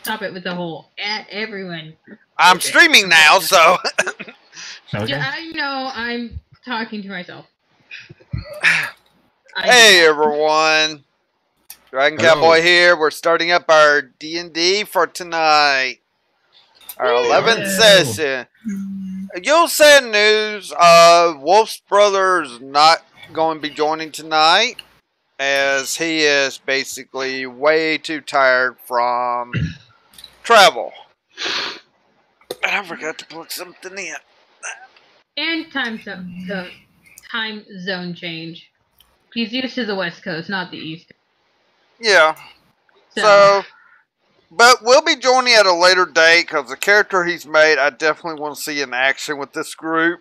Stop it with the whole everyone. I'm streaming now, so. Okay. I know I'm talking to myself. Hey everyone, Dragon Cowboy here. We're starting up our D&D for tonight. Our 11th session. You'll send news. Wolf's brother's not going to be joining tonight, as he is basically way too tired from travel. And I forgot to plug something in. And time zone change. He's used to the West Coast, not the East. Yeah. So, but we'll be joining at a later date because the character he's made, I definitely want to see in action with this group.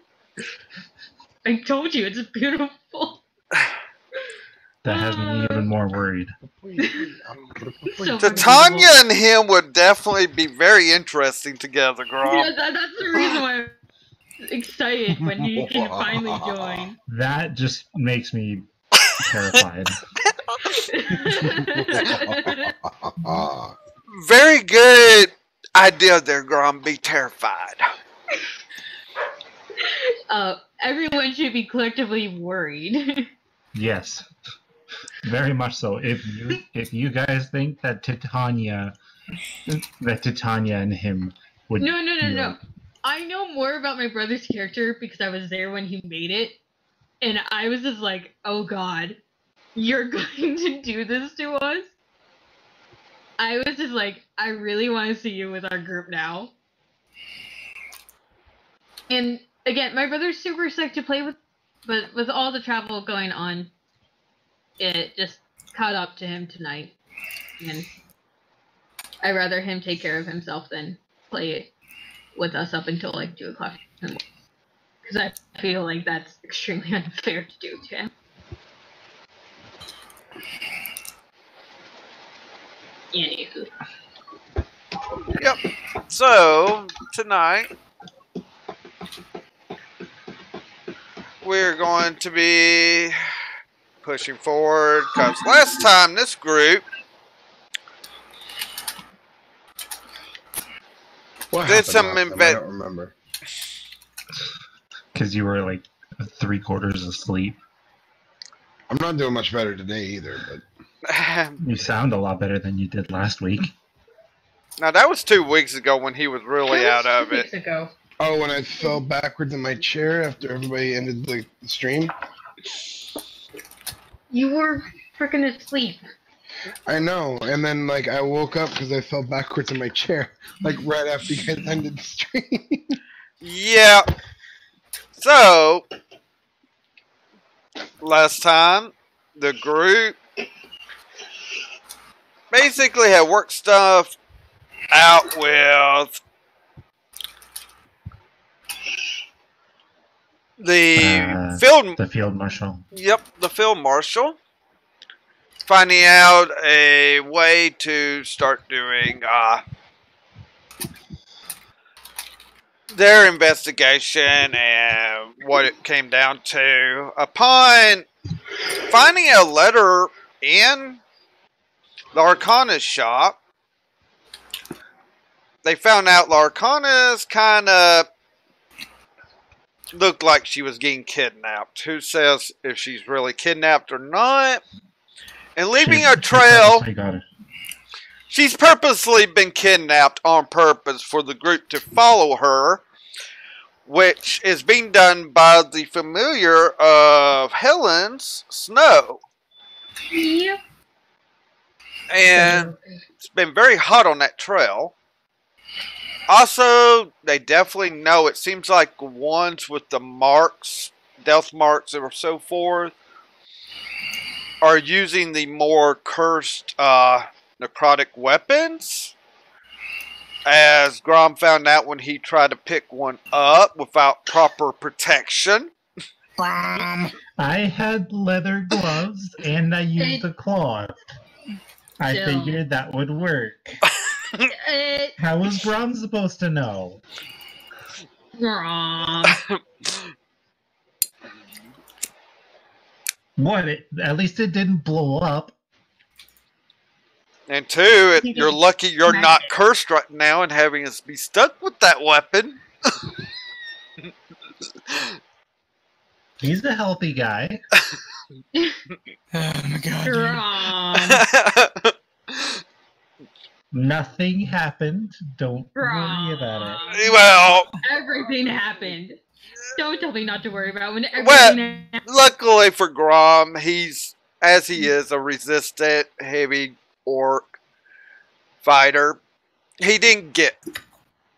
I told you, it's beautiful. That has me even more worried. Titania and him would definitely be very interesting together, girl. Yeah, that's the reason why I'm excited when you can finally join. That just makes me terrified. Very good idea there, Grom. Be terrified. Everyone should be collectively worried. Yes, very much so. If you guys think that Titania and him would No. I know more about my brother's character because I was there when he made it, and I was just like, oh god, you're going to do this to us? I was just like, I really want to see you with our group now. And again, my brother's super psyched to play with, but with all the travel going on, it just caught up to him tonight. And I'd rather him take care of himself than play it with us up until like 2 o'clock. Because I feel like that's extremely unfair to do to him. Anywho. Yep. So, tonight, we're going to be pushing forward, because last time this group did some I don't remember. Because you were like 3/4 asleep. I'm not doing much better today either, but You sound a lot better than you did last week. now that was 2 weeks ago when he was really out of 2 it. weeks ago. oh, when I fell backwards in my chair after everybody ended the stream. You were freaking asleep. I know, and then like I woke up because I fell backwards in my chair, like right after you guys ended the stream. Yeah. So, last time, the group basically had worked stuff out with the field marshal. Yep, the field marshal. Finding out a way to start doing their investigation and what it came down to. Upon finding a letter in Larcana's shop, they found out Larcana's kind of looked like she was getting kidnapped. Who says if she's really kidnapped or not? And leaving a trail. She's purposely been kidnapped on purpose for the group to follow her, which is being done by the familiar of Helen's, Snow. Yep. And it's been very hot on that trail. Also, they definitely know, it seems like the ones with the marks, death marks and so forth, are using the more cursed necrotic weapons. As Grom found out when he tried to pick one up without proper protection. I had leather gloves and I used a cloth. I figured that would work. How was Grom supposed to know? Grom. What? At least it didn't blow up. And two, you're lucky you're not cursed right now and having us be stuck with that weapon. He's a healthy guy. Oh my god. Nothing happened. Don't worry about it. Well, everything happened. Don't tell me not to worry about when everything happened. Luckily for Grom, he's, as he is a resistant heavy orc fighter, he didn't get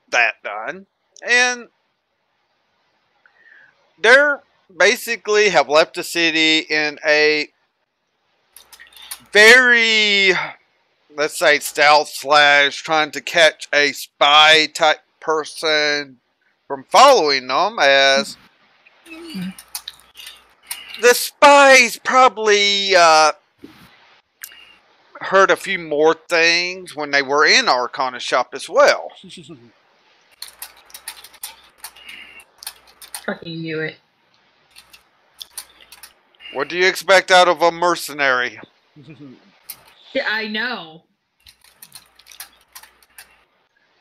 that done. And they're basically have left the city in a very, let's say, stealth / trying to catch a spy type person from following them, as the spies probably heard a few more things when they were in Arcana's shop as well. Fucking knew it. What do you expect out of a mercenary? Yeah, I know.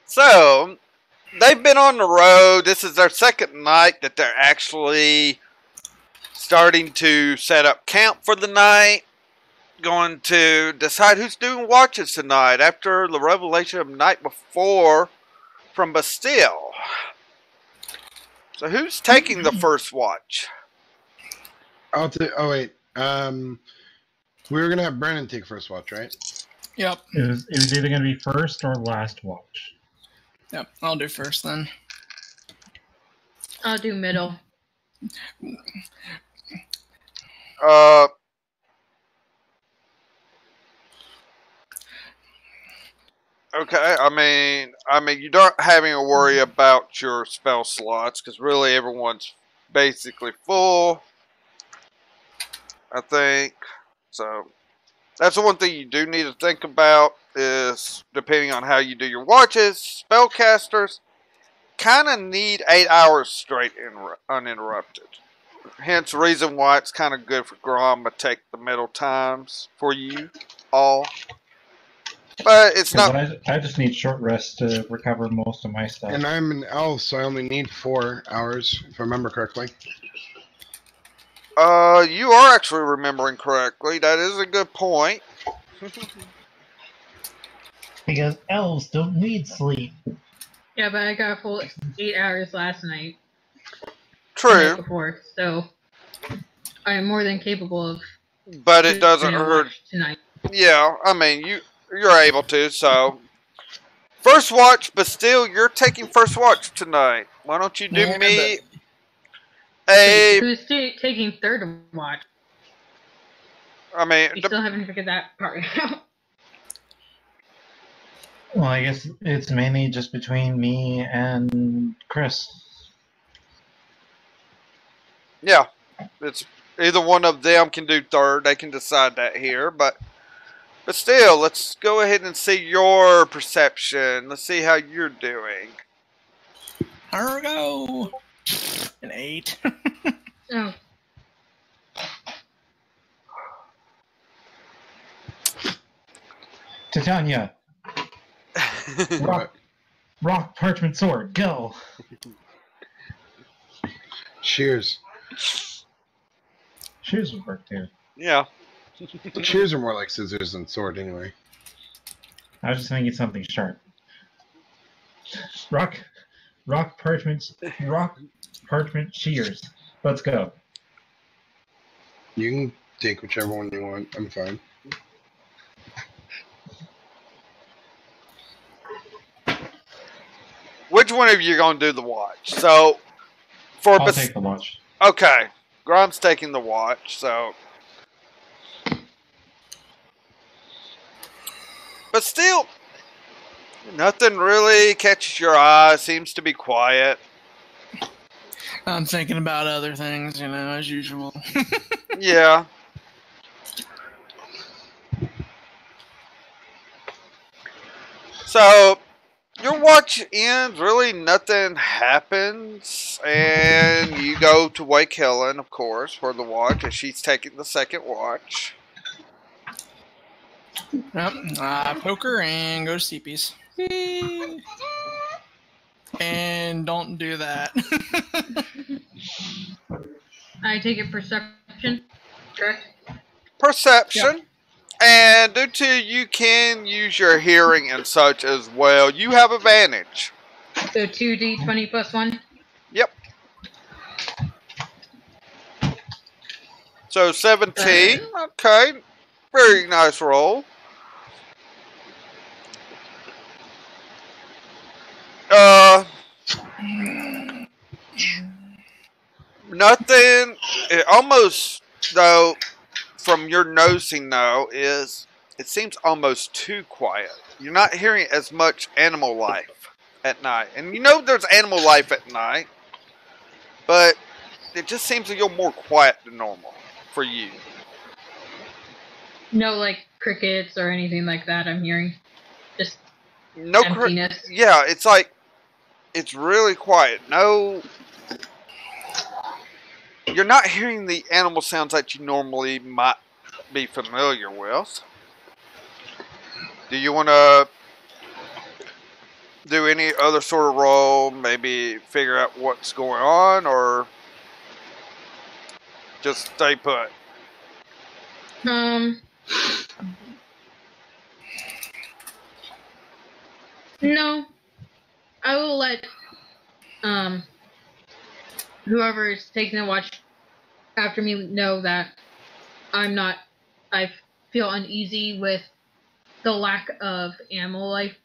So, they've been on the road. This is their second night that they're actually starting to set up camp for the night. Going to decide who's doing watches tonight after the revelation of the night before from Bastille. So who's taking the first watch? Oh wait. We were gonna have Brandon take first watch, right? Yep. It was either gonna be first or last watch. Yep. I'll do first then. I'll do middle. Okay, I mean, you don't having to worry about your spell slots because really everyone's basically full. I think so. That's the one thing you do need to think about is depending on how you do your watches. Spellcasters kind of need 8 hours straight uninterrupted. Hence, the reason why it's kind of good for Grom to take the middle times for you all. But it's not. I just need short rest to recover most of my stuff. And I'm an elf, so I only need 4 hours, if I remember correctly. You are actually remembering correctly. That is a good point. Because elves don't need sleep. Yeah, but I got a full 8 hours last night. True. Before, so I am more than capable of. But it doesn't hurt tonight. Yeah, I mean you're able to. So first watch, but still you're taking first watch tonight. Why don't you do me a? Who's taking third watch? I mean, you still haven't figured that part out. Well, I guess it's mainly just between me and Chris. Yeah, it's either one of them can do third. They can decide that here, but still, let's go ahead and see your perception. Let's see how you're doing. Here we go. An 8. Oh. Titania. Rock, parchment, sword, go. Shears. Shears would work too. Yeah. Shears are more like scissors than sword anyway. I was just thinking something sharp. Rock, parchment, shears. Let's go. You can take whichever one you want. I'm fine. Which one of you are going to do the watch? So, I'll take the watch. Okay. Grom's taking the watch, so. But still, nothing really catches your eye. Seems to be quiet. I'm thinking about other things, as usual. Yeah. So, your watch ends, really nothing happens, and you go to wake Helen, of course, for the watch, as she's taking the second watch. Yep. Poker and go to CPs. And don't do that. I take it perception, correct? Perception. Yep. And due to you can use your hearing and such as well, you have advantage. So 2d20 plus 1? Yep. So 17. Okay. Very nice roll. Nothing. It almost, though, from your nosing, though, is it seems almost too quiet. You're not hearing as much animal life at night. And you know there's animal life at night, but it just seems a little more quiet than normal for you. No, like, crickets or anything like that I'm hearing. Just no emptiness. Yeah, it's like, it's really quiet. No, you're not hearing the animal sounds that you normally might be familiar with. Do you want to do any other sort of roll? Maybe figure out what's going on, or just stay put? No. I will let whoever is taking the watch after me know that I feel uneasy with the lack of animal life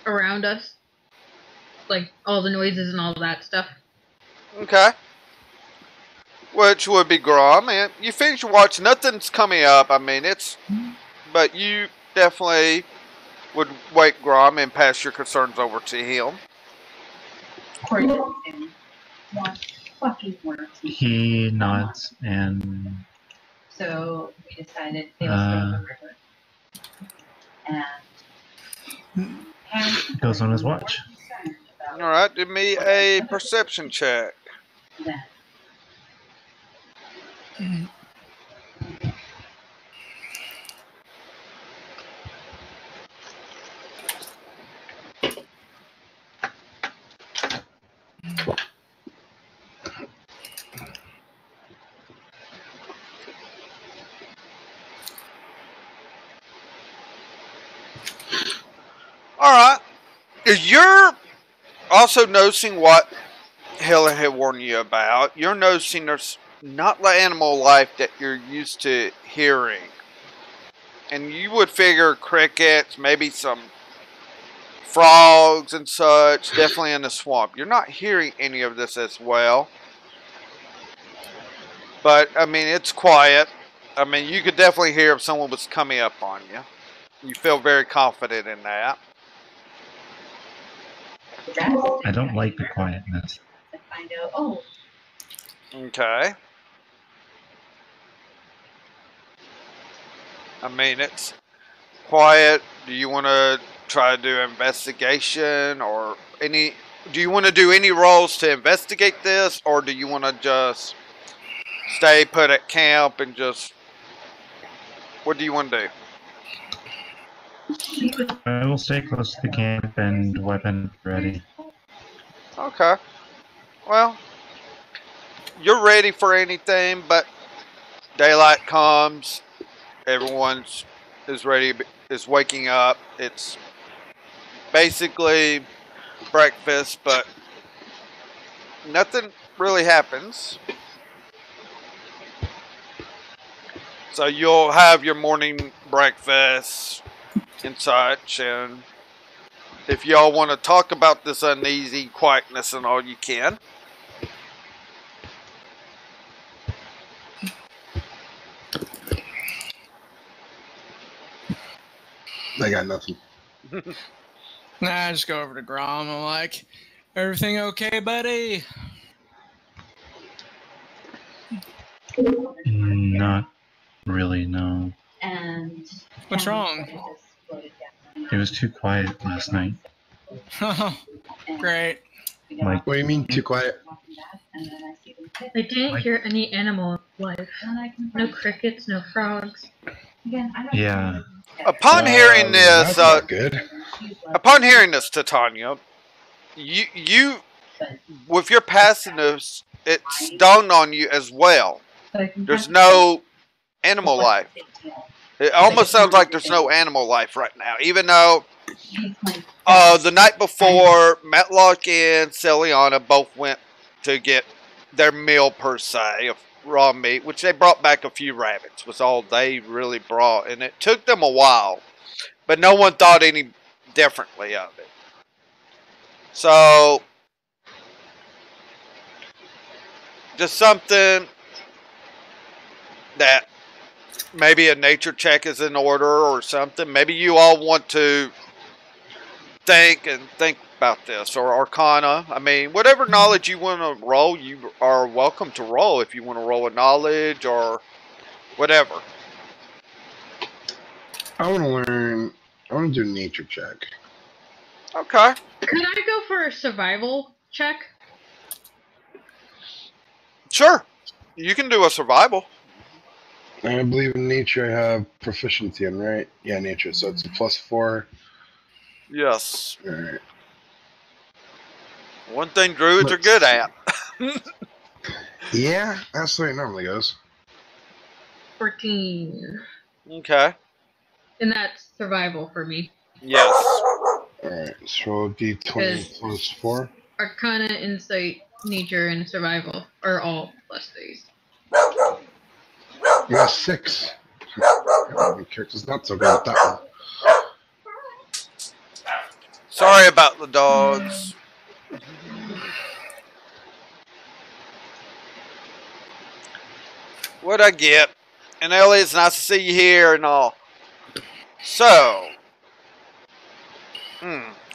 around us. Like all the noises and all that stuff. Okay. Which would be Grom. And you finish your watch, nothing's coming up. I mean, but you definitely would wake Grom and pass your concerns over to him. He nods and so we decided they would stay in the river. And goes on his watch. Alright, give me a perception check. Alright. You're also noticing what Helen had warned you about. You're noticing there's not the animal life that you're used to hearing. And you would figure crickets, maybe some frogs and such, definitely in the swamp. You're not hearing any of this as well. But, I mean, it's quiet. I mean, you could definitely hear if someone was coming up on you. You feel very confident in that. I don't like the quietness. Okay. I mean, it's quiet. Do you want to try to do investigation or any... Do you want to do any rolls to investigate this, or do you want to just stay put at camp and just... What do you want to do? I will stay close to the camp and weapon ready. Okay. Well, you're ready for anything, but daylight comes. Everyone is ready, is waking up. It's basically breakfast, but nothing really happens. So you'll have your morning breakfast and such, and if y'all want to talk about this uneasy quietness and all, you can. I got nothing. Nah, I just go over to Grom. I'm like, everything okay, buddy? Not really, no. And what's wrong? It was too quiet last night. Oh, great. Like, What do you mean too quiet? I didn't hear any animal life. No crickets, no frogs. Again, I don't Yeah. know. Upon hearing this, That's not good. upon hearing this, Titania, you with your passiveness, it's dawned on you as well. There's no animal life. It almost sounds like there's no animal life right now, even though the night before, Matlock and Celiana both went to get their meal per se of raw meat, which they brought back a few rabbits, was all they really brought, and it took them a while, but no one thought any differently of it. So, just something that maybe a nature check is in order or something. Maybe you all want to think about this, or Arcana. I mean, whatever knowledge you want to roll, you are welcome to roll if you want to roll a knowledge or whatever. I want to learn. I want to do a nature check. Okay. Could I go for a survival check? Sure. You can do a survival. I believe in nature I have proficiency in, right? Yeah, nature. So it's a +4. Yes. Alright. One thing druids are good at. Yeah, that's the way it normally goes. 14. Okay. And that's survival for me. Yes. Alright, so roll D20 +4. Arcana, Insight, Nature, and Survival are all +3s. You got 6. My character's not so good at that one. Sorry about the dogs. What'd I get? And Ellie, it's nice to see you here and all. So.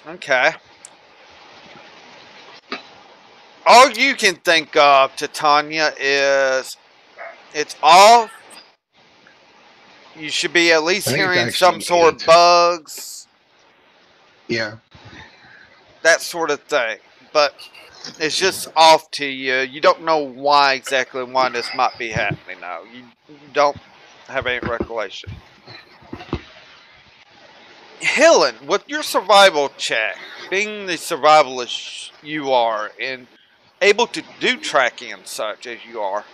Okay. All you can think of, Titania, is it's off. You should be at least hearing some sort of bugs. Yeah. That sort of thing. But it's just off to you. You don't know why exactly why this might be happening now. You don't have any recollection. Helen, with your survival check, being the survivalist you are, and able to do tracking and such as you are,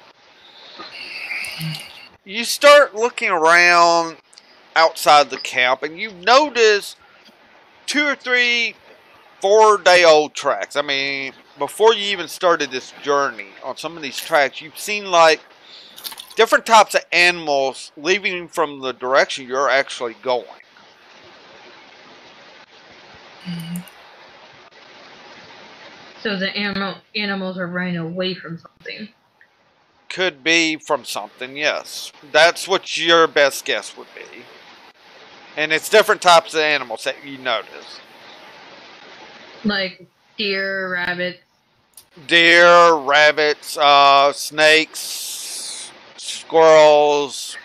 you start looking around outside the camp, and you notice 2 or 3 4-day-old tracks. I mean, before you even started this journey on some of these tracks, you've seen like different types of animals leaving from the direction you're actually going. So the animals are running away from something. Could be from something, yes. That's what your best guess would be. And it's different types of animals that you notice. Like deer, rabbits. Deer, rabbits, snakes, squirrels,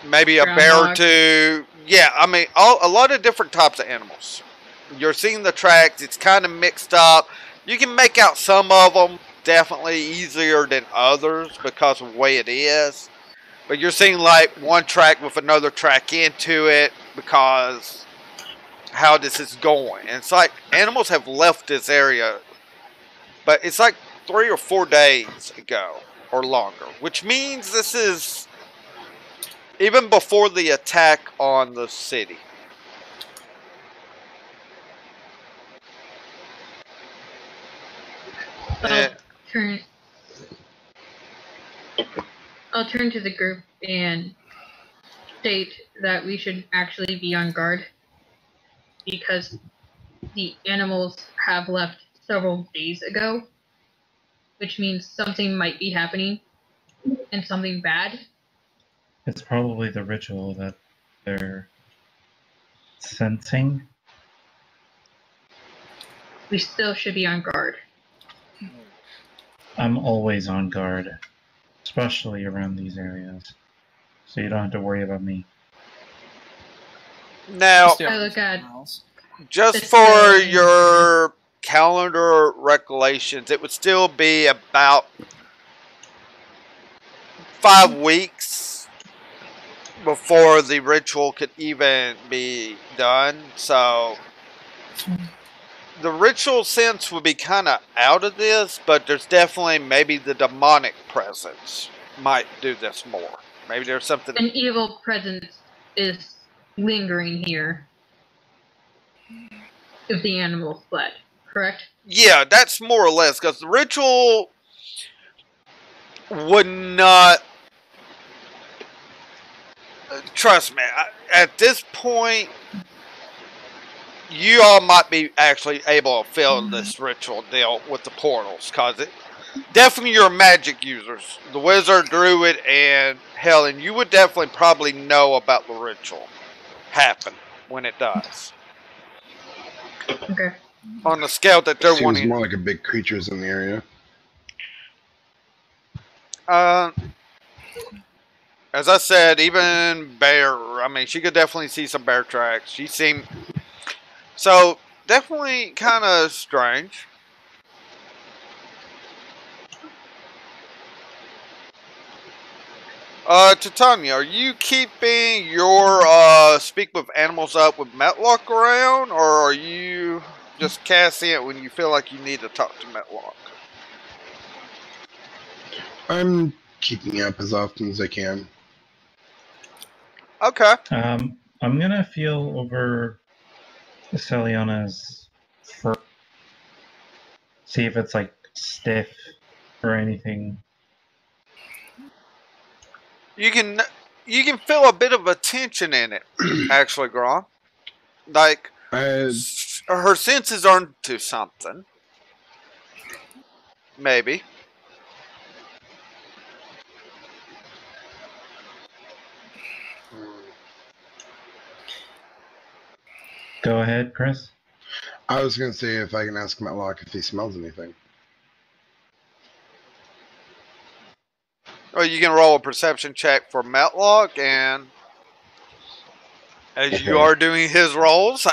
maybe a bear or two. Yeah, I mean, a lot of different types of animals. You're seeing the tracks. It's kind of mixed up. You can make out some of them definitely easier than others because of the way it is. But you're seeing like one track with another track into it because how this is going. And it's like animals have left this area, but it's like 3 or 4 days ago or longer, which means this is even before the attack on the city. I'll turn to the group and state that we should actually be on guard because the animals have left several days ago, which means something might be happening and something bad. It's probably the ritual that they're sensing. We still should be on guard. I'm always on guard, especially around these areas, so you don't have to worry about me. Now, I look at just for your calendar recollections, it would still be about 5 weeks before the ritual could even be done. So the ritual sense would be kind of out of this, but there's definitely maybe the demonic presence might do this more. Maybe there's something. An evil presence is lingering here. If the animal fled, correct? Yeah, that's more or less, because the ritual would not. Trust me, at this point, you all might be actually able to fill this ritual deal with the portals, because it definitely you're magic users. The wizard, druid, and Helen, you would definitely probably know about the ritual happen when it does. Okay. On the scale that they're Seems wanting. More like a big creatures in the area. As I said, even bear. I mean, she could definitely see some bear tracks. She seemed so definitely kind of strange. Titania, are you keeping your speak with animals up with Metlock around, or are you just casting it when you feel like you need to talk to Metlock? I'm keeping up as often as I can. Okay. I'm gonna feel over Celiana's fur, see if it's like stiff or anything. You can feel a bit of a tension in it, actually, Grom. Like her senses are into something. Maybe. Go ahead, Chris. I was going to say if I can ask Metlock if he smells anything. Well, you can roll a perception check for Metlock, and as you are doing his rolls,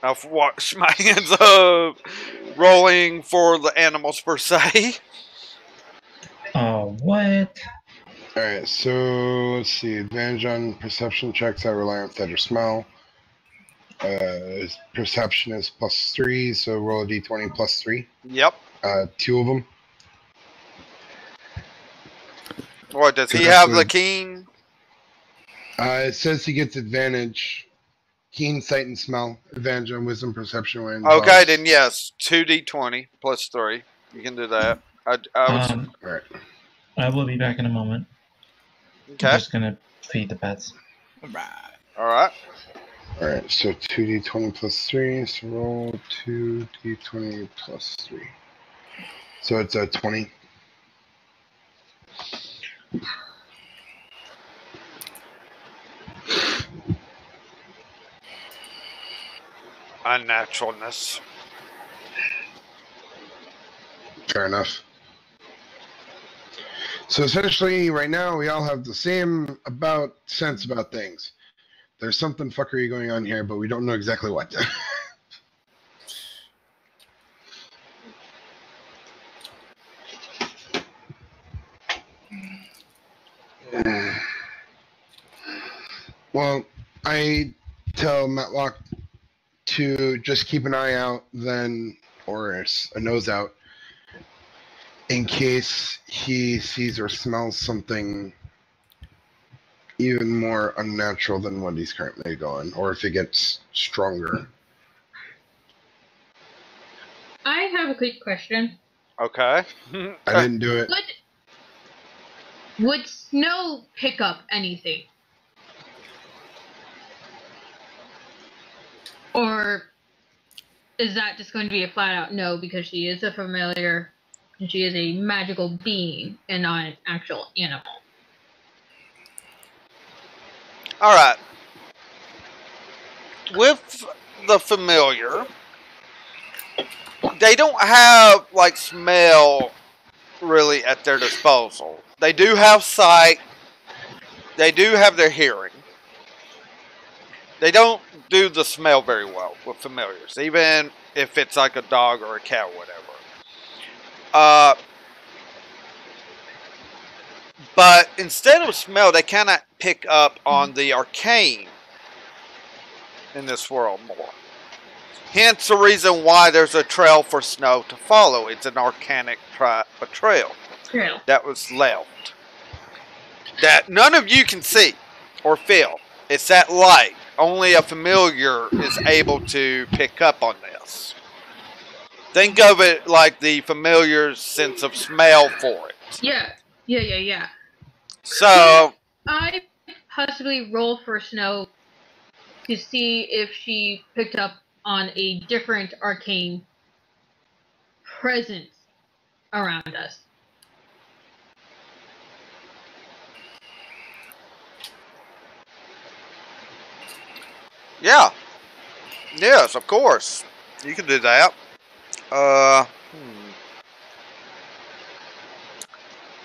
I've watched my hands up rolling for the animals per se. Oh, what? Alright, so let's see. Advantage on perception checks that rely on sight or smell. Perception is +3, so roll a d20 +3. Yep. 2 of them. What, does he have the keen? It says he gets advantage. Keen sight and smell. Advantage on wisdom, perception, when okay, then yes. 2d20 +3. You can do that. Alright. I will be back in a moment. Okay. I'm just gonna feed the pets. Alright. Alright, so 2d20 +3, so roll 2d20 +3. So it's a 20. Unnaturalness. Fair enough. So essentially, right now, we all have the same sense about things. There's something fuckery going on here, but we don't know exactly what. Well, I tell Metlock to just keep an eye out then, or a nose out, in case he sees or smells something even more unnatural than what he's currently going, or if it gets stronger. I have a quick question. Okay. I didn't do it. Would Snow pick up anything? Or is that just going to be a flat out no because she is a familiar and she is a magical being and not an actual animal? Alright. With the familiar, they don't have, like, smell really at their disposal. They do have sight. They do have their hearing. They don't do the smell very well with familiars, even if it's like a dog or a cat or whatever. But instead of smell, they kind of pick up on the arcane in this world more. Hence the reason why there's a trail for Snow to follow. It's an arcanic trail that was left. That none of you can see or feel. It's that light. Only a familiar is able to pick up on this. Think of it like the familiar's sense of smell for it. Yeah. So I possibly roll for Snow to see if she picked up on a different arcane presence around us. Yeah. Yes, of course. You can do that.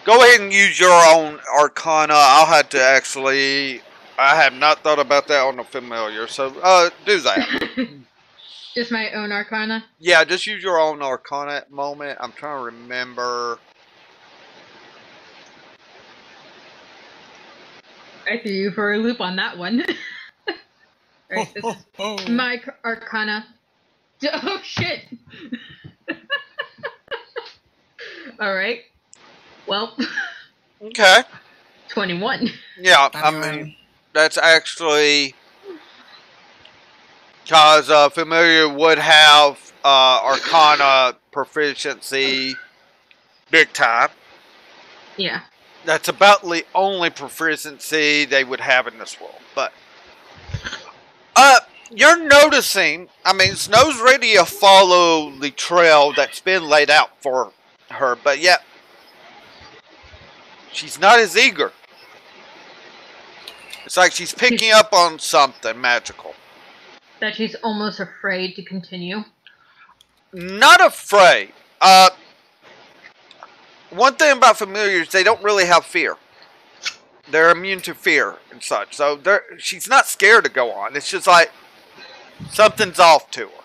Go ahead and use your own arcana. I'll have to actually... I have not thought about that on the familiar, so do that. Just my own arcana? Yeah, just use your own arcana at the moment. I'm trying to remember... I threw you for a loop on that one. Alright, this is my arcana. Oh, shit! Alright. Well. Okay. 21. Yeah, I mean, that's actually... Because familiar would have arcana proficiency big time. Yeah. That's about the only proficiency they would have in this world. But you're noticing, I mean, Snow's ready to follow the trail that's been laid out for her, but yet she's not as eager. It's like she's picking up on something magical. That she's almost afraid to continue. Not afraid. One thing about familiars, they don't really have fear. They're immune to fear and such. So she's not scared to go on. It's just like something's off to her.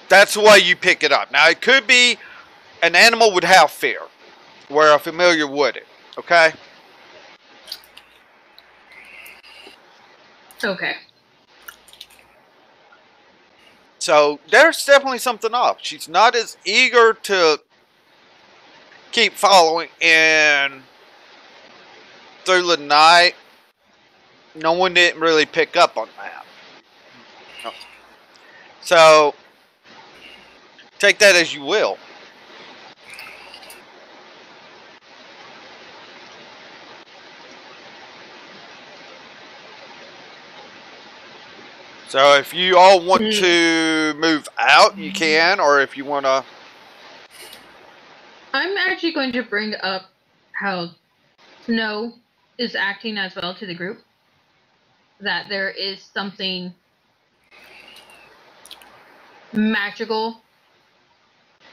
That's the way you pick it up. Now, it could be an animal would have fear, where a familiar wouldn't. Okay? Okay. So, there's definitely something off. She's not as eager to keep following, and through the night, no one didn't really pick up on that. No. So, take that as you will. So if you all want to move out, you can, or if you want to... I'm actually going to bring up how Snow is acting as well to the group. That there is something magical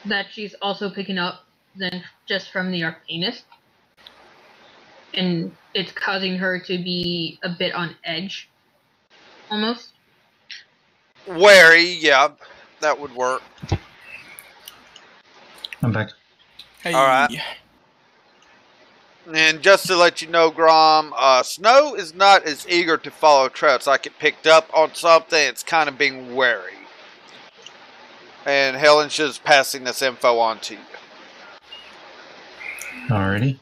that she's also picking up than just from the Arcanist. And it's causing her to be a bit on edge. Almost. Wary, yeah, that would work. I'm back. Hey. Alright. And just to let you know, Grom, Snow is not as eager to follow trails. It's like it picked up on something, it's kind of being wary. And Helen's just passing this info on to you. Alrighty.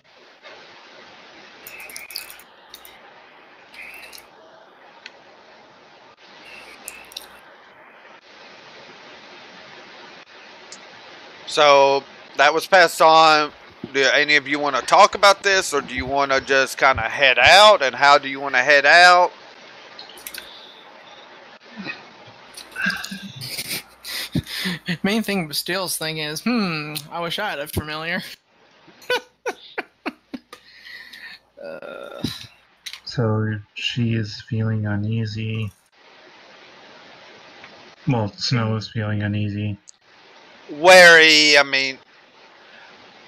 So, that was passed on. Do any of you want to talk about this, or do you want to just kind of head out? And how do you want to head out? Main thing Bastille's thing is, I wish I had a familiar. So she is feeling uneasy. Well, Snow is feeling uneasy. Wary, I mean,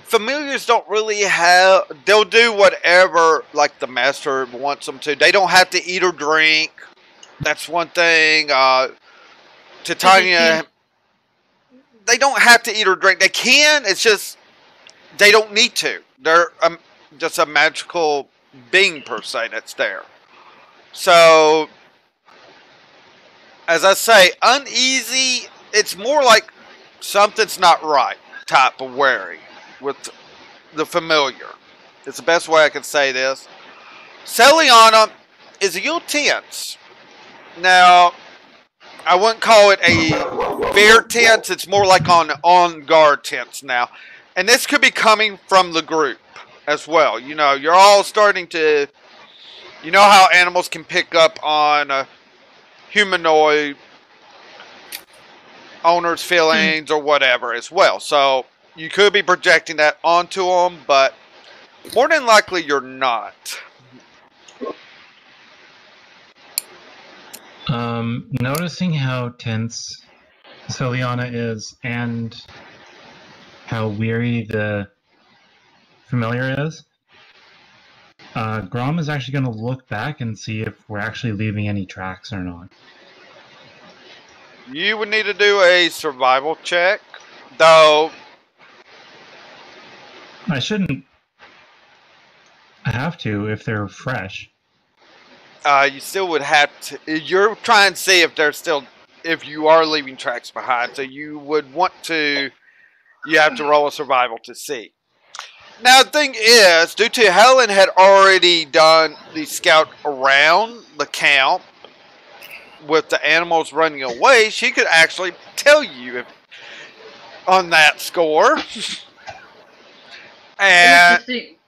familiars don't really have, they'll do whatever, like, the master wants them to. They don't have to eat or drink. That's one thing. Titania, they don't have to eat or drink. They can, it's just, they don't need to. They're just a magical being, per se, that's there. So, as I say, uneasy, it's more like something's not right type of worry with the familiar. It's the best way I can say this. Celiana is a little tense. Now, I wouldn't call it a fear tense. It's more like on guard tense now. And this could be coming from the group as well. You know, you're all starting to... You know how animals can pick up on a humanoid owner's feelings or whatever as well. So you could be projecting that onto them, but more than likely you're not. Noticing how tense Celiana is and how weary the familiar is, Grom is actually going to look back and see if we're actually leaving any tracks or not. You would need to do a survival check, though. I shouldn't have to if they're fresh. You still would have to. You're trying to see if there's still, if you are leaving tracks behind. So you would want to. You have to roll a survival to see. Now the thing is, due to Helen had already done the scout around the camp with the animals running away, she could actually tell you if, on that score. And it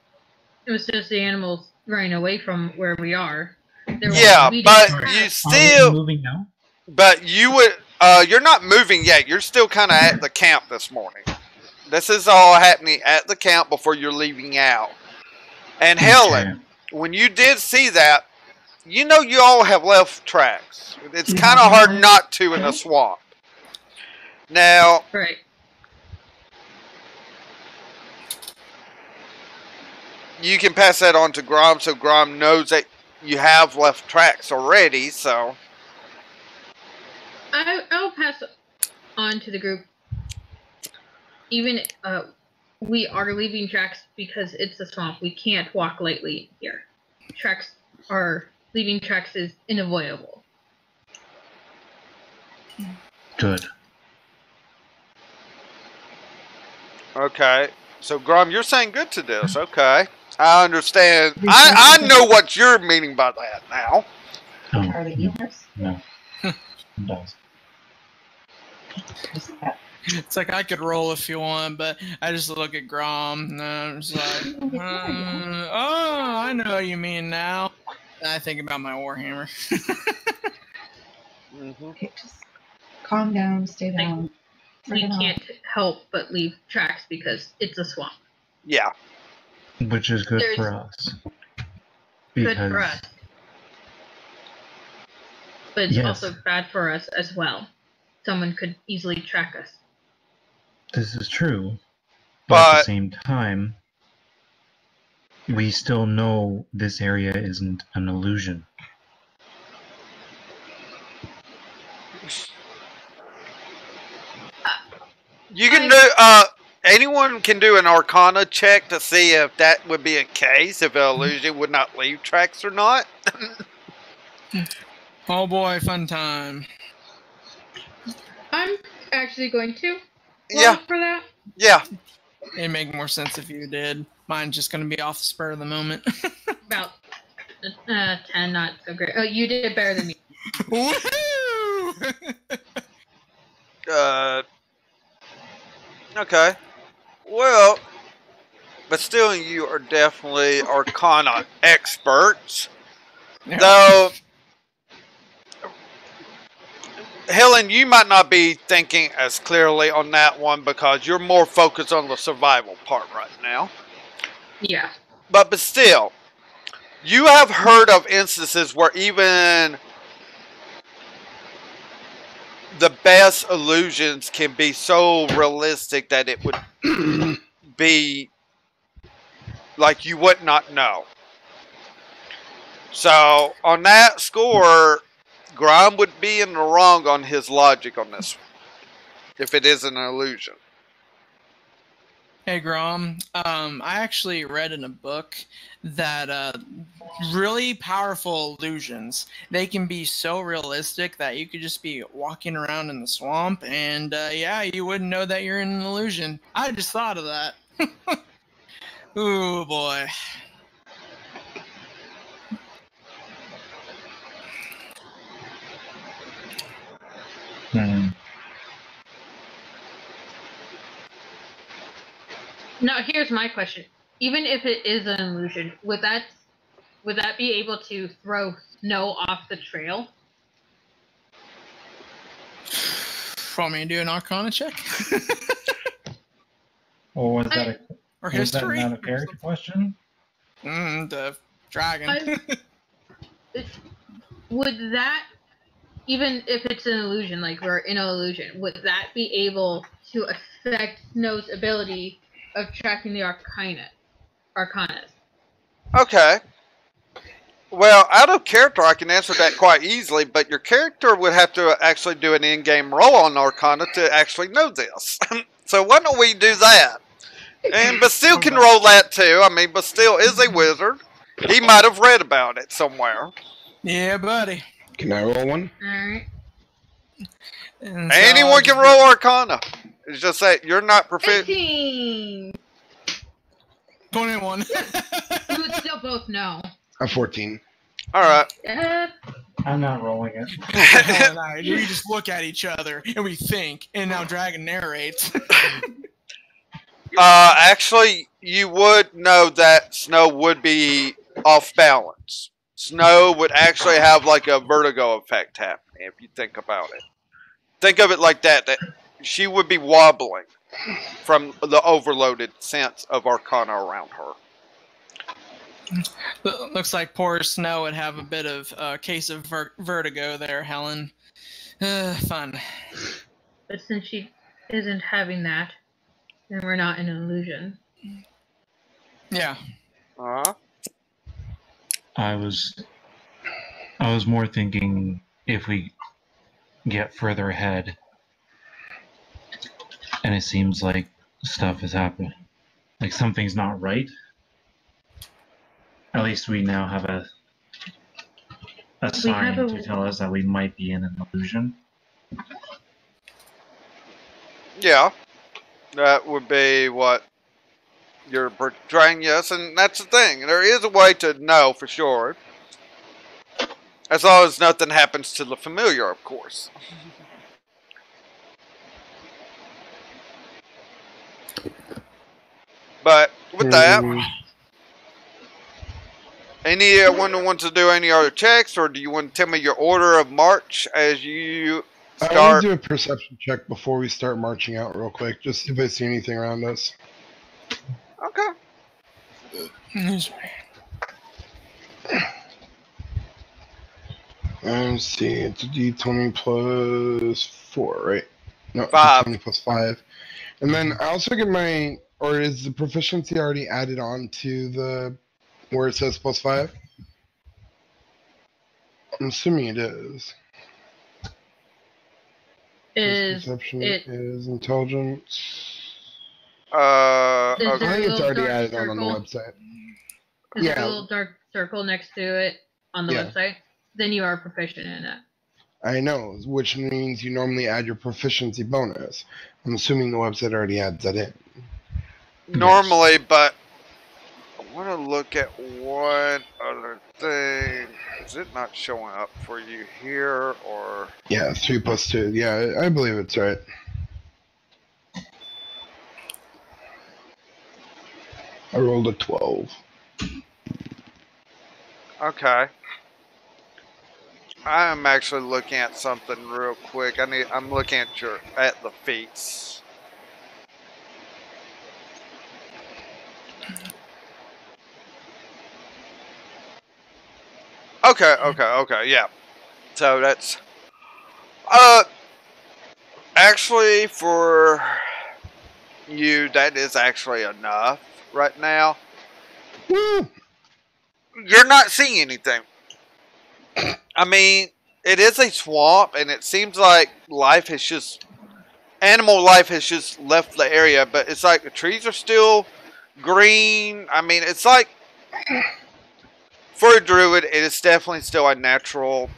was just the animals running away from where we are. Yeah, but you still moving now. But you would. You're not moving yet. You're still kind of at the camp this morning. This is all happening at the camp before you're leaving out. And Helen, when you did see that, you know you all have left tracks. It's kind of hard not to in a swamp. Now, right. You can pass that on to Grom, so Grom knows that you have left tracks already, so... I'll pass on to the group. Even we are leaving tracks because it's a swamp. We can't walk lightly here. Leaving tracks is unavoidable. Good. Okay. So, Grom, you're saying good to this. Okay. I understand. I know what you're meaning by that now. Are they eaters? No. It does. It's like I could roll if you want, but I just look at Grom and I'm just like, oh, I know what you mean now. And I think about my Warhammer. Okay, just calm down, stay down. We can't help but leave tracks because it's a swamp. Yeah. Which is good for us. Good for us. But it's also bad for us as well. Someone could easily track us. This is true. But at the same time, we still know this area isn't an illusion. You can do, anyone can do an Arcana check to see if that would be a case, if an illusion would not leave tracks or not. Oh boy, fun time. I'm actually going to for that. Yeah. It'd make more sense if you did. Mine's just going to be off the spur of the moment. About 10, not so great. Oh, you did better than me. Woohoo! Okay. Well, but still you are definitely Arcana experts. Yeah. Though, Helen, you might not be thinking as clearly on that one because you're more focused on the survival part right now. Yeah. But still, you have heard of instances where even the best illusions can be so realistic that it would be like you would not know. So, on that score, Grom would be in the wrong on his logic on this, if it is an illusion. Hey Grom, I actually read in a book that really powerful illusions, they can be so realistic that you could just be walking around in the swamp and yeah, you wouldn't know that you're in an illusion. I just thought of that. Ooh boy. Now, here's my question. Even if it is an illusion, would that be able to throw snow off the trail? Want me to do an Arcana check? Or was that or was that history? not a character question? The dragon. Would that, even if it's an illusion, like we're in an illusion, would that be able to affect Snow's ability of tracking the Arcanas? Okay. Well, out of character, I can answer that quite easily, but your character would have to actually do an in-game roll on Arcana to actually know this. So why don't we do that? And Bastille can roll that too. I mean, Bastille is a wizard. He might have read about it somewhere. Yeah, buddy. Can I roll one? Alright. Anyone can roll Arcana. It's just that you're not proficient. 15! 21. You would still both know. A 14. Alright. I'm not rolling it. We just look at each other and we think, and now Dragon narrates. Actually, you would know that Snow would be off balance. Snow would actually have like a vertigo effect happening if you think about it. Think of it like that she would be wobbling from the overloaded sense of Arcana around her. Looks like poor Snow would have a bit of a case of vertigo there, Helen. Fun. But since she isn't having that, then we're not in an illusion. Yeah. I was more thinking if we get further ahead and it seems like stuff is happening, like something's not right, at least we now have a sign to tell us that we might be in an illusion. Yeah, that would be what you're portraying, yes, and that's the thing. There is a way to know for sure. As long as nothing happens to the familiar, of course. But with that, anyone who wants to do any other checks, or do you want to tell me your order of march as you start? I want to do a perception check before we start marching out real quick, just see if I see anything around us. Okay. Let's see, it's a D20 plus 4, right? No, 5. D20 plus 5. And then I also get my, or is the proficiency already added on to the, where it says plus 5? I'm assuming it is. Perception is intelligence. I think it's already added on the website. There's a little dark circle next to it on the website. Then you are proficient in it. I know, which means you normally add your proficiency bonus. I'm assuming the website already adds that in. Normally, but I want to look at one other thing. Is it not showing up for you here, or? Yeah, 3 plus 2. Yeah, I believe it's right. I rolled a 12. Okay. I'm actually looking at something real quick. I'm looking at the feats. Okay, yeah. So that's actually for you, that is actually enough right now. Woo! You're not seeing anything. I mean, it is a swamp, and it seems like life has just animal life has just left the area, but it's like the trees are still green. I mean, it's like for a druid, it is definitely still a natural,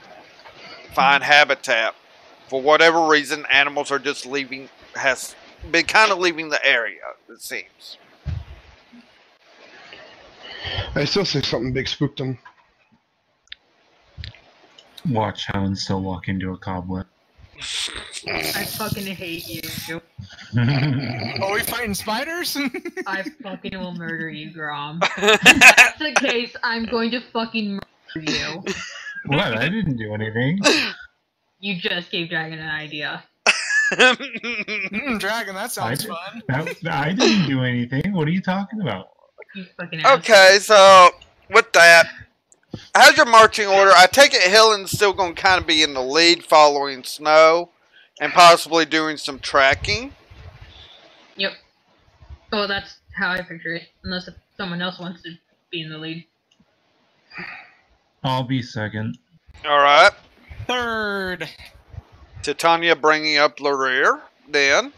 fine habitat. For whatever reason, animals are just leaving. Has been kind of leaving the area. It seems. I still say something big spooked him. Watch Helen still walk into a cobweb. I fucking hate you. Are we fighting spiders? I fucking will murder you, Grom. If that's the case, I'm going to fucking murder you. What? I didn't do anything. You just gave Dragon an idea. Dragon, that sounds fun. I didn't do anything. What are you talking about? You fucking asshole. Okay, so with that, how's your marching order? I take it Helen's still going to kind of be in the lead following Snow and possibly doing some tracking. Yep. Oh, that's how I picture it. Unless if someone else wants to be in the lead. I'll be second. Alright. Third. Titania bringing up the rear, then.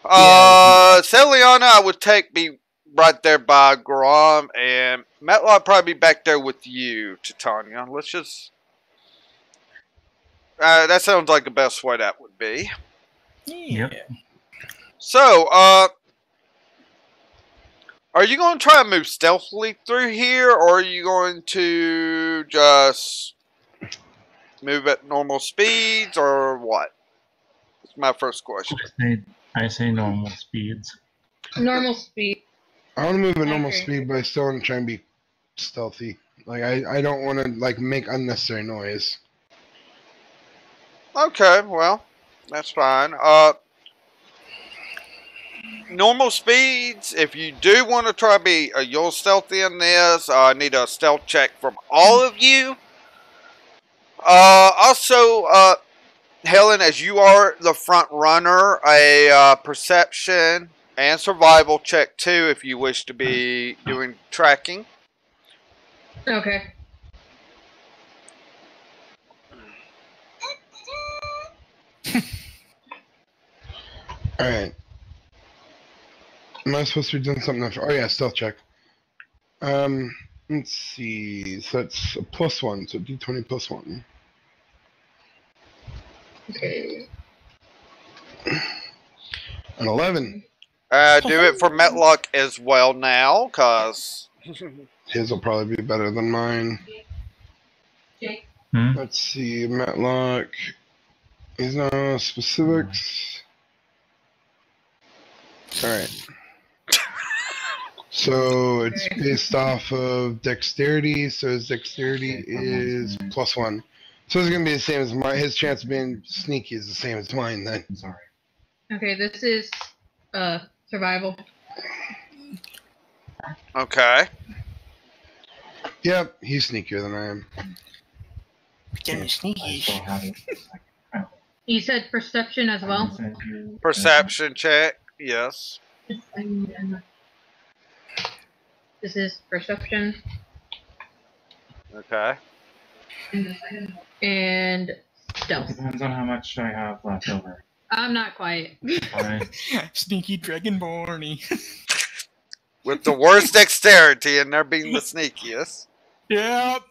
Celiana, I would be right there by Grom, and Matlock probably be back there with you, Titania. Let's just... that sounds like the best way that would be. Yeah. Yep. So, are you going to try and move stealthily through here, or are you going to just move at normal speeds, or what? That's my first question. I say normal speeds. Normal speed. I want to move at normal Okay. speed, but I still want to try and be stealthy. Like I don't want to like make unnecessary noise. Okay, well, that's fine. Normal speeds, if you do want to try to be a little stealthy in this, I need a stealth check from all of you. Also, Helen, as you are the front runner, a perception and survival check too if you wish to be doing tracking. Okay. Alright. Am I supposed to be doing something else? Oh yeah, stealth check. Let's see. So that's a +1, so D20 +1. Okay. An 11. Do it for Metlock as well now, cause His will probably be better than mine. Jake. Let's see, Matlock. He's no specifics. Alright. So it's based off of dexterity, so his dexterity is +1. So it's gonna be the same as mine. His chance of being sneaky is the same as mine then. I'm sorry. Okay, this is survival. okay. Yep, he's sneakier than I am. Getting I sneaky. still have it. You said perception as well? Perception check, yes. This is perception Okay. and stealth. Depends on how much I have left over. I'm not quiet. Alright. Sneaky Dragonborny. With the worst dexterity and they're being the sneakiest. Yep.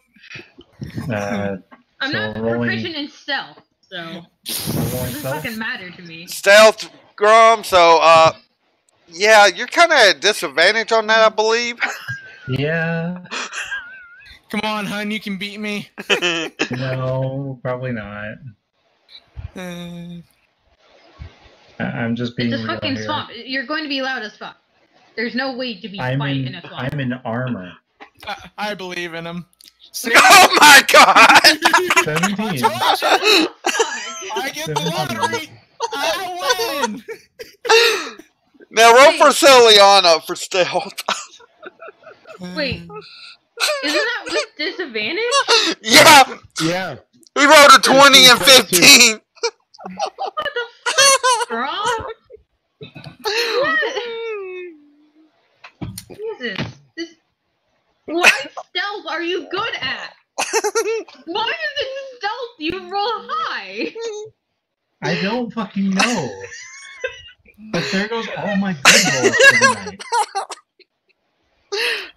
I'm not rolling- proficient in stealth, so Rolling it doesn't stealth? fucking matter to me. Stealth, Grom, so, yeah, you're kind of at a disadvantage on that, I believe. Yeah. Come on, hun, you can beat me. No, probably not. I'm just being It's a real fucking here. swamp. You're going to be loud as fuck. There's no way to be I'm quiet in in, a swamp. I'm in armor. I believe in him. Oh my god! 17. I get the lottery. I win. Now roll for Celiana for stealth. Wait, isn't that with disadvantage? Yeah! Yeah. He rolled a 20 and 15! What the fuck, bro? What? Jesus. What stealth are you good at? Why is it stealth? You roll high. I don't fucking know. But there goes all my good rolls for the night.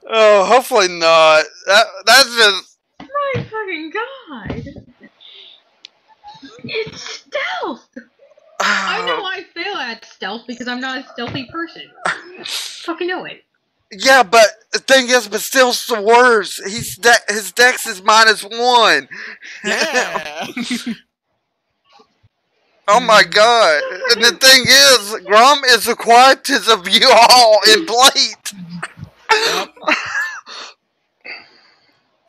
Oh, hopefully not. That's just... My fucking god. It's stealth. I know I fail at stealth because I'm not a stealthy person. Fucking know it. Yeah, but the thing is, but still it's the worst. His dex is -1. Yeah. Oh my god. And the thing is, Grom is the quietest of you all in Blade.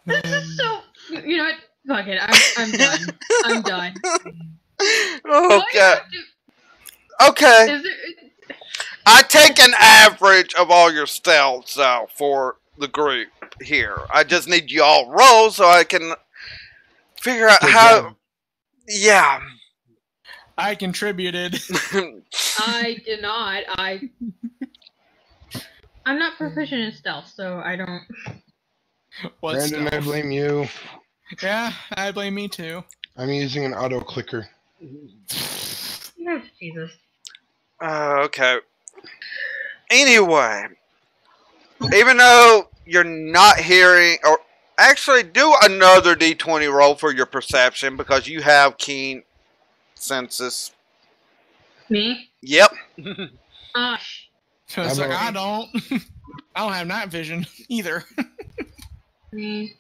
This is so... You know what? Fuck it. I'm done. I'm done. Okay. Okay. I take an average of all your stealths out for the group here. I just need you all roll so I can figure out how... Yeah. I contributed. I did not. I'm not proficient in stealth, so I don't... What's Brandon, stealth? I blame you. Yeah, I blame me too. I'm using an auto clicker. Oh, Jesus. Okay. Anyway, even though you're not hearing, or actually do another D20 roll for your perception because you have keen senses. Me? Yep. Gosh. So it's like, I don't have night vision either. Me.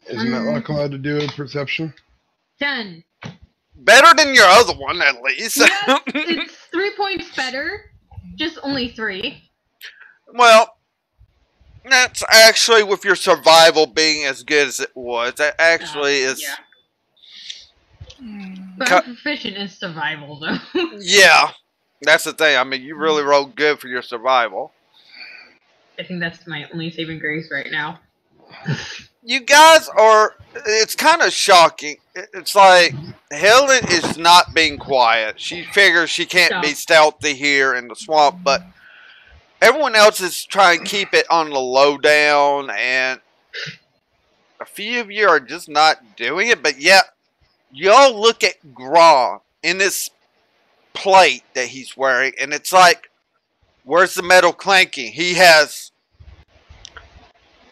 Isn't that like allowed to do a perception? 10. Better than your other one, at least. Yeah, it's 3 points better. Just only 3. Well, that's actually with your survival being as good as it was. That actually is... Yeah. But I'm proficient in survival, though. Yeah. That's the thing. I mean, you really rolled good for your survival. I think that's my only saving grace right now. You guys are... It's kind of shocking. It's like... Helen is not being quiet. She figures she can't be stealthy here in the swamp, but... Everyone else is trying to keep it on the lowdown, and... A few of you are just not doing it, but yet... Y'all look at Grom in this plate that he's wearing, and it's like... Where's the metal clanking? He's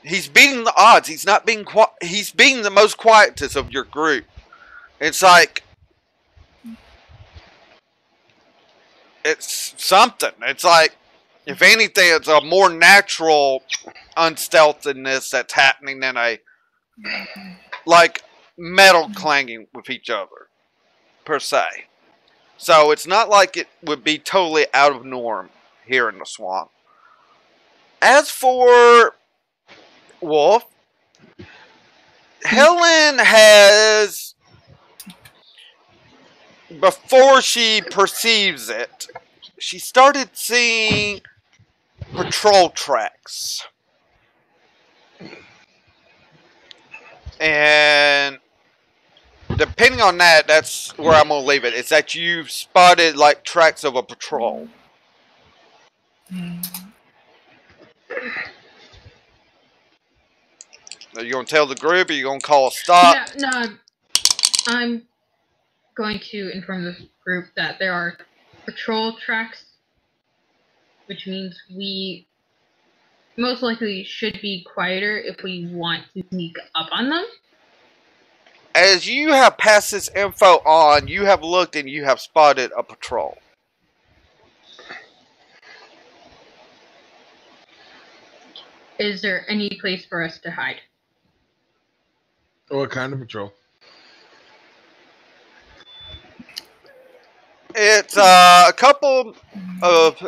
beating the odds. He's not being he's being the most quietest of your group. It's like it's something. It's like if anything, it's a more natural unstealthiness that's happening than a like metal clanging with each other per se. So it's not like it would be totally out of norm here in the swamp. As for Wolf, Helen has, before she perceives it, she started seeing patrol tracks. And depending on that, that's where I'm going to leave it. It's that you've spotted like tracks of a patrol. Are you going to tell the group, or are you going to call a stop? Yeah, no, I'm going to inform the group that there are patrol tracks, which means we most likely should be quieter if we want to sneak up on them. As you have passed this info on, you have looked and you have spotted a patrol. Is there any place for us to hide? What kind of patrol? It's a couple of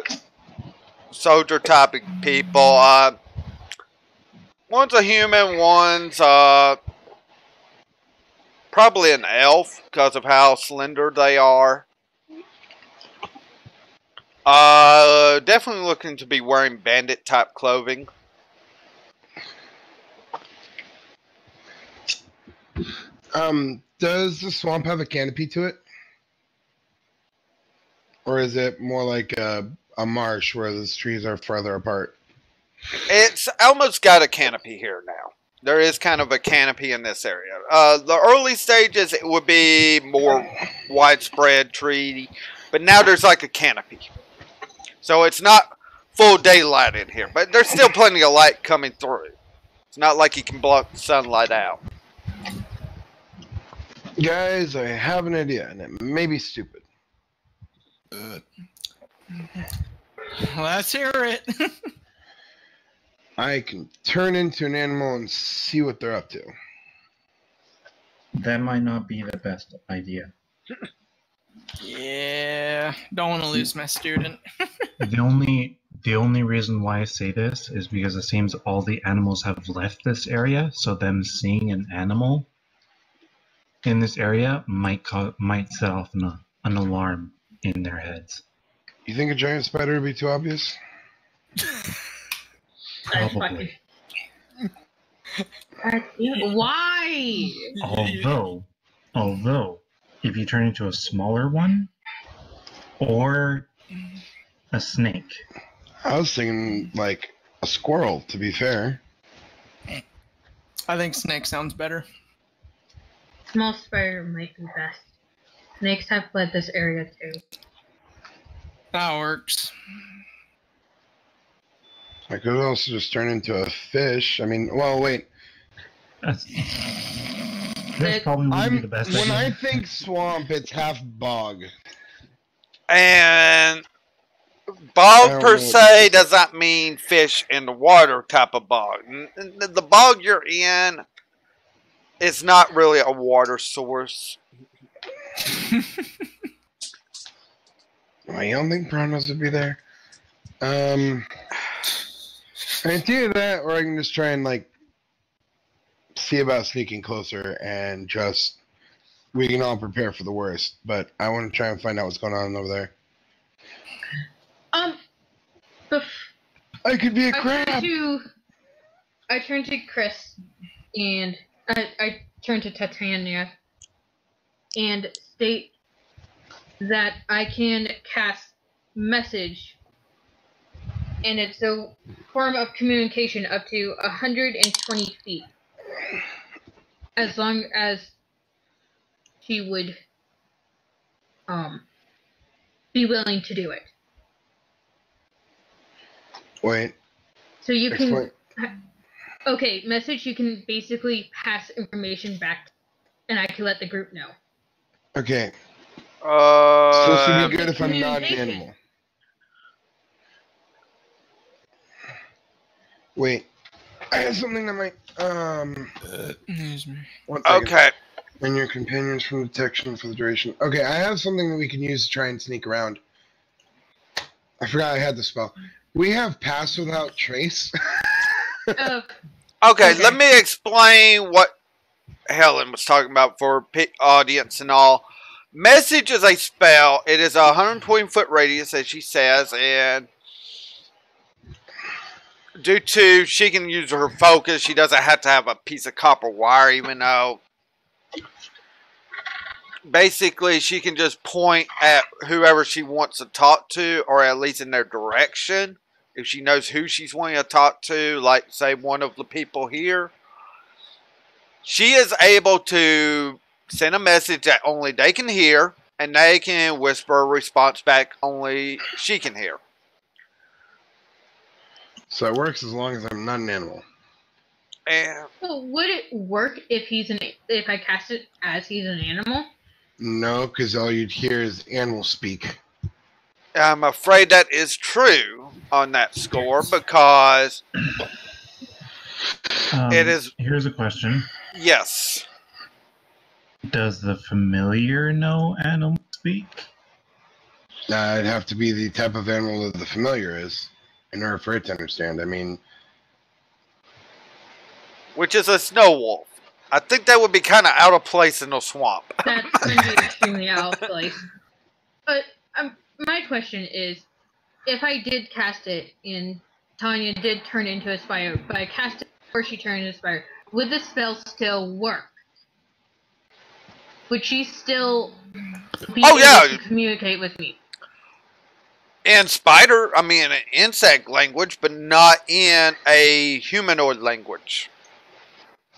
soldier type people. One's a human, one's probably an elf because of how slender they are. Definitely looking to be wearing bandit type clothing. Does the swamp have a canopy to it? Or is it more like a marsh where the trees are farther apart? It's almost got a canopy here now. There is kind of a canopy in this area. The early stages, it would be more widespread tree, but now there's like a canopy. So it's not full daylight in here, but there's still plenty of light coming through. It's not like you can block the sunlight out. Guys, I have an idea, and it may be stupid. Let's hear it. I can turn into an animal and see what they're up to. That might not be the best idea. Yeah, don't want to lose my student. The only reason why I say this is because it seems all the animals have left this area, so them seeing an animal in this area might set off an alarm in their heads. You think a giant spider would be too obvious? Probably. Why? Although, if you turn into a smaller one or a snake. I was thinking like a squirrel, to be fair. I think snake sounds better. Small spider might be best. Snakes have fled this area too. That works. I could also just turn into a fish. I mean, well, wait. This probably wouldn't be the best idea. When I think swamp, it's half bog. And bog per se does not mean fish in the water type of bog. The bog you're in is not really a water source. I don't think piranhas would be there. I can do that, or I can just try and like see about sneaking closer and just we can all prepare for the worst. But I want to try and find out what's going on over there. I could be a crab. I turn to Chris, and I turn to Titania, and state that I can cast message, and it's a form of communication up to 120 feet, as long as she would be willing to do it. Wait. So you can... Okay, message, you can basically pass information back, and I can let the group know. Okay. So this would be good if I'm not an communication. animal. Wait. I have something that might... Excuse me. 1 second. Okay. And your companions from detection for the duration. Okay, I have something that we can use to try and sneak around. I forgot I had the spell. We have pass without trace. Okay, let me explain what Helen was talking about for audience and all. Message is a spell. It is a 120-foot radius, as she says, and due to she can use her focus, she doesn't have to have a piece of copper wire, even though basically she can just point at whoever she wants to talk to, or at least in their direction. If she knows who she's wanting to talk to, like, say, one of the people here, she is able to send a message that only they can hear, and they can whisper a response back only she can hear. So it works as long as I'm not an animal. And Well, would it work if I cast it as he's an animal? No, because all you'd hear is animal speak. I'm afraid that is true on that score, because it is... Here's a question. Yes. Does the familiar know animal speak? It'd have to be the type of animal that the familiar is in order for it to understand. I mean... Which is a snow wolf. I think that would be kind of out of place in the swamp. That's going to be extremely out of place. But my question is, if I did cast it and Tanya did turn into a spider, but I cast it before she turned into a spider, would the spell still work? Would she still be able to communicate with me? In spider, I mean in insect language, but not in a humanoid language.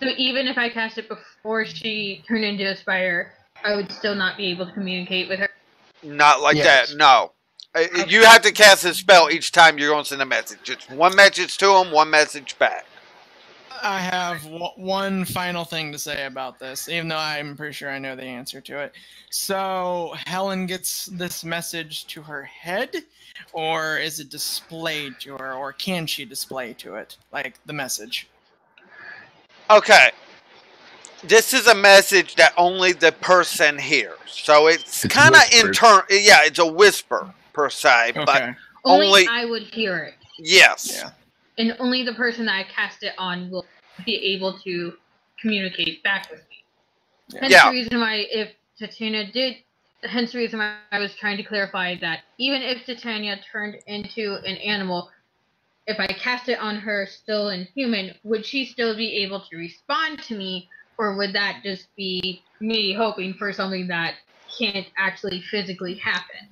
So even if I cast it before she turned into a spider, I would still not be able to communicate with her? Not like Yes. that, no. You have to cast a spell each time you're going to send a message. It's one message to them, one message back. I have one final thing to say about this, even though I'm pretty sure I know the answer to it. So Helen gets this message to her head, or is it displayed to her, or can she display to it, like the message? Okay. This is a message that only the person hears. So it's kind of internal. Yeah, it's a whisper, per se. Okay. But Only I would hear it. Yes. Yeah. And only the person that I cast it on will be able to communicate back with me. Hence the reason why hence the reason why I was trying to clarify that even if Titania turned into an animal, if I cast it on her still in human, would she still be able to respond to me, or would that just be me hoping for something that can't actually physically happen?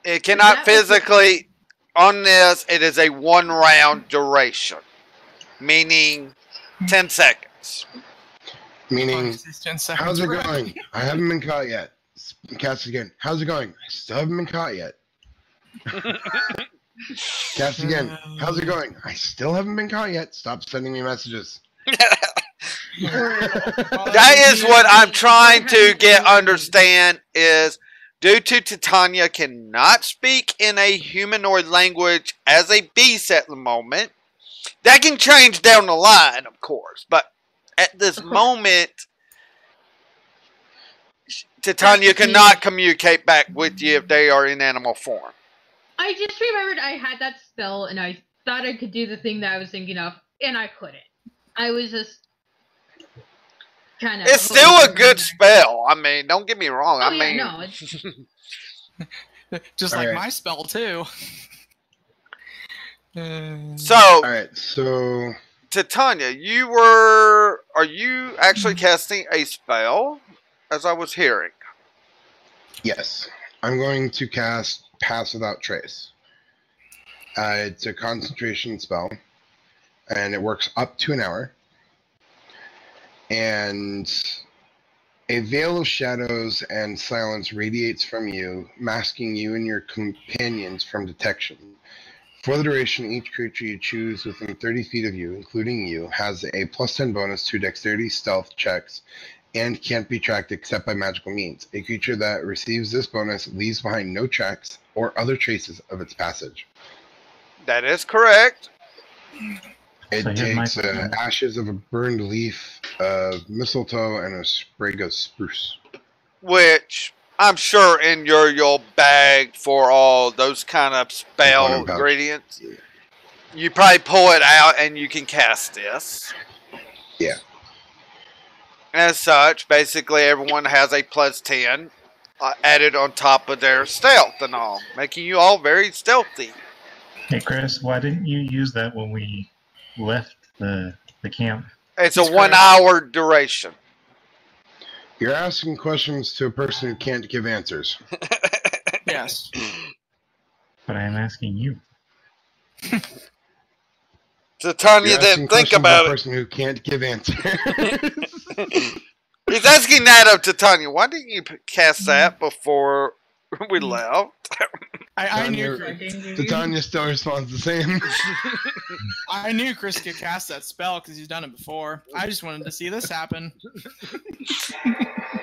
It cannot physically. On this, it is a 1 round duration, meaning 10 seconds. Meaning, how's it going? I haven't been caught yet. Cast again. How's it going? I still haven't been caught yet. Cast again. How's it going? I still haven't been caught yet. Stop sending me messages. That is what I'm trying to understand is, due to Titania cannot speak in a humanoid language as a beast at the moment. That can change down the line, of course. But at this moment, Titania cannot communicate back with you if they are in animal form. I just remembered I had that spell, and I thought I could do the thing that I was thinking of, and I couldn't. I was just kind of... It's still a good spell. I mean, don't get me wrong. Oh, no. Just like my spell, too. Alright, so... Titania, are you actually casting a spell, as I was hearing? Yes. I'm going to cast Pass Without Trace. It's a concentration spell, and it works up to an hour. And a veil of shadows and silence radiates from you, masking you and your companions from detection. For the duration, each creature you choose within 30 feet of you, including you, has a +10 bonus to dexterity stealth checks and can't be tracked except by magical means. A creature that receives this bonus leaves behind no tracks or other traces of its passage. That is correct. It takes ashes of a burned leaf, mistletoe, and a sprig of spruce. Which I'm sure in your bag for all those kind of spell ingredients. You probably pull it out and you can cast this. Yeah. As such, basically everyone has a +10 added on top of their stealth and all, making you all very stealthy. Hey Chris, why didn't you use that when we left the camp? It's a 1 hour duration. You're asking questions to a person who can't give answers. Yes. But I'm asking you. Titania didn't think about it. A person who can't give answers. He's asking that of Titania. Why didn't you cast that before we left? I knew Titania still responds the same. I knew Chris could cast that spell because he's done it before. I just wanted to see this happen.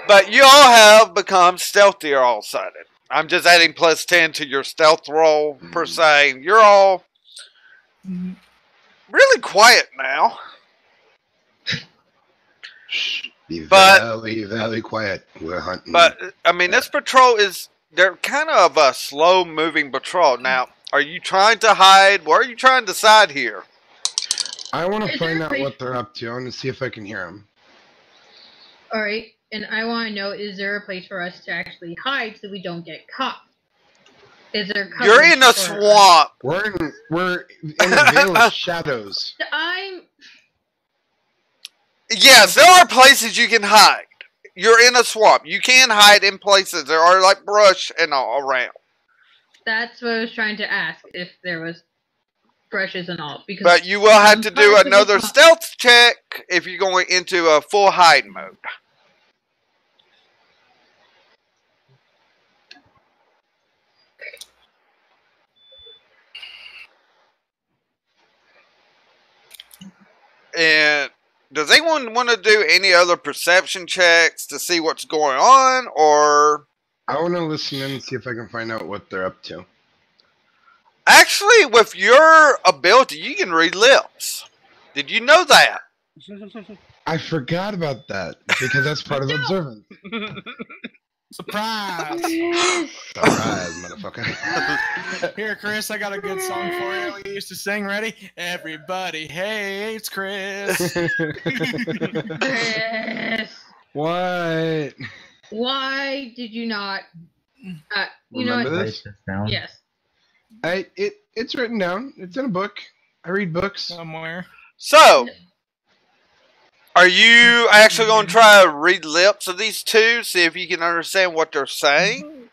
But you all have become stealthier all of a sudden. I'm just adding +10 to your stealth roll, per se. You're all really quiet now. Be very quiet. We're hunting. But, I mean, this patrol they're kind of a slow-moving patrol. Now, are you trying to hide? What are you trying to decide here? I want to find out what they're up to. I want to see if I can hear them. Alright, and I want to know, is there a place for us to actually hide so we don't get caught? Is there cover? You're in a swamp. We're in a veil of shadows. Yes, there are places you can hide. You're in a swamp. You can hide in places. There are like brush and all around. That's what I was trying to ask. If there was brushes and all. Because But you will have to do parts of another the- stealth check if you're going into a full hide mode. And does anyone want to do any other perception checks to see what's going on, or... I want to listen in and see if I can find out what they're up to. Actually, with your ability, you can read lips. Did you know that? I forgot about that because that's part of observance. Surprise! Surprise, motherfucker. Here, Chris, I got a good song for you. We used to sing. Ready? Everybody hates Chris. Chris, What? why did you not? You know Remember what? this? Write this down. Yes. It's written down. It's in a book. I read books. Somewhere. So, are you actually going to try to read lips of these two, see if you can understand what they're saying?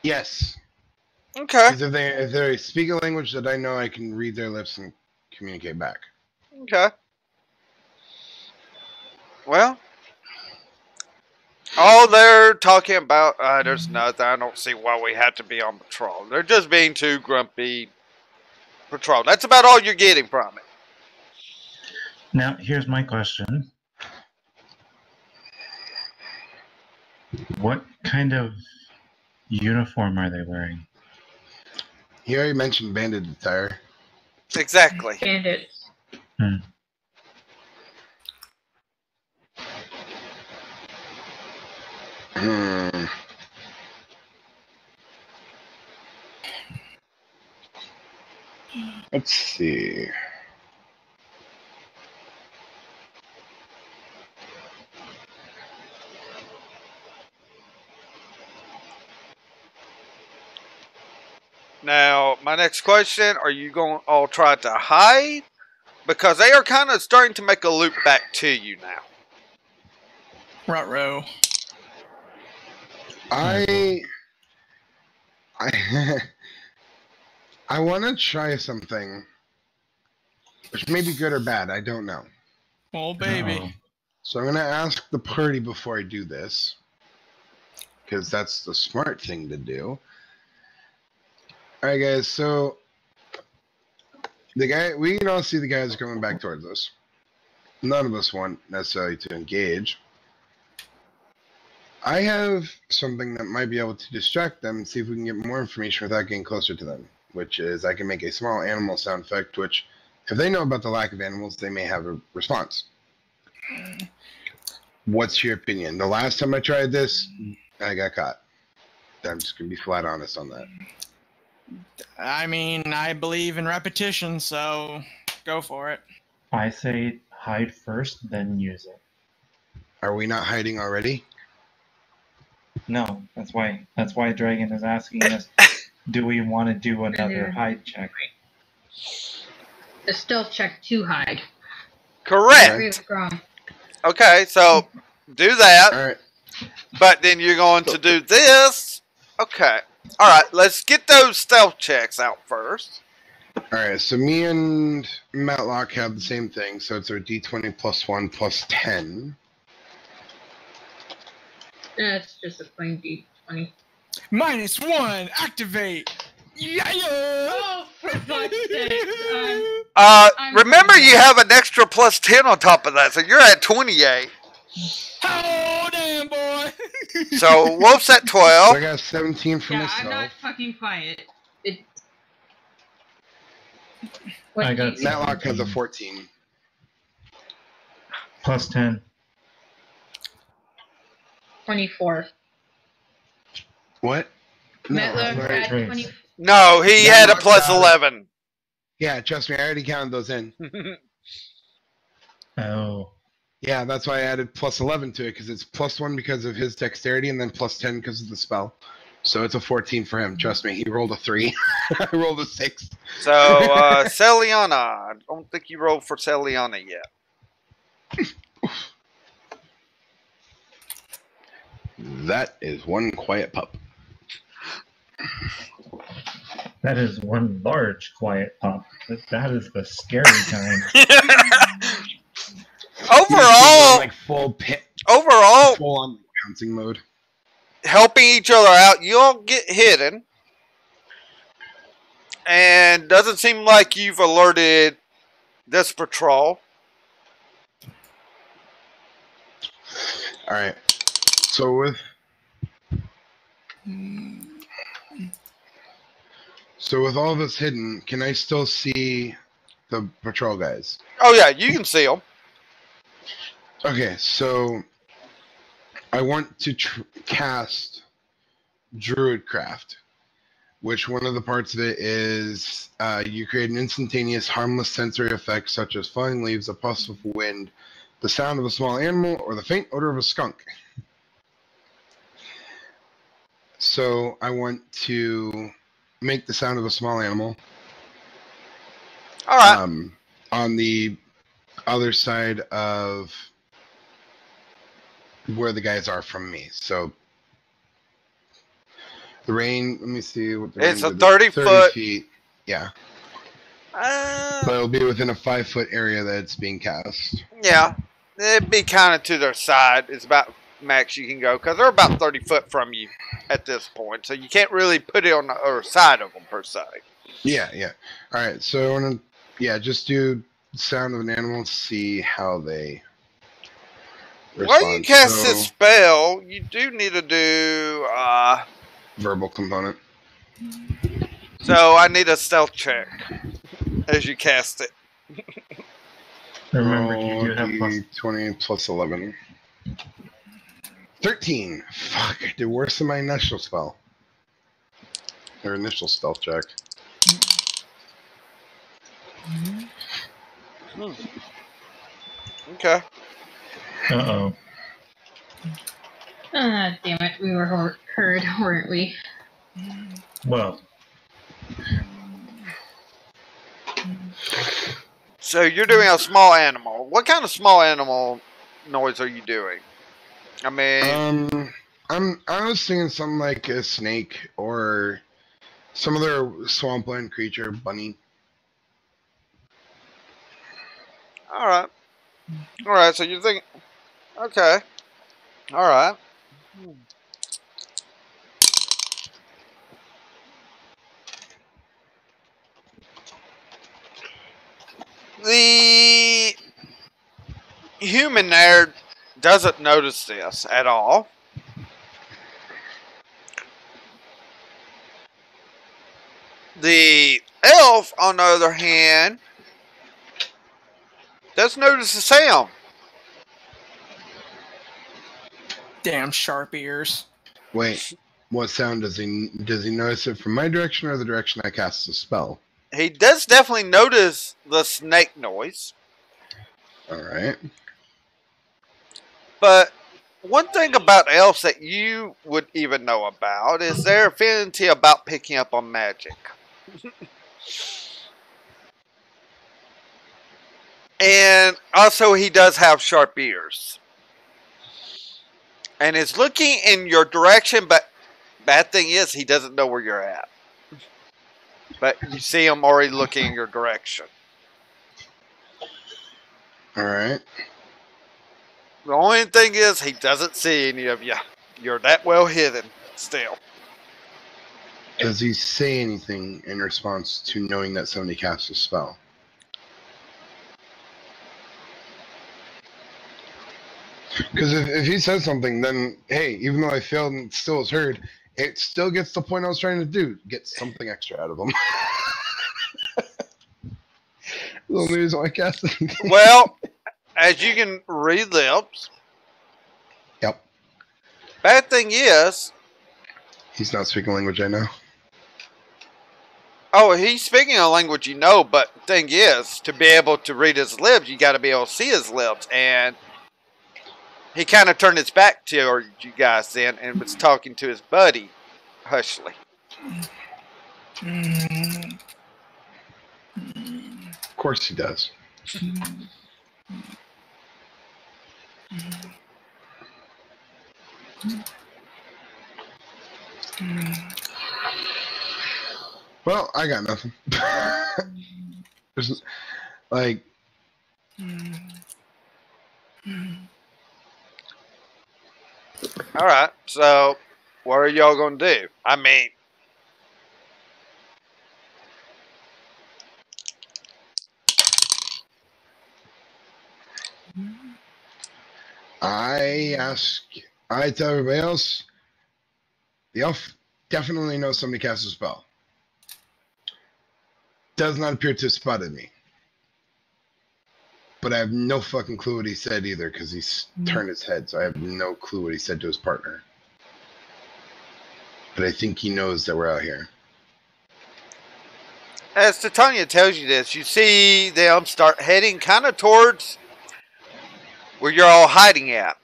Yes. Okay. 'Cause if they speak a language that I know, I can read their lips and communicate back. Okay. Well, all they're talking about, there's nothing. I don't see why we have to be on patrol. They're just being too grumpy patrol. That's about all you're getting from it. Now, here's my question. What kind of uniform are they wearing? He already mentioned bandit attire. Exactly. Bandits. Let's see. Now, my next question, are you going to all try to hide? Because they are kind of starting to make a loop back to you now. Ruh-roh. I want to try something, which may be good or bad. I don't know. Oh, baby. Uh-oh. So I'm going to ask the party before I do this, because that's the smart thing to do. All right, guys. So we can all see the guys coming back towards us. None of us want necessarily to engage. I have something that might be able to distract them and see if we can get more information without getting closer to them, which is I can make a small animal sound effect, which if they know about the lack of animals, they may have a response. What's your opinion? The last time I tried this, I got caught. I'm just going to be flat honest on that. I mean, I believe in repetition, so go for it. I say hide first, then use it. Are we not hiding already? No, that's why Dragon is asking us, do we want to do another hide check? A stealth check to hide. Correct. I agree with Grom. Okay, so do that. All right. But then you're going to do this. Okay. All right, let's get those stealth checks out first. All right, so me and Matlock have the same thing, so it's our D20 plus 1 plus 10. That's just a plain D20. -1, activate. Yeah. Oh, for fuck's sake. Remember you have an extra plus 10 on top of that, so you're at 28. Oh, damn, boy. So Wolf's at So I 12. got 17 for Yeah, myself. I'm not fucking quiet. I got Matlock has a 14. Plus 10. 24. What? No, Matlock sorry. had 20. No, he Yeah, had a not plus bad. 11. Yeah, trust me, I already counted those in. Oh. Yeah, that's why I added plus 11 to it, because it's plus 1 because of his dexterity, and then plus 10 because of the spell. So it's a 14 for him. Trust me, he rolled a 3. I rolled a 6. So, Celiana. I don't think you rolled for Celiana yet. That is one quiet pup. That is one large quiet pop. That is the scary kind. Overall, like full on pouncing mode. Helping each other out, you all get hidden. And doesn't seem like you've alerted this patrol. Alright. So with all of us hidden, can I still see the patrol guys? Oh yeah, you can see them. Okay, so I want to cast Druidcraft, which one of the parts of it is you create an instantaneous harmless sensory effect such as falling leaves, a puff of wind, the sound of a small animal, or the faint odor of a skunk. So I want to make the sound of a small animal. All right. On the other side of where the guys are from me. So the range, let me see what the it's range a 30 foot. Feet. Yeah. But it'll be within a 5 foot area that it's being cast. Yeah. It'd be kind of to their side. It's about max you can go because they're about 30 foot from you at this point. So you can't really put it on the other side of them per se. Yeah, yeah. All right. So I want to, just do sound of an animal to see how they respond. While you cast this spell, you do need to do verbal component. So I need a stealth check as you cast it. Remember, you do have plus 20 plus 11. 13. Fuck, I did worse than my initial spell. Or initial stealth check. Okay. Uh-oh. Damn it. We were heard, weren't we? Well. So you're doing a small animal. What kind of small animal noise are you doing? I mean, I was thinking something like a snake or some other swampland creature, bunny. All right. So you're thinking, okay, all right. The human there doesn't notice this at all. The elf, on the other hand, does notice the sound. Damn sharp ears. Wait, what sound does he notice it from my direction or the direction I cast the spell? He does definitely notice the snake noise. Alright. But one thing about elves that you would even know about is their affinity about picking up on magic. And also he does have sharp ears. And is looking in your direction, but bad thing is he doesn't know where you're at. But you see him already looking in your direction. Alright. The only thing is he doesn't see any of you. You're that well hidden still. Does he say anything in response to knowing that somebody cast a spell? Because if he says something, then, hey, even though I failed and it still was heard, it still gets the point I was trying to do. Get something extra out of them. The only reason why I cast it. Well, as you can read lips. Yep. Bad thing is... he's not speaking language I know. Oh, he's speaking a language you know, but the thing is, to be able to read his lips, you got to be able to see his lips, and he kind of turned his back to you guys then and was talking to his buddy, Hushly. Of course he does. Well, I got nothing. There's, like... Alright, so what are y'all gonna do? I mean, I tell everybody else, the elf definitely knows somebody cast a spell. Does not appear to have spotted me. But I have no fucking clue what he said either, because he's turned his head, so I have no clue what he said to his partner. But I think he knows that we're out here. as Titania tells you this, you see them start heading kind of towards where you're all hiding at.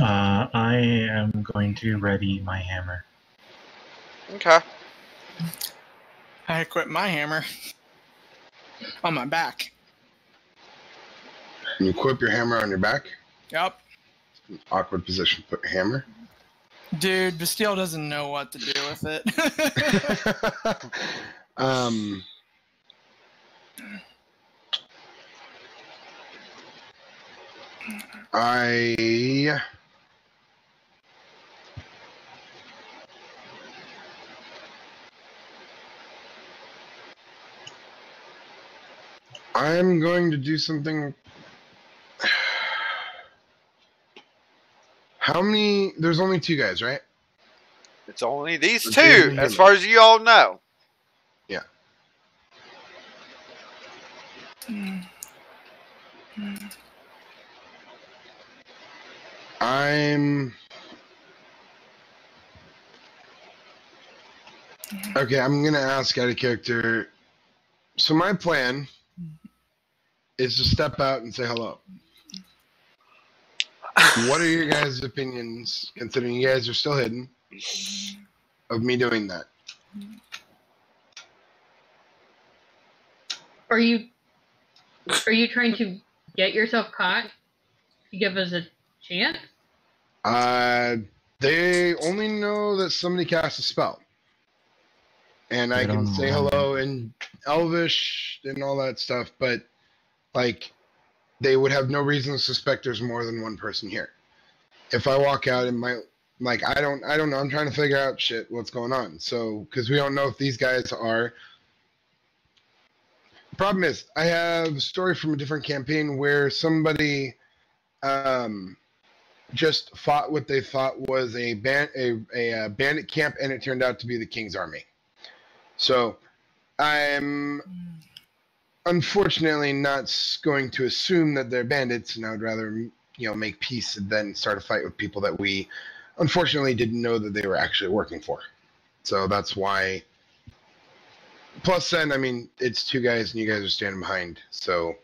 I am going to ready my hammer. Okay. I equip my hammer on my back. You equip your hammer on your back. Yep. Awkward position to put your hammer. Dude, Bastille doesn't know what to do with it. I'm going to do something. How many? There's only 2 guys, right? It's only these Okay, 2, as far as you all know. Yeah. Okay, I'm gonna ask out of character. So my plan is to step out and say hello. What are your guys' opinions, considering you guys are still hidden, of me doing that? Are you trying to get yourself caught to give us a chance? They only know that somebody cast a spell. And I can say hello in Elvish and all that stuff, but, like, they would have no reason to suspect there's more than one person here. If I walk out, it might, like, I don't know. I'm trying to figure out what's going on. So, because we don't know if these guys are. The problem is, I have a story from a different campaign where somebody just fought what they thought was a bandit camp, and it turned out to be the King's Army. So, I'm unfortunately not going to assume that they're bandits, and I would rather, make peace than start a fight with people that we unfortunately didn't know that they were actually working for. So that's why. Plus, then, I mean, it's 2 guys, and you guys are standing behind. So,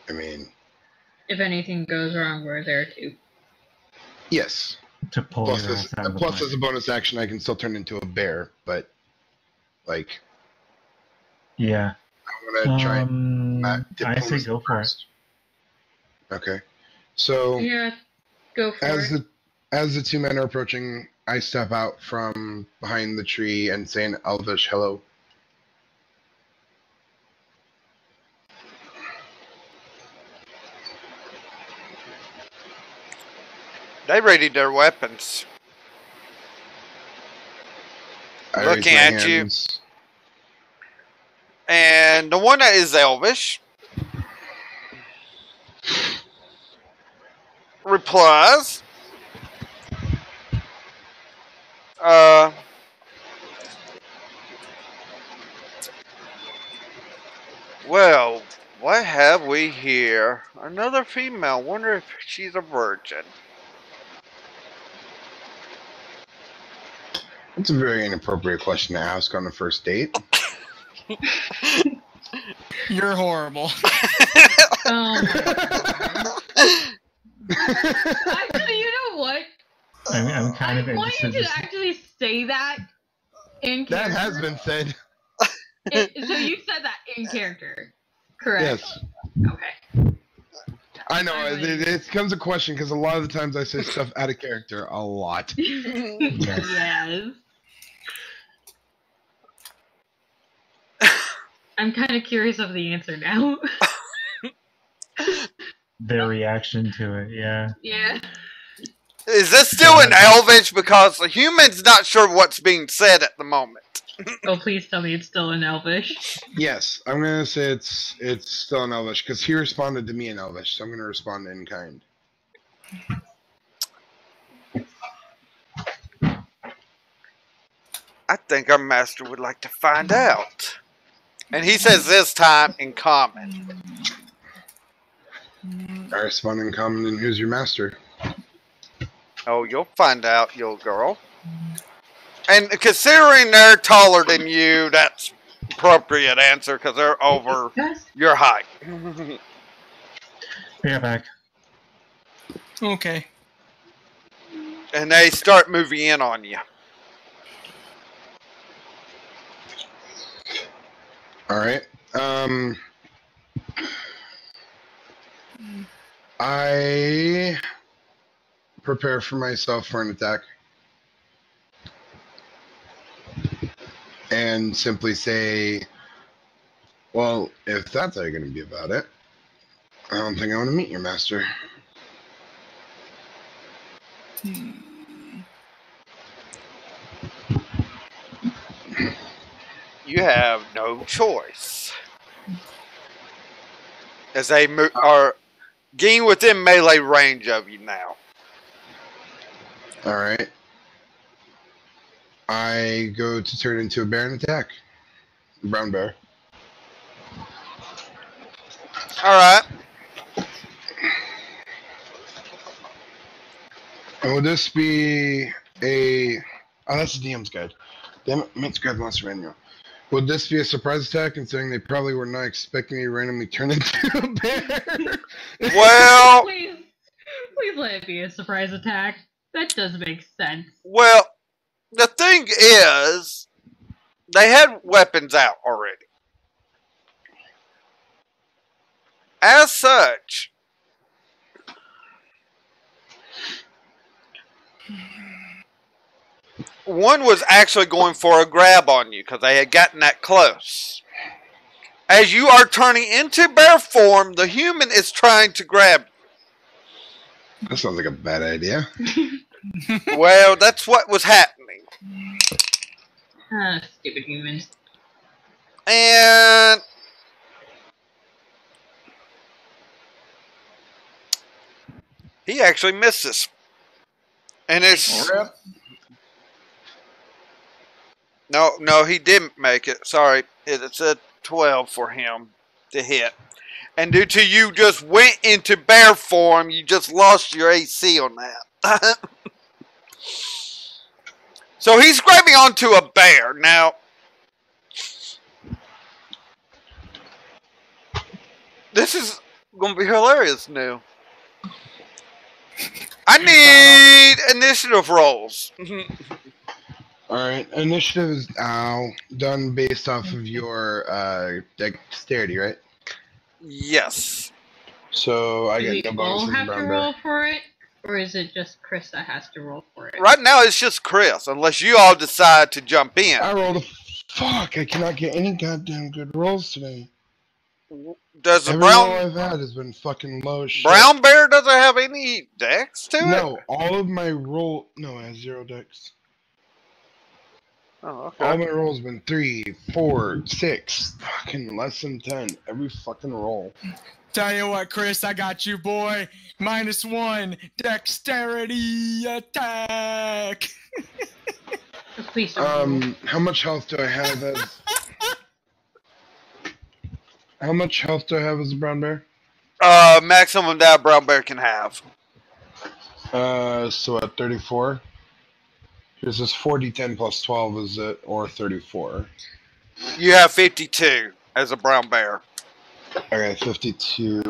I mean, if anything goes wrong, we're there too. Yes. To pull Plus, your ass out of the as way. a bonus action, I can still turn into a bear, but, like, Yeah. I want to try and not I say go for it. Okay. So, Yeah, go for it. As the 2 men are approaching, I step out from behind the tree and say in Elvish, hello. They readied their weapons. Looking at you. And the one that is Elvish replies, well, what have we here? Another female. Wonder if she's a virgin. That's a very inappropriate question to ask on the first date. You're horrible. Actually, you know what? I'm kind of I want you interested. to actually say that in That character. has been said. So you said that in character, correct? Yes. Okay. I know, it becomes a question because a lot of the times I say stuff out of character a lot. Yes. I'm kind of curious of the answer now. Their reaction to it, yeah. Yeah. Is this still in Elvish? Because the human's not sure what's being said at the moment. Oh, please tell me it's still in Elvish. Yes, I'm gonna say it's still in Elvish because he responded to me in Elvish, so I'm gonna respond in kind. I think our master would like to find out. And he says this time in common. I respond in common, and who's your master? Oh, you'll find out, little girl. And considering they're taller than you, that's appropriate answer because they're over your height. Yeah, back. Okay. And they start moving in on you. All right. I prepare for myself for an attack. And simply say, well, if that's how you're going to be about it, I don't think I want to meet your master. You have no choice. As they are getting within melee range of you now. All right. I go to turn into a bear and attack. Brown bear. Alright. And would this be a... Oh, that's the DM's guide. Damn it, meant to grab Monster Manual. Would this be a surprise attack, considering they probably were not expecting me to randomly turn into a bear? Well... Please let it be a surprise attack. That does make sense. Well, the thing is, they had weapons out already. As such, one was actually going for a grab on you because they had gotten that close. As you are turning into bear form, the human is trying to grab you. That sounds like a bad idea. Well, that's what was happening. Stupid humans. And he actually misses. And it's... No, he didn't make it. Sorry. It's a 12 for him to hit. And due to you just went into bear form, you just lost your AC on that. So he's grabbing onto a bear. Now, this is going to be hilarious now. I need initiative rolls. Alright, initiative is now done based off of your dexterity, right? Yes. So I Do get we no all bonuses have to around roll there. for it? Or is it just Chris that has to roll for it? Right now it's just Chris, unless you all decide to jump in. I rolled a... Fuck, I cannot get any goddamn good rolls today. Does the Every brown... roll I've had has been fucking low as shit. Brown bear doesn't have any dex to it? No, all of my roll... No, it has 0 dex. Oh, okay. All my rolls have been 3, 4, 6, fucking less than 10. Every fucking roll. Tell you what, Chris, I got you, boy. -1 dexterity attack. Please don't How much health do I have as... How much health do I have as a brown bear? Maximum that a brown bear can have. So at 34? This is 4d10 plus 12, is it? Or 34? You have 52 as a brown bear. Okay, 52.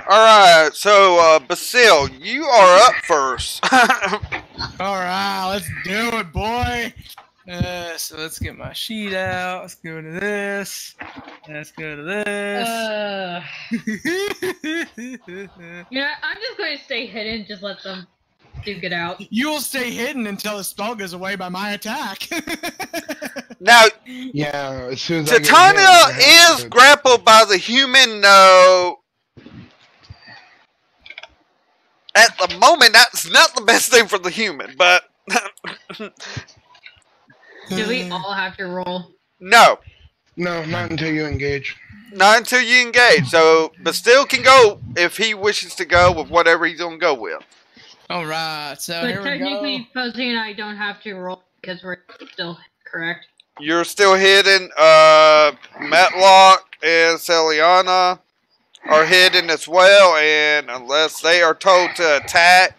Alright, so, Basil, you are up first. All right, let's do it, boy. So let's get my sheet out. Let's go to this. Let's go to this. Yeah, I'm just going to stay hidden. Just let them duke it out. You will stay hidden until the spell goes away by my attack. Now, Yeah, as soon as Titania is grappled by the human. No, at the moment, that's not the best thing for the human. But Do we all have to roll? no, No, not until you engage. not until you engage. So, but still can go if he wishes to go with whatever he's gonna go with. All right, so But here we go. technically, Fuzzy and I don't have to roll because we're still correct. You're still hidden. Matlock and Celiana are hidden as well, and unless they are told to attack.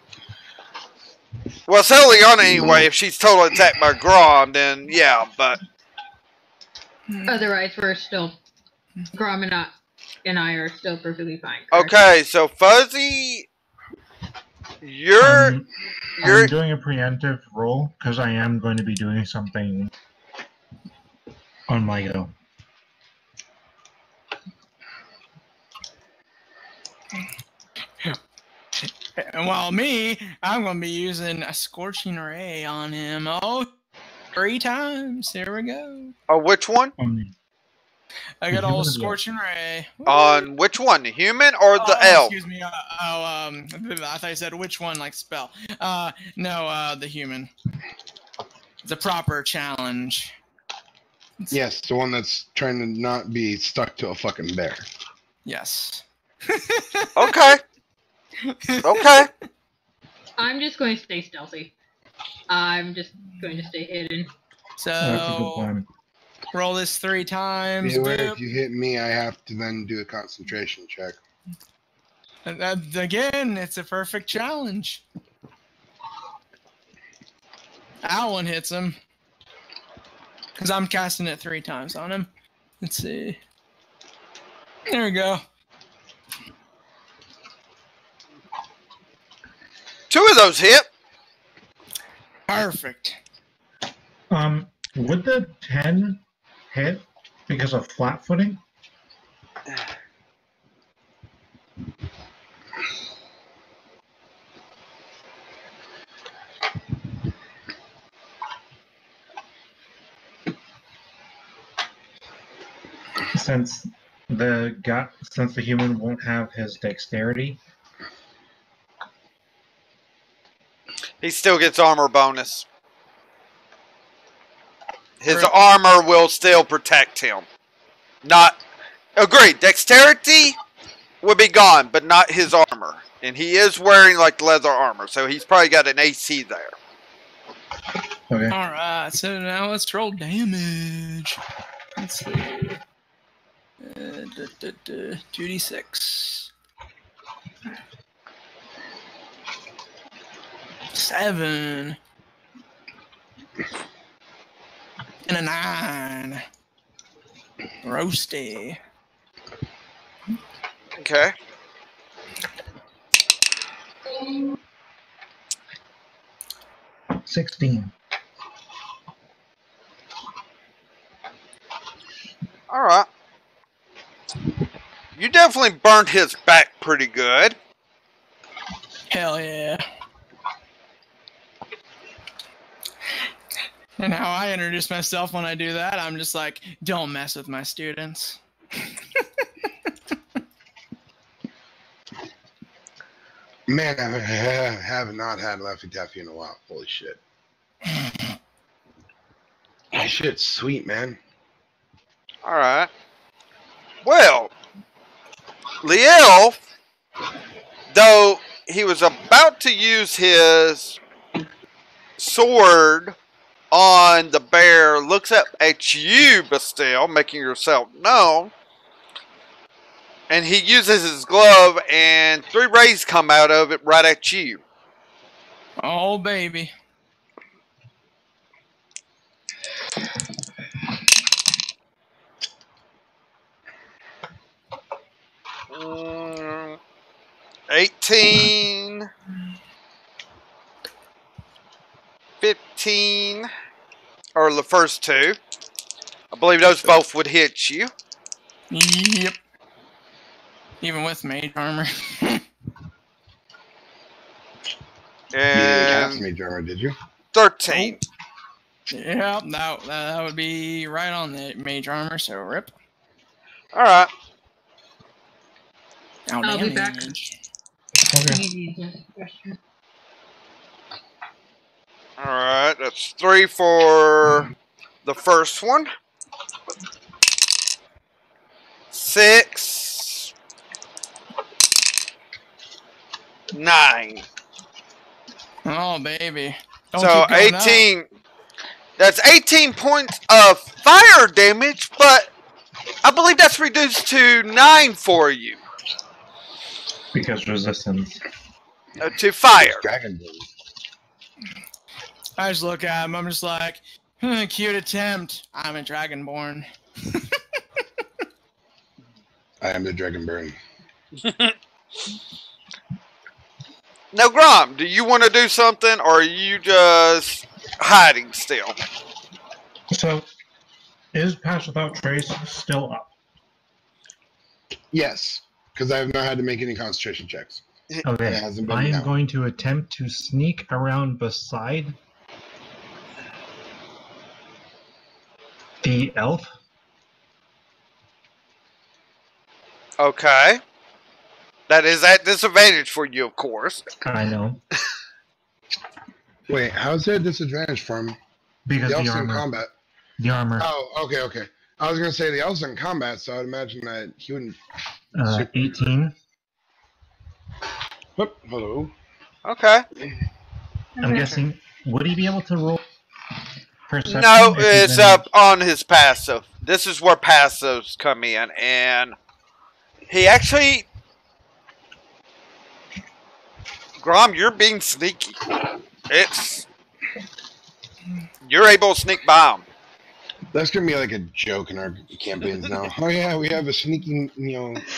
Well, Celiana anyway, if she's totally attacked by Grom, then yeah, but Otherwise, we're still Grom and I are still perfectly fine. Correct? okay, so Fuzzy, you're I'm doing a preemptive roll because I am going to be doing something on my go. And while me, I'm going to be using a Scorching Ray on him. Oh, 3 times. Here we go. oh, which one? I got The old human or the Scorching Ray. On which one, the human or the Oh, elf? excuse me. I thought you said which one, like spell. No, the human. It's a proper challenge. Yes, the one that's trying to not be stuck to a fucking bear. Yes. Okay, okay. I'm just going to stay stealthy. I'm just going to stay hidden. That's a good So plan. roll this 3 times. Be aware, Boop. if you hit me, I have to then do a concentration check. Again, it's a perfect challenge. That one hits him. Because I'm casting it 3 times on him. Let's see. There we go. 2 of those hit. Perfect. Would the 10 hit because of flat footing? Since the human won't have his dexterity. He still gets armor bonus. His Really? armor will still protect him. Not agreed. Dexterity would be gone, but not his armor. And he is wearing like leather armor, so he's probably got an AC there. Okay. Alright, so now let's roll damage. Let's see. 2d6. 7. And a 9. Roasty. Okay. $16. 16. Alright. You definitely burned his back pretty good. Hell yeah. And how I introduce myself when I do that, I'm just like, don't mess with my students. Man, I have not had Laffy Taffy in a while. Holy shit. That shit's sweet, man. Alright. Well, Liel, though he was about to use his sword on the bear, looks up at you, Bastille, making yourself known. And he uses his glove, and 3 rays come out of it right at you. Oh, baby. Mm, 18, 15, or the first two. I believe those both would hit you. Yep. Even with mage armor. You didn't cast And mage armor, did you? 13. Yep, that would be right on the mage armor, so rip. Alright. Oh, I'll be back. Alright, that's 3 for the first one. 6. 9. Oh, baby. Don't So keep going up. 18. That's 18 points of fire damage, but I believe that's reduced to 9 for you. Because resistance. To fire. Dragon Blade. I just look at him, I'm just like, cute attempt. I'm a Dragonborn. I am the Dragonborn. Now, Grom, do you want to do something, or are you just hiding still? So, is Pass Without Trace still up? Yes, because I have not had to make any concentration checks. Okay, It hasn't been I am down. going to attempt to sneak around beside the elf. Okay. That is at disadvantage for you, of course. I know. Wait, how's there a disadvantage from Because the the elves in armor. combat? The armor. Oh, okay. I was gonna say the elves in combat, so I'd imagine that he wouldn't. 18. Whoop, hello. Okay. I'm guessing, would he be able to roll perception? No, if he's it's in- up on his passive. This is where passives come in, and he actually... Grom, you're being sneaky. You're able to sneak by him. That's gonna be like a joke in our campaigns now. Oh yeah, we have a sneaking,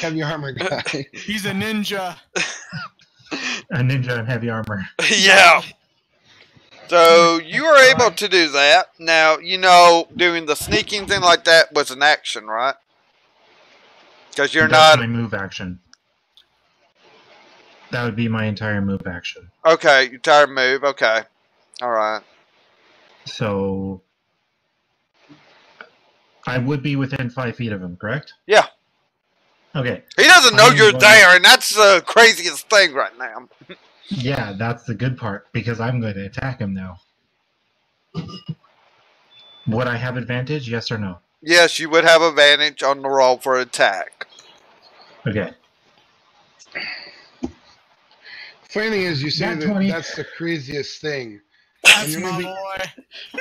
heavy armor guy. He's a ninja. A ninja in heavy armor. Yeah. So you are able to do that. Now, doing the sneaking thing like that was an action, right? Because you're That's not... my move action. That would be my entire move action. Okay, your tired move. Okay. Alright. So I would be within 5 feet of him, correct? Yeah. Okay. He doesn't know I'm you're going- there, and that's the craziest thing right now. Yeah, that's the good part, because I'm going to attack him now. Would I have advantage, yes or no? Yes, you would have advantage on the roll for attack. Okay. Funny thing is, you say Nat that 20. that's the craziest thing. That's And my you're boy.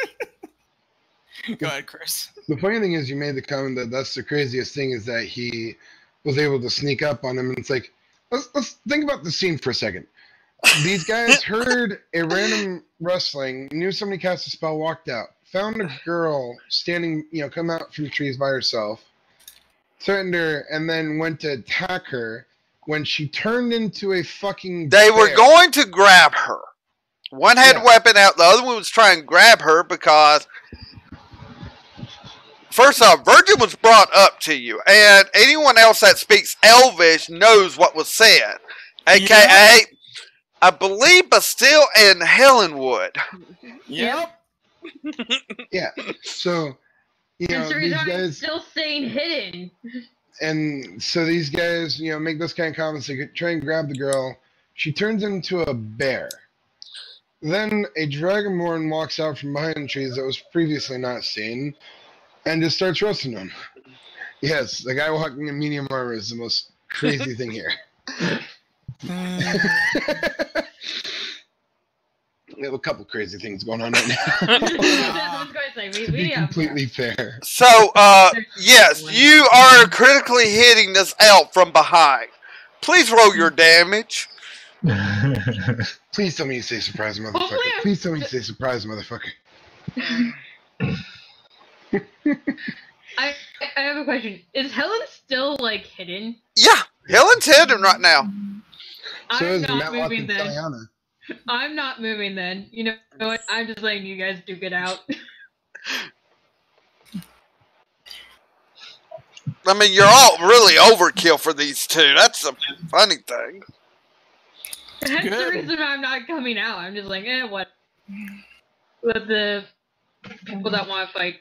Go ahead, Chris. The funny thing is, you made the comment that that's the craziest thing is that he was able to sneak up on him, and it's like, let's think about the scene for a second. These guys heard a random rustling, knew somebody cast a spell, walked out, found a girl standing, come out from the trees by herself, threatened her, and then went to attack her when she turned into a fucking They were bear. going to grab her. One had a Yeah. weapon out, the other one was trying to grab her because... First off, Virgin was brought up to you, and anyone else that speaks Elvish knows what was said. AKA, I believe Bastille and Helenwood. Yep. Yeah. So, And these Surizar guys... is still staying hidden. And so these guys, make those kind of comments. They try and grab the girl. She turns into a bear. Then a dragonborn walks out from behind the trees that was previously not seen and just starts roasting them. Yes, the guy walking in medium armor is the most crazy thing here. We have a couple crazy things going on right now. I was going to say, To be we have completely fair. So, yes, you are critically hitting this elf from behind. Please roll your damage. Please tell me you say surprise, motherfucker. Hopefully I'm- Please tell me you say surprise, motherfucker. I have a question. Is Helen still hidden? Yeah, Helen's hidden right now. So I'm is not Matlock moving and then. Diana. I'm not moving then. You know what? I'm just letting you guys duke it out. I mean, you're all really overkill for these two. That's the funny thing. That's the reason I'm not coming out. I'm just like, what? Let the people that want to fight.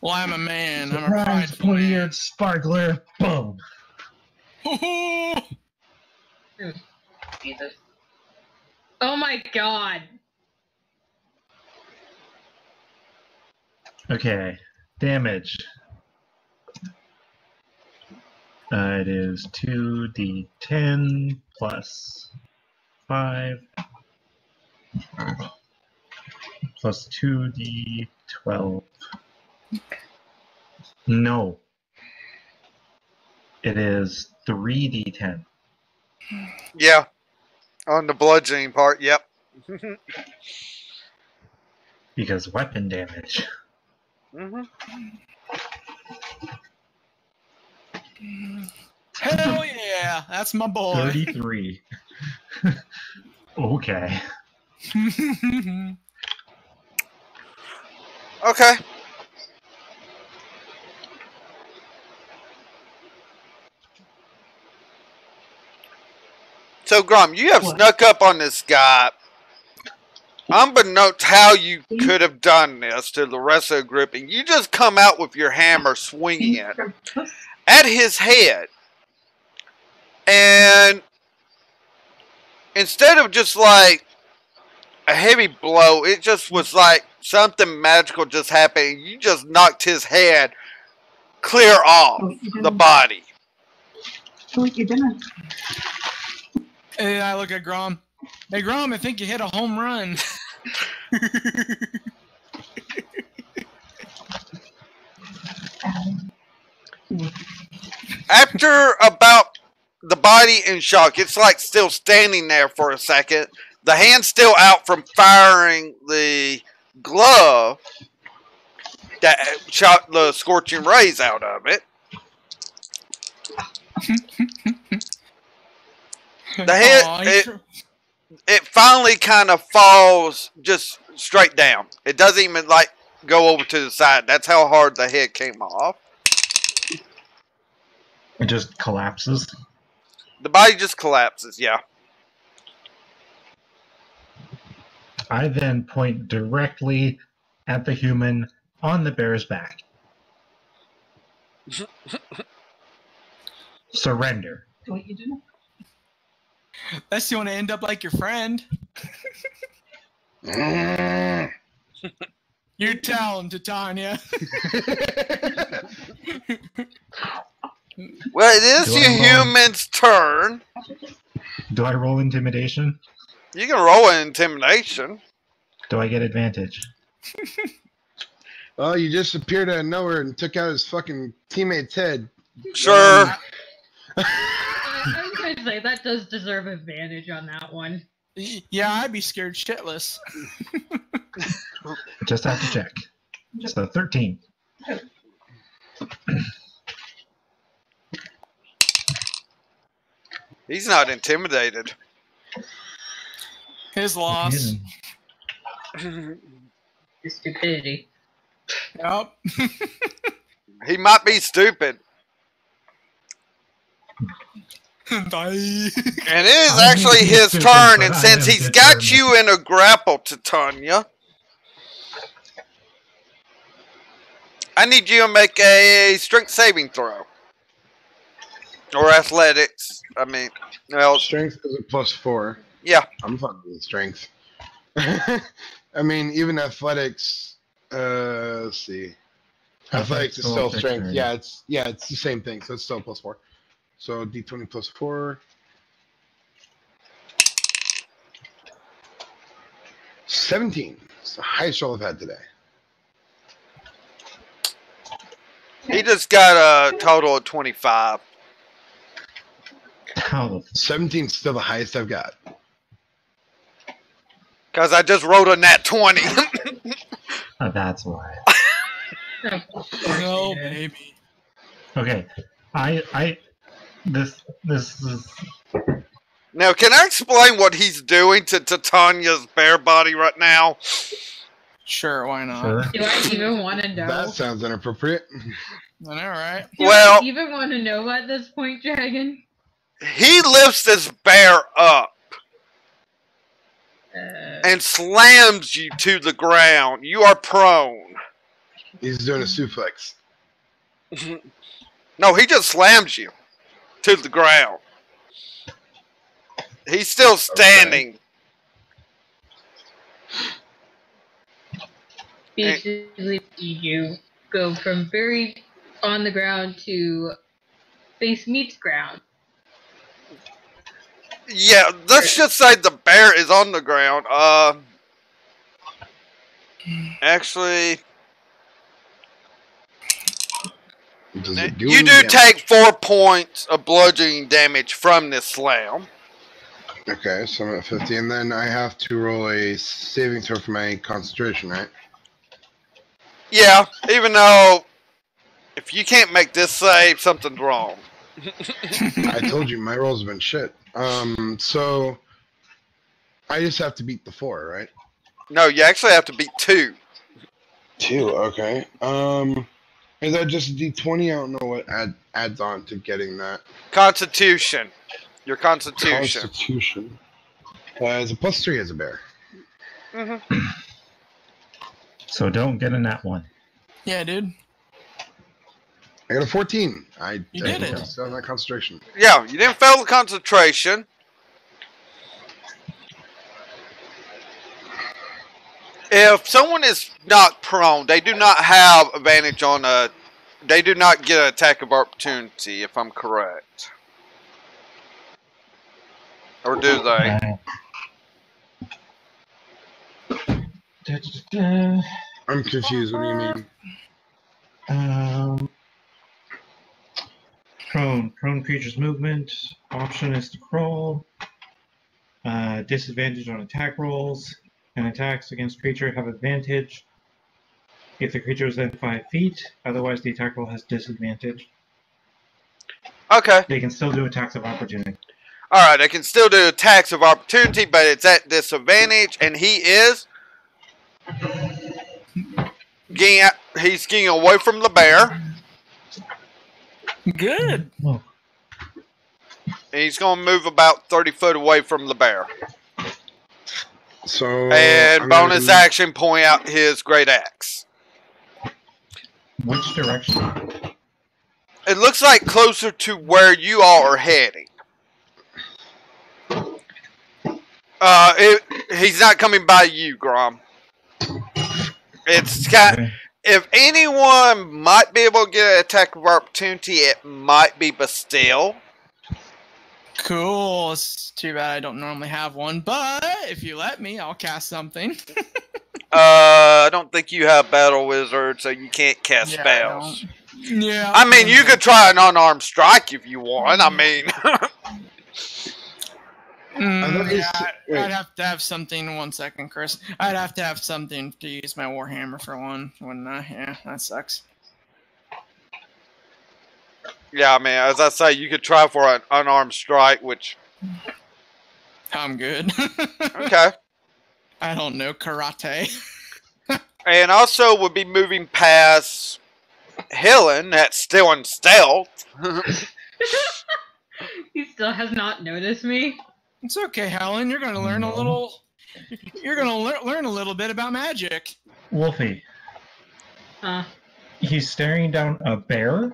Well, I'm a man. I'm a Surprise, prideful man. pointy-eared sparkler. Boom. Jesus. Oh my god. Okay. Damage. It is 2d10 plus 5 plus 2d12. No. It is 3d10. Yeah. On the bludgeoning part, yep. Because weapon damage. Hell yeah, that's my boy. 33. Okay. Okay. So, Grom, you have snuck up on this guy. Unbeknownst how you could have done this to the rest of the group, and you just come out with your hammer swinging it at his head. And instead of just like a heavy blow, it just was like something magical just happened. You just knocked his head clear off the body. What you doing? And I look at Grom. Hey, Grom, I think you hit a home run. After about the body in shock, it's like still standing there for a second. The hand's still out from firing the glove that shot the scorching rays out of it. The head, it finally kind of falls just straight down. It doesn't even like go over to the side. That's how hard the head came off. It just collapses. The body just collapses, yeah. I then point directly at the human on the bear's back. Surrender. What you doing? Unless you want to end up like your friend. You tell him, Titania. Well, it is your human's turn. Do I roll intimidation? You can roll an intimidation. Do I get advantage? Well, you just appeared out of nowhere and took out his fucking teammate's head. Sure. I was going to say, that does deserve advantage on that one. Yeah, I'd be scared shitless. Just have to check. So 13. He's not intimidated. His loss. Stupidity. Yep. He might be stupid. Die. And it is actually his turn, and since he's got you in a grapple, Titania, I need you to make a strength saving throw. Or athletics. I mean, well, Strength is a +4. yeah. I'm fine with strength. I mean, even athletics. Let's see. Athletics is still strength. Yeah, it's the same thing. So it's still +4. So D20 +4. 17. It's the highest roll I've had today. He just got a total of 25. How 17 is still the highest I've got. Because I just rolled a nat 20. that's why. No, baby. Okay. This is Now, can I explain what he's doing to Titania's bare body right now? Sure, why not? Sure. Do I even want to know? That sounds inappropriate. I know, right? Do Well- I even want to know at this point, Dragon? He lifts this bear up and slams you to the ground. You are prone. He's doing a suplex. No, he just slams you to the ground. He's still standing. Basically, you go from very on the ground to face meets ground. Yeah, let's just say the bear is on the ground. Actually, Does it do you any do damage? take 4 points of bludgeoning damage from this slam. Okay, so I'm at 50, and then I have to roll a saving throw for my concentration, right? Yeah, even though if you can't make this save, something's wrong. I told you my rolls have been shit. So I just have to beat the 4, right? No, you actually have to beat 2. 2, okay. Is that just a D20? I don't know what adds on to getting that. Constitution. Your constitution. Constitution. Is a +3 as a bear. Mm-hmm. So don't get in that one. Yeah, dude. I got a 14. You did it. Still have my concentration. Yeah, you didn't fail the concentration. If someone is not prone, they do not have advantage on a... They do not get an attack of opportunity, if I'm correct. Or do they? I'm confused. What do you mean? Prone creature's movement. Option is to crawl. Disadvantage on attack rolls. And attacks against creature have advantage if the creature is within 5 feet. Otherwise, the attack roll has disadvantage. Okay. They can still do attacks of opportunity. Alright, they can still do attacks of opportunity, but it's at disadvantage, and he is... He's getting away from the bear. Good. Whoa. And he's going to move about 30 foot away from the bear. So And bonus action, point out his great axe. Which direction? It looks like closer to where you all are heading. He's not coming by you, Grom. It's kind. If anyone might be able to get an attack of opportunity, it might be Bastille. Cool. It's too bad I don't normally have one, but if you let me, I'll cast something. I don't think you have Battle Wizard, so you can't cast spells. Yeah. I mean, you could try an unarmed strike if you want. I mean... I'd have to have something. 1 second, Chris. I'd have to have something to use my Warhammer for one. Yeah, that sucks. Yeah, I mean, as I say, you could try for an unarmed strike, which... I'm good. Okay. I don't know karate. And also would be moving past Helen, that's still in stealth. He still has not noticed me. It's okay, Helen. You're gonna learn a little. You're gonna learn a little bit about magic. Wolfie. Huh? He's staring down a bear,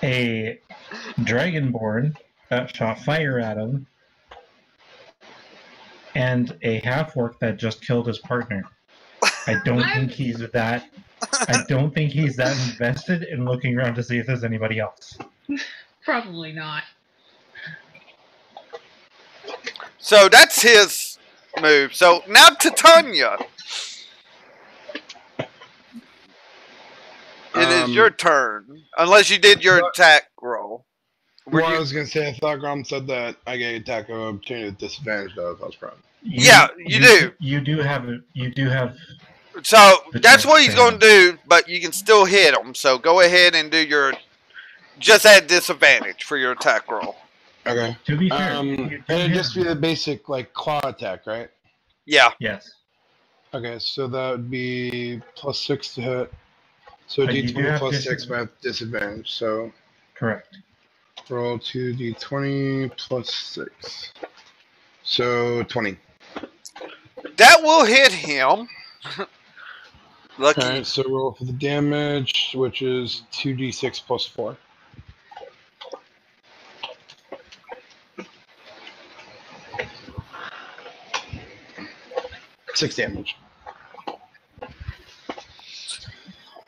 a dragonborn that shot fire at him, and a half-orc that just killed his partner. I don't think he's that. I don't think he's that invested in looking around to see if there's anybody else. Probably not. So that's his move. So now Titania. It is your turn. Unless you did your attack roll. Well, I was going to say, I thought Grom said that I get attack of opportunity with disadvantage, though, if I was prone. Yeah, you do. You do have. So that's what he's going to do, but you can still hit him. So go ahead and do your... Just add disadvantage for your attack roll. Okay. To be fair, it'd just be the basic, like, claw attack, right? Yeah. Yes. Okay, so that would be +6 to hit. So But you do D20 have plus 6, but I have disadvantage. So Correct. roll 2d20 plus 6. So 20. That will hit him. Lucky. Alright, so roll for the damage, which is 2d6 plus 4. Six damage.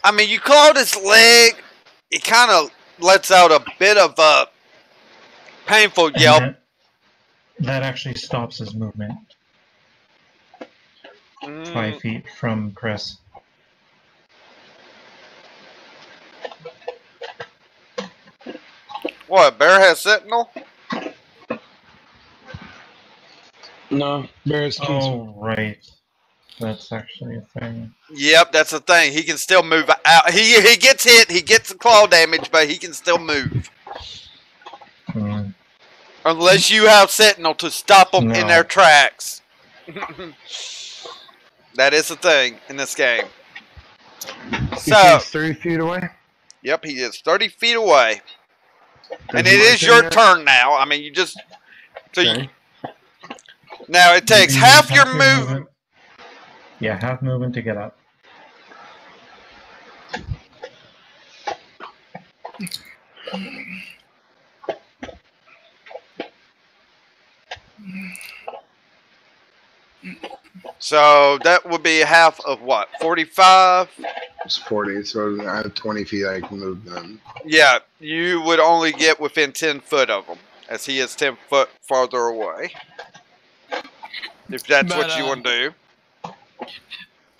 I mean, you clawed his leg. It kind of lets out a bit of a painful And yelp. that actually stops his movement 5 feet from Chris. What, Bear has Sentinel? No, Bear's Oh, right. That's actually a thing. Yep, that's the thing. He can still move out. He gets hit, he gets the claw damage, but he can still move. Hmm. Unless you have Sentinel to stop them in No. their tracks. That is the thing in this game. So, He's 30 feet away. yep, he is 30 feet away. And Does it my is turn your yet? turn now. I mean, you just... So Okay. you, now, it takes You half use your move... movement. Yeah, half movement to get up. So, that would be half of what? 45? It's 40, so I have 20 feet I can move then. Yeah, you would only get within 10 foot of him, as he is 10 foot farther away. If that's But, what you want to do.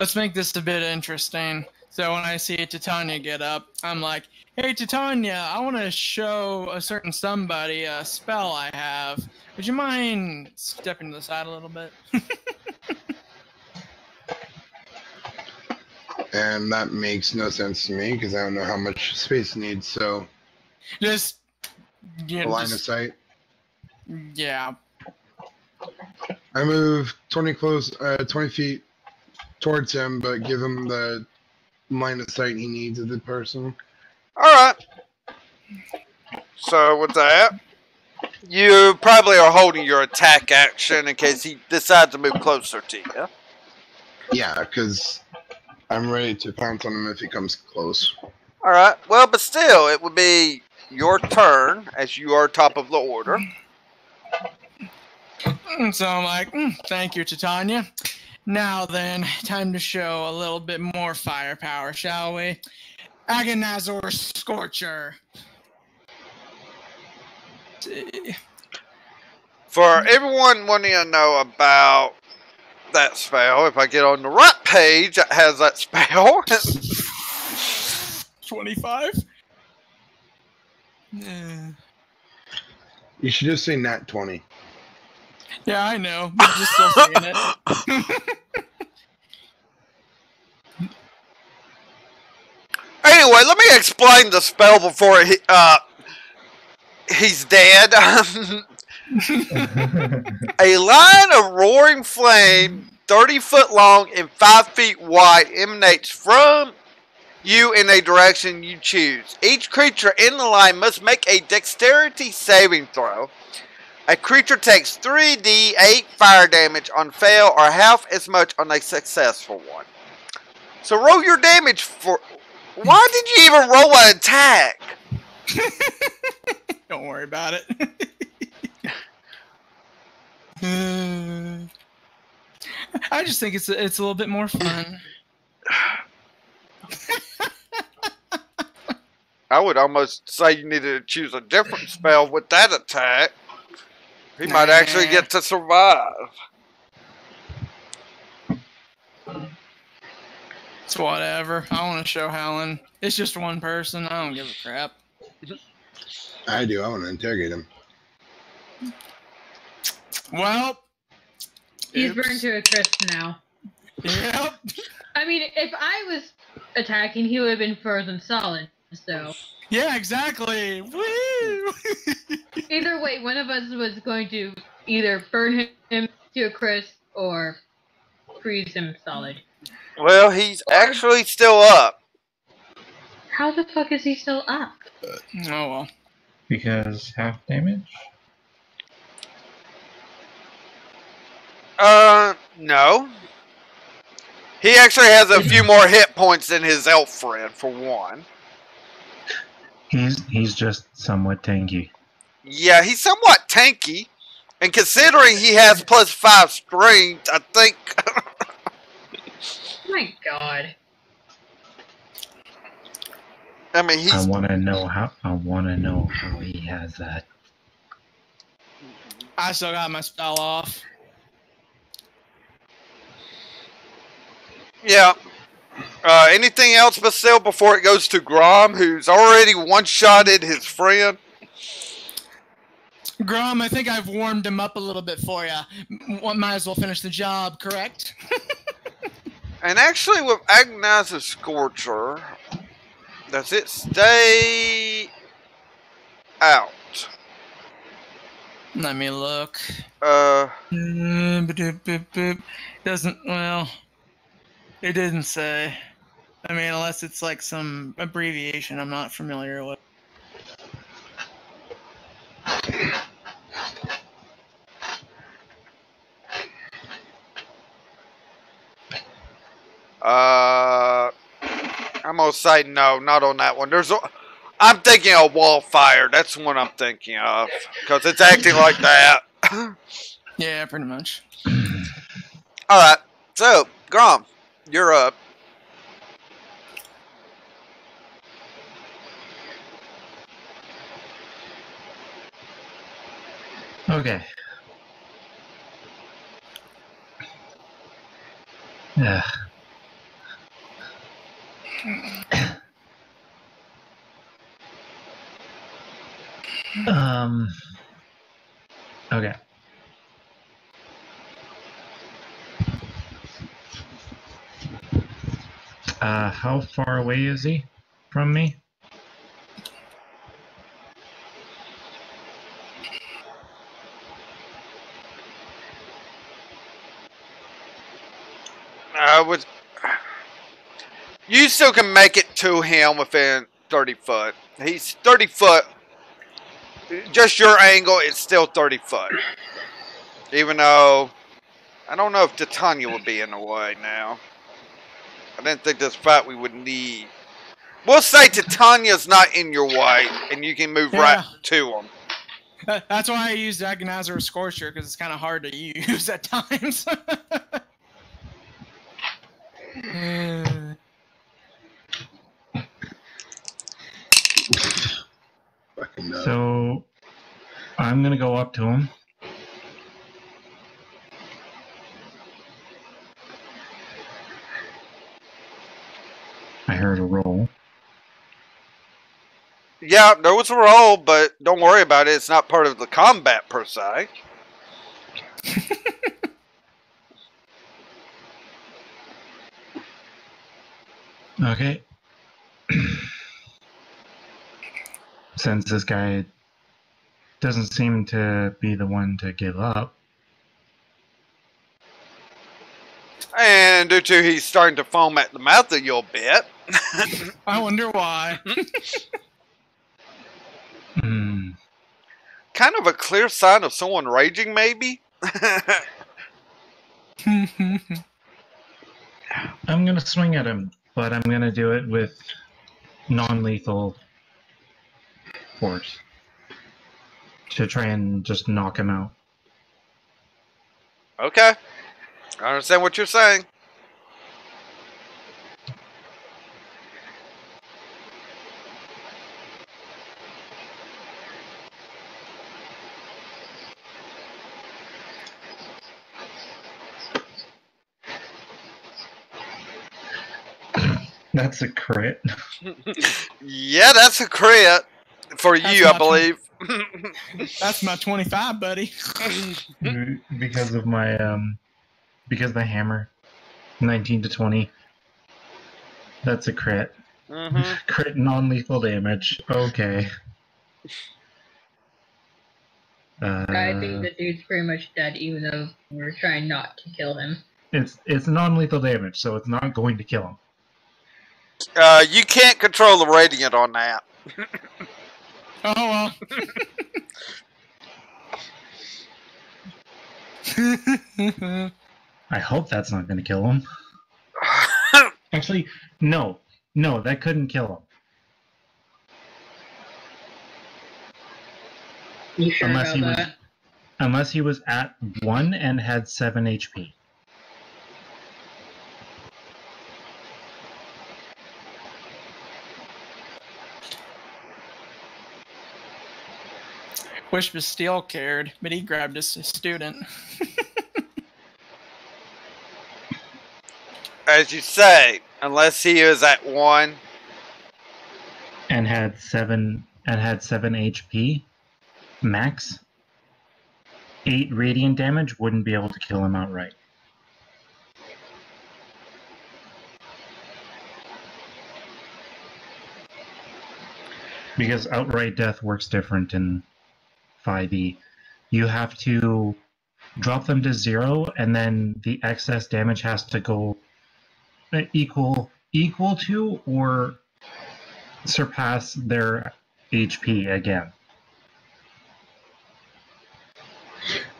Let's make this a bit interesting. So when I see Titania get up, I'm like, hey, Titania, I want to show a certain somebody a spell I have. Would you mind stepping to the side a little bit? And that makes no sense to me because I don't know how much space it needs. So, Just, a line of sight. yeah. I move 20 feet towards him, but give him the line of sight he needs of the person. Alright. So, with that, you probably are holding your attack action in case he decides to move closer to you. Yeah, because I'm ready to pounce on him if he comes close. Alright, well, but still, it would be your turn as you are top of the order. So I'm like, thank you, Titania. Now then, time to show a little bit more firepower, shall we? Agonazor Scorcher. For everyone wanting to know about that spell, if I get on the right page that has that spell. 25? Yeah. You should just say nat 20. Yeah, I know. I'm just still saying it. Anyway, let me explain the spell before he's dead. A line of roaring flame, 30 foot long and 5 feet wide, emanates from you in a direction you choose. Each creature in the line must make a dexterity saving throw. A creature takes 3d8 fire damage on fail or half as much on a successful one. So roll your damage for... Why did you even roll an attack? Don't worry about it. I just think it's a little bit more fun. I would almost say you needed to choose a different spell with that attack. He might actually get to survive. It's whatever. I want to show Helen. It's just one person. I don't give a crap. I do. I want to interrogate him. Well, He's oops. burned to a crisp now. Yep. I mean, if I was attacking, he would have been frozen solid. So Yeah, exactly. Woo! either way, one of us was going to either burn him to a crisp or freeze him solid. Well, he's actually still up. How the fuck is he still up? Oh well. Because half damage? No. He actually has a few more hit points than his elf friend, for one. He's just somewhat tanky. Yeah, he's somewhat tanky. And considering he has +5 strength, I think... My god. I mean, he's... I wanna know how he has that. I still got my spell off. Yeah. Anything else, Basil, before it goes to Grom, who's already one-shotted his friend? Grom, I think I've warmed him up a little bit for you. Might as well finish the job, correct? And actually, with Agonizing Scorcher, does it stay out? Let me look. Doesn't, well, it didn't say. I mean, unless it's like some abbreviation I'm not familiar with. I'm gonna say no, not on that one. I'm thinking of Wildfire. That's the one I'm thinking of, because it's acting like that. Yeah, pretty much. Alright, so, Grom, you're up. Okay. Yeah. Okay. How far away is he from me? You still can make it to him within 30 foot. He's 30 foot. Just your angle, it's still 30 foot. Even though, I don't know if Titania would be in the way now. I didn't think this fight we would need. We'll say Titania's not in your way, and you can move right to him. That's why I used Agonizer Scorcher, because it's kind of hard to use at times. So, I'm gonna go up to him. I heard a roll. Yeah, there was a roll, but don't worry about it. It's not part of the combat, per se. Okay. Since this guy doesn't seem to be the one to give up. And due to he's starting to foam at the mouth a little bit. I wonder why. Kind of a clear sign of someone raging, maybe? I'm gonna swing at him, but I'm gonna do it with non-lethal force to try and just knock him out. Okay. I understand what you're saying. That's a crit. Yeah, that's a crit. For you, I believe. That's my 25, buddy. Because of my, because of the hammer. 19 to 20. That's a crit. Crit non-lethal damage. Okay. I think the dude's pretty much dead, even though we're trying not to kill him. It's non-lethal damage, so it's not going to kill him. You can't control the radiant on that. Oh well. I hope that's not going to kill him. Actually, no, that couldn't kill him. You sure about that? Unless he was at 1 and had 7 HP. Wish Bastille cared, but he grabbed his student. As you say, unless he is at 1 and had 7 HP max, 8 radiant damage wouldn't be able to kill him outright. Because outright death works different in 5e. You have to drop them to 0, and then the excess damage has to go equal to or surpass their HP again.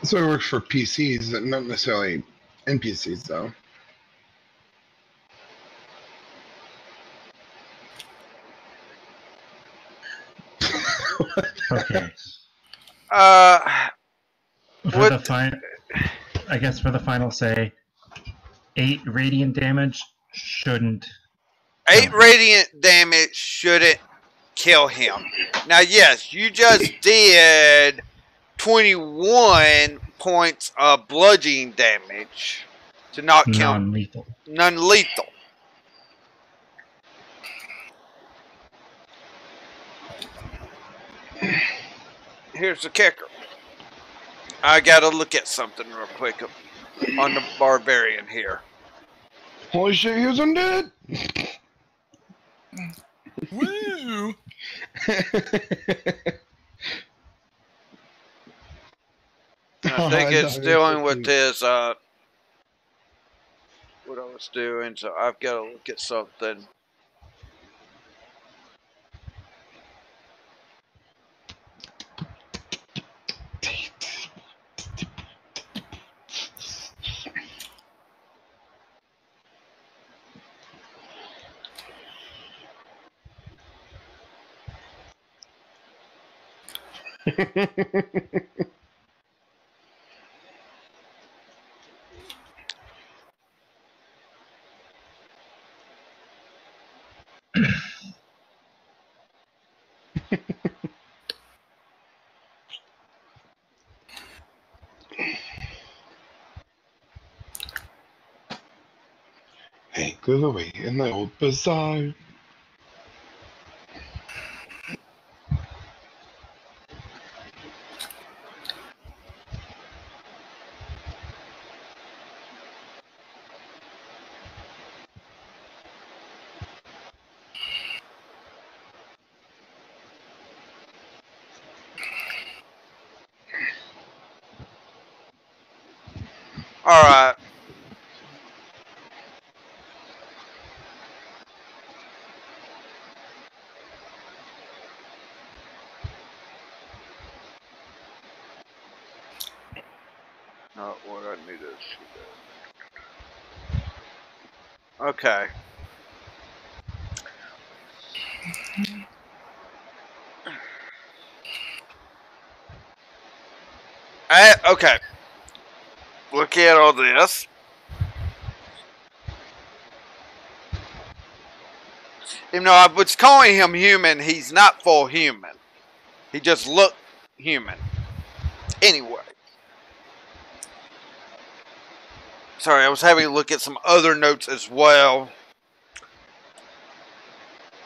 So it works for PCs, not necessarily NPCs, though. Okay. For the final say, 8 radiant damage shouldn't. 8 radiant damage shouldn't kill him. Now, yes, you just did 21 points of bludgeoning damage to not kill him. Non-lethal. Non-lethal. Here's the kicker. I gotta look at something real quick on the barbarian here. Holy shit, he was undead! Woo! I think it's dealing with his, what I was doing, so I've got to look at something. Hey, go away in the old bazaar. All right. Not what I need to see. Okay. Okay. Look at all this. Even though I was calling him human, he's not full human. He just looked human. Anyway. Sorry, I was having a look at some other notes as well.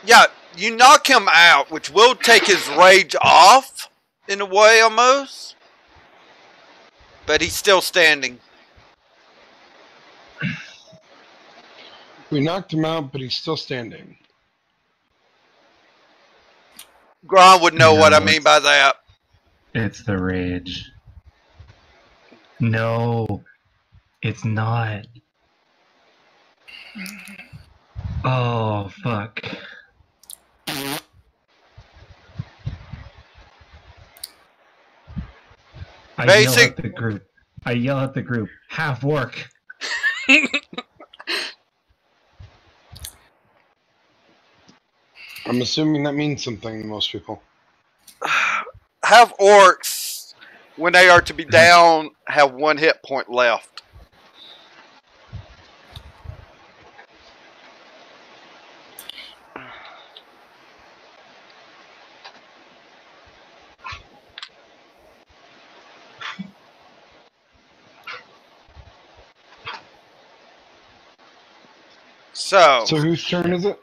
Yeah, you knock him out, which will take his rage off, in a way, almost. But he's still standing. We knocked him out, but he's still standing. Gron would know what I mean by that. It's the rage. No, it's not. Oh, fuck. I yell at the group. Half orc. I'm assuming that means something to most people. Half orcs, when they are to be down, have 1 hit point left. So whose turn is it?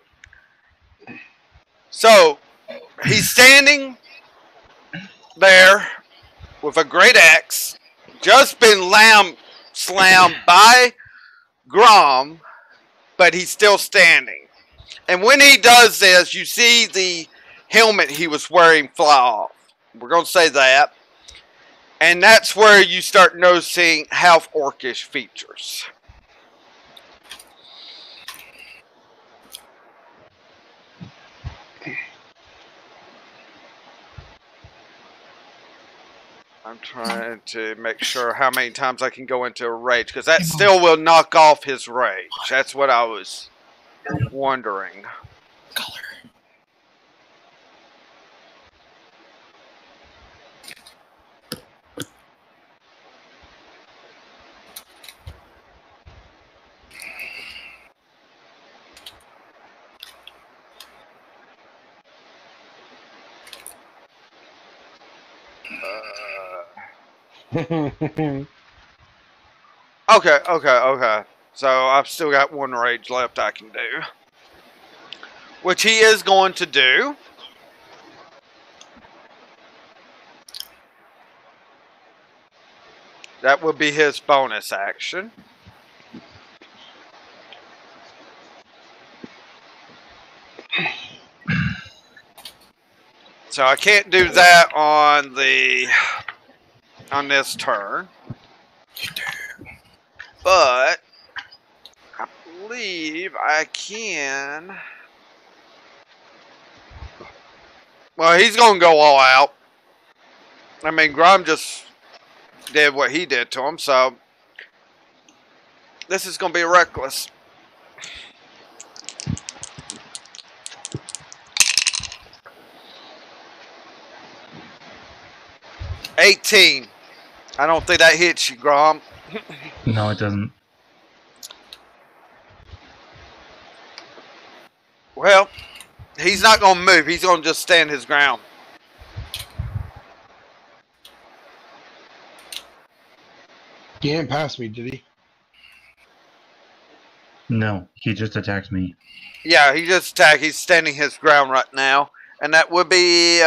So he's standing there with a great axe, just been slammed by Grom, but he's still standing. And when he does this, you see the helmet he was wearing fly off. We're going to say that. And that's where you start noticing half-orcish features. I'm trying to make sure how many times I can go into a rage, because that still will knock off his rage. That's what I was wondering. Color. Okay. So I've still got 1 rage left I can do, which he is going to do. That would be his bonus action. So I can't do that on this turn. But I believe I can. Well, he's going to go all out. I mean, Grom just did what he did to him, so this is going to be reckless. $18. I don't think that hits you, Grom. No, it doesn't. Well, he's not going to move. He's going to just stand his ground. He didn't pass me, did he? No, he just attacked me. Yeah, he just attacked. He's standing his ground right now. And that would be...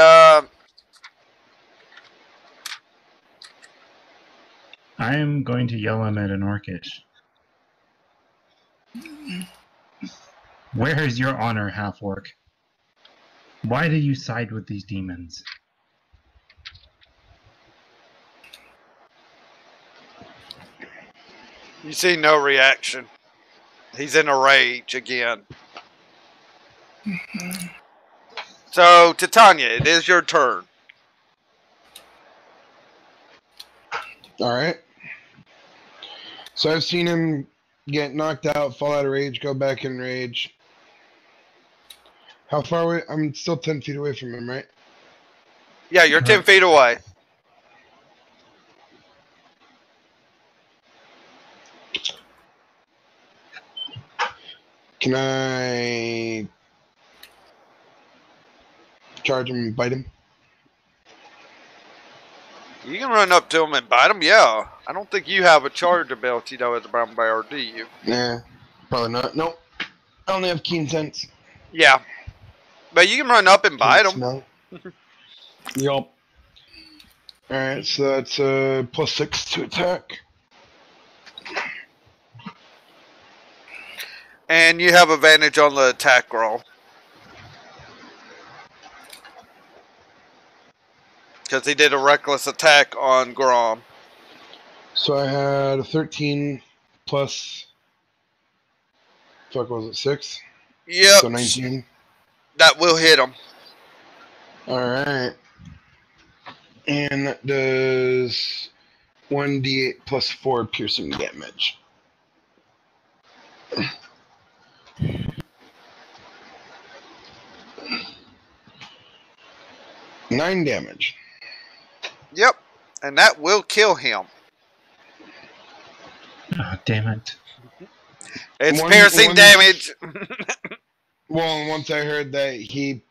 I am going to yell him at an orcish. Where is your honor, half-orc? Why do you side with these demons? You see no reaction. He's in a rage again. So, Titania, it is your turn. Alright. So I've seen him get knocked out, fall out of rage, go back in rage. How far away? I'm still 10 feet away from him, right? Yeah, you're 10 feet away. Can I charge him and bite him? You can run up to him and bite him, yeah. I don't think you have a charge ability, though, as a brown bear, do you? Nah, probably not. Nope. I only have keen sense. Yeah. But you can run up and bite him. Yup. Alright, so that's +6 to attack. And you have advantage on the attack roll. Because he did a reckless attack on Grom. So I had a 13 plus fuck was it, 6? Yep. So 19. That will hit him. Alright. And that does 1d8 plus 4 piercing damage. Nine damage. Yep. And that will kill him. Oh, damn it. It's piercing damage. Well, once I heard that he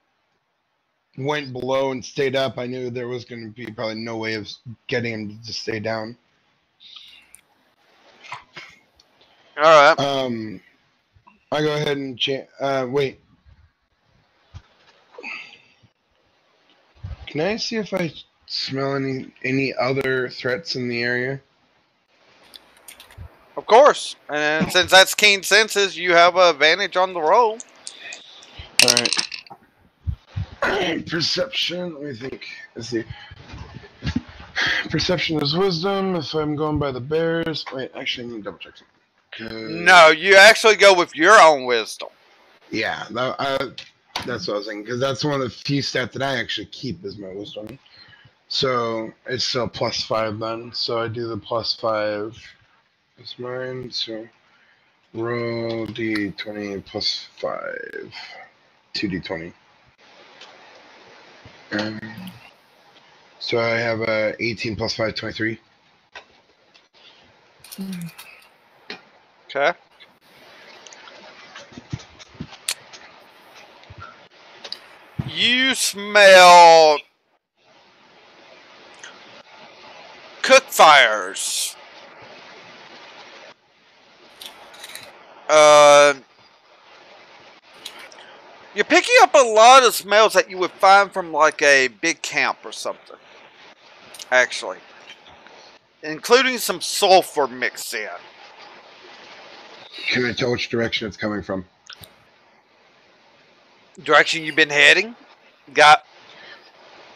went below and stayed up, I knew there was going to be probably no way of getting him to stay down. Alright. I go ahead and wait. Can I see if I smell any other threats in the area? Of course. And since that's keen senses, you have an advantage on the roll. Alright. Perception, let me think. Let's see. Perception is wisdom. If I'm going by the bears. Wait, actually, let me double check something. No, you actually go with your own wisdom. Yeah, that's what I was thinking. Because that's one of the few stats that I actually keep is my wisdom. So it's still +5 then. So I do the +5. That's mine. So roll d20 +5. 2d20. So I have 18 + 5, 23. Okay. You smell cook fires. You're picking up a lot of smells that you would find from like a big camp or something. Actually. Including some sulfur mixed in. Can I tell which direction it's coming from? Direction you've been heading?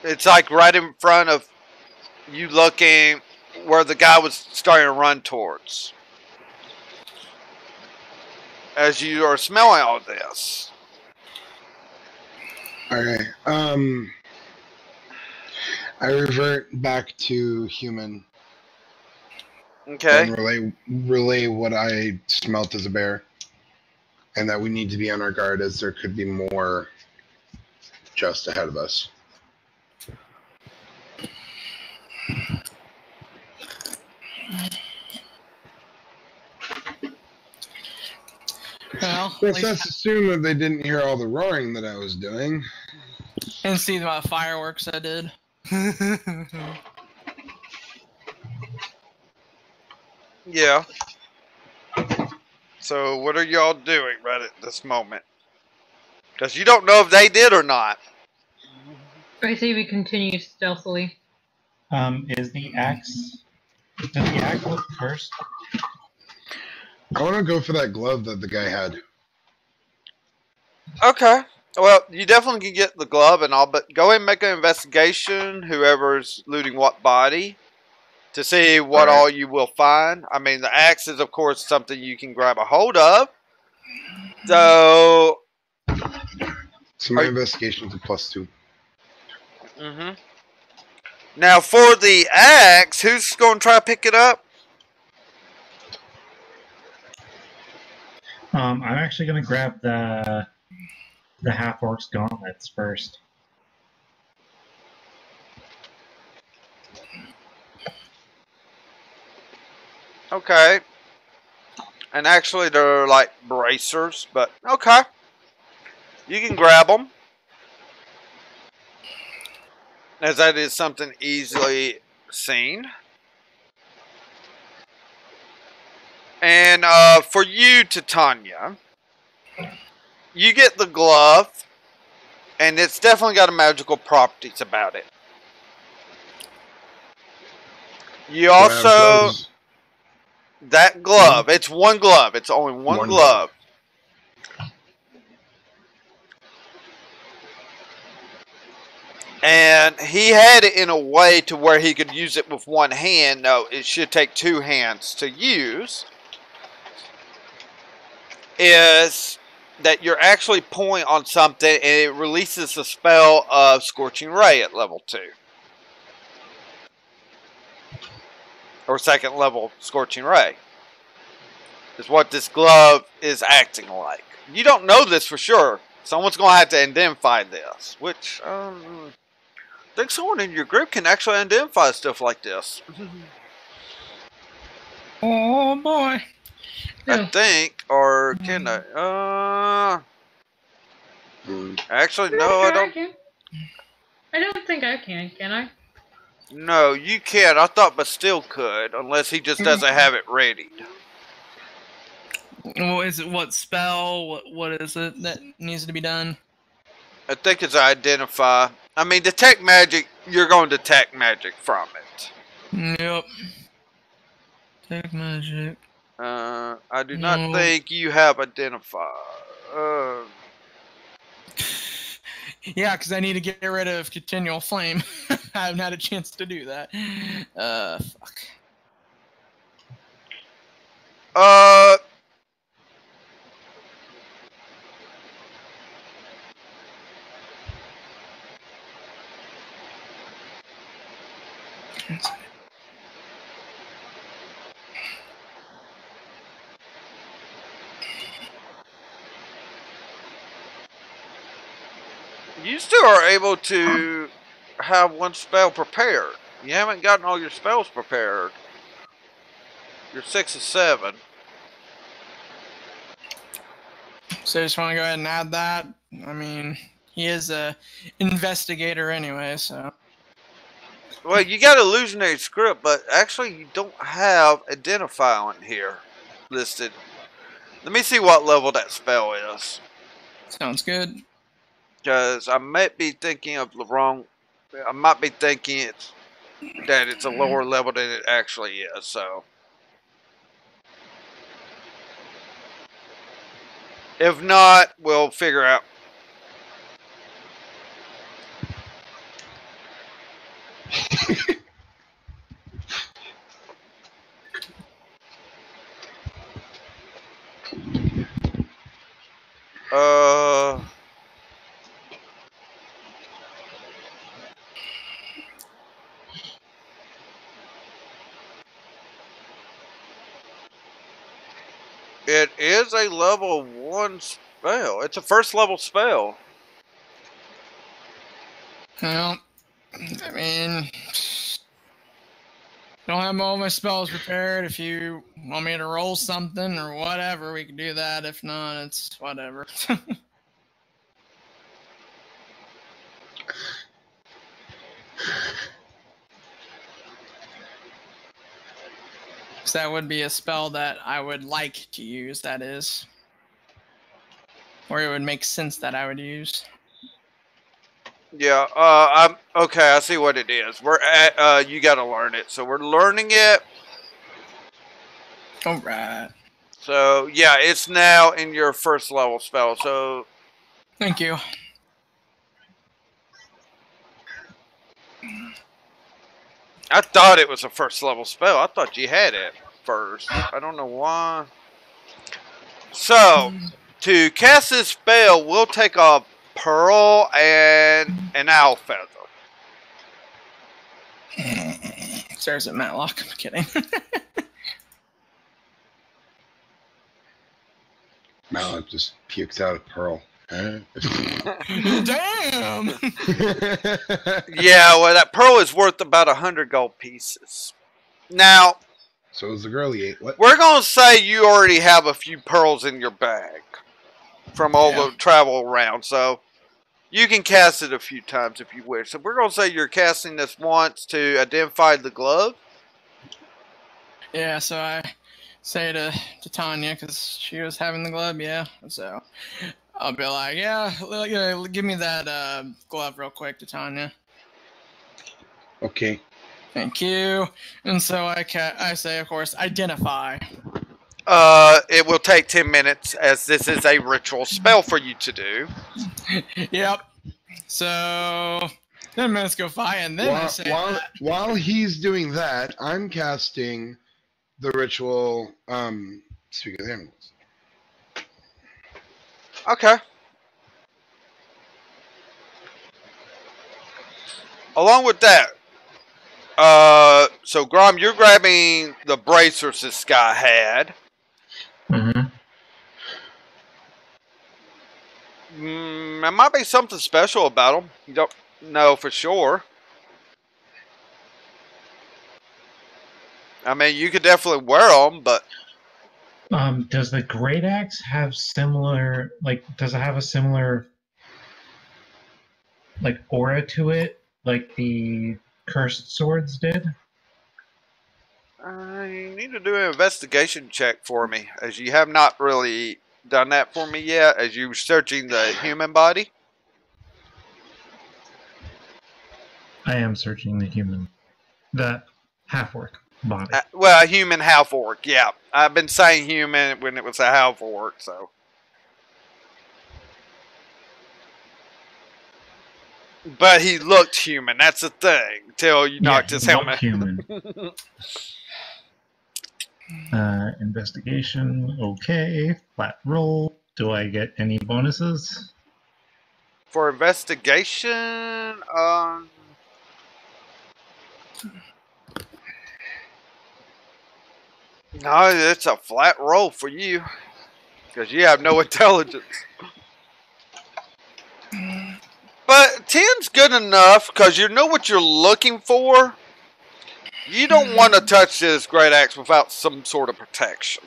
It's like right in front of you looking where the guy was starting to run towards. As you are smelling all this. Alright. I revert back to human. Okay. And relay what I smelt as a bear. And that we need to be on our guard as there could be more just ahead of us. Well, let's assume that they didn't hear all the roaring that I was doing. And see the fireworks I did. Yeah. So what are y'all doing right at this moment? Because you don't know if they did or not. I say we continue stealthily. Does the axe look cursed? I want to go for that glove that the guy had. Okay. Well, you definitely can get the glove and all, but go ahead and make an investigation, whoever's looting what body, to see what all you will find. I mean, the axe is, of course, something you can grab a hold of. So my investigation's a +2. Mm-hmm. Now, for the axe, who's going to try to pick it up? I'm actually going to grab the half-orc's gauntlets first. Okay. And actually, they're like bracers, but okay. You can grab them. As that is something easily seen. And for you, Titania, you get the glove, and it's definitely got magical properties about it. You also, that glove, it's one glove, it's only one glove. And he had it in a way to where he could use it with one hand. No, it should take two hands to use. is that you're actually pulling on something and it releases the spell of Scorching Ray at level 2. Or second level Scorching Ray. Is what this glove is acting like. You don't know this for sure. Someone's going to have to identify this. Which, I think someone in your group can actually identify stuff like this. Oh boy. I think, or can I? Actually, no, I don't. I don't think I can I? No, you can't. I thought Bastille could, unless he just doesn't have it ready. What is it? What spell? What is it that needs to be done? I think it's identify. I mean, detect magic. You're going to detect magic from it. Yep. Detect magic. I do not think you have identify. Yeah, because I need to get rid of continual flame. I haven't had a chance to do that. Fuck. You still are able to have one spell prepared. You haven't gotten all your spells prepared. You're 6 of 7. So I just want to go ahead and add that. I mean, he is a investigator anyway, so. Well, you got illusionary script, but actually you don't have identify on here listed. Let me see what level that spell is. Sounds good. Because I might be thinking of the wrong. I might be thinking that it's a lower level than it actually is. So, if not, we'll figure out. It is a level 1 spell. It's a first level spell. Well, I mean, don't have all my spells prepared. If you want me to roll something or whatever, we can do that. If not, it's whatever. So that would be a spell that I would like to use, that is. Or it would make sense that I would use. Yeah, I'm okay, I see what it is. We're at you gotta learn it. So we're learning it. Alright. So yeah, it's now in your first level spell, so thank you. I thought it was a first level spell. I thought you had it first. I don't know why. So, to cast this spell, we'll take a pearl and an owl feather. Stares at Matlock. I'm kidding. Matlock just pukes out a pearl. Damn! Yeah, well, that pearl is worth about 100 gold pieces. Now, so is the girl he ate. What? We're going to say you already have a few pearls in your bag from all the travel around, so you can cast it a few times if you wish. So we're going to say you're casting this once to identify the glove. Yeah, so I say to Tanya, because she was having the glove, so I'll be like, yeah, give me that glove real quick, Tanya. Okay. Thank you. And so I say, of course, identify. It will take 10 minutes, as this is a ritual spell for you to do. Yep. So 10 minutes go by, and then I say while he's doing that, I'm casting the ritual. Speak of the animals. Okay. Along with that, so Grom, you're grabbing the bracers this guy had. Mm-hmm. There might be something special about them. You don't know for sure. I mean, you could definitely wear them, but... Does the Great Axe have similar, like, does it have a similar, like, aura to it, like the Cursed Swords did? You need to do an investigation check for me, as you have not really done that for me yet, as you were searching the human body. I am searching the half-orc body. Well, a human half-orc, yeah. I've been saying human when it was a half-orc, so. But he looked human, that's the thing, until you knocked his helmet. Human. Investigation, okay. Flat roll. Do I get any bonuses? For investigation, no, it's a flat roll for you. Because you have no intelligence. But 10's good enough, because you know what you're looking for. You don't want to touch this Great Axe without some sort of protection.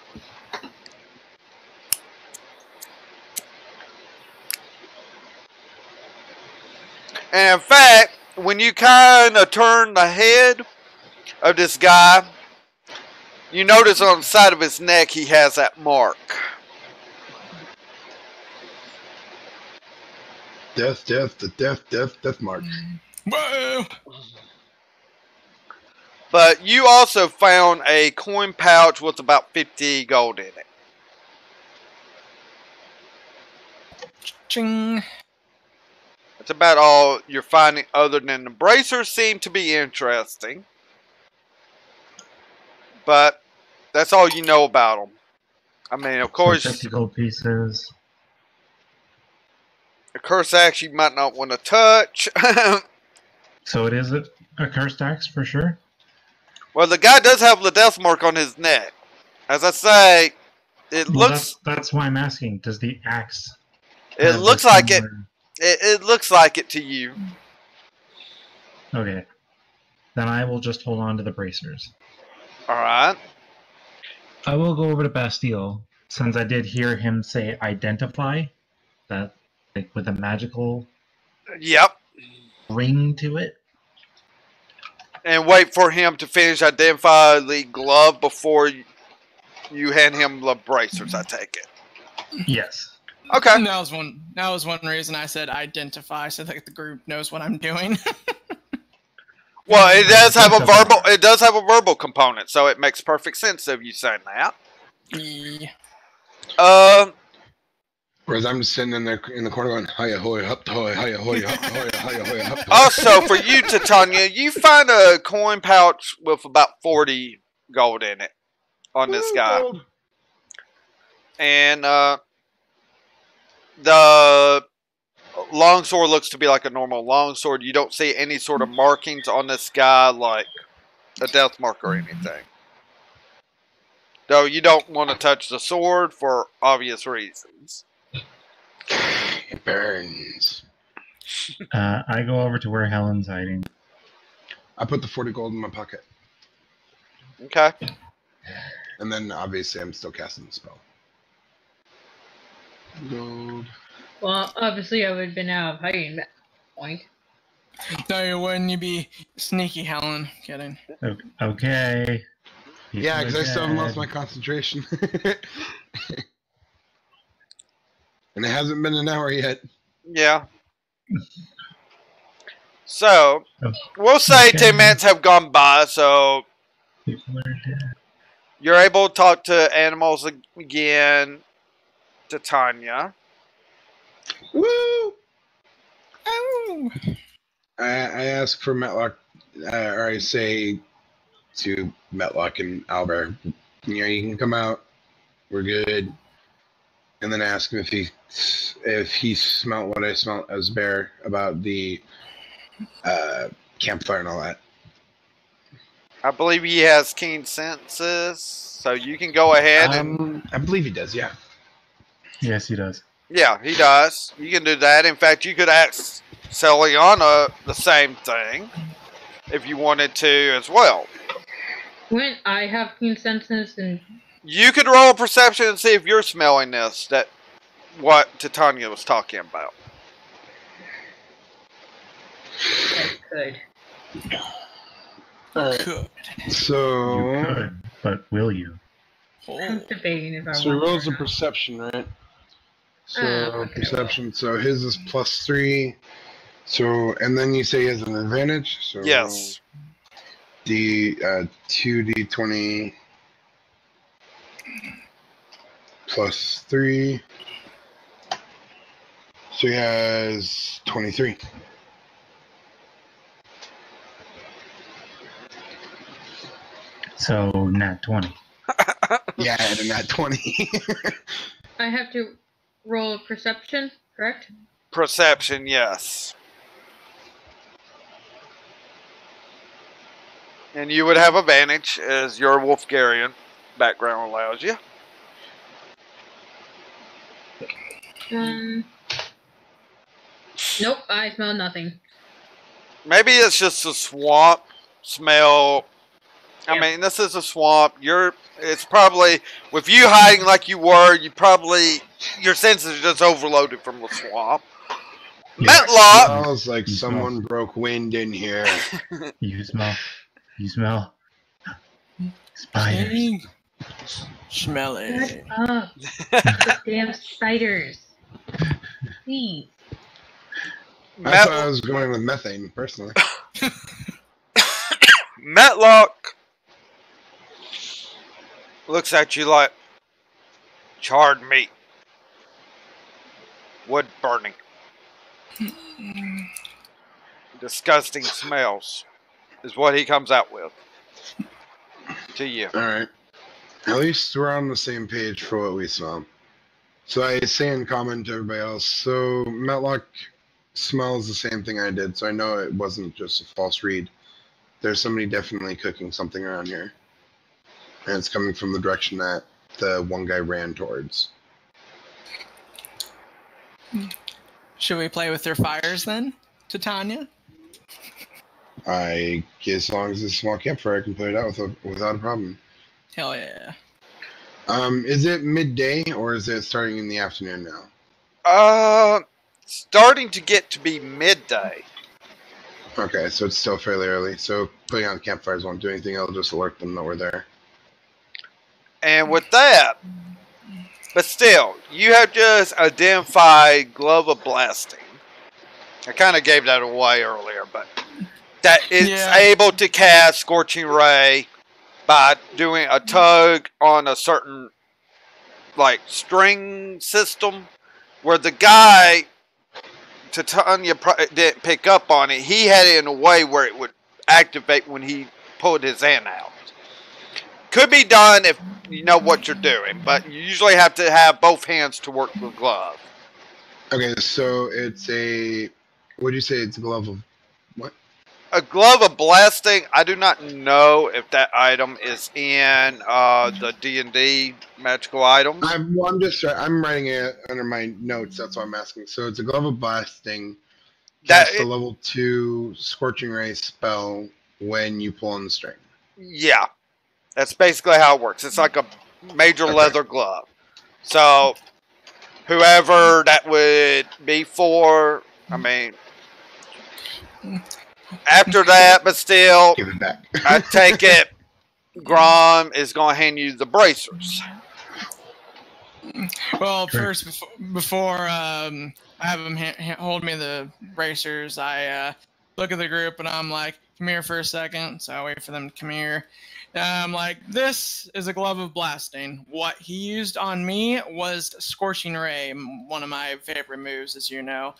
And in fact, when you kind of turn the head of this guy, you notice on the side of his neck he has that mark. Death mark. Whoa! But you also found a coin pouch with about 50 gold in it. Ching. That's about all you're finding, other than the bracers seem to be interesting. But that's all you know about them. I mean, of course, 50 gold pieces. A cursed axe you might not want to touch. So it is a cursed axe for sure? Well, the guy does have the death mark on his neck. As I say, it looks... That's why I'm asking. Does the axe... It looks like it. It looks like it to you. Okay. Then I will just hold on to the bracers. Alright. I will go over to Bastille, since I did hear him say identify. That, like, with a magical... Yep. Ring to it. And wait for him to finish identify the glove before you hand him the bracers, I take it. Yes. Okay. That was one reason I said identify, so that the group knows what I'm doing. Well, it does have a verbal. It does have a verbal component, so it makes perfect sense of you saying that. Yeah. Whereas I'm just sitting in the corner going, hiya hoy up hoy, hiya hoy up hoy, hiya hoy up. Also, for you, Titania, you find a coin pouch with about 40 gold in it on this guy, and the longsword looks to be like a normal longsword. You don't see any sort of markings on this guy, like a death mark or anything. Though you don't want to touch the sword for obvious reasons. It burns. I go over to where Helen's hiding. I put the 40 gold in my pocket. Okay. And then obviously I'm still casting the spell. Gold. Well, obviously I would have been out of hiding at that point. No, you wouldn't. You'd be sneaky, Helen. Kidding. Okay. Yeah, because I still haven't lost my concentration. And it hasn't been an hour yet. Yeah. So, we'll say 10 minutes have gone by, so you're able to talk to animals again, to Tanya. Woo! Oh. I ask for Metlock, or I say to Metlock and Albert, you can come out. We're good. And then ask him if if he smelt what I smelt as bear about the campfire and all that. I believe he has keen senses, so you can go ahead and... I believe he does, yeah. Yes, he does. Yeah, he does. You can do that. In fact, you could ask Celiana the same thing if you wanted to as well. When I have keen senses and... You could roll a perception and see if you're smelling this, that what Titania was talking about. I could. Could. So, You could, but will you? I'm debating if I so he want rolls to a or not. perception, right? So Okay. perception. So his is +3. So and then you say he has an advantage. So Yes. the 2d20 +3. So he has 23. So, nat 20. Yeah, I had a nat 20. I have to roll a perception, correct? Perception, yes. And you would have advantage as your Wolfgarian background allows you. Nope, I smell nothing. Maybe it's just a swamp smell. I Yeah. mean, this is a swamp. It's probably, with you hiding like you were, your senses are just overloaded from the swamp. Yeah. Metlock! Smells like You smell. someone broke wind in here. You smell. Spiders. Smelly. Shut up. The damn spiders. Please. I thought I was going with methane, personally. Metlock looks at you like charred meat, wood burning, disgusting smells is what he comes out with to you. Alright. At least we're on the same page for what we smell. So I say in common to everybody else, so Metlock smells the same thing I did, so I know it wasn't just a false read. There's somebody definitely cooking something around here. And it's coming from the direction that the one guy ran towards. Should we play with their fires then, Titania? I guess as long as it's a small campfire, I can put it out without a problem. Hell yeah. Is it midday or is it starting in the afternoon now? Starting to get to be midday. Okay, so it's still fairly early. So putting on campfires won't do anything. It'll just alert them that we're there. And with that, but still, you have just identified Glove of Blasting. I kind of gave that away earlier, but that it's able to cast Scorching Ray by doing a tug on a certain string system where the guy, Titania didn't pick up on it. He had it in a way where it would activate when he pulled his hand out. Could be done if you know what you're doing, but you usually have to have both hands to work the glove. Okay, so it's a... What do you say it's a glove of... What? A Glove of Blasting, I do not know if that item is in the D&D magical items. I'm writing it under my notes, that's why I'm asking. So it's a Glove of Blasting. That's a level 2 Scorching Ray spell when you pull on the string. Yeah. That's basically how it works. It's like a major leather glove. So, whoever that would be for, I mean, after that, but still, give it back. I take it Grom is going to hand you the bracers. Well, first, before I have him hold me the bracers, I look at the group and I'm like, come here for a second. So I wait for them to come here. I'm like, this is a Glove of Blasting. What he used on me was Scorching Ray, one of my favorite moves, as you know.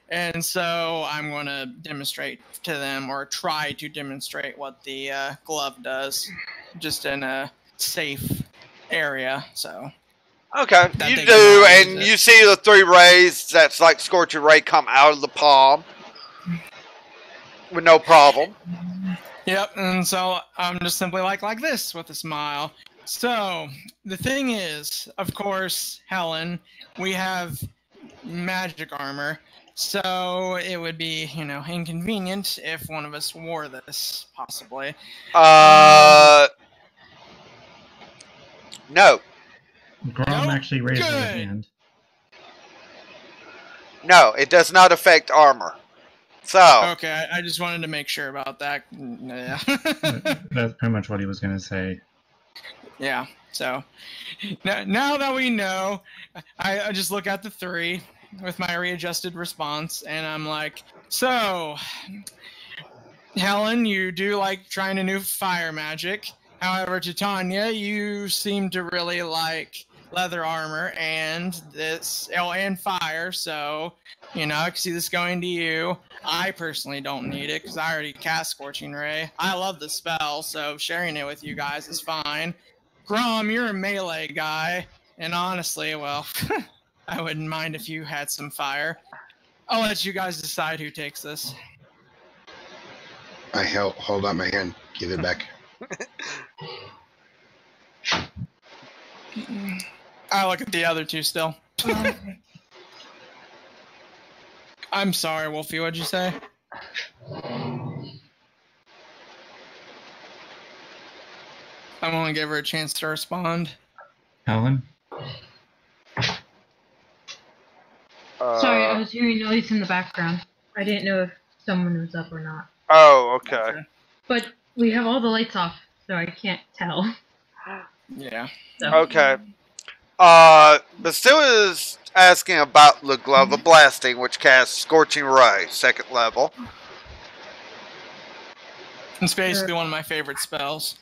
And so I'm going to demonstrate to them, or try to demonstrate what the glove does, just in a safe area. So Okay, That you they do, can and use it. you see the 3 rays that's like Scorching Ray come out of the palm with no problem. Yep, and so I'm just simply like this with a smile. So, the thing is, of course, Helen, we have magic armor, so it would be, inconvenient if one of us wore this, possibly. No. Grom Nope, actually raised his good. hand. No, it does not affect armor. So, Okay, I just wanted to make sure about that. Yeah. That's pretty much what he was going to say. Yeah, so now that we know, I just look at the 3 with my readjusted response, and I'm like, so, Helen, you do like trying a new fire magic. However, Titania, you seem to really like leather armor and and fire, so, I can see this going to you. I personally don't need it, because I already cast Scorching Ray. I love the spell, so sharing it with you guys is fine. Grom, you're a melee guy, and honestly, well, I wouldn't mind if you had some fire. I'll let you guys decide who takes this. I hold out my hand. Give it back. I look at the other 2 still. I'm sorry, Wolfie, what'd you say? I want to give her a chance to respond. Helen? Sorry, I was hearing noise in the background. I didn't know if someone was up or not. oh, okay. But we have all the lights off, so I can't tell. Yeah. So. Okay. But still is asking about the Glove of Blasting, which casts Scorching Ray, 2nd level. It's basically one of my favorite spells.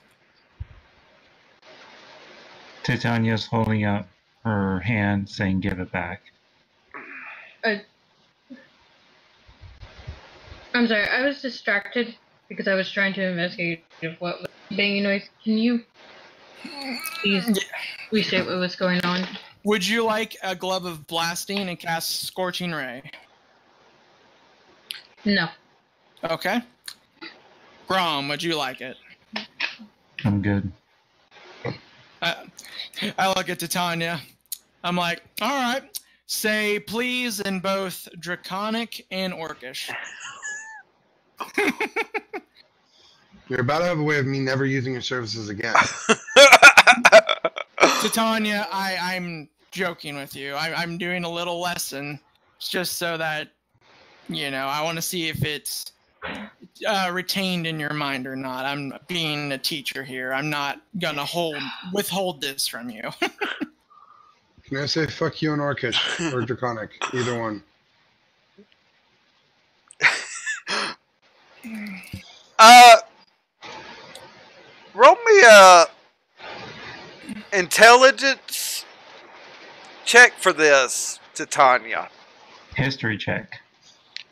Titania's holding out her hand, saying, "Give it back." I'm sorry, I was distracted because I was trying to investigate what was the banging noise. Can you please restate what was going on? Would you like a Glove of Blasting and cast Scorching Ray? No. Okay. Grom, would you like it? I'm good. I look at Titania. I'm like, alright, say please in both Draconic and Orcish. You're about to have a way of me never using your services again. Titania, I'm joking with you. I'm doing a little lesson just so that, I want to see if it's retained in your mind or not. I'm being a teacher here. I'm not gonna withhold this from you. Can I say fuck you and Orcish or Draconic? Either one. Roll me a intelligence check for this, Titania. History check.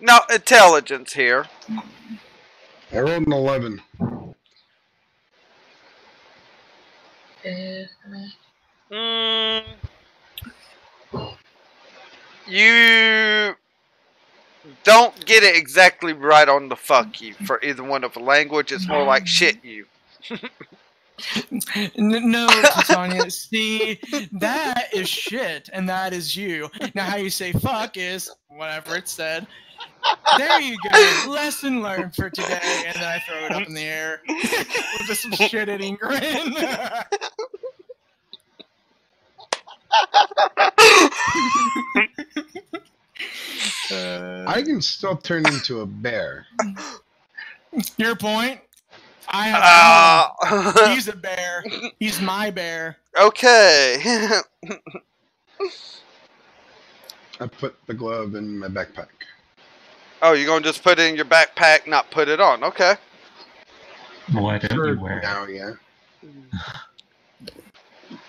No, intelligence here. I rolled an 11. You don't get it exactly right on the fuck you for either one of the language. It's more like shit you. No, Titania, see, that is shit, and that is you. Now, how you say fuck is whatever it said. There you go. Lesson learned for today. And then I throw it up in the air with just some shit-eating grin. I can still turn into a bear. Your point? He's a bear. He's my bear. Okay. I put the glove in my backpack. Oh, you're going to just put it in your backpack, not put it on. Okay. Why don't you wear it? Now, yeah.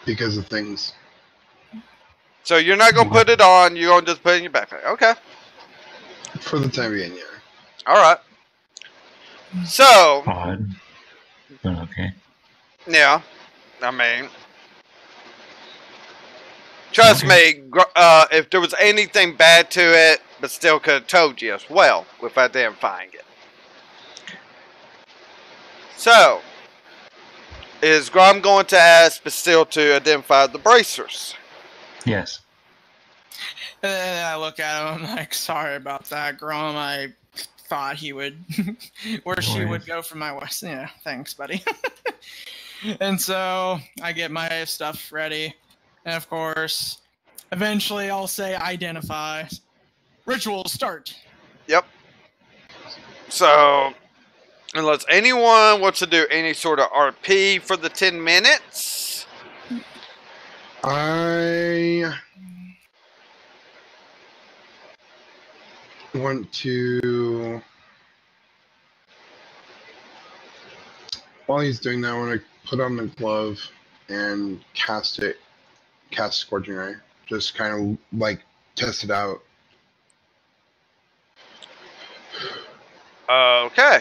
Because of things. So you're not going to put it on, you're going to just put it in your backpack. Okay. For the time being, yeah. Alright. So. Odd. But okay. Yeah. I mean. Trust me, if there was anything bad to it, but still could have told you as well if I didn't find it. So, is Grom going to ask Bastille to identify the bracers? Yes. And then I look at him, I'm like, sorry about that, Grom. I thought he would, or she would go for my west. Yeah, thanks, buddy. And so I get my stuff ready. And of course, eventually I'll say identify. Ritual start. Yep. So, unless anyone wants to do any sort of RP for the 10 minutes. I want to... While he's doing that, I want to put on the glove and cast Scorching Ray. Just kind of like test it out. Okay.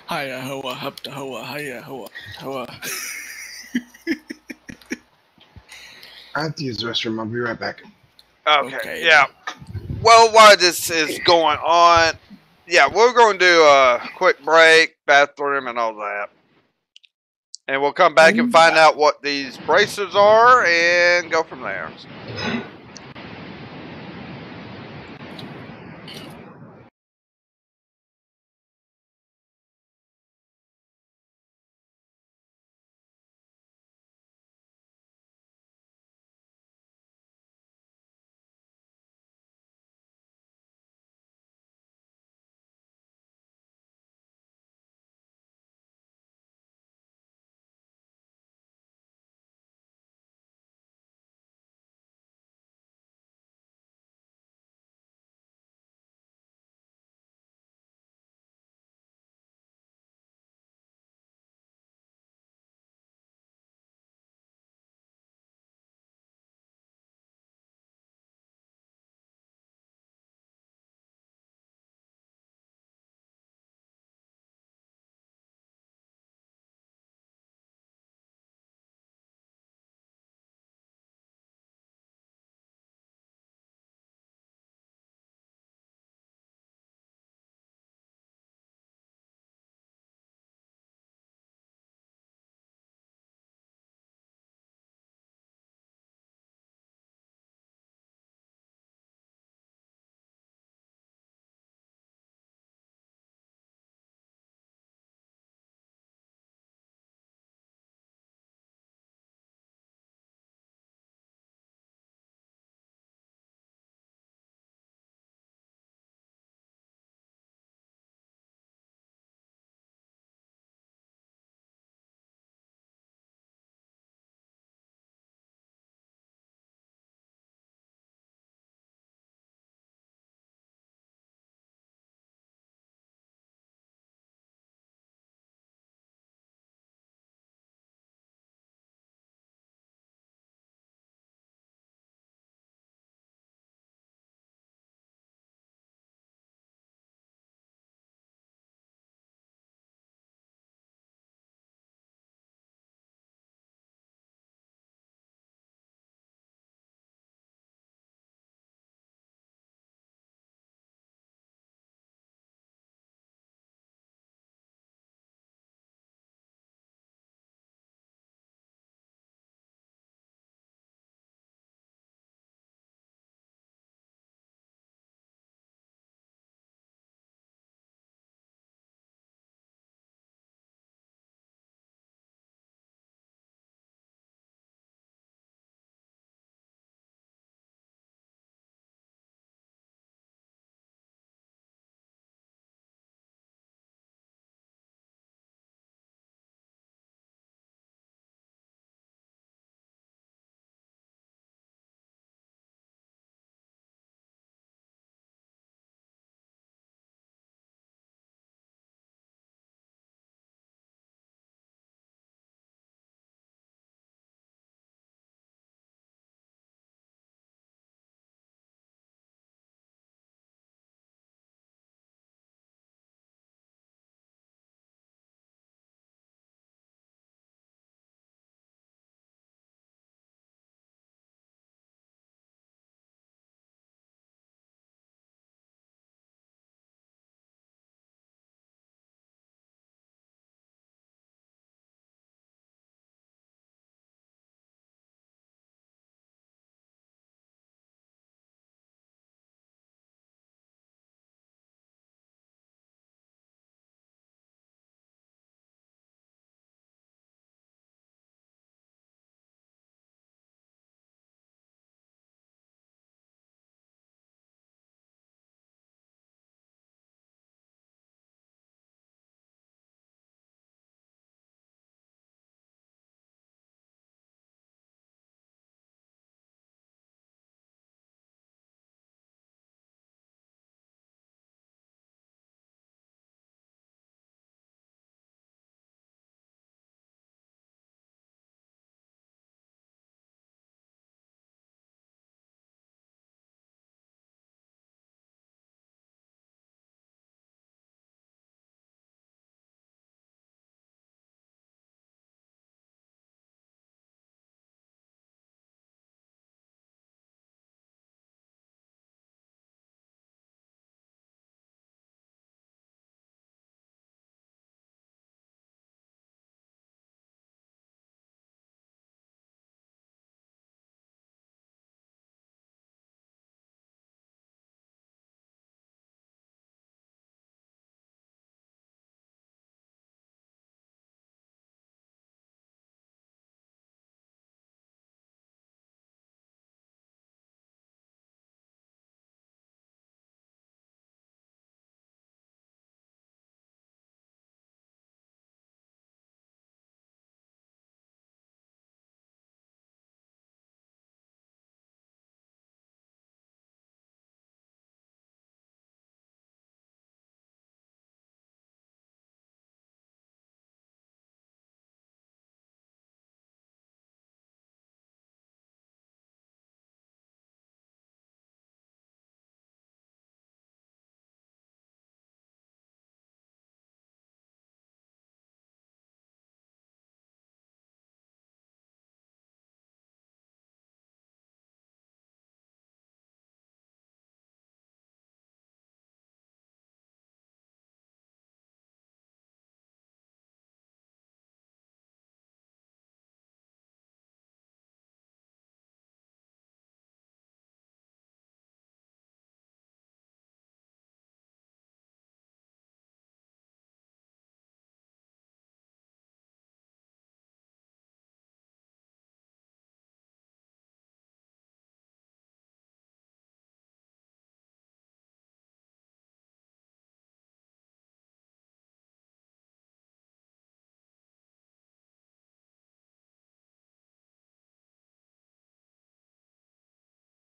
Hiya hoa, hup to hoa, hiya hoa, hoa. I have to use the restroom. I'll be right back. Okay. Yeah. Well, while this is going on, yeah, we're going to do a quick break, bathroom, and all that. And we'll come back and find out what these bracers are and go from there.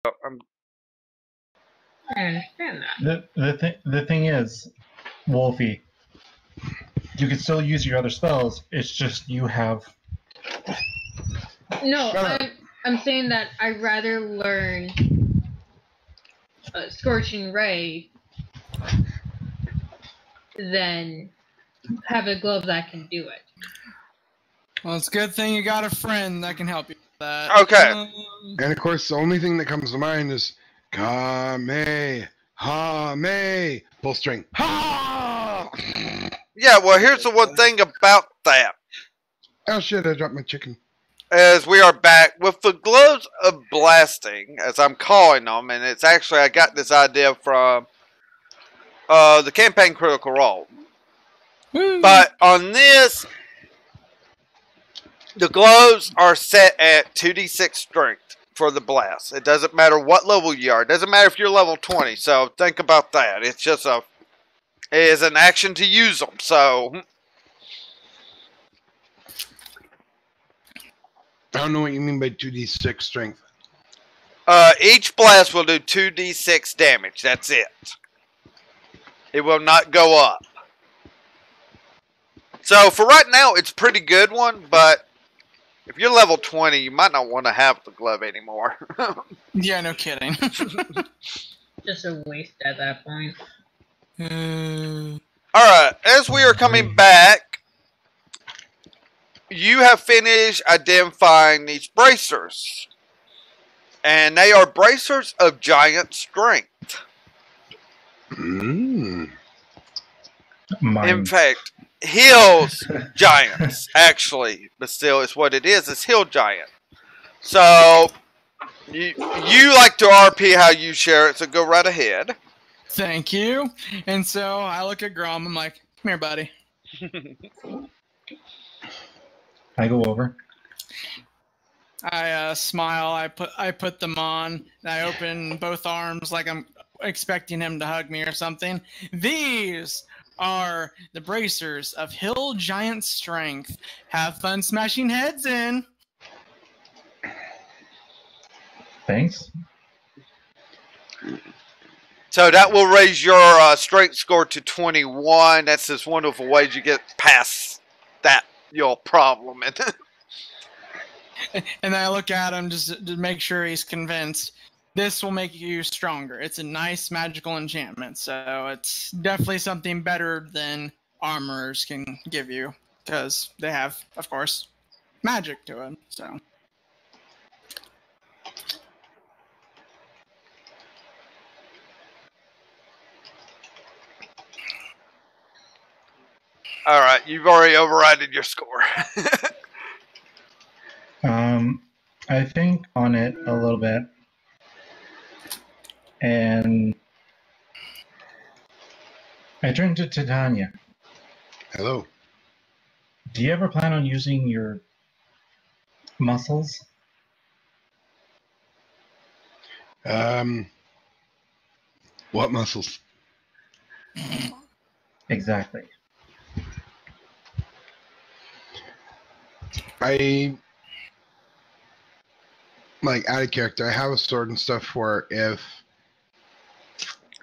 I understand that. The thing is, Wolfie, you can still use your other spells. It's just you have. No, I'm saying that I'd rather learn Scorching Ray than have a glove that can do it. Well, it's a good thing you got a friend that can help you with that. Okay. And of course, the only thing that comes to mind is Kame, pull string. Ha! Yeah, well, here's the one thing about that. Oh shit, I dropped my chicken. As we are back with the Gloves of Blasting, as I'm calling them, and it's actually, I got this idea from the Campaign Critical Role. But on this, the gloves are set at 2d6 strength for the blast. It doesn't matter what level you are. It doesn't matter if you're level 20, so think about that. It's just it is an action to use them, so... I don't know what you mean by 2d6 strength. Each blast will do 2d6 damage. That's it. It will not go up. So for right now, it's a pretty good one, but if you're level 20, you might not want to have the glove anymore. Yeah, no kidding. Just a waste at that point. Alright, as we are coming back, you have finished identifying these bracers. And they are bracers of giant strength. Mine. In fact, heals giants, actually. But still, it's what it is. It's heal giant. So, you like to RP how you share it, so go right ahead. Thank you. And so I look at Grom. I'm like, come here, buddy. I go over. I smile. I put them on. And I open both arms like I'm expecting him to hug me or something. These are the bracers of Hill Giant Strength. Have fun smashing heads in. Thanks. So that will raise your strength score to 21. That's just wonderful ways you get past that your problem. And I look at him just to make sure he's convinced. This will make you stronger. It's a nice magical enchantment, so it's definitely something better than armorers can give you, because they have, of course, magic to it. So. All right, you've already overridden your score. I think on it a little bit, and I turn to Titania. Hello. Do you ever plan on using your muscles? What muscles? Exactly. Like, out of character, I have a sword and stuff for if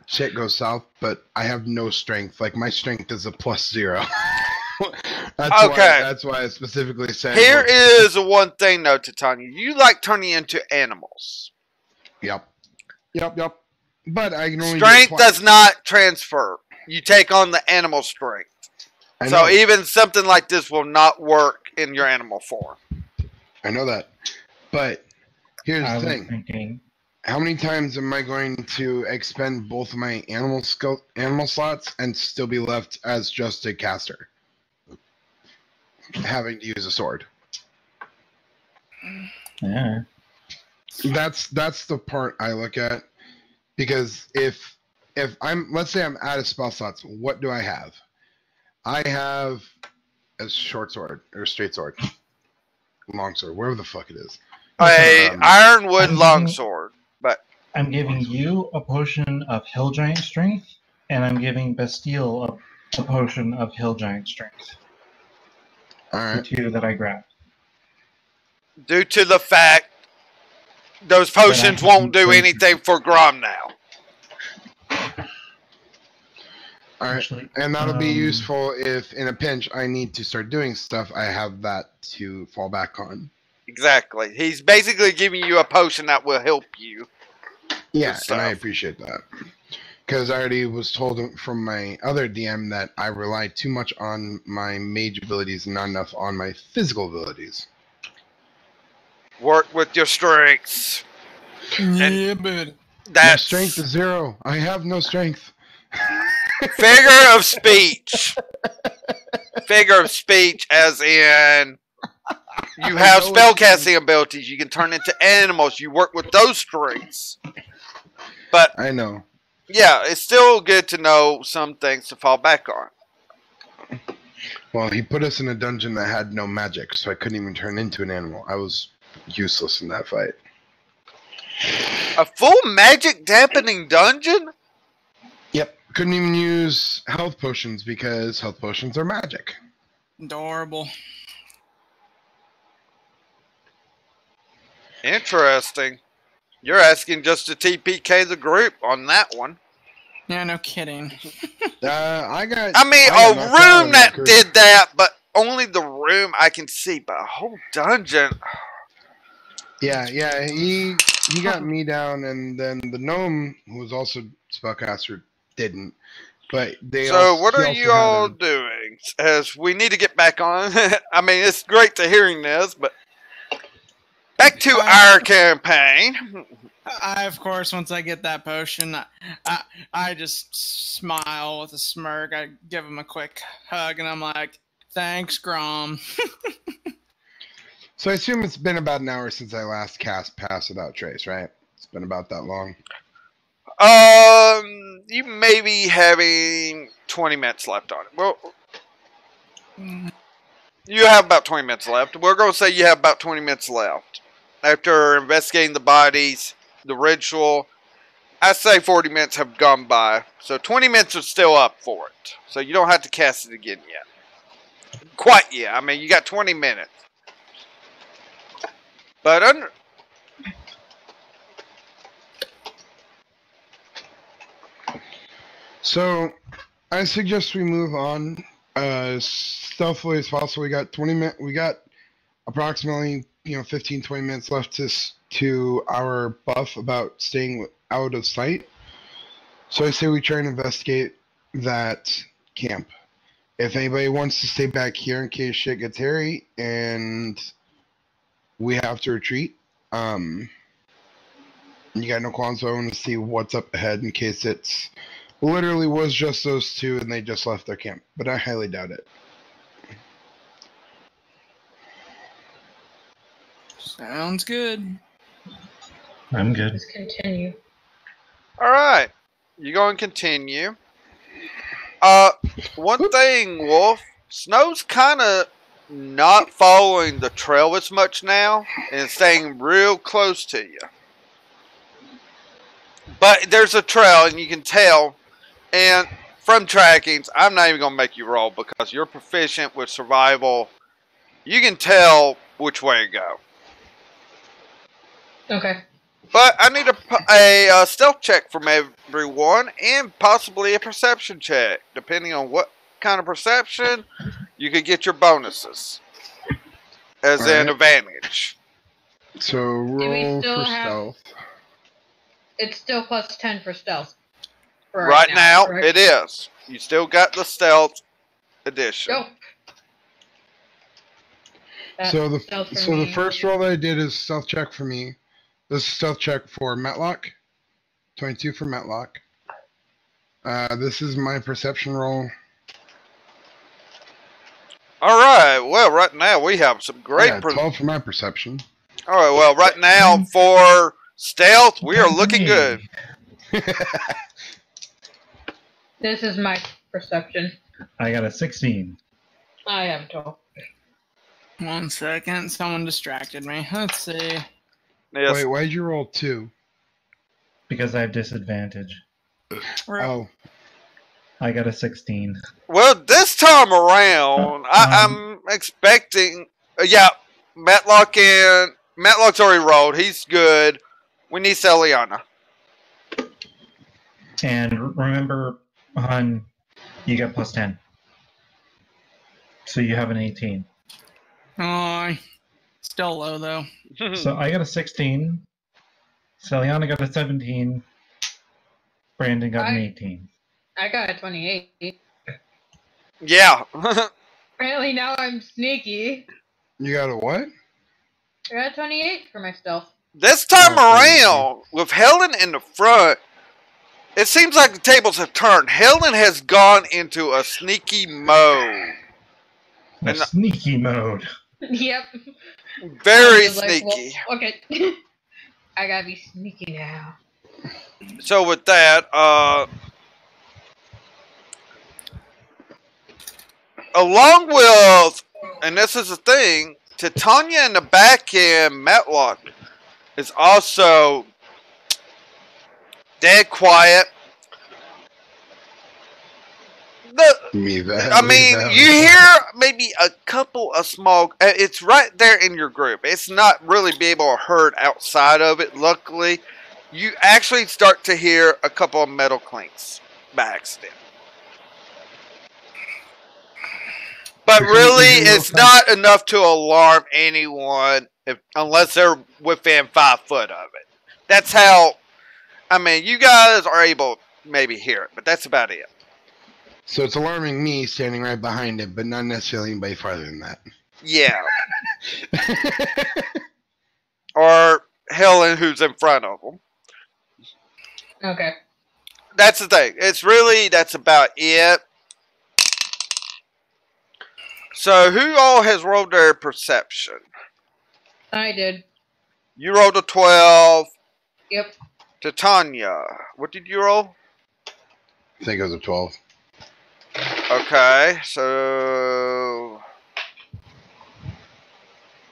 shit goes south, but I have no strength. Like, my strength is a +0. That's why I specifically said. Here is one thing, though, Titania. You like turning into animals. Yep. But I can only strength does not transfer. You take on the animal strength. So even something like this will not work in your animal form. I know that. But here's the thing. How many times am I going to expend both of my animal slots and still be left as just a caster? Having to use a sword. Yeah. That's the part I look at. Because if let's say I'm out of spell slots, what do I have? I have a short sword or straight sword, long sword, wherever the fuck it is. Ironwood longsword, but I'm giving you a potion of Hill Giant Strength, and I'm giving Bastille a potion of Hill Giant Strength. All right. The two that I grabbed. Due to the fact those potions won't do anything for Grom now. Alright, and that'll be useful if in a pinch I need to start doing stuff, I have that to fall back on. Exactly. He's basically giving you a potion that will help you. Yeah, and I appreciate that. Because I already was told from my other DM that I rely too much on my mage abilities and not enough on my physical abilities. Work with your strengths. Yeah, but my strength is 0. I have no strength. Figure of speech. Figure of speech as in you have spellcasting abilities. You can turn into animals. You work with those strengths. But I know. Yeah, it's still good to know some things to fall back on. Well, he put us in a dungeon that had no magic, so I couldn't even turn into an animal. I was useless in that fight. A full magic dampening dungeon? Yep. Couldn't even use health potions because health potions are magic. Adorable. Interesting. You're asking just to TPK the group on that one. Yeah, no kidding. I mean, a room that did that, but only the room I can see, but a whole dungeon. Yeah, he got me down, and then the gnome, who was also spellcaster, didn't. But they. So what are you all doing? As we need to get back on. I mean, it's great to hearing this, but back to our campaign. I, of course, once I get that potion, I just smile with a smirk. I give him a quick hug, and I'm like, "Thanks, Grom." So I assume it's been about an hour since I last cast Pass Without Trace, right? It's been about that long. You may be having 20 minutes left on it. Well, you have about 20 minutes left. We're going to say you have about 20 minutes left. After investigating the bodies, the ritual, I say 40 minutes have gone by. So 20 minutes are still up for it. So you don't have to cast it again yet. Quite yet. I mean, you got 20 minutes. But So, I suggest we move on as stealthily as possible. We got 20 minutes. We got approximately 15-20 minutes left to our buff about staying out of sight. So I say we try and investigate that camp. If anybody wants to stay back here in case shit gets hairy and we have to retreat, you got no qualms. So I want to see what's up ahead in case it's literally was just those two and they just left their camp, but I highly doubt it. Sounds good. I'm good. Let's continue. Alright. You're going to continue. One thing, Wolf. Snow's kind of not following the trail as much now and staying real close to you. But there's a trail and you can tell. And from trackings, I'm not even going to make you roll because you're proficient with survival. You can tell which way to go. Okay. But I need a stealth check from everyone and possibly a perception check. Depending on what kind of perception, you could get your bonuses as an advantage. So roll for stealth. It's still plus 10 for stealth. Right now, it is. You still got the stealth edition. Go. So the first roll that I did is stealth check for me. This is stealth check for Matlock. 22 for Matlock. This is my perception roll. Alright, well, right now we have some great... 12 for my perception. Alright, well, right now for stealth, we are looking good. This is my perception. I got a 16. I have 12. 1 second, someone distracted me. Let's see. Yes. Wait, why'd you roll 2? Because I have disadvantage. Oh. I got a 16. Well, this time around, I'm expecting... Matlock's already rolled. He's good. We need Celiana. And remember, hon, you get plus 10. So you have an 18. Oh, still low though. So I got a 16. Celiana got a 17. Brandon got an 18. I got a 28. Yeah. Apparently now I'm sneaky. You got a what? I got a 28 for my stealth. This time around, with Helen in the front, it seems like the tables have turned. Helen has gone into a sneaky mode. Sneaky mode. Yep. Very sneaky. Like, well, okay. I gotta be sneaky now. So with that, along with, and this is the thing, Titania in the back end, Matlock, is also dead quiet. You hear maybe a couple of small. It's right there in your group. It's not really be able to heard outside of it. Luckily, you actually start to hear a couple of metal clinks by accident. But really, it's not enough to alarm anyone unless they're within 5 foot of it. That's how. I mean, you guys are able to maybe hear it, but that's about it. So it's alarming me standing right behind it, but not necessarily anybody farther than that. Yeah. Or Helen, who's in front of them. Okay. That's the thing. That's about it. So, who all has rolled their perception? I did. You rolled a 12. Yep. Titania, what did you roll? I think it was a 12. Okay, so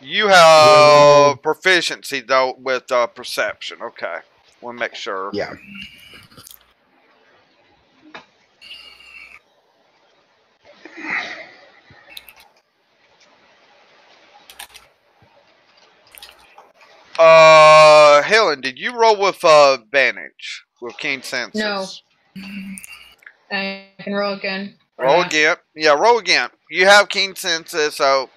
you have proficiency though with perception. Okay, we'll make sure. Yeah. Helen, did you roll with advantage with keen senses? No. I can roll again. Roll again. Yeah, roll again. You have keen senses, so.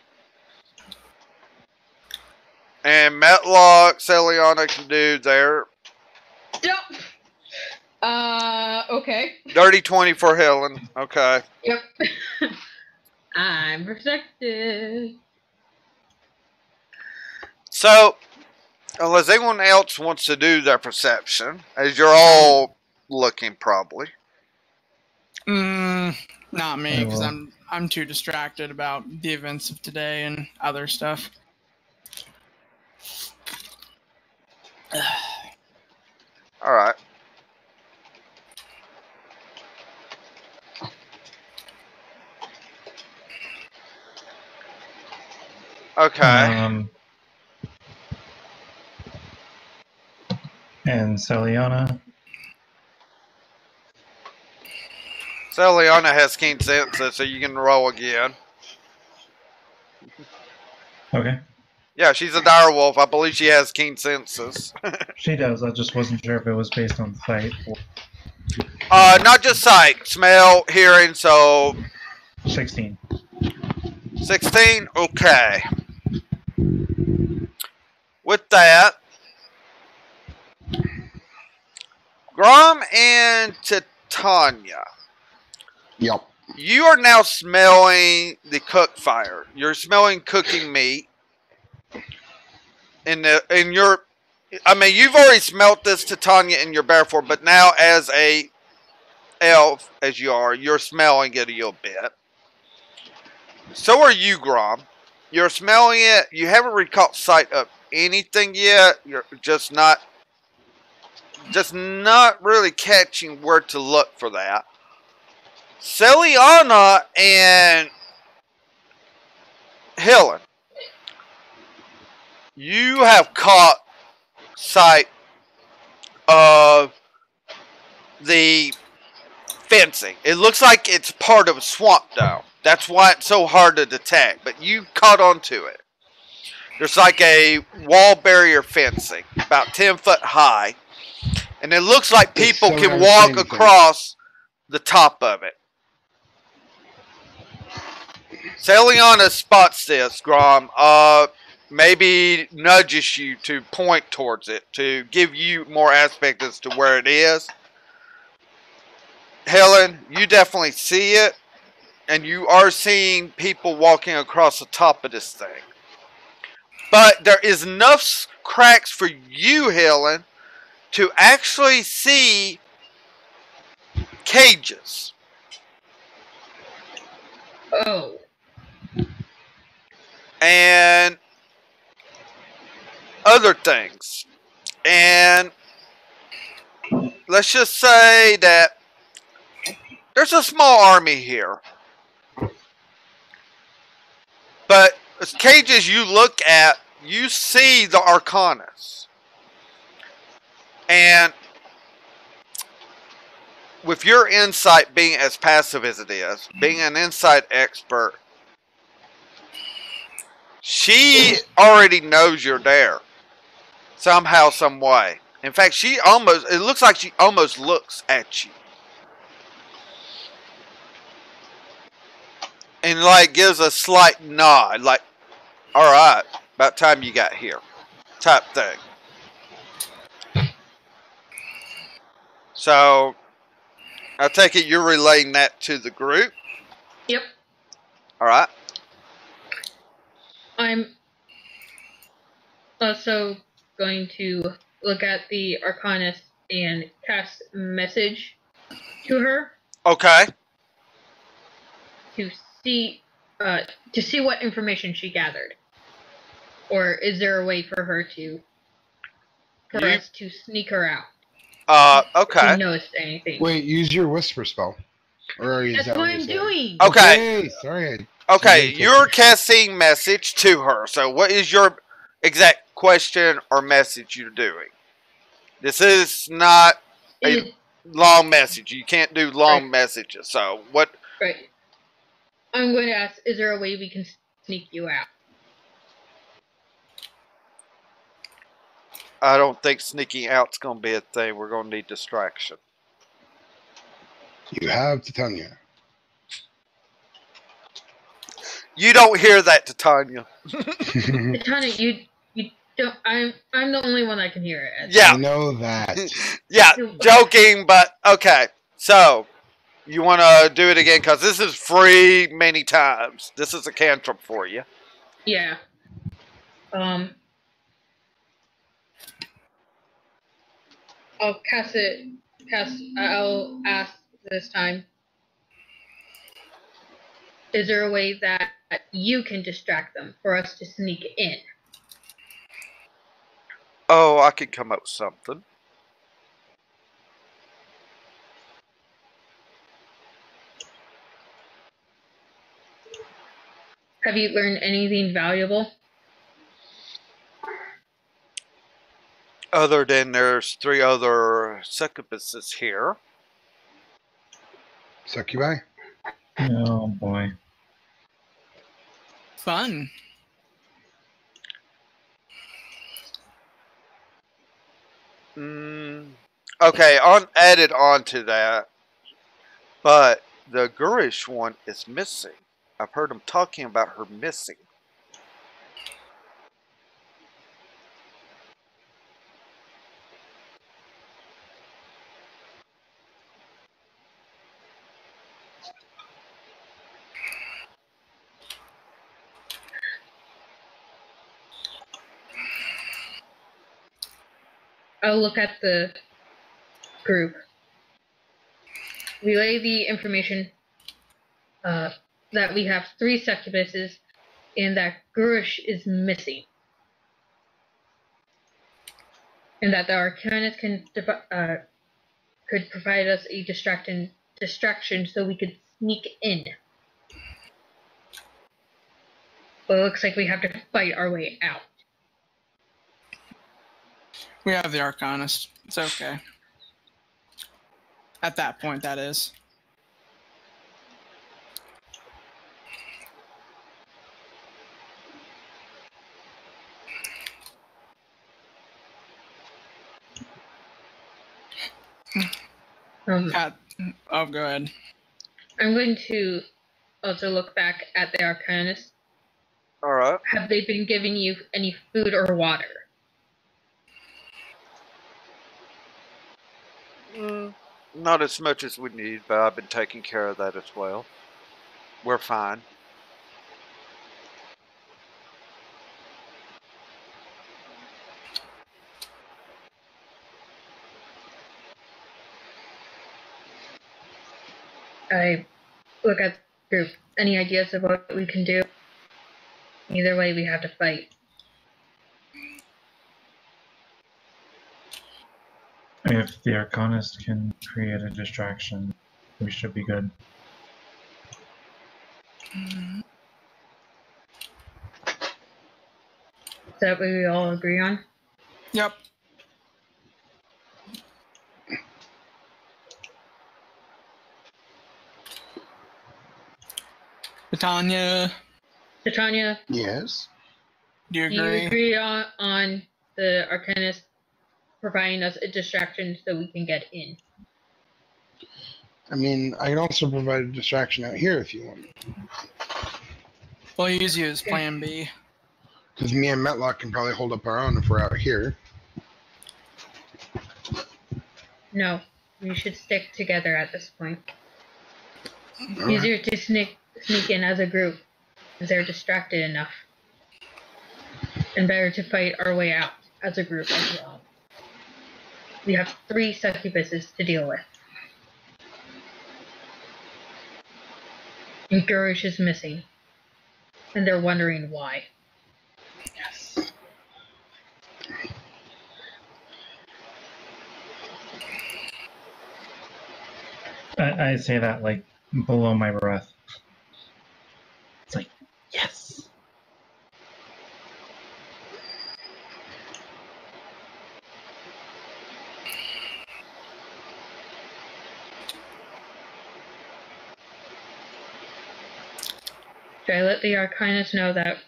And Matlock, Celiana can do their. Yep. Okay. Dirty 20 for Helen. Okay. Yep. I'm protected. So, unless anyone else wants to do their perception, as you're all looking probably. Not me, because I'm too distracted about the events of today and other stuff. All right. Okay. And Celiana. Celiana has keen senses, so you can roll again. Okay. Yeah, she's a direwolf. I believe she has keen senses. She does. I just wasn't sure if it was based on sight. Not just sight, smell, hearing. So 16. 16. Okay. With that, Grom and Titania. Yep. You are now smelling the cook fire. You're smelling cooking meat. In your, I mean, you've already smelt this, Titania, in your bear form, but now as a elf, as you are, you're smelling it a little bit. So are you, Grom. You're smelling it. You haven't really caught sight of anything yet. You're just not really catching where to look for that. Celiana and Helen, you have caught sight of the fencing. It looks like it's part of a swamp, though. That's why it's so hard to detect, but you caught onto it. There's like a wall barrier fencing, about 10 foot high. And it looks like people can walk across the top of it. Celiana spots this, Grom. Maybe nudges you to point towards it, to give you more aspect as to where it is. Helen, you definitely see it. And you are seeing people walking across the top of this thing. But there is enough cracks for you, Helen, to actually see cages. Oh. And other things. And let's just say that there's a small army here. But as cages you look at, you see the Arcanus. And with your insight being as passive as it is, being an insight expert, she already knows you're there. Somehow, some way. In fact, it looks like she almost looks at you. And like gives a slight nod, like, alright, about time you got here. Type thing. So, I take it you're relaying that to the group? Yep. Alright. I'm also going to look at the Arcanist and cast a message to her. Okay. To see what information she gathered. Or is there a way for her for us to sneak her out? Okay. To notice anything. Wait, use your whisper spell. Or is That's that what I'm doing. Okay. Sorry. Okay, you're casting message to her. So what is your exact question or message you're doing? This is not a long message. You can't do long messages. So what? Right. I'm going to ask, is there a way we can sneak you out? I don't think sneaking out's going to be a thing. We're going to need distraction. You have Titania. You don't hear that, Titania. Titania, you don't. I'm the only one that can hear it. Yeah. I know that. Yeah, joking, but okay. So, you want to do it again? Because this is free many times. This is a cantrip for you. Yeah. I'll I'll ask this time. Is there a way that you can distract them for us to sneak in? Oh, I could come up with something. Have you learned anything valuable? Other than there's 3 other succubuses here. Succubi? Oh boy. Fun. Okay, added on to that, but the Gurish one is missing. I've heard them talking about her missing. I'll look at the group. Relay the information that we have 3 succubuses and that Gurush is missing. And that the Arcanist could provide us a distraction so we could sneak in. But it looks like we have to fight our way out. We have the Arcanist. It's okay. At that point, that is. Oh, go ahead. I'm going to also look back at the Arcanist. Alright. Have they been giving you any food or water? Not as much as we need, but I've been taking care of that as well. We're fine. I look at the group. Any ideas of what we can do? Either way, we have to fight. If the Arcanist can create a distraction, we should be good. Is that what we all agree on? Yep. Titania, Yes. do you do you agree? agree on the Arcanist providing us a distraction so we can get in? I mean, I can also provide a distraction out here if you want. We'll use you as Plan B. Because me and Metlock can probably hold up our own if we're out here. No, we should stick together at this point. All Easier to sneak in as a group, as they're distracted enough. And better to fight our way out as a group as well. We have 3 succubuses to deal with. And Gurish is missing. And they're wondering why. Yes. I say that like below my breath. It's like, yes. Should I let the Arcanist know that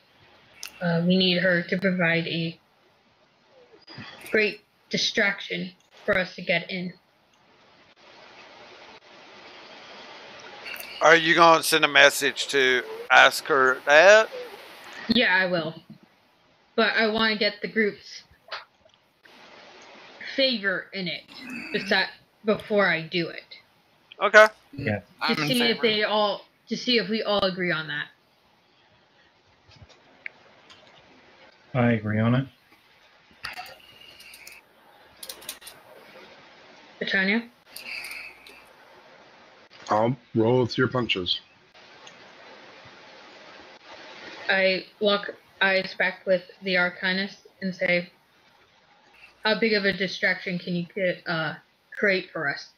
we need her to provide a great distraction for us to get in? Are you going to send a message to ask her that? Yeah, I will. But I want to get the group's favor in it before I do it. Okay. Yeah. I'm To in see favor. if we all agree on that. I agree on it. Titania? I'll roll with your punches. I lock eyes back with the Arcanist and say, how big of a distraction can you create for us?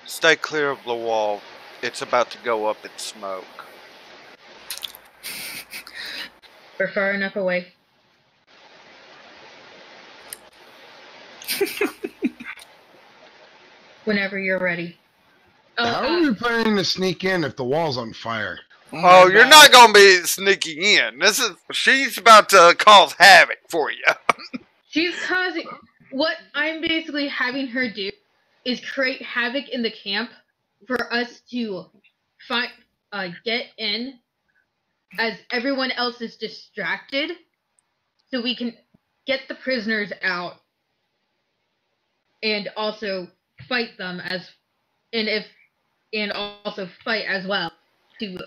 Stay clear of the wall. It's about to go up in smoke. We're far enough away. Whenever you're ready. How are we planning to sneak in if the wall's on fire? Oh, you're not going to be sneaking in. She's about to cause havoc for you. She's causing... What I'm basically having her do is create havoc in the camp for us to get in as everyone else is distracted so we can get the prisoners out and also fight them and also fight as well to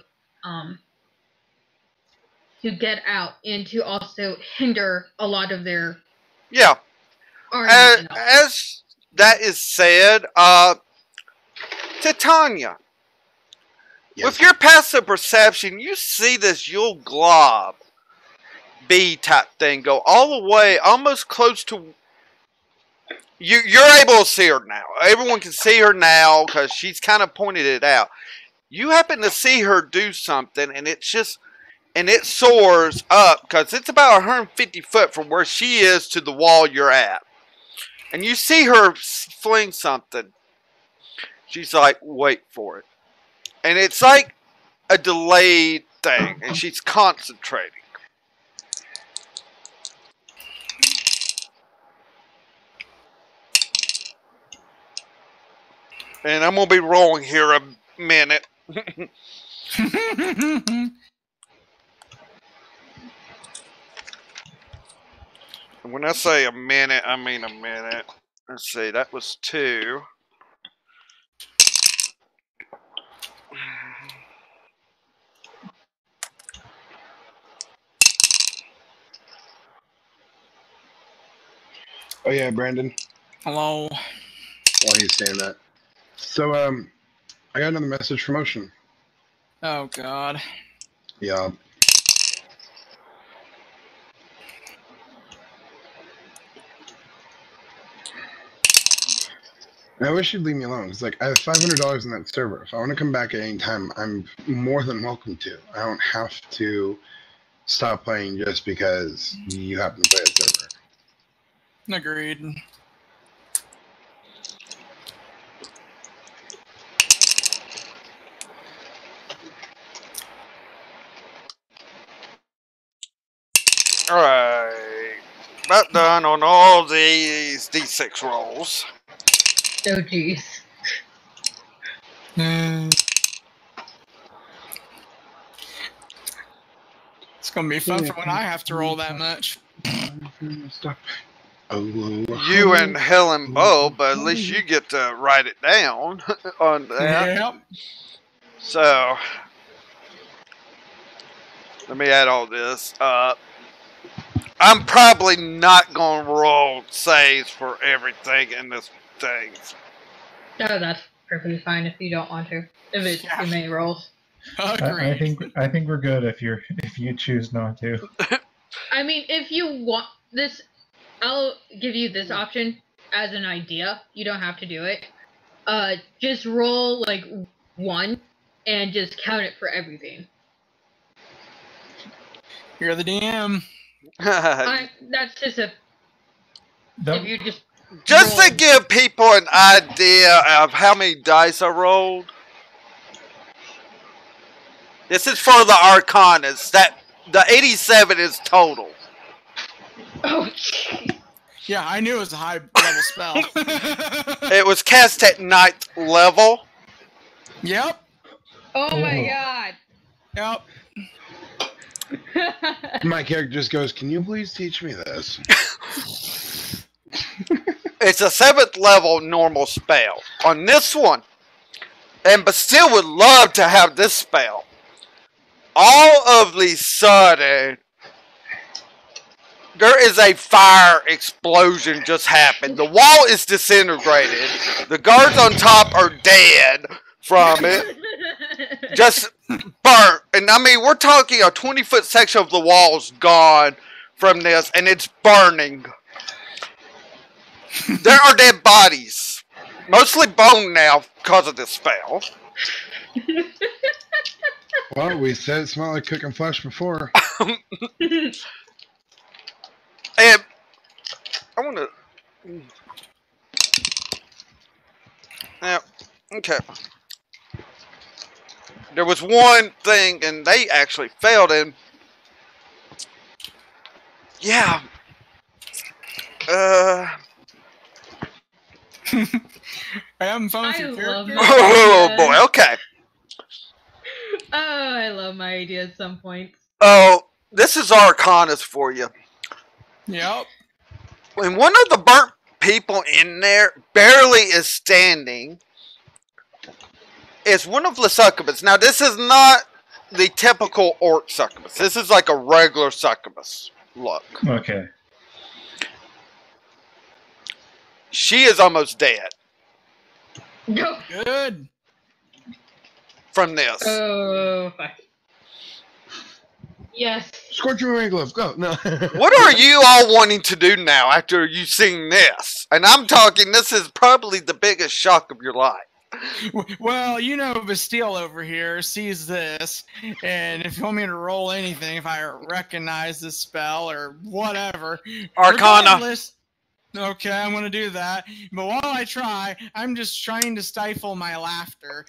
get out and to also hinder a lot of their As that is said, Titania, Yes. with your passive perception, you see this Yule Glob bee type thing go all the way, almost close to. You're able to see her now. Everyone can see her now because she's kind of pointed it out. You happen to see her do something, and it soars up because it's about 150 foot from where she is to the wall you're at. And you see her fling something. She's like, wait for it. And it's like a delayed thing, and she's concentrating. And I'm going to be rolling here a minute. When I say a minute, I mean a minute. Let's see, that was 2. Oh yeah, Brandon. Hello. While he's saying that. So, I got another message from Ocean. Oh, God. Yeah. I wish you'd leave me alone. It's like, I have $500 in that server. If I want to come back at any time, I'm more than welcome to. I don't have to stop playing just because you happen to play a server. Agreed. Alright. About done on all these D6 rolls. Oh, jeez. It's gonna be fun for when I have to roll that much. Stop. You and Helen both, but at least you get to write it down on that. Yep. So, let me add all this up. I'm probably not going to roll saves for everything in this thing. No, that's perfectly fine if you don't want to. If it's too many rolls. I think we're good if you choose not to. I mean, if you want this, I'll give you this option as an idea. You don't have to do it. Just roll like 1 and just count it for everything. You're the DM. That's just a. If you just to give people an idea of how many dice I rolled. This is for the Arcanas. That the 87 is total. Oh, jeez. Yeah, I knew it was a high level spell. It was cast at 9th level. Yep. Oh my god. Yep. My character just goes, "Can you please teach me this?" It's a 7th level normal spell. On this one, but still would love to have this spell. All of the sudden, there is a fire explosion just happened. The wall is disintegrated. The guards on top are dead from it. Just burnt. And I mean, we're talking a 20-foot section of the wall's gone from this, and it's burning. There are dead bodies. Mostly bone now because of this spell. Well, we said it smelled like cooking flesh before. And I want to... Yeah, okay. There was one thing, and they actually failed, and... Yeah. Are you having fun with your character? Oh, boy, okay. Oh, I love my idea at some point. Oh, this is Arcanas for you. Yep. When one of the burnt people in there barely is standing, it's one of the succubus. Now, this is not the typical orc succubus. This is like a regular succubus look. Okay. She is almost dead. No. Good. From this. Oh, fuck. Yes. Scorching ray glove, go. No. What are you all wanting to do now after you've seen this? And I'm talking, this is probably the biggest shock of your life. Well, you know, Bastille over here sees this, and if you want me to roll anything, if I recognize this spell or whatever, Arcana. Okay, I'm gonna do that. But while I try, I'm just trying to stifle my laughter.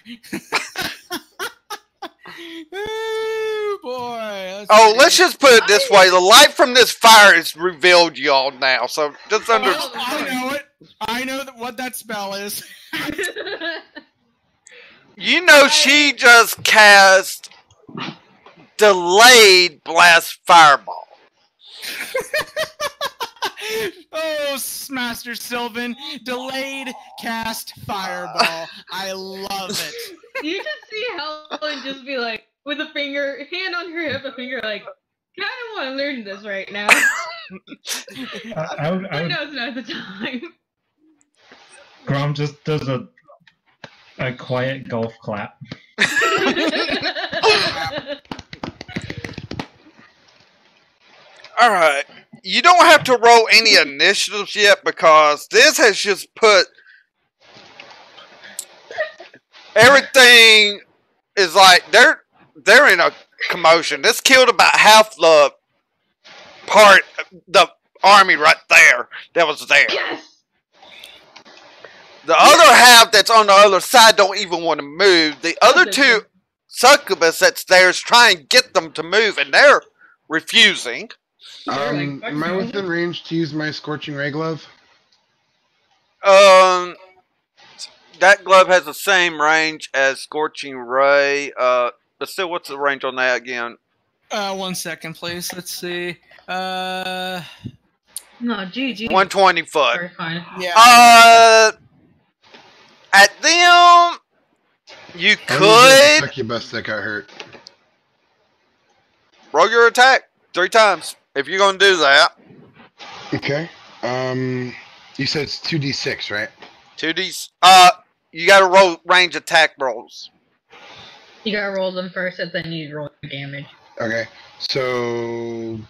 Ooh, boy. Let's just put it this way. The light from this fire has revealed y'all now. So just I know it. I know what that spell is. You know she just cast delayed blast fireball. Oh, Master Sylvan, delayed cast fireball. I love it. You just see Helen just be like, with a finger, hand on her hip, a finger like, kind of want to learn this right now. I would, Who knows at the time? Grom just does a quiet golf clap. All right. You don't have to roll any initiatives yet because this has just put everything is like they're in a commotion. This killed about half the army right there that was there. Yes! The other half that's on the other side don't even want to move. The other two succubus that's there is trying to get them to move, and they're refusing. Am I within range to use my Scorching Ray glove? That glove has the same range as Scorching Ray. But still, what's the range on that again? 1 second, please. Let's see. No, GG. 120 foot. Very fine. Yeah. At them, you could Succubus that got hurt. roll your attack 3 times if you're gonna do that. Okay. You said it's 2d6, right? 2d. You gotta roll range attack rolls. You gotta roll them first, and then you roll your damage. Okay. So,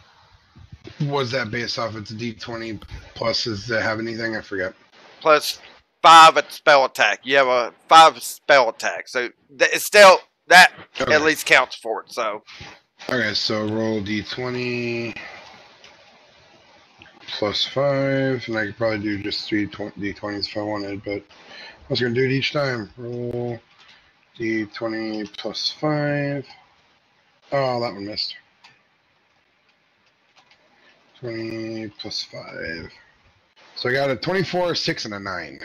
was that based off its d20 plus? Does it have anything? I forget. Plus 5 at spell attack. You have a 5 spell attack, so it's still that Okay. at least counts for it. So Okay, so roll d20 plus 5, and I could probably do just 3 d20s if I wanted, but I was going to do it each time. Roll d20 plus 5. Oh, that one missed. 20 plus 5. So I got a 24, 6, and a 9.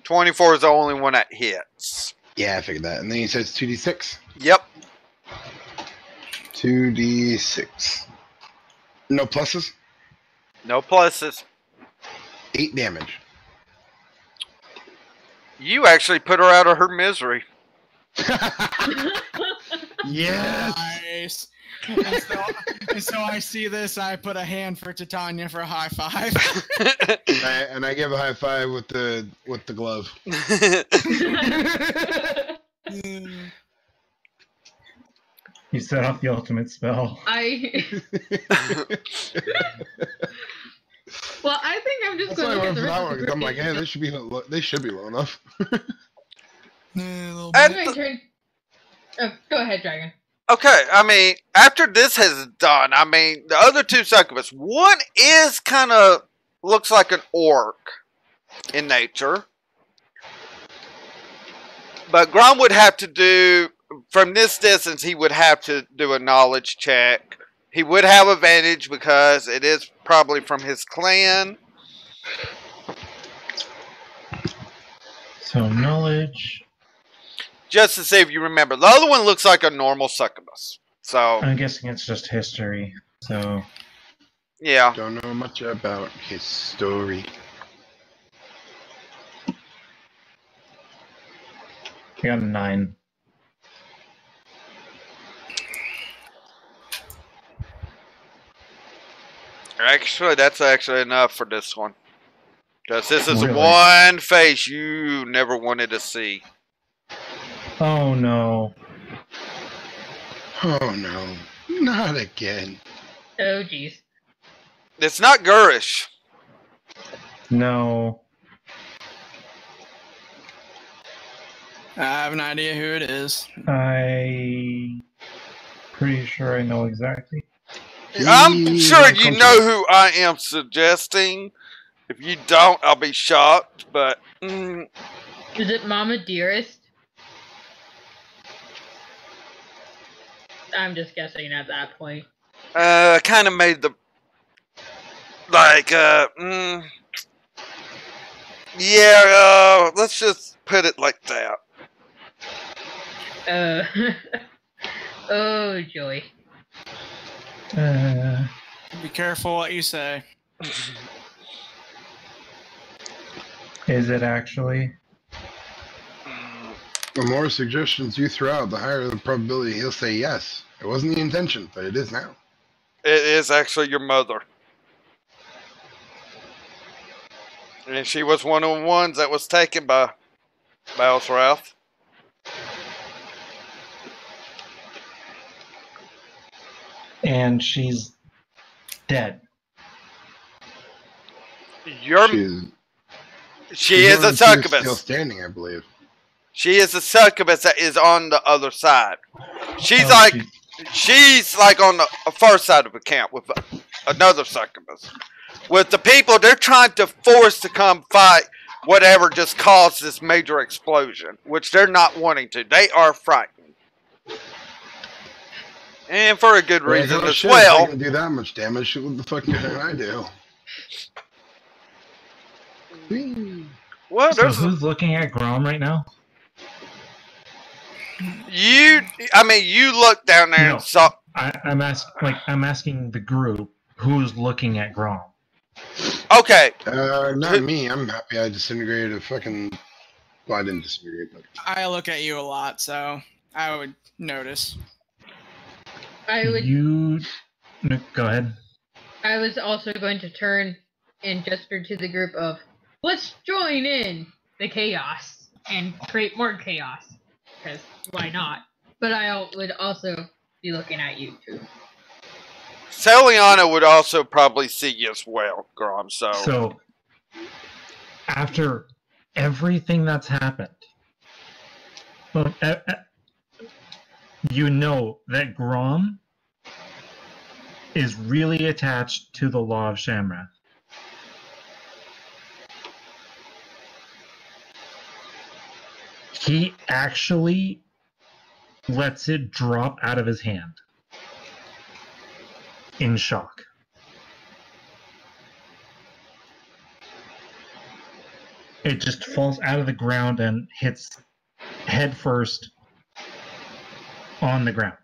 24 is the only one that hits. Yeah, I figured that. And then you said it's 2d6? Yep. 2d6. No pluses? No pluses. 8 damage. You actually put her out of her misery. Yes! Nice. And so I see this. I put a hand for Titania for a high five. And I give a high five with the glove. You set off the ultimate spell. Well, I think I'm just That's why I going to went get the for rest that of one. the 'Cause I'm group like, hey, name. they should be low enough. And My turn. Oh, go ahead, Dragon. okay, I mean, after this has done, I mean, the other 2 succubus, one is kind of looks like an orc in nature. But Grom would have to do, from this distance, he would have to do a knowledge check. He would have advantage because it is probably from his clan. So knowledge. Just to see if you remember. The other one looks like a normal succubus. So, I'm guessing it's just history. So yeah. Don't know much about his story. I got a 9. Actually, that's actually enough for this one. Because this is Really? one face you never wanted to see. Oh no. Oh no, not again. Oh, jeez. It's not Gurish. No. I have an idea who it is. I pretty sure I know exactly. I'm sure you know who I am suggesting. If you don't, I'll be shocked. But Is it Mama Dearest? I'm just guessing at that point. kind of made the like Yeah, let's just put it like that. Oh, joy. Be careful what you say. Is it actually? The more suggestions you throw out, the higher the probability he'll say yes. It wasn't the intention, but it is now. It is actually your mother. And she was one of the ones that was taken by Balsrath. And she's dead. She is a succubus. Still standing, I believe. She is a succubus that is on the other side. She's like on the first side of the camp with another succubus. With the people, they're trying to force to come fight whatever just caused this major explosion, which they're not wanting to. They are frightened. And for a good reason as well. If I can do that much damage, what the fuck can I do? Well, so who's looking at Grom right now? You look down there and saw. I'm asking the group who's looking at Grom. Okay. Not me. I'm happy I disintegrated a fucking. Well, I didn't disintegrate, but I look at you a lot, so I would notice. You go ahead. I was also going to turn and gesture to the group of, let's join in the chaos and create more chaos. Because why not? But I would also be looking at you too. Celiana would also probably see you as well, Grom. So after everything that's happened, well, you know that Grom is really attached to the law of Shamrath. He actually lets it drop out of his hand in shock. It just falls out of the ground and hits head first on the ground.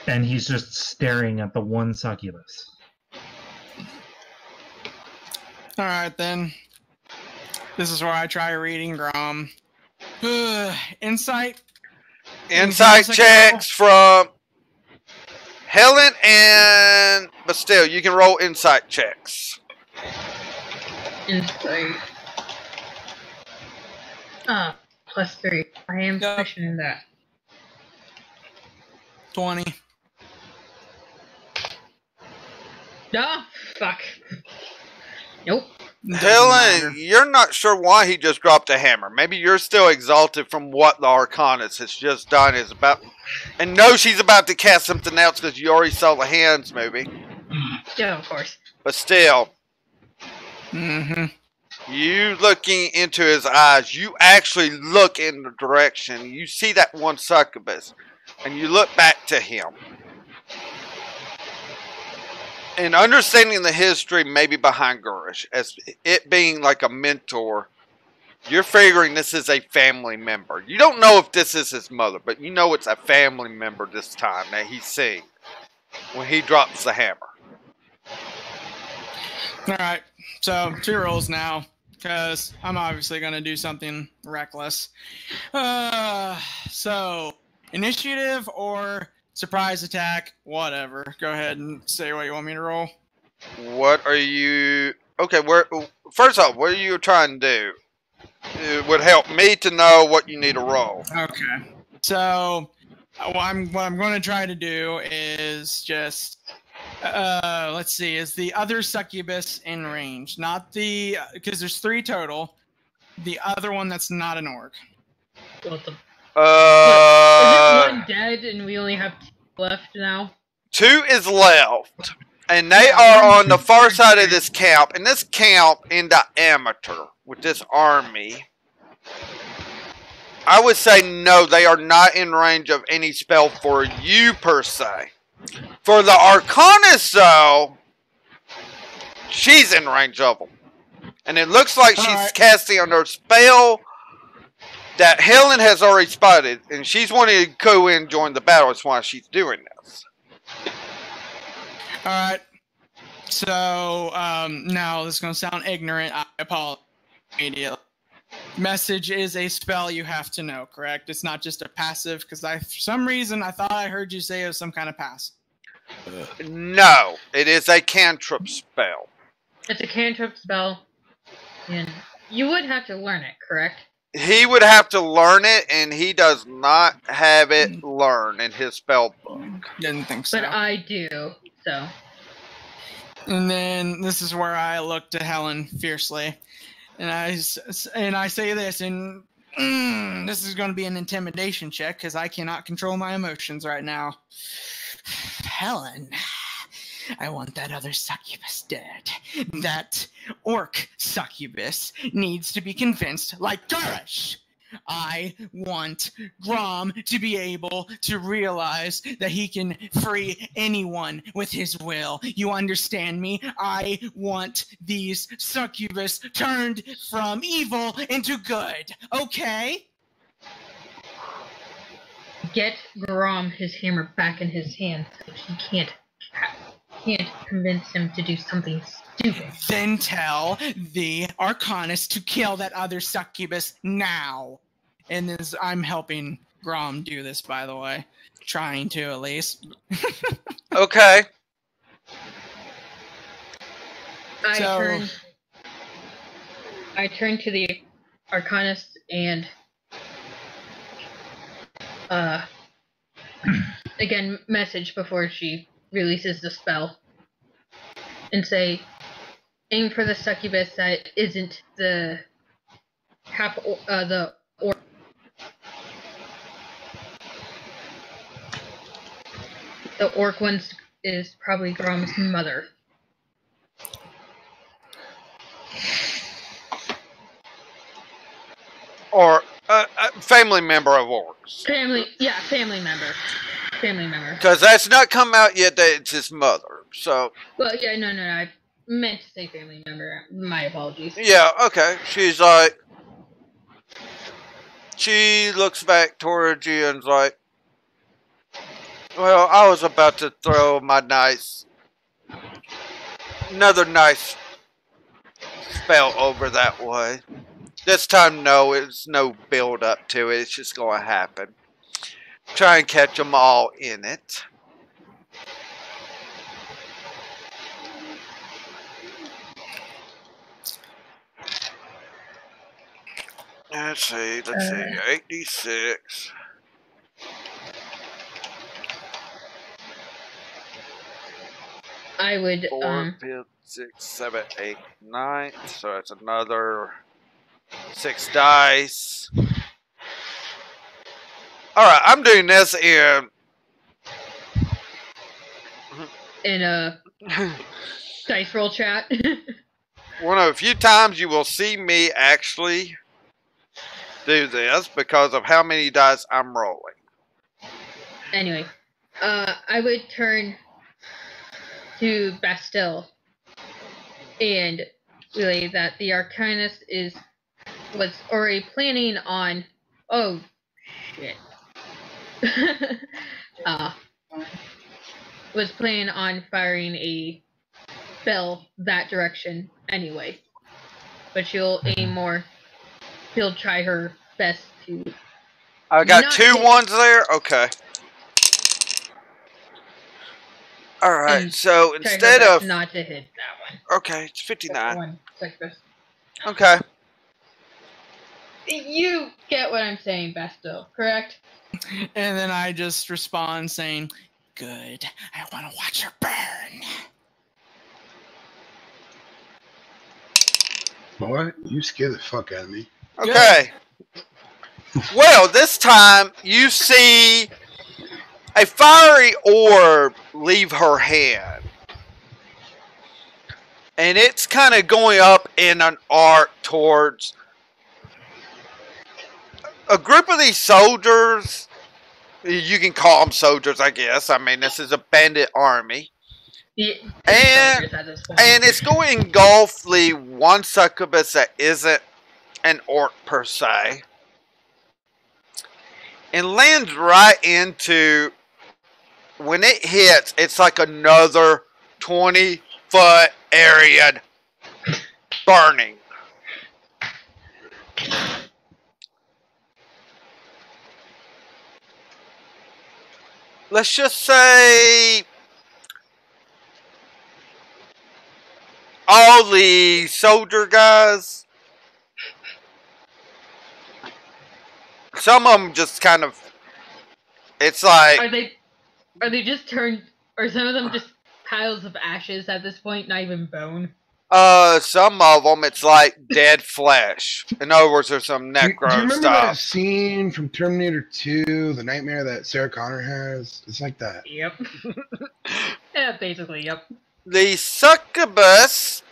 And he's just staring at the one succubus. Alright then. This is where I try reading Grom. Insight? Insight checks from Helen and Bastille. You can roll insight checks. Insight. +3. I am proficient in that. 20. Oh, fuck. Nope. Helen, you're not sure why he just dropped a hammer. Maybe you're still exalted from what the Arcanist has just done is about, and know she's about to cast something else because you already saw the hands movie. Yeah, of course. But still, you looking into his eyes, you actually look in the direction. You see that one succubus, and you look back to him. And understanding the history maybe behind Gurish, as it being like a mentor, you're figuring this is a family member. You don't know if this is his mother, but you know it's a family member this time that he's seeing when he drops the hammer. Alright, so 2 rolls now, because I'm obviously going to do something reckless. So, initiative or surprise attack, whatever. Go ahead and say what you want me to roll. What are you... Okay, first off, what are you trying to do? It would help me to know what you need to roll. Okay. So, what I'm going to try to do is just... let's see, is the other succubus in range? Not the... Because there's 3 total. The other one that's not an orc. Is it 1 dead and we only have 2 left now? 2 is left. And they are on the far side of this camp. And this camp in diameter with this army, I would say no, they are not in range of any spell for you per se. For the Arcanist though, she's in range of them. And it looks like she's casting under spell that Helen has already spotted, and she's wanting to go in and join the battle. That's why she's doing this. Alright. So, now this is going to sound ignorant. I apologize immediately. Message is a spell you have to know, correct? It's not just a passive, because for some reason I thought I heard you say it was some kind of passive. No, it is a cantrip spell. It's a cantrip spell, and you would have to learn it, correct? He would have to learn it, and he does not have it learned in his spell book. Didn't think so. But I do, so. And then this is where I look to Helen fiercely, and I say this, and this is going to be an intimidation check because I cannot control my emotions right now. Helen, I want that other succubus dead. That orc succubus needs to be convinced like Garish. I want Grom to be able to realize that he can free anyone with his will. You understand me? I want these succubus turned from evil into good. Okay? Get Grom his hammer back in his hand so he can't convince him to do something stupid. Then tell the Arcanist to kill that other succubus now. And this, I'm helping Grom do this, by the way. Trying to, at least. Okay. I turn to the Arcanist and again, message before she releases the spell. And say, aim for the succubus that isn't the orc. The orc one is probably Grom's mother. Or a family member of orcs. Family member. Family member. Because that's not come out yet that it's his mother, so... Well, yeah, no, I meant to say family member. My apologies. Yeah, okay. She's like... She looks back towards you and's like... Well, I was about to throw my another nice spell over that way. This time, no, it's no build up to it. It's just going to happen. Try and catch them all in it. Let's see, 86. I would 4, 5, 6, 7, 8, 9. So that's another 6 dice. Alright, I'm doing this in a dice roll chat. one of a few times you will see me actually do this because of how many dice I'm rolling. Anyway, I would turn to Bastille and relay that the Arcanist was already planning on. Oh shit. Was planning on firing a spell that direction anyway, but she'll aim more. She'll try her best to. I got 2 ones there. Okay. All right. So instead of not to hit that one. Okay, it's 59. Success. Okay. You get what I'm saying, Besto, correct? And then I just respond saying, "Good. I want to watch her burn." Boy, you scare the fuck out of me. Okay. Well, this time you see a fiery orb leave her hand. And it's kind of going up in an arc towards a group of these soldiers. You can call them soldiers, I guess. I mean, this is a bandit army. Yeah, And it's going to engulf the one succubus that isn't an orc per se. And lands right into, when it hits, it's like another 20-foot area burning. Let's just say all the soldier guys, some of them just kind of, it's like, are they just turned, or some of them just piles of ashes at this point, not even bone? some of them it's like dead flesh. In other words, there's some necro do you remember stuff. that scene from Terminator 2, the nightmare that Sarah Connor has? It's like that. Yep. Yeah, basically, yep. The succubus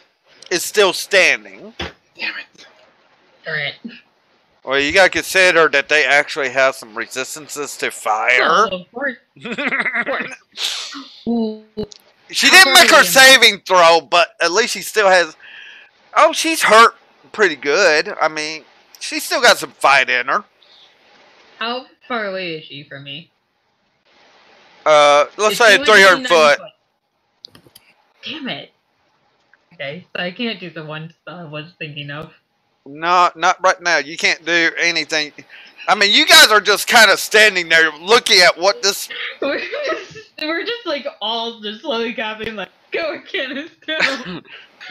is still standing. Damn it. Alright. Well, you gotta consider that they actually have some resistances to fire. Oh, of course. Of course. Ooh. She didn't make her saving throw, but at least she still has... Oh, she's hurt pretty good. I mean, she's still got some fight in her. How far away is she from me? Let's say 300 foot. Damn it. Okay, so I can't do the one I was thinking of. No, not right now. You can't do anything. I mean, you guys are just kind of standing there looking at what this... We're just like all just slowly copying, like, go Kenneth, go.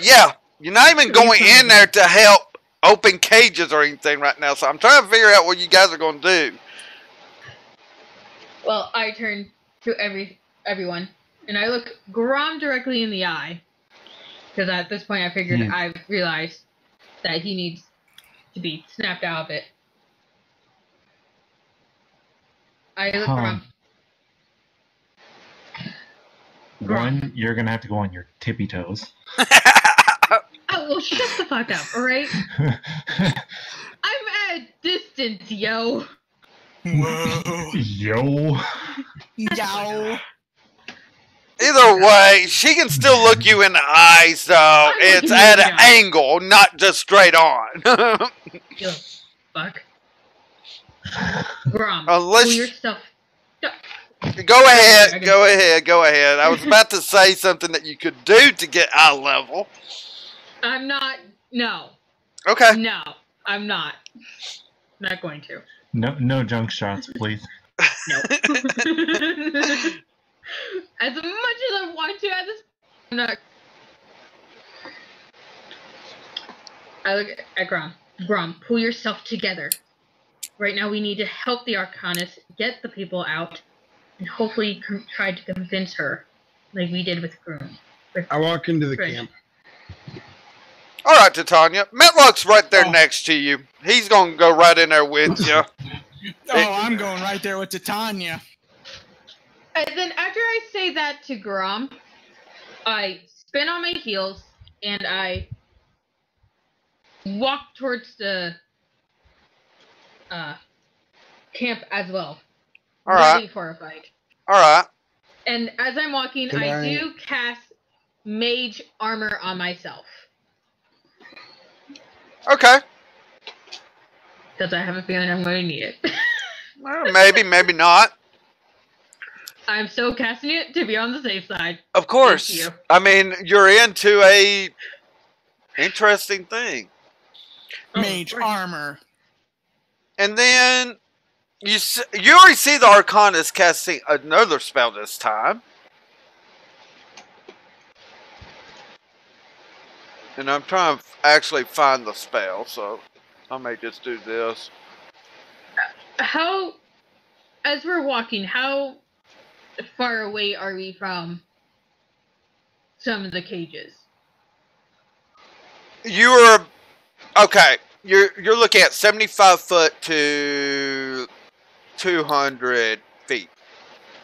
Yeah, you're not even going in there to help open cages or anything right now, so I'm trying to figure out what you guys are going to do. Well, I turn to everyone, and I look Grom directly in the eye, because at this point I figured I realized that he needs to be snapped out of it. I look Grom. One, you're gonna have to go on your tippy toes. Oh, well, shut the fuck up, alright? I'm at a distance, yo. Whoa. Yo. Yo. Either way, she can still look you in the eyes, though. It's at an angle, not just straight on. Yo, fuck. Grom, Unless pull your stuff. Go ahead, go ahead, go ahead. I was about to say something that you could do to get eye level. I'm not. No. Okay. No, I'm not. Not going to. No junk shots, please. No. As much as I want to at this, I'm not. I look at Grom. Grom, pull yourself together. Right now, we need to help the Arcanist get the people out, and hopefully try to convince her, like we did with Groom. I walk into the camp. All right, Titania. Metlock's right there next to you. He's going to go right in there with you. I'm going right there with Titania. And then after I say that to Grom, I spin on my heels, and I walk towards the camp as well. All right. Really horrified. All right. And as I'm walking, I do cast mage armor on myself. Okay. Because I have a feeling I'm going to need it. Well, maybe, maybe not. I'm still casting it to be on the safe side. Of course. I mean, you're into a interesting thing. Mage armor. And then you already see the Arcanist casting another spell this time. And I'm trying to actually find the spell, so I may just do this. As we're walking, how far away are we from some of the cages? Okay. You're looking at 75 foot to 200 feet.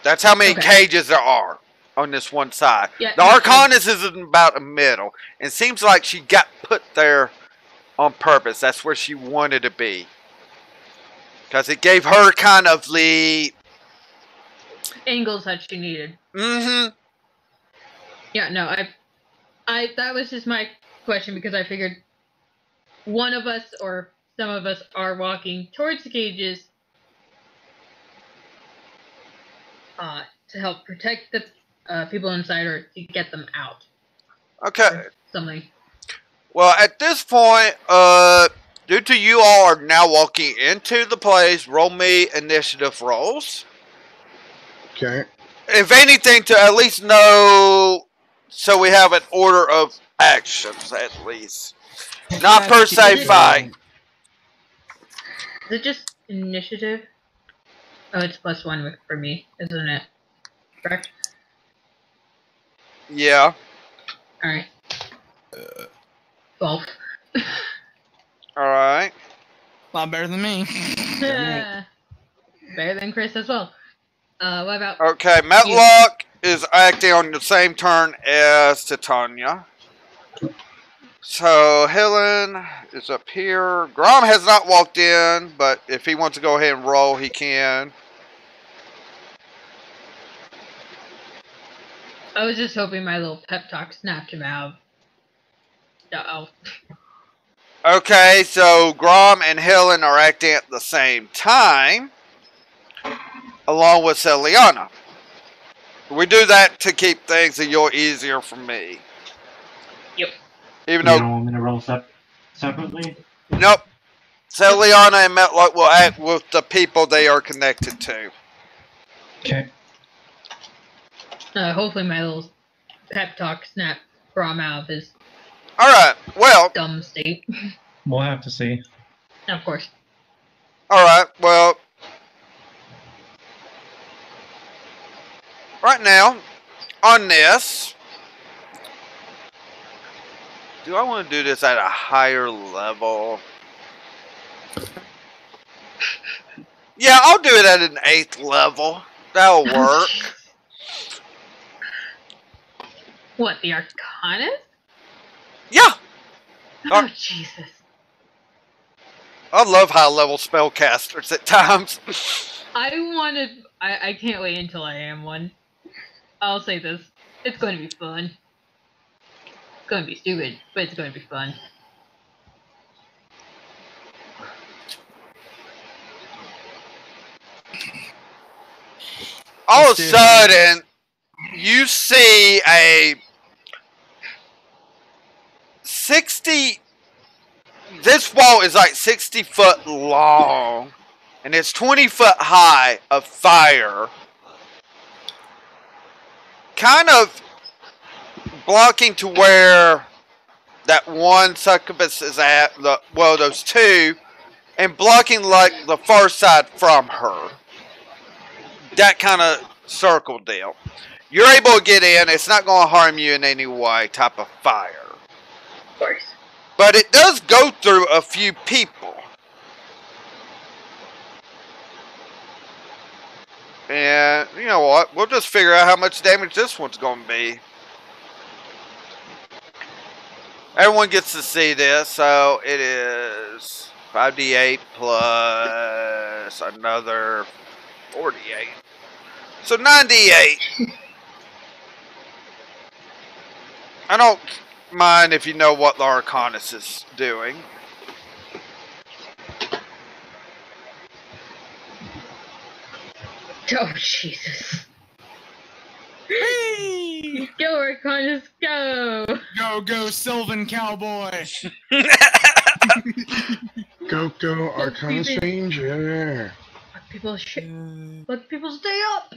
That's how many cages there are on this one side. Yeah, the Arcanist is in about the middle. It seems like she got put there on purpose. That's where she wanted to be. Because it gave her kind of the angles that she needed. Mm-hmm. Yeah, no, that was just my question because I figured one of us or some of us are walking towards the cages to help protect the people inside or to get them out. Okay. Or something. Well, at this point, due to you all are now walking into the place, roll me initiative rolls. Okay. If anything, to at least know, so we have an order of actions, at least. Not per se fight. Is it just initiative? Oh, it's +1 for me, isn't it? Correct? Yeah. Alright. 12. Alright. A lot better than me. Better than Chris as well. What about... Okay, Matlock is acting on the same turn as Titania. So, Helen is up here. Grom has not walked in, but if he wants to go ahead and roll, he can. I was just hoping my little pep talk snapped him out. Uh-oh. Okay, so Grom and Helen are acting at the same time, along with Celiana. We do that to keep things a little easier for me. Yep. Even You though... don't want me to roll separately? Nope. Celiana and Matlock will act with the people they are connected to. Okay. Hopefully my little pep talk snapped Grom out of his Alright, well... dumb state. We'll have to see. Of course. Alright, well... Right now, on this... Do I want to do this at a higher level? Yeah, I'll do it at an 8th level. That'll work. What, the Arcanist? Yeah! Oh, Jesus. I love high-level spellcasters at times. I can't wait until I am one. I'll say this. It's going to be fun. It's going to be stupid, but it's going to be fun. All of a sudden, you see a 60... This wall is like 60 foot long, and it's 20 foot high of fire. Kind of blocking to where that one succubus is at, well, those two, and blocking like the far side from her. That kind of circle deal. You're able to get in, it's not going to harm you in any way, type of fire. Of course. But it does go through a few people. And, you know what, we'll just figure out how much damage this one's going to be. Everyone gets to see this, so it is 5d8 plus another 48. So 9d8. I don't mind if you know what the Arcanist is doing. Oh, Jesus. Hey! Go, Arcanist, go! Go, Sylvan Cowboy! Go, Arcanist Ranger. Let people stay up!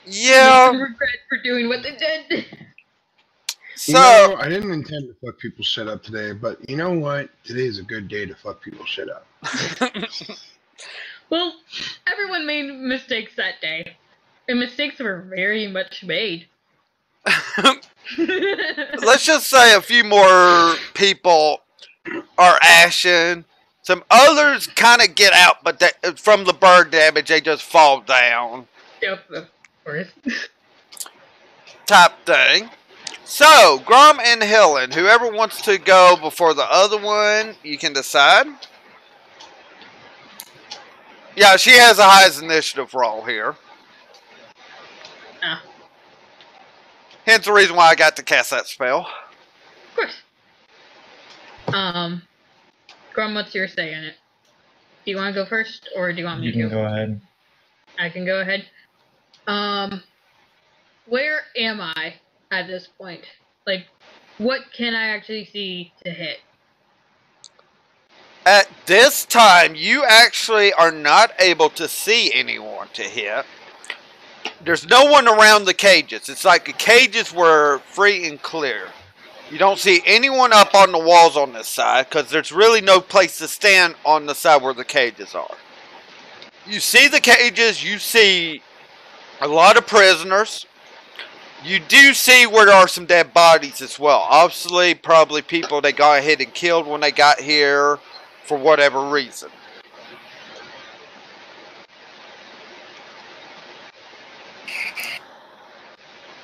Yeah. Make them regret for doing what they did. So, No, I didn't intend to fuck people shit up today, but you know what? Today is a good day to fuck people shit up. Well, everyone made mistakes that day. And mistakes were very much made. let's just say a few more people are ashen. Some others kind of get out, but from the burn damage, they just fall down. Yep, of course. Type thing. So, Grom and Helen, whoever wants to go before the other one, you can decide. Yeah, she has the highest initiative roll here. Ah. Hence the reason why I got to cast that spell. Of course. Grum, what's your say in it? Do you want to go first, or do you want me to? You can go ahead. I can go ahead. Where am I at this point? Like, what can I actually see to hit? At this time, you actually are not able to see anyone to hit. There's no one around the cages. It's like the cages were free and clear. You don't see anyone up on the walls on this side because there's really no place to stand on the side where the cages are. You see the cages, you see a lot of prisoners. You do see where there are some dead bodies as well. Obviously, probably people they got ahead and killed when they got here for whatever reason.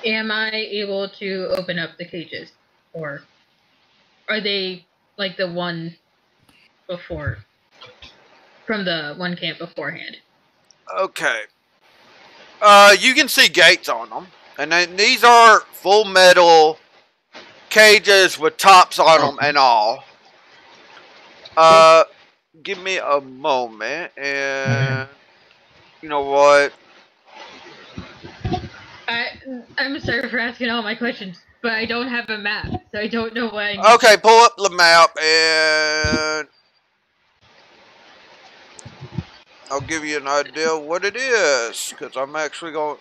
Am I able to open up the cages? Or are they like the one before? From the one camp beforehand? Okay. You can see gates on them. And then these are full metal cages with tops on them and all. Give me a moment, and you know what? I'm sorry for asking all my questions, but I don't have a map, so I don't know what I need. Okay, pull up the map, and I'll give you an idea of what it is, because I'm actually going...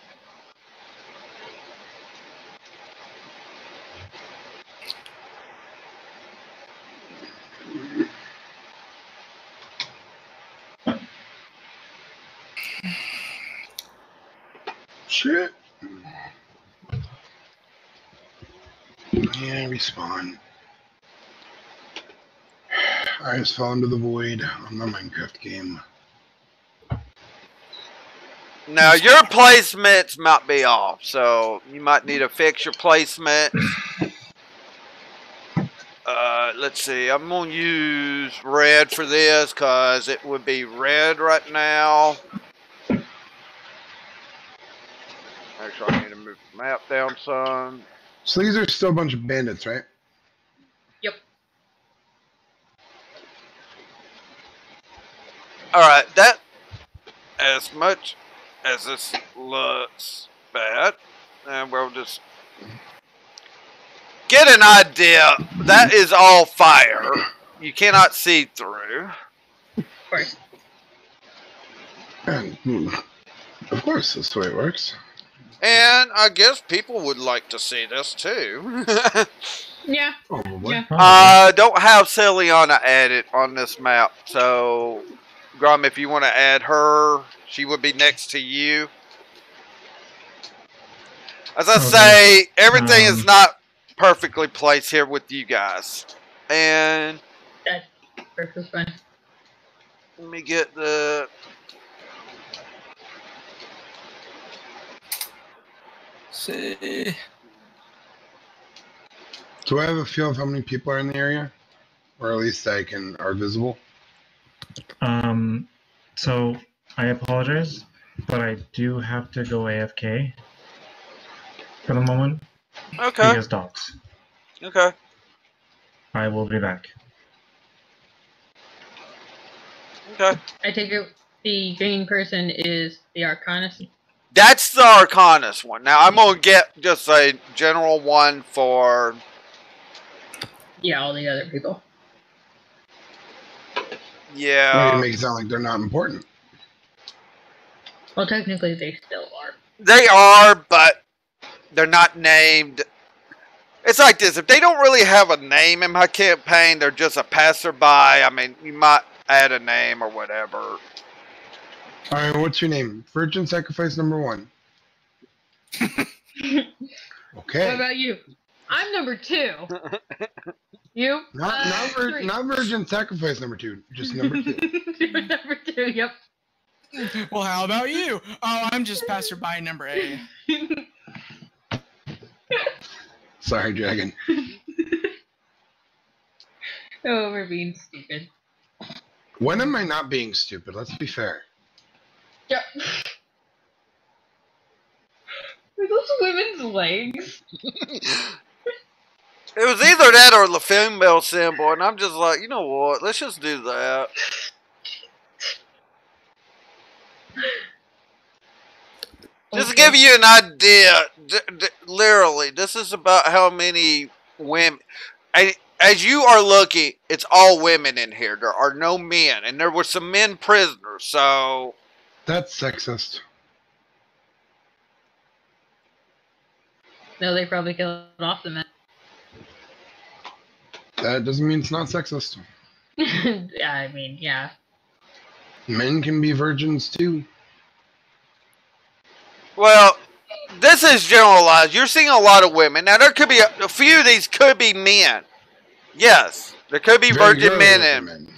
Shit. Yeah, respawn. I just fell into the void on the Minecraft game. Now, your placements might be off, so you might need to fix your placements. Let's see, I'm going to use red for this, because it would be red right now. Actually, I need to move the map down some. So these are still a bunch of bandits, right? Yep. Alright, that, as much as this looks bad, and we'll just get an idea. That is all fire. You cannot see through. Of course. And, of course, that's the way it works. And I guess people would like to see this too. Yeah. Probably. Yeah. Don't have Celiana added on this map, so Grum, if you want to add her, she would be next to you. As I say, everything is not perfectly placed here with you guys. And That's perfectly fine. let me get the... See. Do I have a feel of how many people are in the area? Or at least are visible? So I apologize, but I do have to go AFK for the moment. Okay. Because docs. Okay. I will be back. Okay. I take it the green person is the Arcanist. That's the Arcanist one. Now, I'm going to get just a general one for... Yeah, all the other people. Yeah. You make it sound like they're not important. Well, technically they still are. They are, but they're not named. It's like this. If they don't really have a name in my campaign, they're just a passerby. I mean, you might add a name or whatever. Alright, what's your name? Virgin Sacrifice number 1. Okay. What about you? I'm number 2. You? Not Virgin Sacrifice number 2, just number 2. Number 2, yep. Well, how about you? Oh, I'm just passerby number A. Sorry, Dragon. Oh, we're being stupid. When am I not being stupid? Let's be fair. Yep. those women's legs? It was either that or the female symbol, and I'm just like, you know what? Let's just do that. Just to give you an idea, literally, this is about how many women. As you are looking, it's all women in here. There are no men, and there were some men prisoners. So that's sexist. No, they probably killed off the men. That doesn't mean it's not sexist. Yeah, I mean, yeah. Men can be virgins too. Well, this is generalized. You're seeing a lot of women. Now, there could be a few of these could be men. Yes, there could be virgin men in.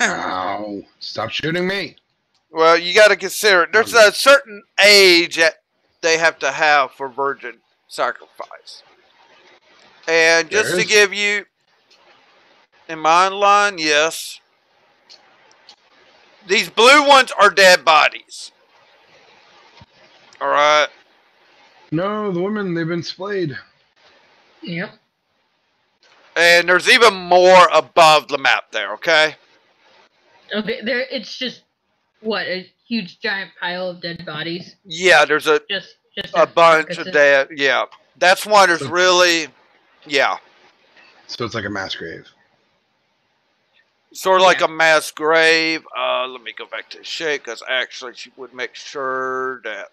Ow! Stop shooting me. Well, you got to consider it. There's a certain age that they have to have for virgin sacrifice. And just to give you, in my line, yes. These blue ones are dead bodies. Alright. No, the women, they've been splayed. Yep. And there's even more above the map there, okay? Okay, there. It's just, what, a huge giant pile of dead bodies? Yeah, there's a bunch of dead, yeah. That's why there's really, yeah. So it's like a mass grave. Sort of like a mass grave. Let me go back to Shay, because actually she would make sure that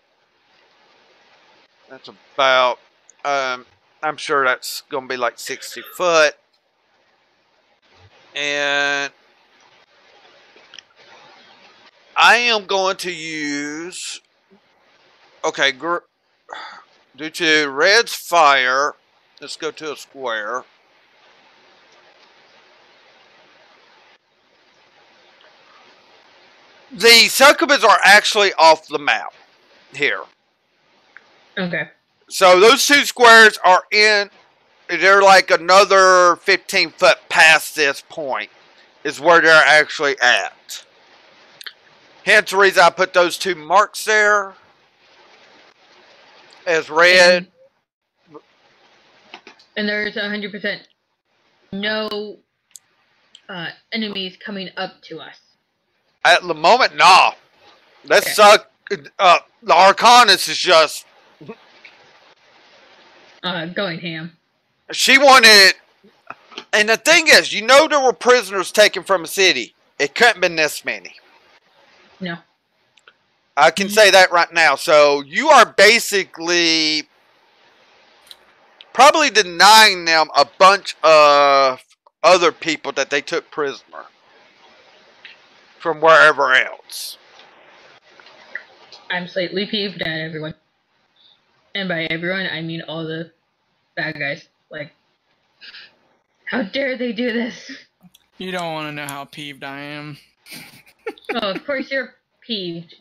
that's about, I'm sure that's going to be like 60 foot. And I am going to use, okay, due to red's fire, let's go to a square. The succubus are actually off the map here. Okay. So those two squares are in, they're like another 15 foot past this point is where they're actually at. Hence the reason I put those two marks there as red. And there's 100% no enemies coming up to us. At the moment, nah. That suck. The Arcanist is just going ham. She wanted, and the thing is, you know, there were prisoners taken from a city. It couldn't have been this many. No. I can say that right now. So you are basically probably denying them a bunch of other people that they took prisoner from wherever else. I'm slightly peeved at everyone. And by everyone, I mean all the bad guys. Like, how dare they do this? You don't want to know how peeved I am. Oh, of course you're peeved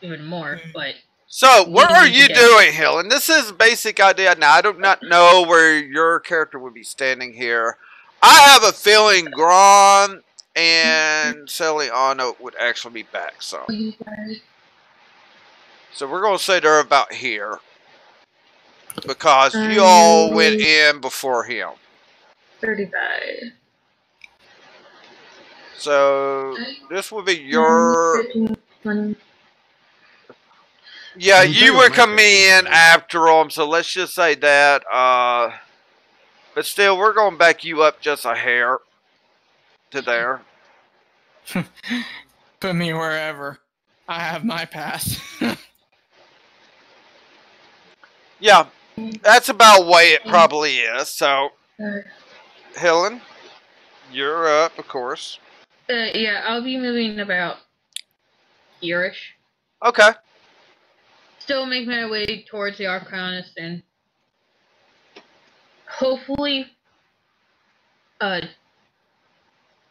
even more, but... So, what are you doing, Hill? And this is a basic idea. Now, I do not know where your character would be standing here. I have a feeling Gron and Celiano would actually be back, so we're going to say they're about here. Because you all went in before him. 35. So, this would be your... Yeah, you were coming in after him, so let's just say that. But still, we're going to back you up just a hair to there. Put me wherever. I have my path. Yeah, that's about the way it probably is. So, Helen, you're up, of course. Yeah, I'll be moving about here-ish. Okay. Still make my way towards the Arcanist and hopefully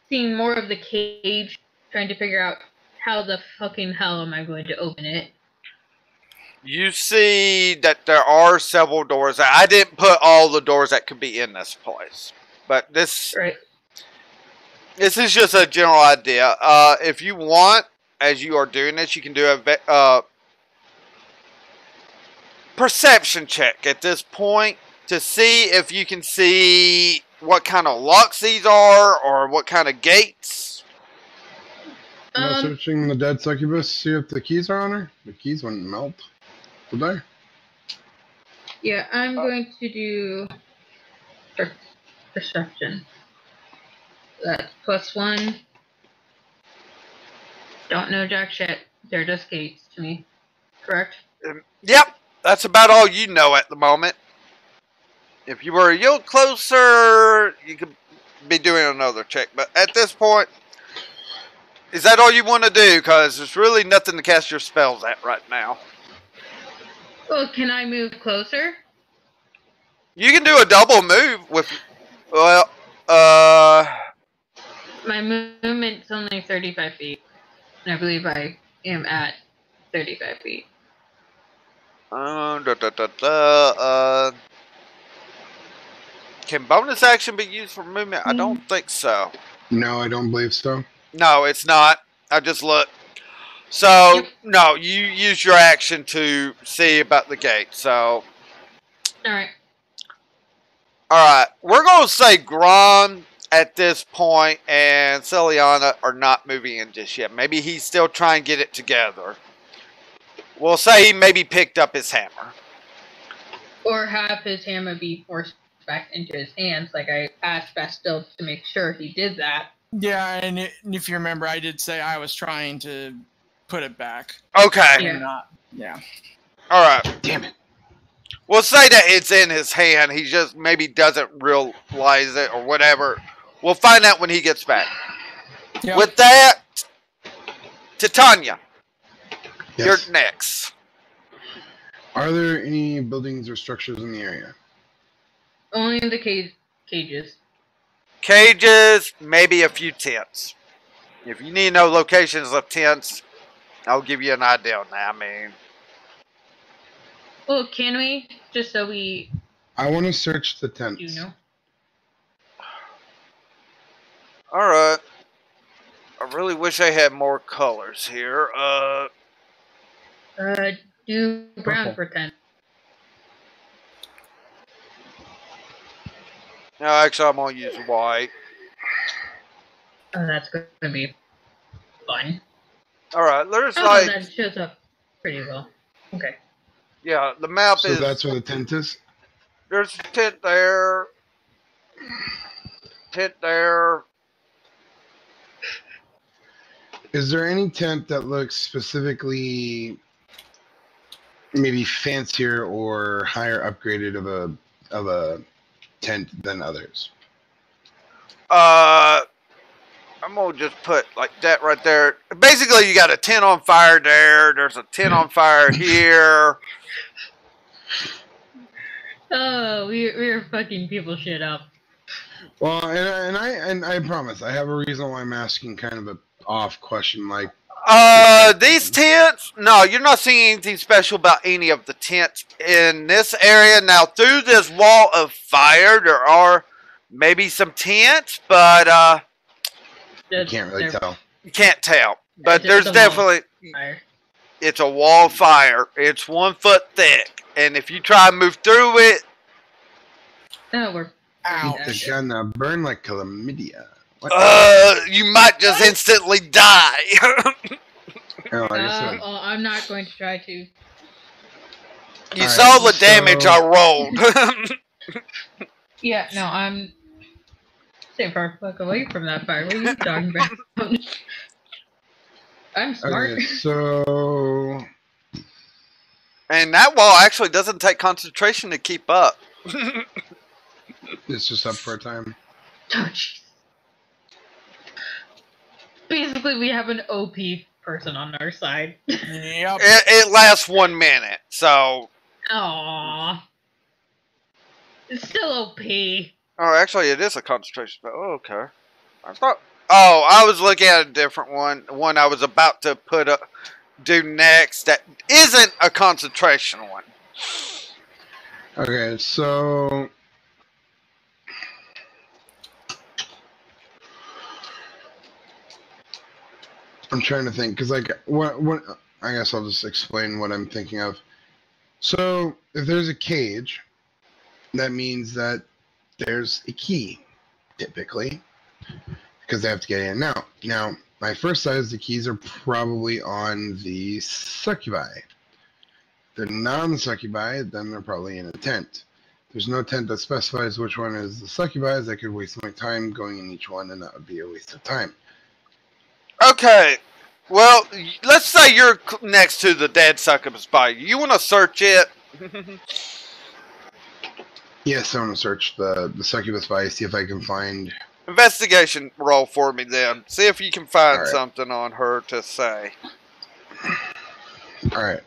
seeing more of the cage, trying to figure out how the fucking hell am I going to open it. You see that there are several doors. I didn't put all the doors that could be in this place. But this... Right. This is just a general idea. If you want, as you are doing this, you can do a perception check at this point to see if you can see what kind of locks these are or what kind of gates. Am I searching the dead succubus, see if the keys are on her? The keys wouldn't melt, would they? Yeah, I'm going to do perception. That's +1. Don't know jack shit. They're just gates to me. Correct? Yep, that's about all you know at the moment. If you were a little closer, you could be doing another check. But at this point, is that all you want to do? Because there's really nothing to cast your spells at right now. Well, can I move closer? You can do a double move with, well, My movement's only 35 feet. And I believe I am at 35 feet. Can bonus action be used for movement? I don't think so. No, I don't believe so. No, it's not. I just looked. So, no, you use your action to see about the gate. So, Alright. alright. We're going to say Grom at this point and Celiana are not moving in just yet. Maybe he's still trying to get it together. We'll say he maybe picked up his hammer. Or have his hammer be forced back into his hands, like I asked Bastille to make sure he did that. Yeah, and if you remember, I did say I was trying to put it back. Okay. Yeah. Yeah. Alright. Damn it. We'll say that it's in his hand. He just maybe doesn't realize it or whatever. We'll find out when he gets back. Yep. With that, Titania, Yes. you're next. Are there any buildings or structures in the area? Only in the cages. Cages, maybe a few tents. If you need to know locations of tents, I'll give you an idea on that. I mean, Well, can we? Just so we I want to search the tents. do know. alright. I really wish I had more colors here. Do brown Purple. for 10. No, actually, I'm going to use white. Oh, that's going to be fun. Alright, there's Oh, like, that shows up pretty well. Okay. yeah, the map So is, that's where the tent is? there's a tent there. Tent there. Is there any tent that looks specifically maybe fancier or higher upgraded of a tent than others? I'm gonna just put like that right there. Basically, you got a tent on fire there. There's a tent on fire here. Oh, we're fucking people shit up. Well, and I promise I have a reason why I'm asking kind of a off question like. These tents, no, you're not seeing anything special about any of the tents in this area. Now, through this wall of fire, there are maybe some tents, but You can't really tell. you can't tell. But It's there's a wall. definitely, Fire. it's a wall of fire. It's 1 foot thick, and if you try to move through it, Oh, we're. Ow. It's gonna burn like chlamydia. What? you might just instantly die. Oh, I guess so. Well, I'm not going to try to. You Alright, saw the damage so- I rolled. Yeah, no, I'm. Stay far fuck away from that fire. What are you talking about? I'm smart. Okay, so And that wall actually doesn't take concentration to keep up. it's just up for a time. Oh, jeez. Basically, we have an OP person on our side. Yep. It lasts 1 minute, so... Aww. It's still OP. Oh, actually, it is a concentration spell. Oh, okay. I thought... Oh, I was looking at a different one. The one I was about to do next that isn't a concentration one. Okay, so I'm trying to think because like what I guess I'll just explain what I'm thinking of. So, if there's a cage, that means that there's a key, typically, because they have to get in and out. Now, my first sight is the keys are probably on the succubi. If they're non-succubi, then they're probably in a tent. There's no tent that specifies which one is the succubi, as I could waste my time going in each one, and that would be a waste of time. Okay. Well, let's say you're next to the dead succubus body. You want to search it? Yes, I want to search the succubus body, see if I can find... Investigation roll for me then. See if you can find All right. something on her to say. Alright.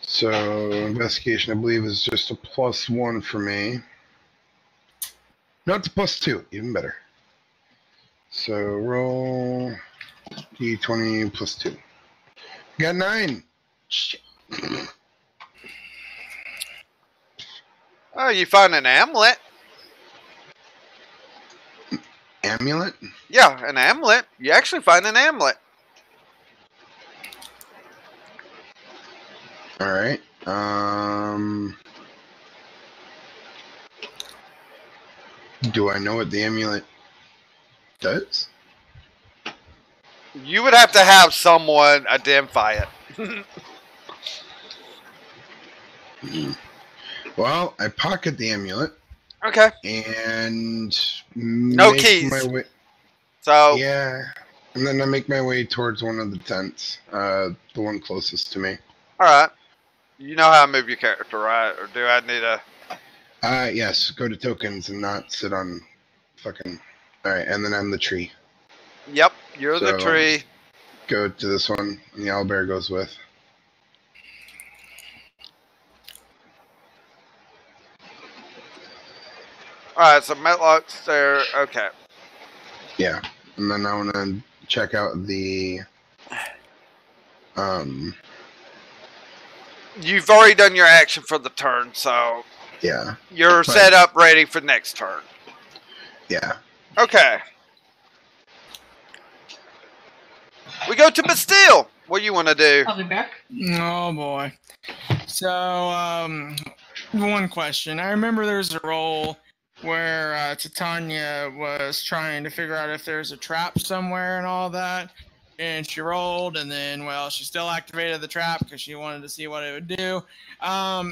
So, investigation, I believe, is just a +1 for me. No, it's a +2. Even better. So, roll d20 +2. Got 9. Shit. Oh, you find an amulet. Amulet? Yeah, an amulet. You actually find an amulet. Alright. Do I know what the amulet does? You would have to have someone identify it. Well, I pocket the amulet Okay. and No make keys. my way. So, Yeah, and then I make my way towards one of the tents, the one closest to me. alright. You know how to move your character, right? Or do I need a... Yes, go to tokens and not sit on fucking... Alright, and then I'm the tree. Yep, you're the So- tree. Go to this one, and the owlbear goes with. Alright, so Metlock's there. Okay. Yeah, and then I want to check out the... You've already done your action for the turn, so Yeah, you're Right. set up ready for next turn. yeah. Okay. We go to Bastille. What do you want to do? I'll be back. Oh boy. So, one question. I remember there's a roll where Titania was trying to figure out if there's a trap somewhere and all that. And she rolled, and then, well, she still activated the trap because she wanted to see what it would do.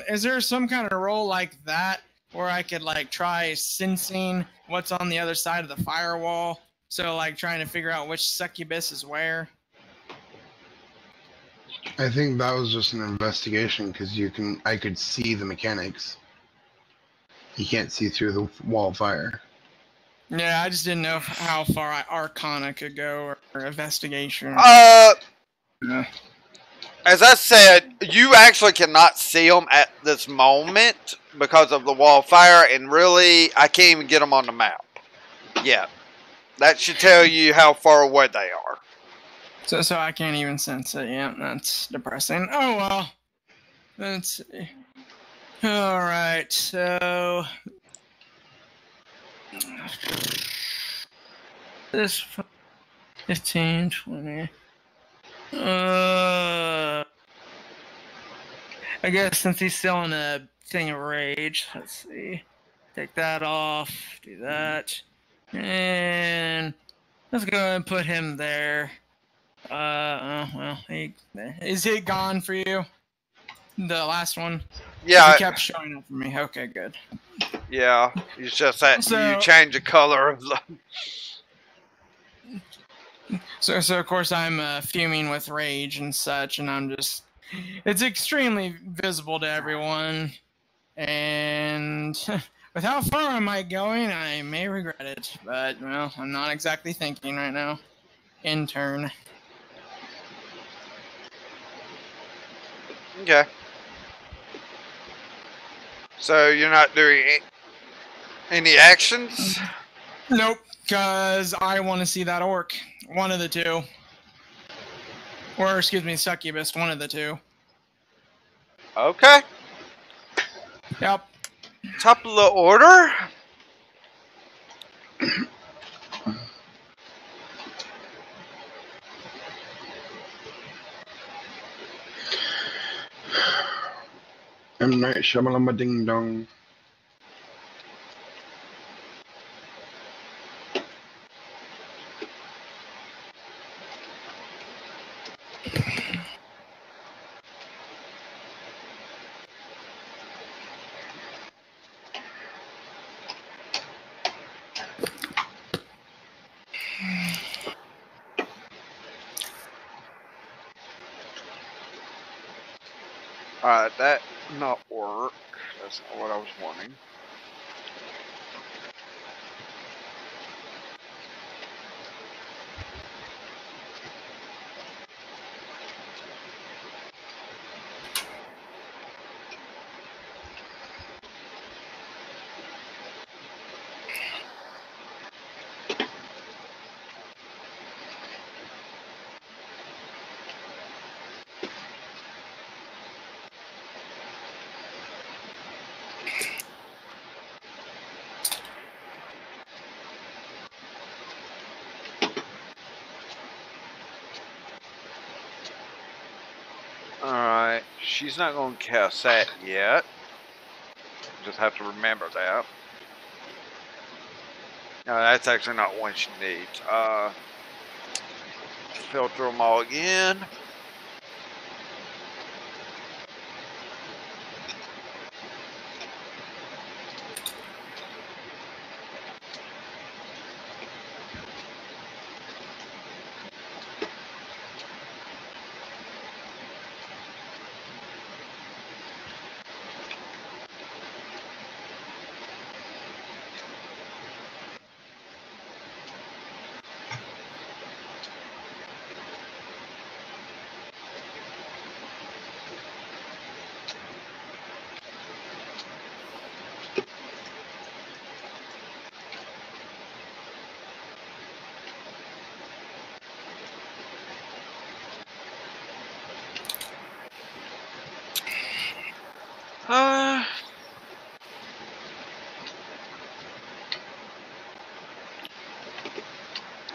Is there some kind of roll like that where I could, like, try sensing what's on the other side of the firewall? So, like, trying to figure out which succubus is where? I think that was just an investigation, because I could see the mechanics. You can't see through the wall of fire. Yeah, I just didn't know how far Arcana could go or investigation. Uh, Yeah. as I said, you actually cannot see them at this moment because of the wall of fire, and really, I can't even get them on the map. Yeah. That should tell you how far away they are. So I can't even sense it. Yeah, that's depressing. Oh well. Let's see. All right, so this 15, 20. I guess since he's still in a thing of rage, let's see. Take that off. Do that, and let's go ahead and put him there. Well, is it gone for you? The last one? Yeah, He kept showing up for me. Okay, good. yeah. It's just that So- you change the color of the... So of course I'm fuming with rage and such, and I'm just... It's extremely visible to everyone, and with how far am I going, I may regret it, but, well, I'm not exactly thinking right now. In turn. Okay. So you're not doing any actions? Nope, because I want to see that orc. One of the two. Or, excuse me, succubus, one of the two. Okay. Yep. Top of the order. M. Night Shyamalan Ding Dong. Alright, that not work. That's not what I was wanting. Alright, she's not going to cast that yet. Just have to remember that. No, that's actually not one she needs. Filter them all again.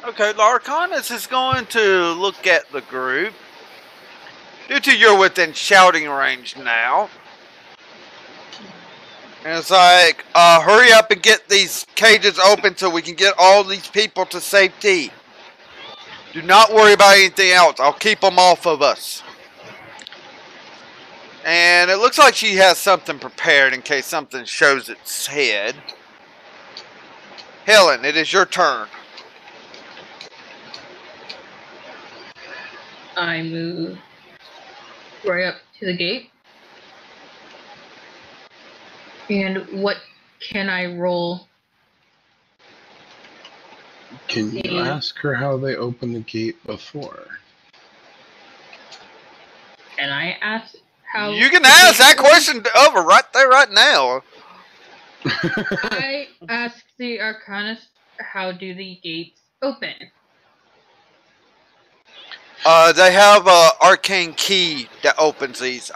Okay, Larcanus is going to look at the group. Due to you're within shouting range now. And it's like, hurry up and get these cages open so we can get all these people to safety. Do not worry about anything else. I'll keep them off of us. And it looks like she has something prepared in case something shows its head. Helen, it is your turn. I move right up to the gate. And what can I roll? Can you ask her how they opened the gate before? Can I ask how? You can ask that question over right there, right now. I ask the Arcanist, how do the gates open? They have an arcane key that opens these.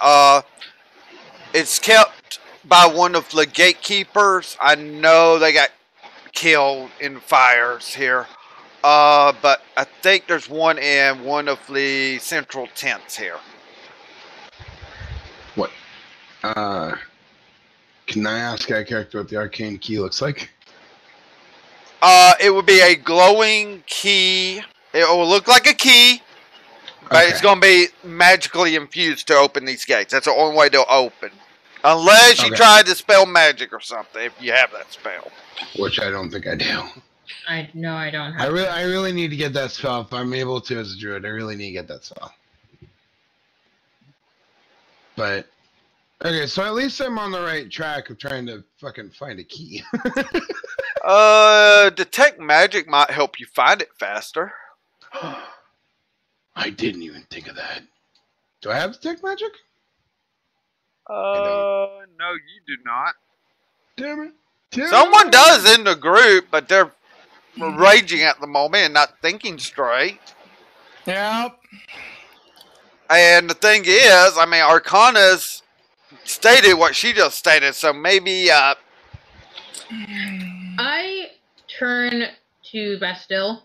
It's kept by one of the gatekeepers. I know they got killed in fires here. But I think there's one in one of the central tents here. What? Can I ask that character what the arcane key looks like? It would be a glowing key. It will look like a key. But it's going to be magically infused to open these gates. That's the only way they'll open. Unless you try to spell magic or something, if you have that spell. Which I don't think I do. I don't have I really need to get that spell. If I'm able to as a druid, I really need to get that spell. But, okay, so at least I'm on the right track of trying to fucking find a key. Detect magic might help you find it faster. I didn't even think of that. Do I have detect magic? No, you do not. Damn it. Someone does in the group, but they're raging at the moment and not thinking straight. Yep. And the thing is, I mean, Arcana's stated what she just stated, so maybe, I turn to Bastille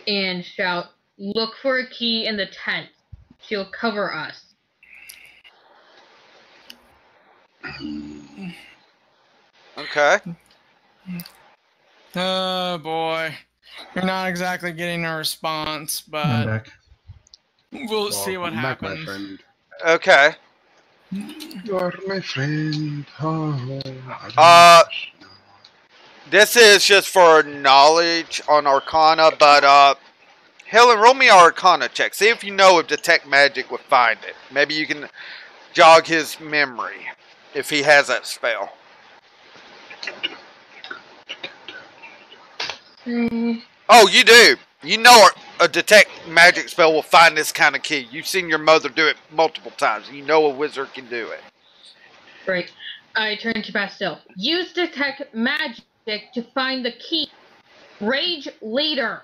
and shout, "Look for a key in the tent. She'll cover us." Okay. Oh boy, you're not exactly getting a response, I'm but back. we'll see what Welcome back, my happens. friend. Okay. You are my friend. This is just for knowledge on Arcana, but Helen, roll me an Arcana check. See if you know if Detect Magic would find it. Maybe you can jog his memory if he has that spell. Oh, you do. You know a Detect Magic spell will find this kind of key. You've seen your mother do it multiple times. You know a wizard can do it. Right. I turn to Bastille. Use Detect Magic to find the key. Rage later.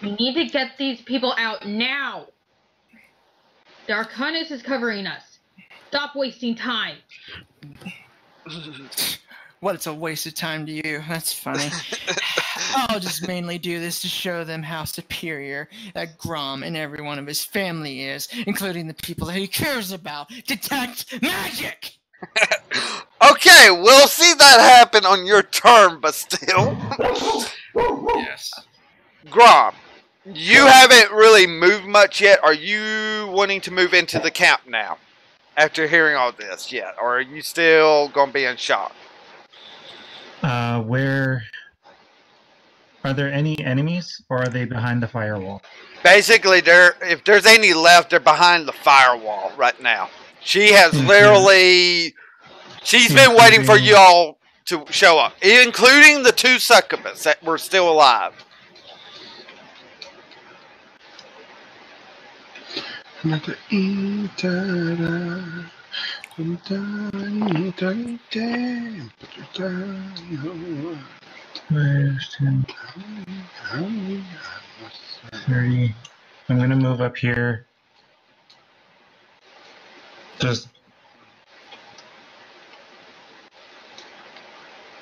We need to get these people out now. The Arcanist is covering us. Stop wasting time. What, it's a waste of time to you? That's funny. I'll just mainly do this to show them how superior that Grom and everyone of his family is, including the people that he cares about. Detect Magic! Okay, we'll see that happen on your turn, but still. Yes. Grom, you haven't really moved much yet. Are you wanting to move into the camp now? After hearing all this yet? Or are you still going to be in shock? Where... Are there any enemies, or are they behind the firewall? Basically, if there's any left, they're behind the firewall right now. She has literally... She's been waiting for you all to show up, including the 2 succubus that were still alive. Where's 10? 30. I'm gonna move up here. Just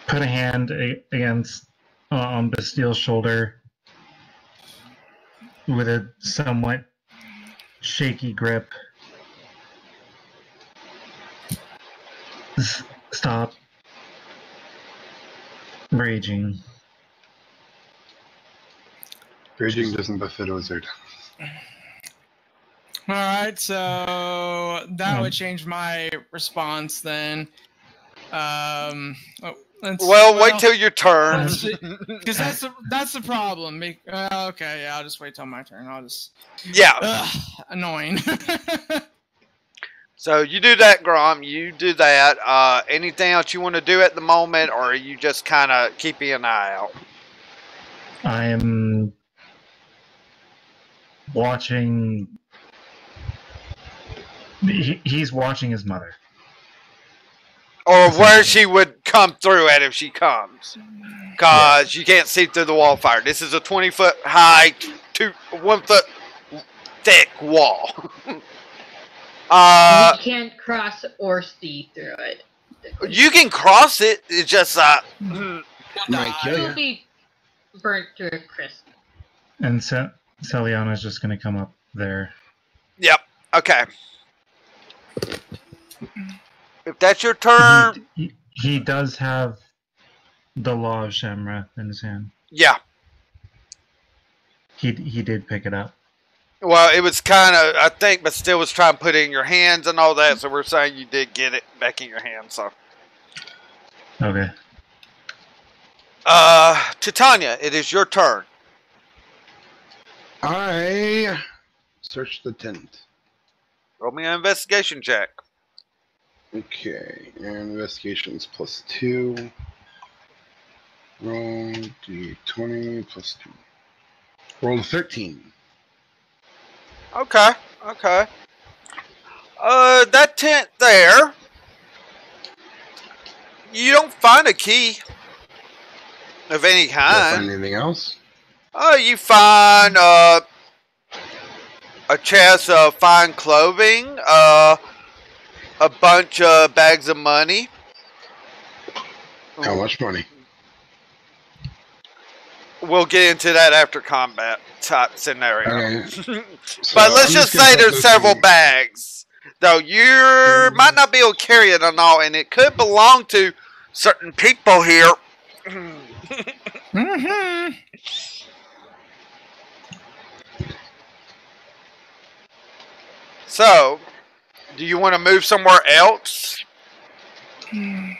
put a hand against on Bastille's shoulder with a somewhat shaky grip. Stop raging. Raging doesn't befit a wizard. Alright, so that would change my response then. Wait till your turn. Because that's the problem. Okay, yeah, I'll just wait till my turn. I'll just... Yeah. Annoying. So you do that, Grom. You do that. Anything else you want to do at the moment, or are you just kind of keeping an eye out? I'm watching... He's watching his mother. Or where she would come through at if she comes. Because you can't see through the wall of fire. This is a 20-foot high, 1 foot thick wall. We can't cross or see through it. You can cross it. It's just Might kill It'll you. be burnt to a crisp. And Celiana's just going to come up there. Yep. Okay. If that's your turn... He does have the Law of Shamra in his hand. Yeah. He did pick it up. Well, it was kind of, I think, but still was trying to put it in your hands and all that, so we're saying you did get it back in your hands, so. Okay. Titania, it is your turn. I search the tent. Roll me an investigation check. Okay, and investigations +2. Roll d20 +2. Roll 13. Okay. That tent there, you don't find a key of any Did I kind. find anything else? You find a chest of fine clothing, a bunch of bags of money. How much money? We'll get into that after combat type scenario. Okay. But let's just say there's several bags though you might not be able to carry it or all, and it could belong to certain people here. Mm-hmm. So, do you want to move somewhere else? Can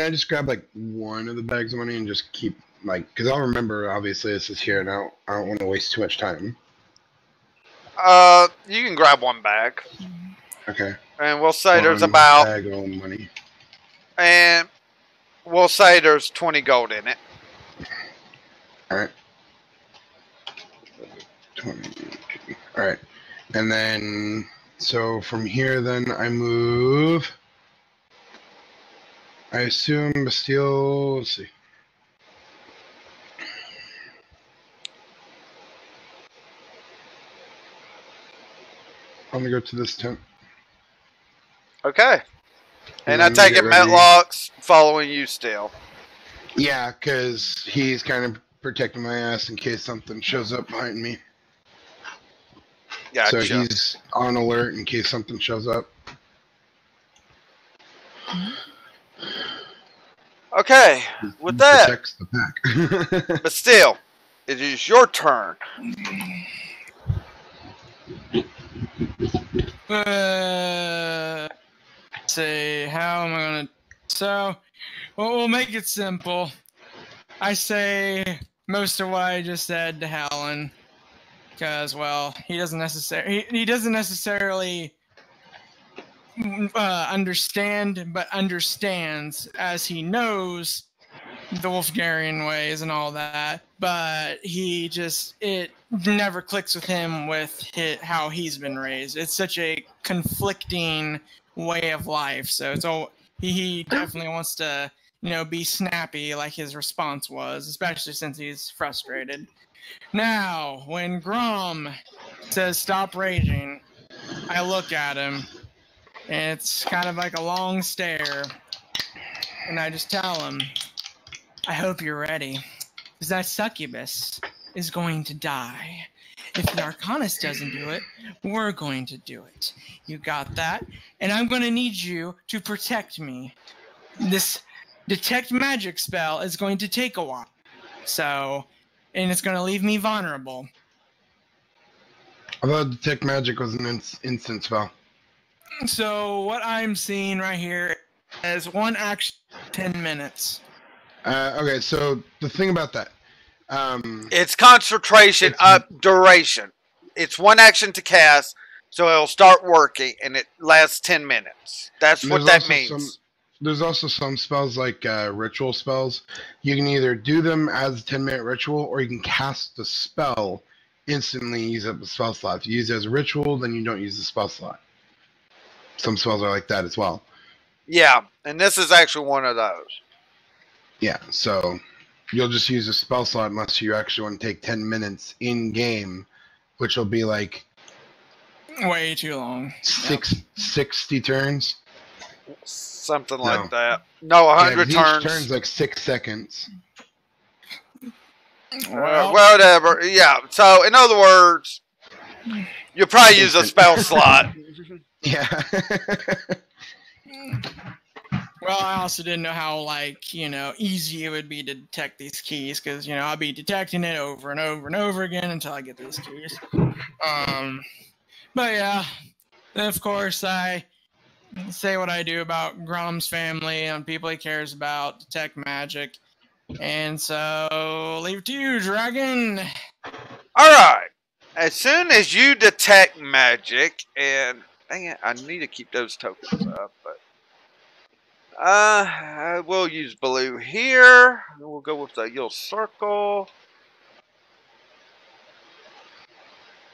I just grab like one of the bags of money and just keep like, because I'll remember obviously this is here and I don't want to waste too much time. You can grab one bag. Okay. And we'll say there's One about, bag of money. and we'll say there's 20 gold in it. Alright. 20. Alright. And then, so from here then I move, I assume Bastille, let's see. I'm gonna go to this tent. Okay. And I I'm take gonna it get ready. Metlock's following you still. Yeah, because he's kind of protecting my ass in case something shows up behind me. Gotcha. So he's on alert in case something shows up. Okay, with that, Protects the pack. but still, it is your turn. Say, how am I gonna? So, we'll make it simple. I say most of what I just said to Helen, because well, he doesn't necessarily understand, but understands as he knows the Wolfgarian ways and all that. But it never clicks with him with how he's been raised. It's such a conflicting way of life. So it's all he definitely wants to, be snappy like his response was, especially since he's frustrated. Now, when Grom says stop raging, I look at him. And it's kind of like a long stare. And I just tell him, I hope you're ready. Because that succubus is going to die. If the Arcanist doesn't do it, we're going to do it. You got that? And I'm going to need you to protect me. This detect magic spell is going to take a while. So, and it's going to leave me vulnerable. I thought detect magic was an instant spell. So what I'm seeing right here is one action, 10 minutes. Okay, so the thing about that, It's concentration up duration. It's one action to cast, so it'll start working, and it lasts 10 minutes. That's what that means. There's also some spells like ritual spells. You can either do them as a 10-minute ritual, or you can cast the spell instantly and use up the spell slot. If you use it as a ritual, then you don't use the spell slot. Some spells are like that as well. Yeah, and this is actually one of those. Yeah, so you'll just use a spell slot unless you actually want to take 10 minutes in-game, which will be like... way too long. 60 turns? Something like that. No, 100 turns. Each turn's like 6 seconds. Whatever. Yeah, so in other words, you'll probably use a spell slot. Yeah. Well, I also didn't know how, easy it would be to detect these keys, because, I'll be detecting it over and over and over again until I get these keys. But yeah, of course, I say what I do about Grom's family and people he cares about, detect magic. And so, leave it to you, Dragon. Alright. As soon as you detect magic, and dang it, I need to keep those tokens up, but I will use blue here. We'll go with the yellow circle.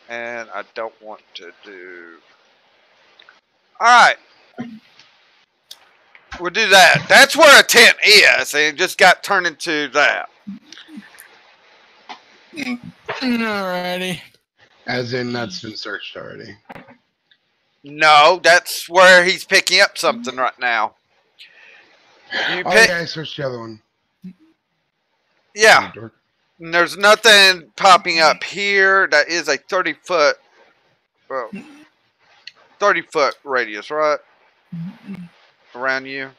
And I don't want to do... Alright. We'll do that. That's where a tent is, and it just got turned into that. Alrighty. As in, that's been searched already. No, that's where he's picking up something right now. Yeah, I searched the other one. Yeah. There's nothing popping up here. That is a 30-foot, well, 30-foot radius, right? Around you.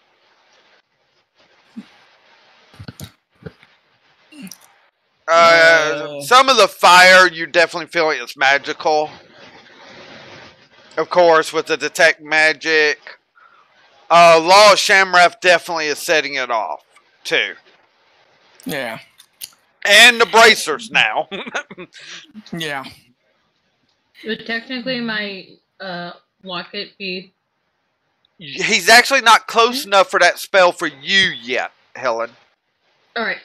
Some of the fire, you definitely feel it's magical. Of course, with the detect magic. Law of Shamrath definitely is setting it off, too. Yeah. And the bracers now. Yeah. Would technically my locket be... He's actually not close enough for that spell for you yet, Helen. Alright.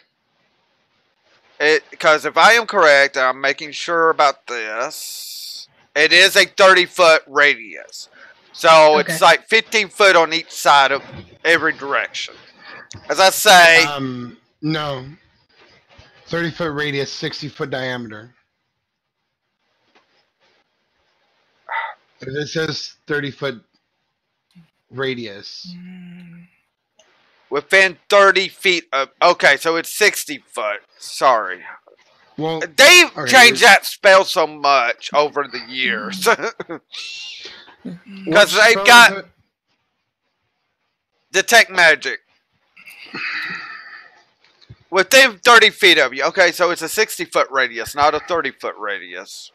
Because if I am correct, I'm making sure about this. It is a 30-foot radius. So Okay. it's like 15 foot on each side of every direction. As I say... No. 30-foot radius, 60-foot diameter. If it says 30-foot radius. Within 30 feet of... Okay, so it's 60 foot. Sorry. Well, they've changed that spell so much over the years. Because they've got... Detect magic. Within 30 feet of you. Okay, so it's a 60-foot radius, not a 30-foot radius.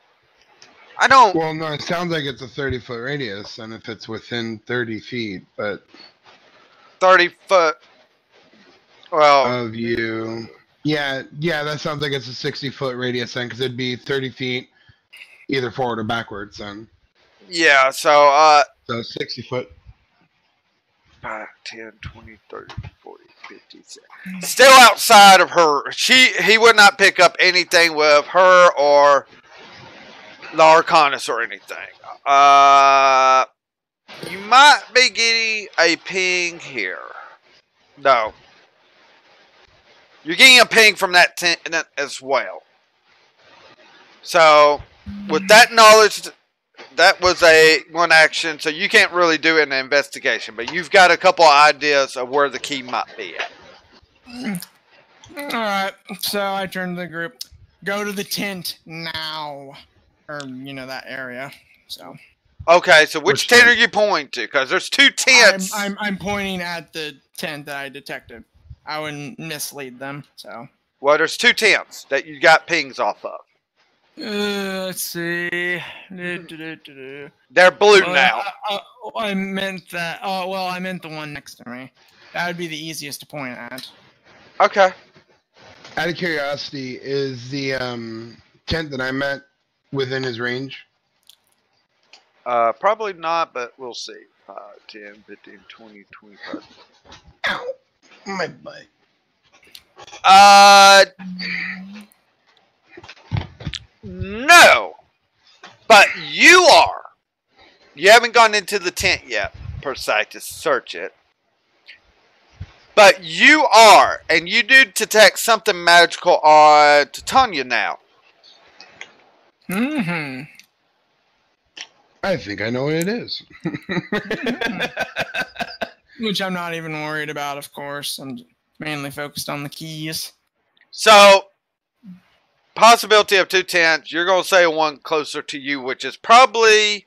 I don't... Well, no, it sounds like it's a 30-foot radius, and if it's within 30 feet, but... 30 foot... Well... Of you... Yeah, that sounds like it's a 60-foot radius then, because it'd be 30 feet either forward or backwards then. Yeah, so, So 60 foot. 5, 10, 20, 30, 40, 50, 60. Still outside of her. He would not pick up anything with her or Larcanus or anything. You might be getting a ping here. No. You're getting a ping from that tent as well. So, with that knowledge, that was one action, so you can't really do an investigation, but you've got a couple of ideas of where the key might be at. Alright, so I turn to the group. Go to the tent now. Or, that area. So. Okay, so which tent are you pointing to? Because there's 2 tents. I'm pointing at the tent that I detected. I wouldn't mislead them, so. Well, there's 2 tents that you got pings off of. Let's see. They're blue now. I meant that. Oh, well, I meant the one next to me. That would be the easiest to point at. Okay. Out of curiosity, is the tent that I met within his range? Probably not, but we'll see. 5, 10, 15, 20, 25. Ow! My butt. No. But you are. You haven't gone into the tent yet, per se, to search it. But you are, and you do detect something magical on Titania now. Mm-hmm. I think I know what it is. Which I'm not even worried about, of course. I'm mainly focused on the keys. So, possibility of 2 tents. You're going to say one closer to you, which is probably...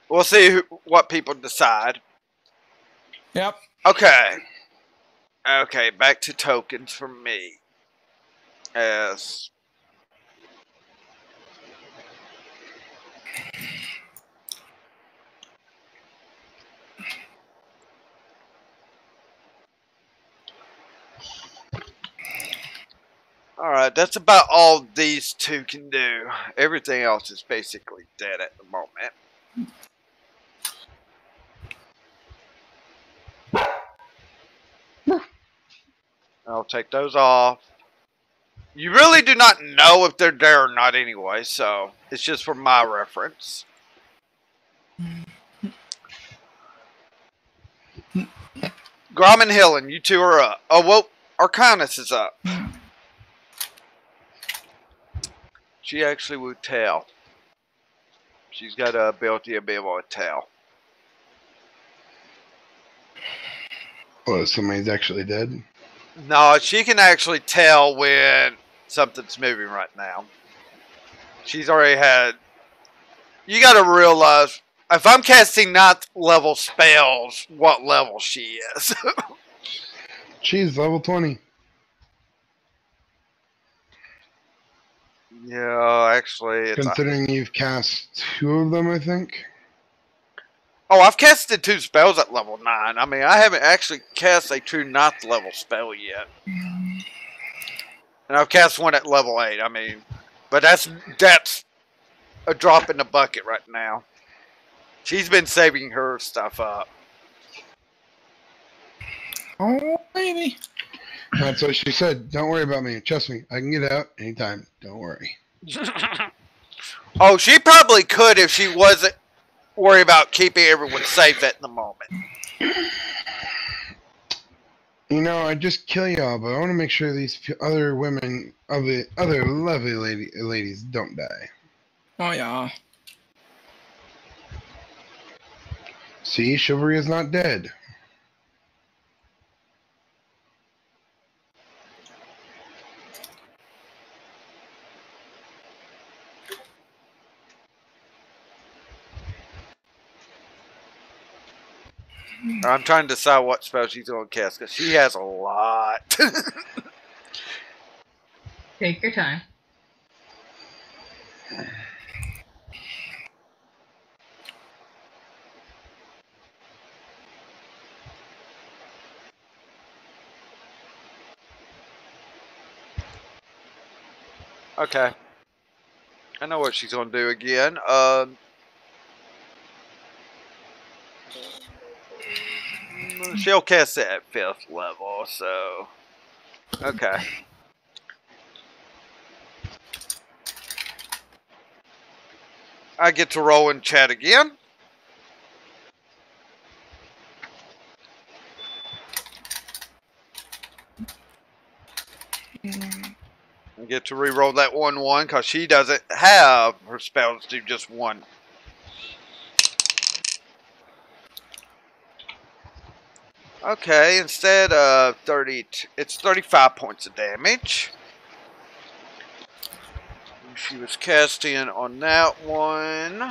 We'll see what people decide. Yep. Okay. Okay, back to tokens for me. As... Alright, that's about all these 2 can do. Everything else is basically dead at the moment. I'll take those off. You really do not know if they're there or not anyway, so it's just for my reference. Grom and Helen, you 2 are up. Oh, well, Arcanus is up. She actually would tell. She's got a ability to be able to tell. Oh, somebody's actually dead? No, she can actually tell when something's moving right now. She's already had... You gotta realize, if I'm casting 9th level spells, what level she is. She's level 20. Yeah, actually... It's considering you've cast 2 of them, I think. Oh, I've casted 2 spells at level 9. I mean, I haven't actually cast a true 9th level spell yet. And I've cast 1 at level 8. I mean, but that's a drop in the bucket right now. She's been saving her stuff up. Oh, baby. That's what she said. Don't worry about me. Trust me. I can get out anytime. Don't worry. Oh, she probably could if she wasn't worried about keeping everyone safe at the moment. You know, I just kill y'all, but I want to make sure these other women, other lovely ladies don't die. Oh, yeah. See, chivalry is not dead. I'm trying to decide what spell she's going to cast, because she has a lot. Take your time. Okay. I know what she's going to do again. She'll cast it at 5th level, so... Okay. I get to roll in chat again. I get to re-roll that 1/1 because she doesn't have her spells do just 1. Okay, instead of 30, it's 35 points of damage. She was casting on that one.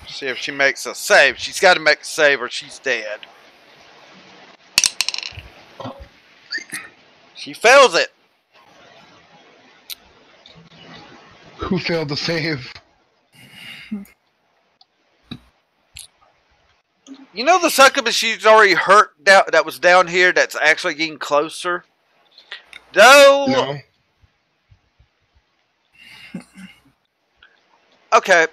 See if she makes a save. She's got to make a save or she's dead. She fails it. Who failed to save? You know the succubus she's already hurt that was down here that's actually getting closer? Though... No. Okay,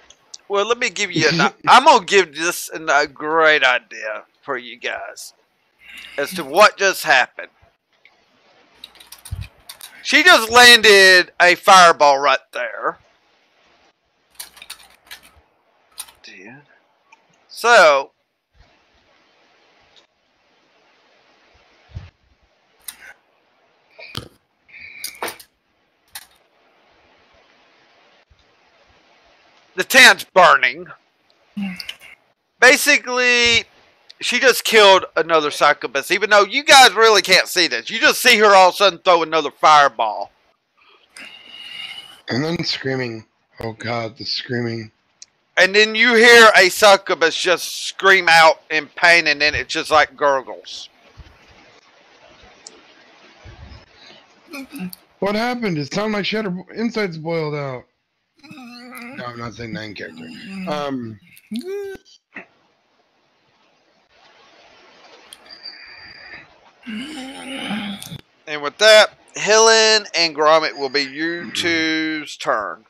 well, let me give you I'm going to give this a great idea for you guys as to what just happened. She just landed a fireball right there. So, the town's burning. Basically, she just killed another succubus, even though you guys really can't see this. You just see her all of a sudden throw another fireball. And then screaming. Oh god, the screaming. And then you hear a succubus just scream out in pain, and then it just like gurgles. What happened? It sounded like she had her insides boiled out. No, I'm not saying 9 character. And with that, Helen and Gromit will be you two's turn.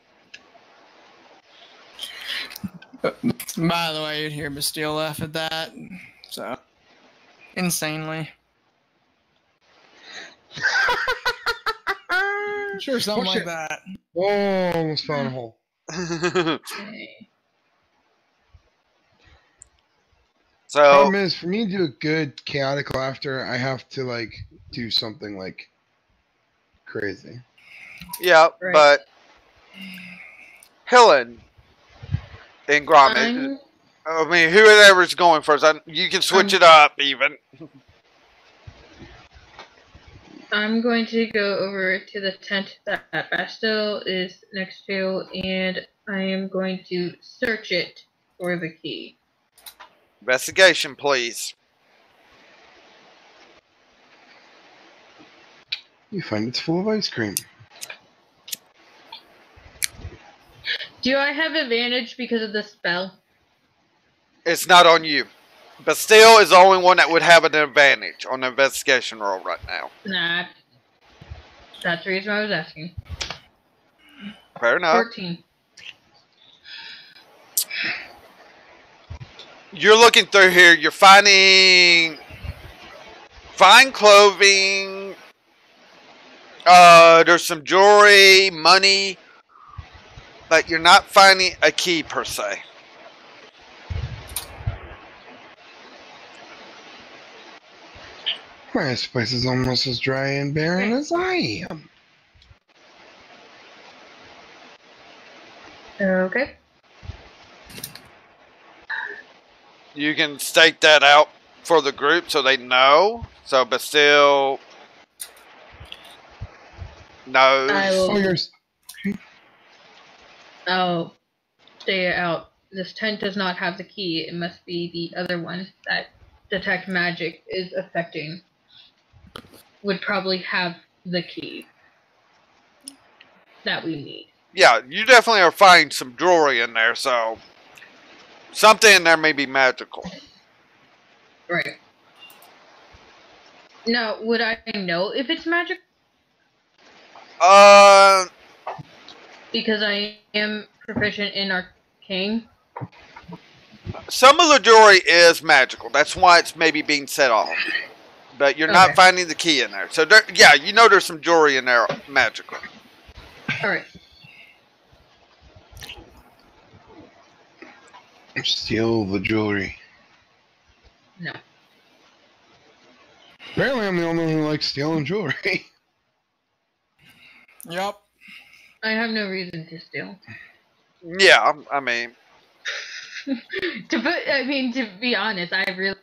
By the way, you'd hear Bastille laugh at that. So, insanely. Sure, something like that. Oh, almost fell in a hole. So, problem is, for me to do a good chaotic laughter, I have to like do something like crazy. Yeah, Right. but Helen and Gromit. I mean, whoever's going first, you can switch it up even. I'm going to go over to the tent that Bastille is next to, and I am going to search it for the key. Investigation, please. You find it's full of ice cream. Do I have advantage because of the spell? It's not on you. Bastille is the only one that would have an advantage on the investigation roll right now. Nah. That's the reason I was asking. Fair enough. 14. You're looking through here. You're finding fine clothing. There's some jewelry, money. But you're not finding a key per se. This place is almost as dry and barren as I am. Okay. You can state that out for the group so they know. So Bastille knows. I'll stay out. This tent does not have the key. It must be the other one that detect magic is affecting. Would probably have the key that we need. Yeah, you definitely are finding some jewelry in there, so something in there may be magical. Right. Now, would I know if it's magic? Because I am proficient in arcane. Some of the jewelry is magical. That's why it's maybe being set off. But you're not finding the key in there. So, yeah, you know there's some jewelry in there magical. Alright. Steal the jewelry. No. Apparently I'm the only one who likes stealing jewelry. Yep. I have no reason to steal. Yeah, I mean... to be honest, I really...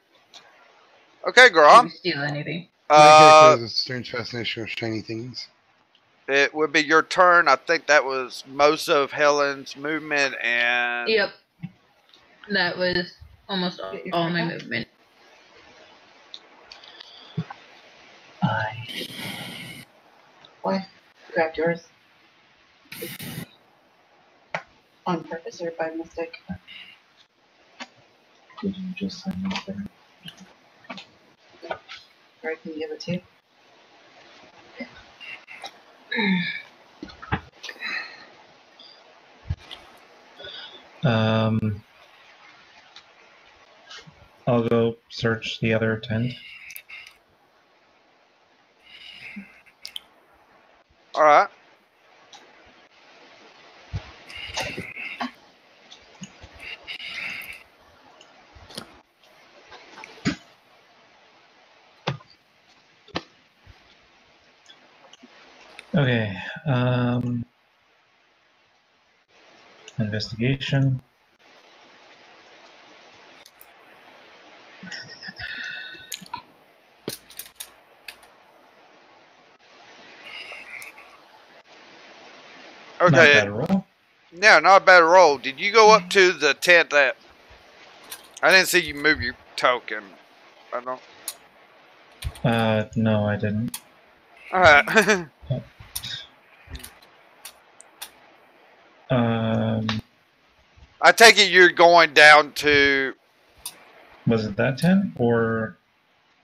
Okay, Grom. Steal anything. My character has a strange fascination with shiny things. It would be your turn. I think that was most of Helen's movement and... Yep. That was almost all my movement. What? Grabbed yours. On purpose or by mistake? Did you just sign up there? Or I can give it to you. I'll go search the other tent. Alright. Okay, investigation. Okay. Not a bad roll. Yeah, not a bad roll. Did you go up to the tent that... I didn't see you move your token. I don't... No, I didn't. Alright. I take it you're going down to... Was it that tent, or...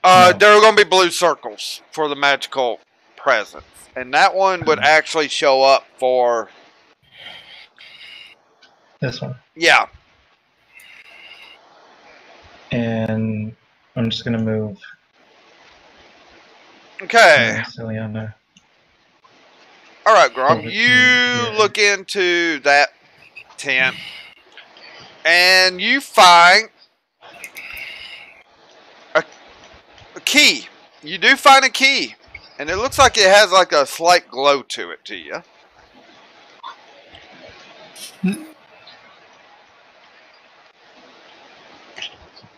No. There are going to be blue circles for the magical presence. And that one would actually show up for... This one? Yeah. And I'm just going to move... Okay. Silly on there. Alright, Grom. You look into that tent. And you find... a key. You do find a key. And it looks like it has like a slight glow to it to you.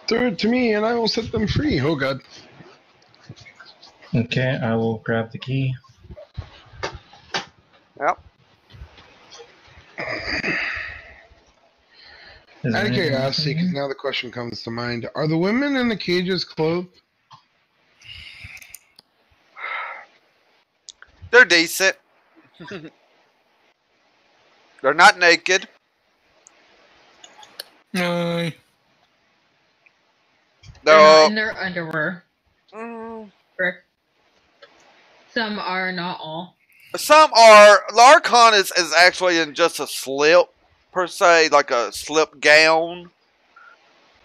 Throw it to me and I will set them free. Oh god. Okay, I will grab the key. Yep. Out of curiosity, because now the question comes to mind: are the women in the cages clothed? They're decent. They're not naked. No. They're not in their underwear. Mm, Correct. Some are, not all. some are. Larcon is actually in just a slip, per se, like a slip gown.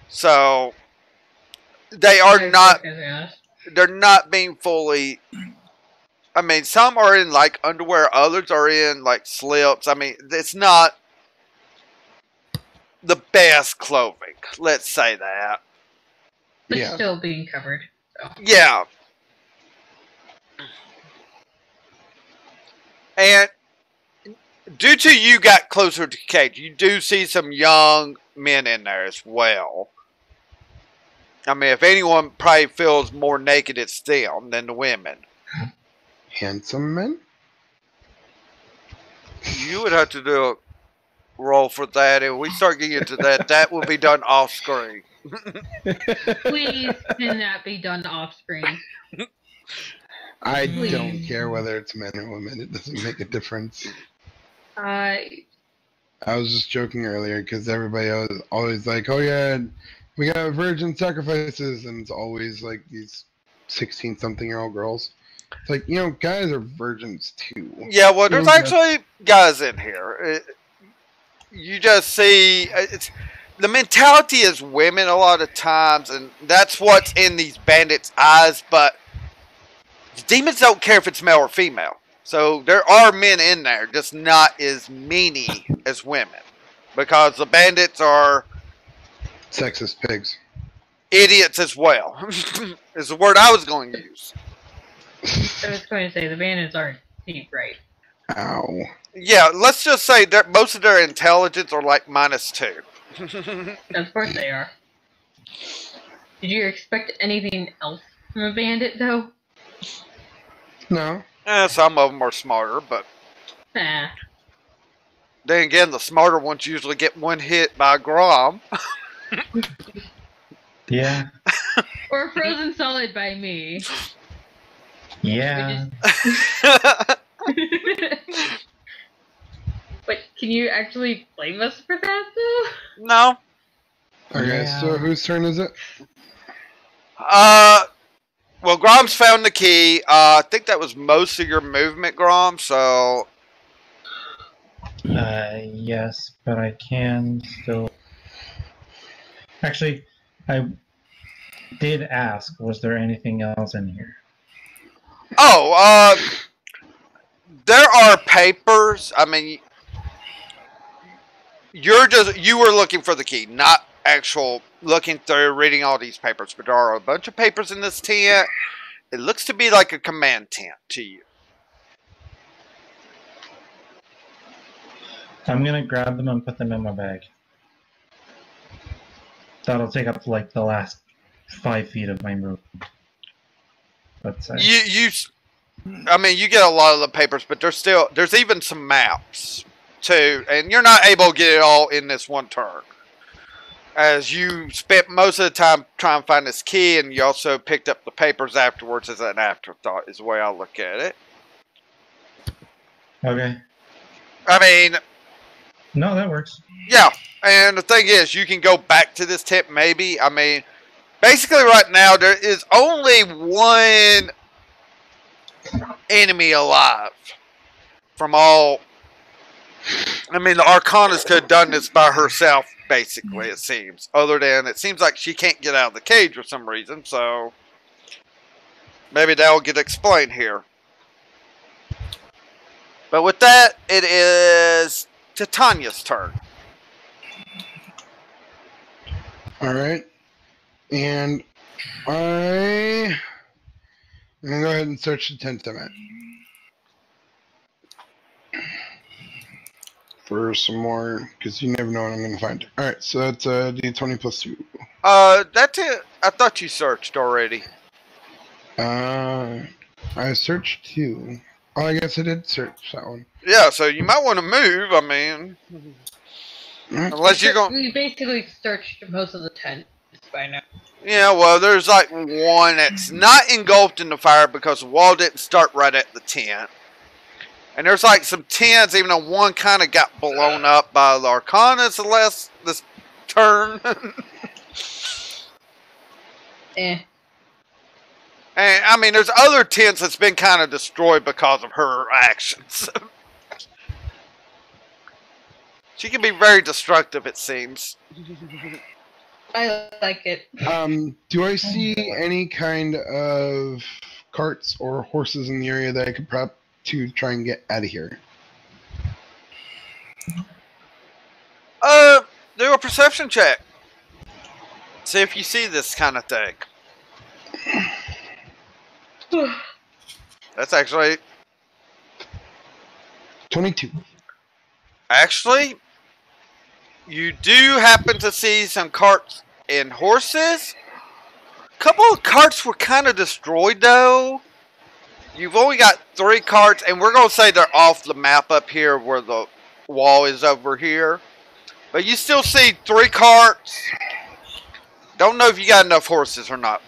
So they are not. They're not being fully. I mean, some are in like underwear, others are in like slips. I mean, it's not the best clothing. Let's say that. But still being covered. So. Yeah. And due to you got closer to Cage, you do see some young men in there as well. I mean, if anyone probably feels more naked, it's them than the women. Handsome men? You would have to do a roll for that. If we start getting into that, that will be done off screen. Please, can that be done off screen? I don't care whether it's men or women. It doesn't make a difference. I was just joking earlier because everybody was always like, oh yeah, we got virgin sacrifices, and it's always like these 16-something-year-old girls. It's like, guys are virgins too. Yeah, well, there's actually guys in here. You just see, the mentality is women a lot of times, and that's what's in these bandits' eyes, but demons don't care if it's male or female. So there are men in there, just not as many as women. Because the bandits are sexist pigs. Idiots as well. Is the word I was going to use. I was going to say, the bandits aren't deep, right? Ow. Yeah, let's just say that most of their intelligence are like -2. Of course they are. Did you expect anything else from a bandit, though? No. Some of them are smarter, but... Nah. Then again, the smarter ones usually get one hit by Grom. Yeah. Or frozen solid by me. Yeah. But can you actually blame us for that, though? No. Okay, so whose turn is it? Well, Grom's found the key. I think that was most of your movement, Grom, so... Yes, but I can still... Actually, I did ask, was there anything else in here? Oh, there are papers. I mean, you were looking for the key, not actual looking through, reading all these papers, but there are a bunch of papers in this tent. It looks to be like a command tent to you. I'm gonna grab them and put them in my bag. That'll take up like the last 5 feet of my movement. Let's say. I mean, you get a lot of the papers, but there's even some maps too, and you're not able to get it all in this one turn. As you spent most of the time trying to find this key, and you also picked up the papers afterwards as an afterthought, is the way I look at it. Okay. I mean... No, that works. Yeah, and the thing is, you can go back to this tip maybe. I mean, basically right now, there is only one enemy alive from all... I mean, the Arcanas could have done this by herself, basically, it seems. Other than, it seems like she can't get out of the cage for some reason, so... Maybe that will get explained here. But with that, it is Titania's turn. Alright. And I'm going to go ahead and search the tent I'm at. For some more, because you never know what I'm going to find. Alright, so that's D20 plus 2. That's it. I thought you searched already. I searched too. Oh, I guess I did search that one. Yeah, so you might want to move. I mean, unless you're going. We basically searched most of the tent by now. Yeah, well, there's like one that's not engulfed in the fire because the wall didn't start right at the tent. And there's like some tents, even though one kind of got blown up by the Arcanas this turn. Eh. And I mean, there's other tents that's been kind of destroyed because of her actions. She can be very destructive, it seems. I like it. Do I see any kind of carts or horses in the area that I could prep to try and get out of here? Do a perception check. See if you see this kind of thing. That's actually 22. Actually, you do happen to see some carts and horses. A couple of carts were kind of destroyed, though. You've only got 3 carts, and we're going to say they're off the map up here where the wall is over here. But you still see 3 carts. Don't know if you got enough horses or not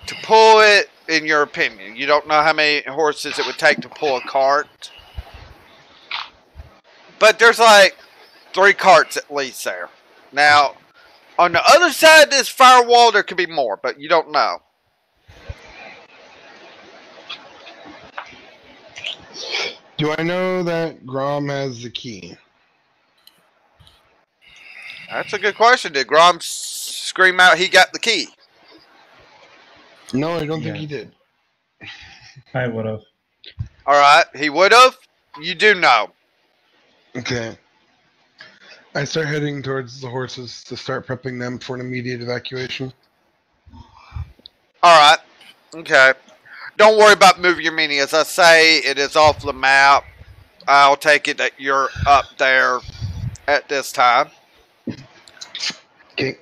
to pull it, in your opinion. You don't know how many horses it would take to pull a cart. But there's like 3 carts at least there. Now, on the other side of this firewall, there could be more, but you don't know. Do I know that Grom has the key? That's a good question. Did Grom scream out he got the key? No, I don't think he did. I would have. Alright, he would have? You do know. Okay. I start heading towards the horses to start prepping them for an immediate evacuation. Alright. Okay. Don't worry about moving your mini. As I say, it is off the map. I'll take it that you're up there at this time. Okay.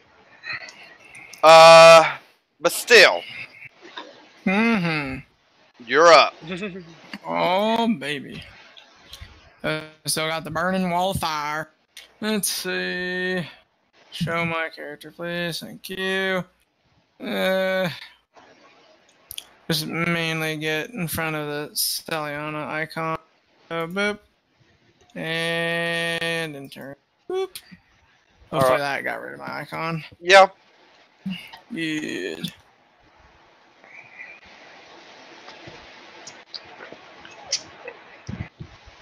But still. Mm-hmm. You're up. Oh, baby. Still got the burning wall of fire. Let's see. Show my character, please. Thank you. Just mainly get in front of the Stelliana icon. Boop. And then turn. Boop. Hopefully that got rid of my icon. Yeah. Good.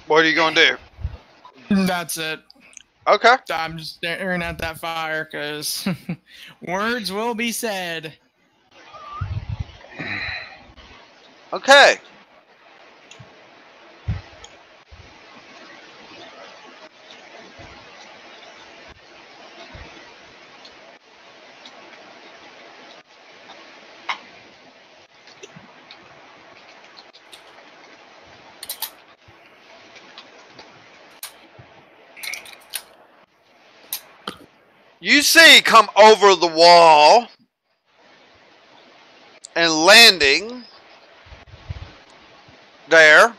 What are you going to do? That's it. Okay. I'm just staring at that fire because words will be said. Okay. You see come over the wall and landing there,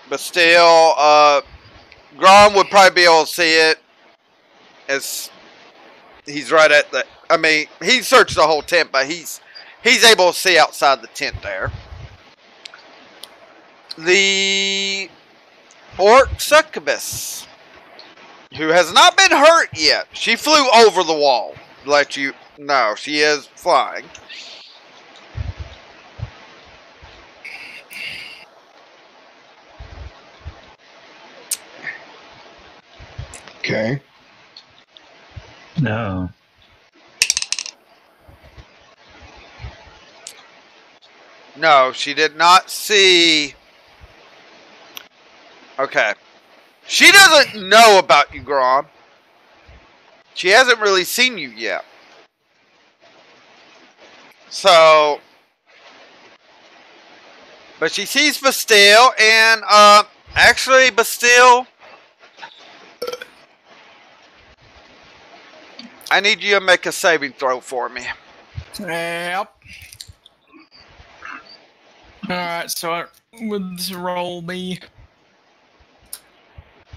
but still, Grom would probably be able to see it as he's right at the, I mean, he searched the whole tent, but he's able to see outside the tent there. The Orc Succubus, who has not been hurt yet. She flew over the wall. Let you know, she is flying. Okay. No. No, she did not see. Okay. She doesn't know about you, Grom. She hasn't really seen you yet. So, but she sees Bastille, and actually, Bastille, I need you to make a saving throw for me. Yep. Alright, so would this roll be?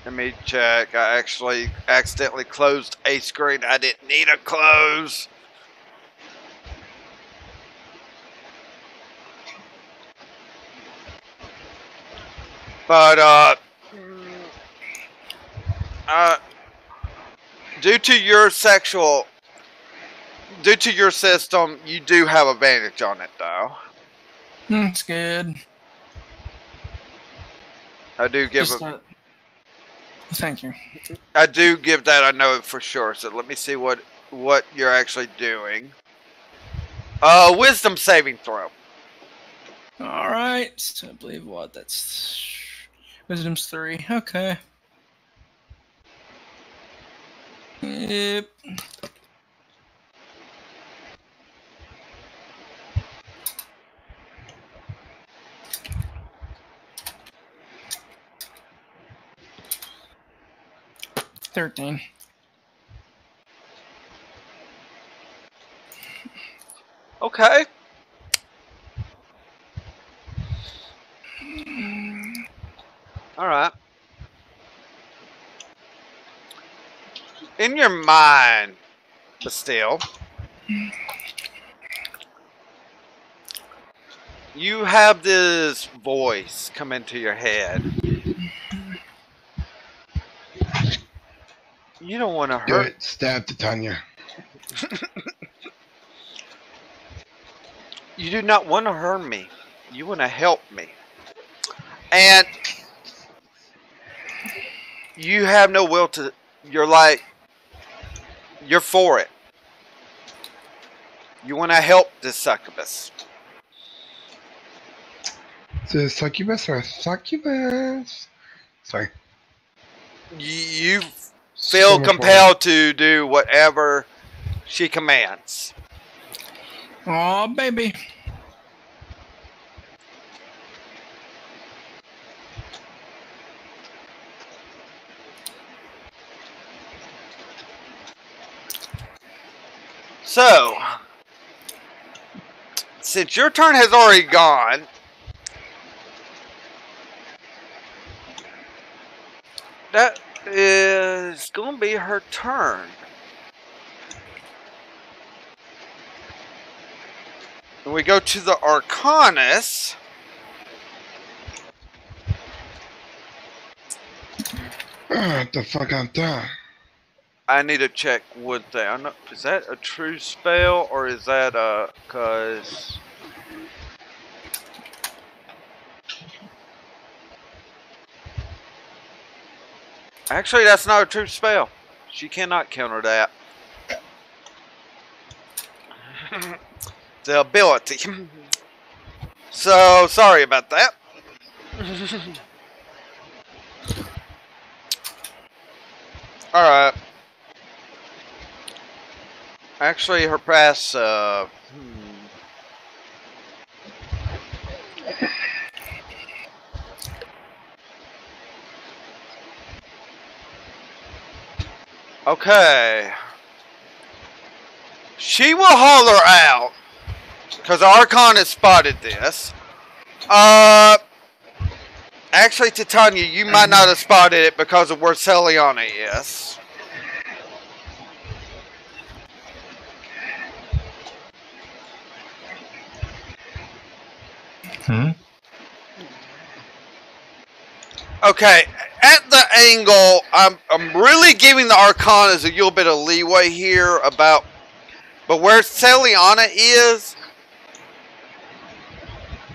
Let me check. I actually accidentally closed a screen I didn't need to close. But, due to your system, you do have advantage on it, though. That's good. I do give thank you. I do give that I know it for sure. So let me see what you're actually doing. Wisdom saving throw. All right. So I believe what that's wisdom's 3. Okay. Yep. $13. Okay. All right. In your mind, Bastille, you have this voice come into your head. You don't want to hurt. Do it. Stab Titania. You do not want to hurt me. You want to help me. And you have no will to... You're like... You're for it. You want to help this succubus. Is it a succubus or a succubus? Sorry. You feel compelled to do whatever she commands. Oh, baby. So, since your turn has already gone, that is going to be her turn. And we go to the Arcanus. What the fuck out there? I need to check one thing. I'm not, is that a true spell or is that a... Cause... Actually, that's not a true spell. She cannot counter that. The ability. So, sorry about that. Alright. Actually, her pass, Okay. She will holler out, because Arcanus spotted this. Actually, Titania, you might not have spotted it because of where Celiana is. Okay, at the angle, I'm really giving the Arcanas a little bit of leeway here about, but where Celiana is,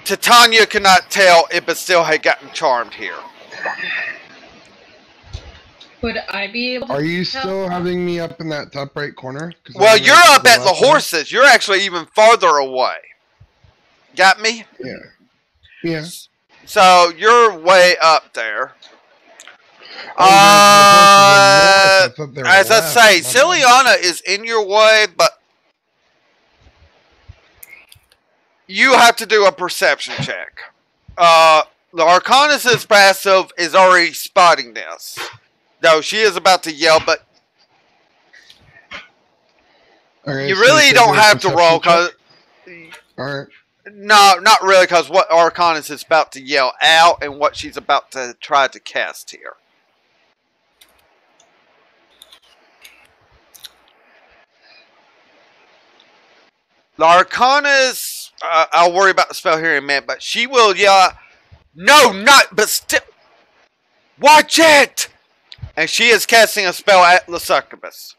Titania cannot tell if Bastille had gotten charmed here. Would I be able to Are you tell? still having me up in that top right corner? Well, you're up at the horses. You're actually even farther away. Got me? Yeah. Yeah. So you're way up there. As I say, Celiana is in your way, but you have to do a perception check. The Arcanus' passive is already spotting this. Though she is about to yell, but okay, you really don't have to roll. Cause Alright. No, not really, because what Arcanus is about to yell out and what she's about to try to cast here. The Arcanus, I'll worry about the spell here in a minute, but she will yell, no, not, but still, watch it! And she is casting a spell at the succubus.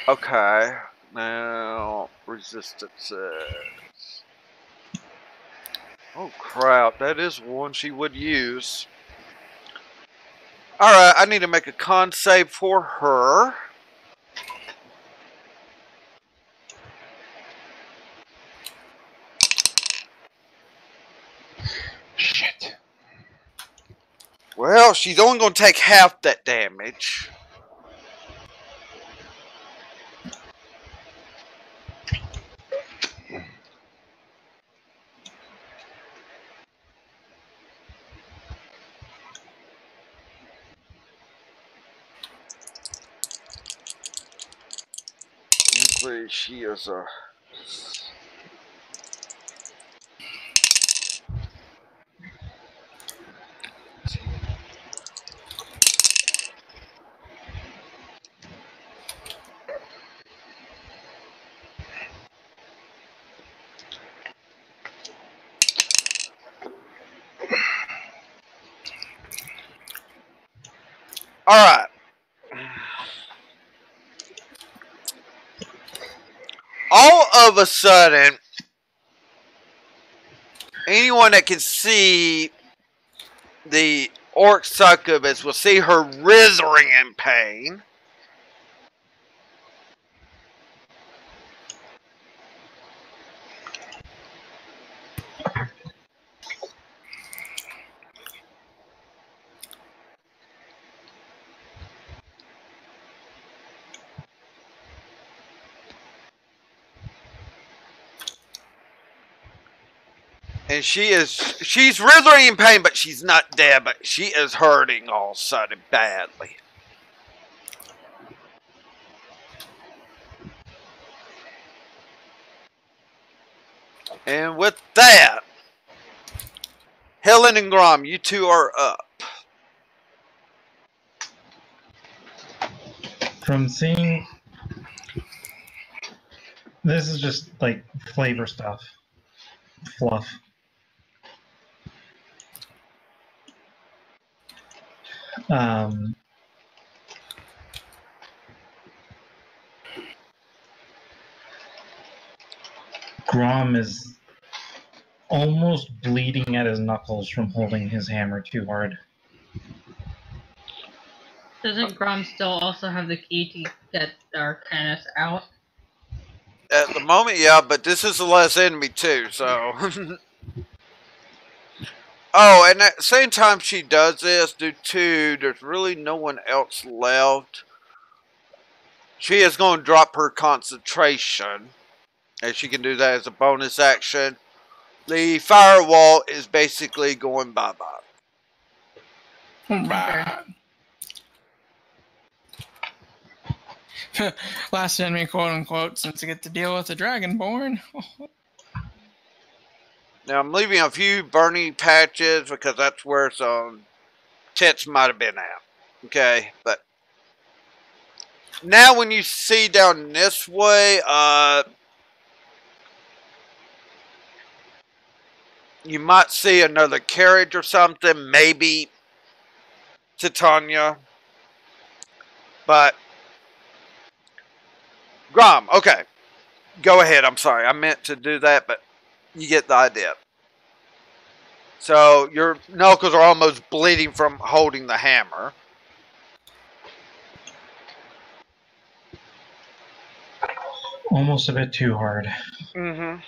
Okay, now resistances. Oh crap, that is one she would use. Alright, I need to make a con save for her. Shit. Well, she's only going to take half that damage. Luckily, she is a... Alright. All of a sudden, anyone that can see the orc succubus will see her writhing in pain. And she's writhing in pain, but she's not dead, but she is hurting all of a sudden badly. And with that, Helen and Grom, you two are up. From seeing... This is just, like, flavor stuff. Fluff. Grom is almost bleeding at his knuckles from holding his hammer too hard. Doesn't Grom still also have the key to get Arcanus out? At the moment, yeah, but this is the last enemy too, so... Oh, and at the same time she does this, there's really no one else left. She is going to drop her concentration. And she can do that as a bonus action. The firewall is basically going bye-bye. Bye. Last enemy, quote-unquote, since I get to deal with the Dragonborn. Now, I'm leaving a few burning patches because that's where some tents might have been at. Okay, but... Now, when you see down this way, you might see another carriage or something, maybe Titania. But, Grom, okay. Go ahead, I'm sorry. I meant to do that, but you get the idea. So, your knuckles are almost bleeding from holding the hammer. Almost a bit too hard. Mm-hmm.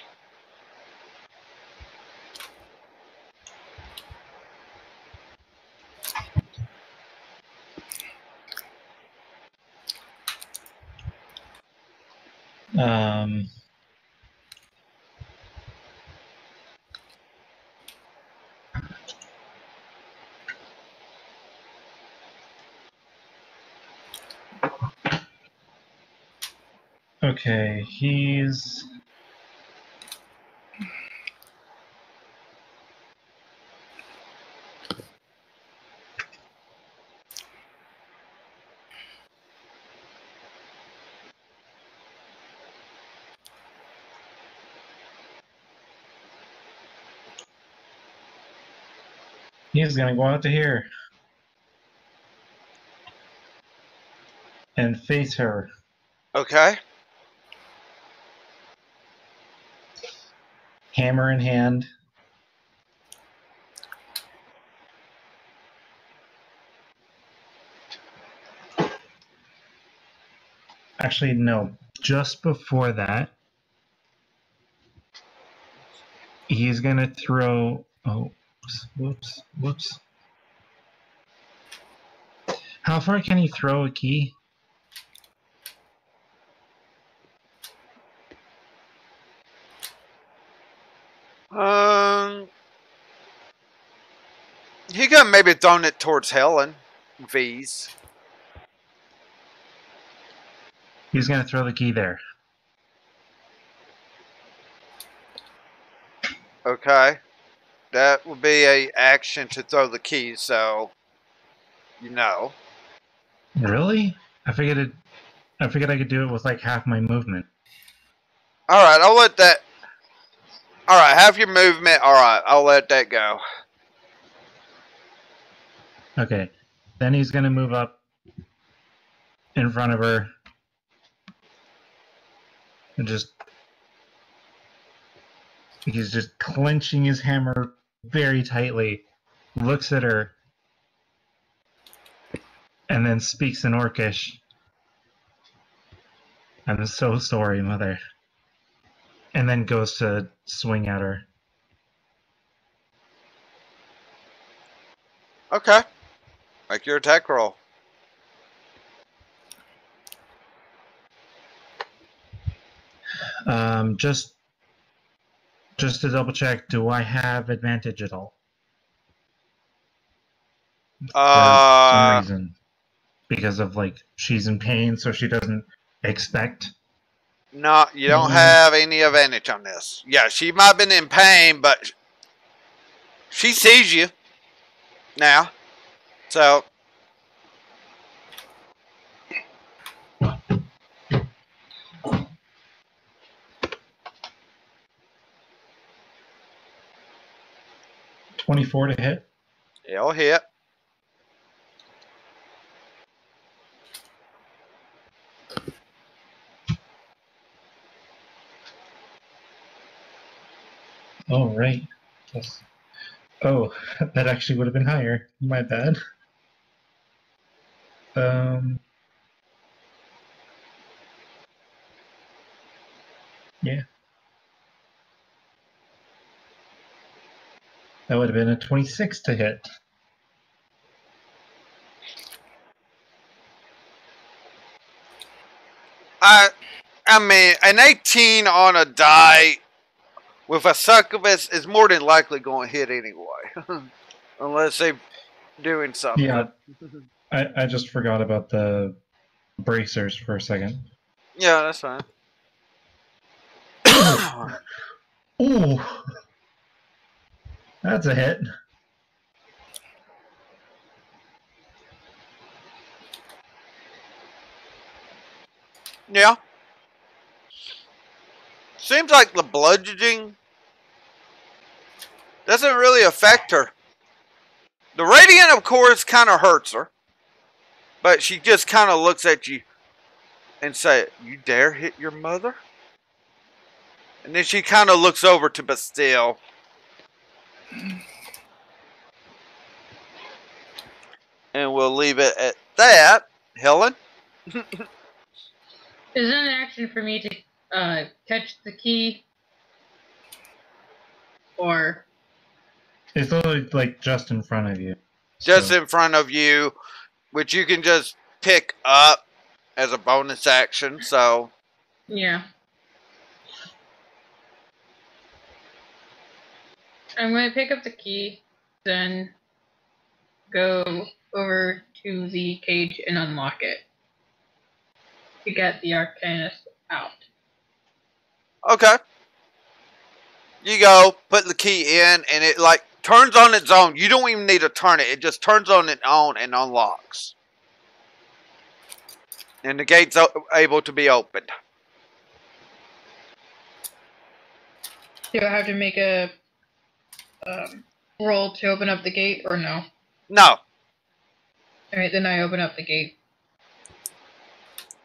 Okay, he's... He's gonna go out to here. And face her. Okay. Hammer in hand. Actually, no. Just before that, he's gonna throw... Oh, whoops. How far can he throw a key? He could maybe thrown it towards Helen. V's. He's gonna throw the key there. Okay. That would be a action to throw the key, so you know. Really? I figured I could do it with like half my movement. Alright, I'll let that... Alright, half your movement. Alright, I'll let that go. Okay. Then he's gonna move up in front of her. And he's just clenching his hammer very tightly, looks at her, and then speaks in Orcish. I'm so sorry, Mother. And then goes to swing at her. Okay. Make your attack roll. Just to double check, do I have advantage at all? For some reason. Because of like she's in pain, so she doesn't expect. No, you don't have any advantage on this. Yeah, she might have been in pain, but she sees you now. So 24 to hit. it'll hit. Oh, right. Yes. Oh, that actually would have been higher. My bad. Yeah. That would have been a 26 to hit. I mean, an 18 on a die with a succubus is more than likely going to hit anyway. Unless they're doing something. Yeah. I just forgot about the bracers for a second. Yeah, that's fine. Ooh. That's a hit. Yeah. Seems like the bludgeoning doesn't really affect her. The radiant, of course, kind of hurts her. But she just kind of looks at you and say, "You dare hit your mother?" And then she kind of looks over to Bastille. And we'll leave it at that. Helen? Is it an action for me to catch the key? Or... It's literally like just in front of you. Just in front of you, which you can just pick up as a bonus action, so... Yeah. I'm going to pick up the key, then go over to the cage and unlock it to get the Arcanist out. Okay. You go, put the key in, and it like turns on its own. You don't even need to turn it. It just turns on its own and unlocks. And the gate's able to be opened. Do I have to make a roll to open up the gate, or no? No. Alright, then I open up the gate.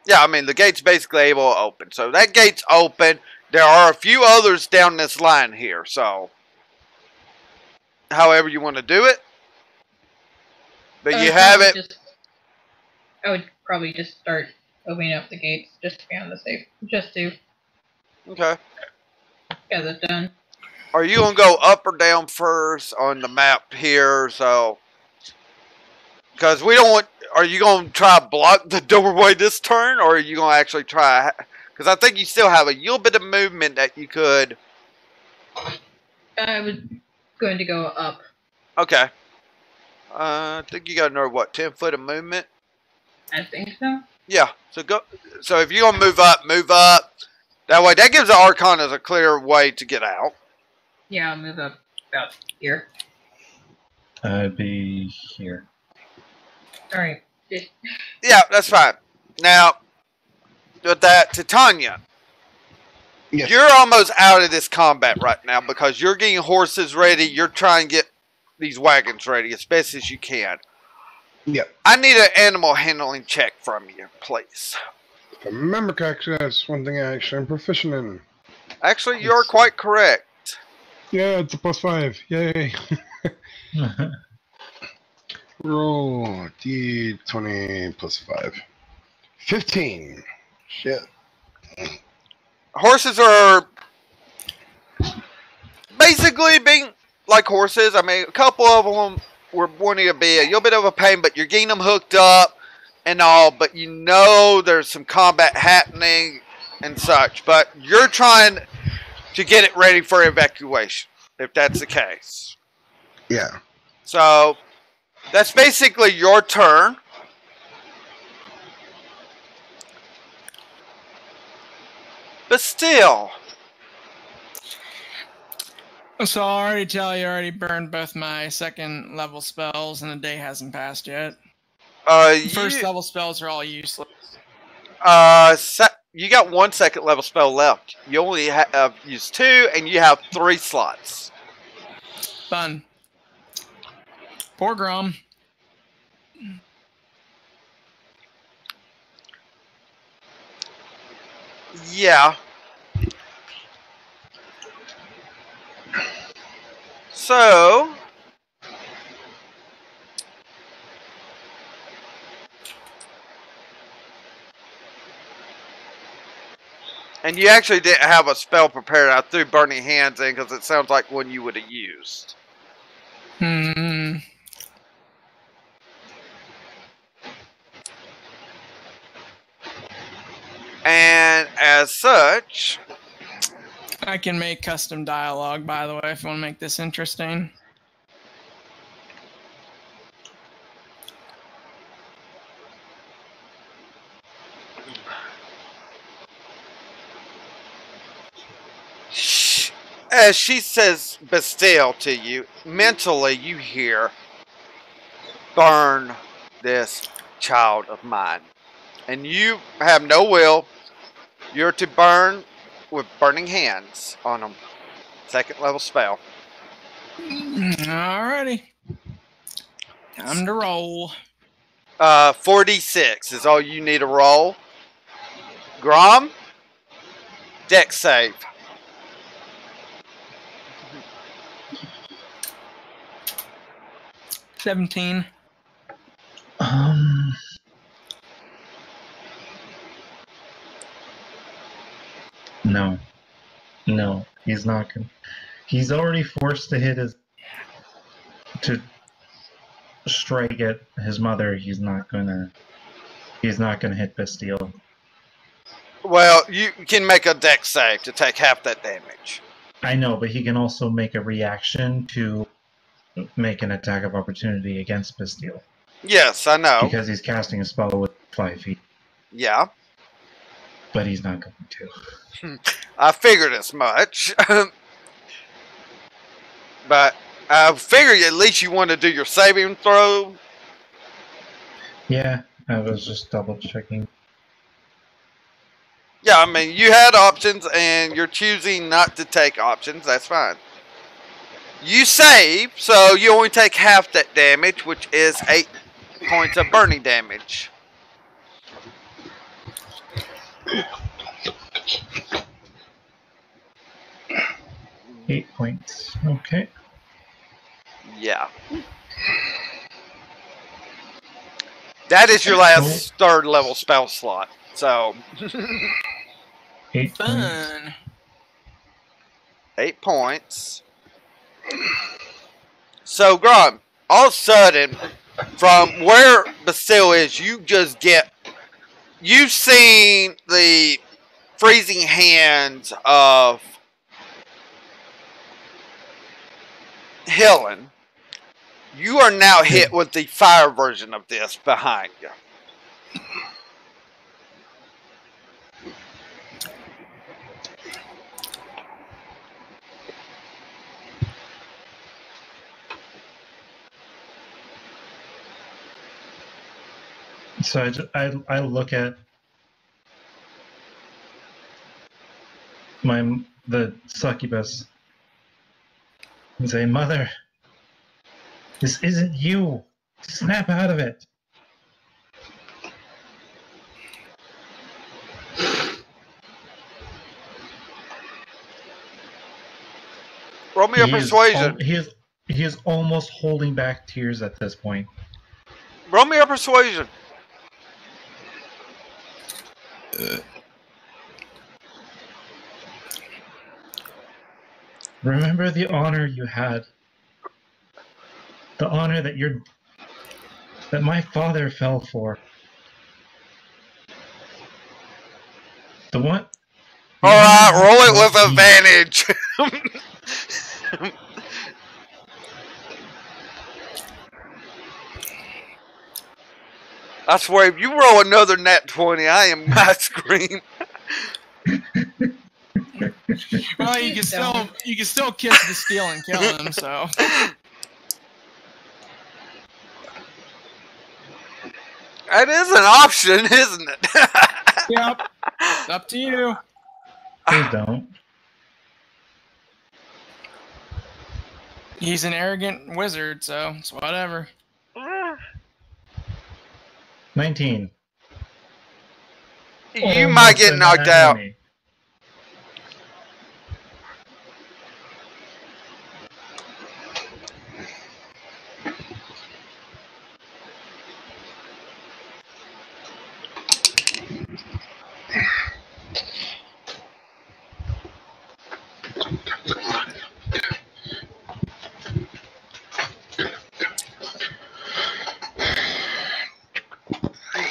Yeah, I mean, the gate's basically able to open. So that gate's open. There are a few others down this line here, so however you want to do it. But you have it. I would probably just start opening up the gates just to be on the safe. Just to Okay. get it done. Are you going to go up or down first on the map here? So, because we don't want, are you going to try to block the doorway this turn, or are you going to actually try, because I think you still have a little bit of movement that you could. I was going to go up. Okay. I think you got another, what, 10 foot of movement? I think so. Yeah. So go. So if you're going to move up, move up. That way, that gives the Arcanas a clear way to get out. Yeah, I'll move up about here. I'd be here. Alright. Yeah, that's fine. Now, with that, Titania, Yes. you're almost out of this combat right now because you're getting horses ready. You're trying to get these wagons ready as best as you can. Yep. I need an animal handling check from you, please. If I remember correctly, that's one thing I actually am proficient in. Actually, you're quite correct. Yeah, it's a +5. Yay. Roll D20 +5. 15. Shit. Horses are basically being like horses. I mean, a couple of them were wanting to be a little bit of a pain, but you're getting them hooked up and all, but you know there's some combat happening and such, but you're trying to get it ready for evacuation, if that's the case. Yeah. So, that's basically your turn. But still. So I already tell you, I already burned both my second level spells, and the day hasn't passed yet. First level spells are all useless. You got 1 second level spell left. You only have used 2, and you have 3 slots. Fun. Poor Grom. Yeah. So, and you actually didn't have a spell prepared. I threw Burning Hands in because it sounds like one you would have used. Hmm. And as such, I can make custom dialogue, by the way, if you want to make this interesting. as she says Bastille to you, mentally you hear, burn this child of mine. And you have no will. You're to burn with Burning Hands on them. 2nd level spell. Alrighty. Time to roll. 46 is all you need to roll. Grom, dex save. $17. No, he's not gonna. He's already forced to to strike at his mother. He's not gonna hit Bastille. Well, you can make a dex save to take half that damage. I know, but he can also make a reaction to make an attack of opportunity against Bastille. Yes, I know. Because he's casting a spell with 5 feet. Yeah. But he's not going to. I figured as much. But I figured at least you want to do your saving throw. Yeah, I was just double checking. Yeah, I mean, you had options and you're choosing not to take options. That's fine. You save, so you only take half that damage, which is 8 points of burning damage. $8 points. Okay. Yeah. That is your last 3rd level spell slot. So 8 Fun. points. 8 points. So Grom, all of a sudden, from where Bastille is, you just get, you've seen the freezing hands of Helen. You are now hit with the fire version of this behind you. So I look at the succubus and say, "Mother, this isn't you. Snap out of it." Roll me a persuasion. He is almost holding back tears at this point. Roll me a persuasion. Remember the honor you had. The honor that my father fell for. The what? Alright, roll it with advantage. I swear, if you roll another nat 20, I am not scream. Well, you can still kiss the steel and kill him. So that is an option, isn't it? Yep. It's up to you. Please don't. He's an arrogant wizard, so it's whatever. 19. You might get knocked out.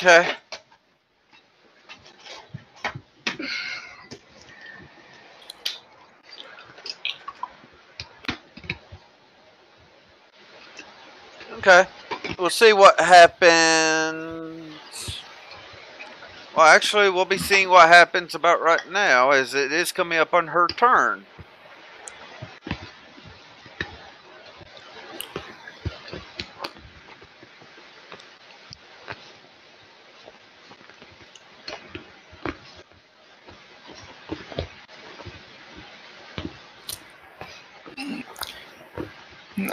Okay. Okay. We'll see what happens. Well, actually, we'll be seeing what happens about right now, as it is coming up on her turn.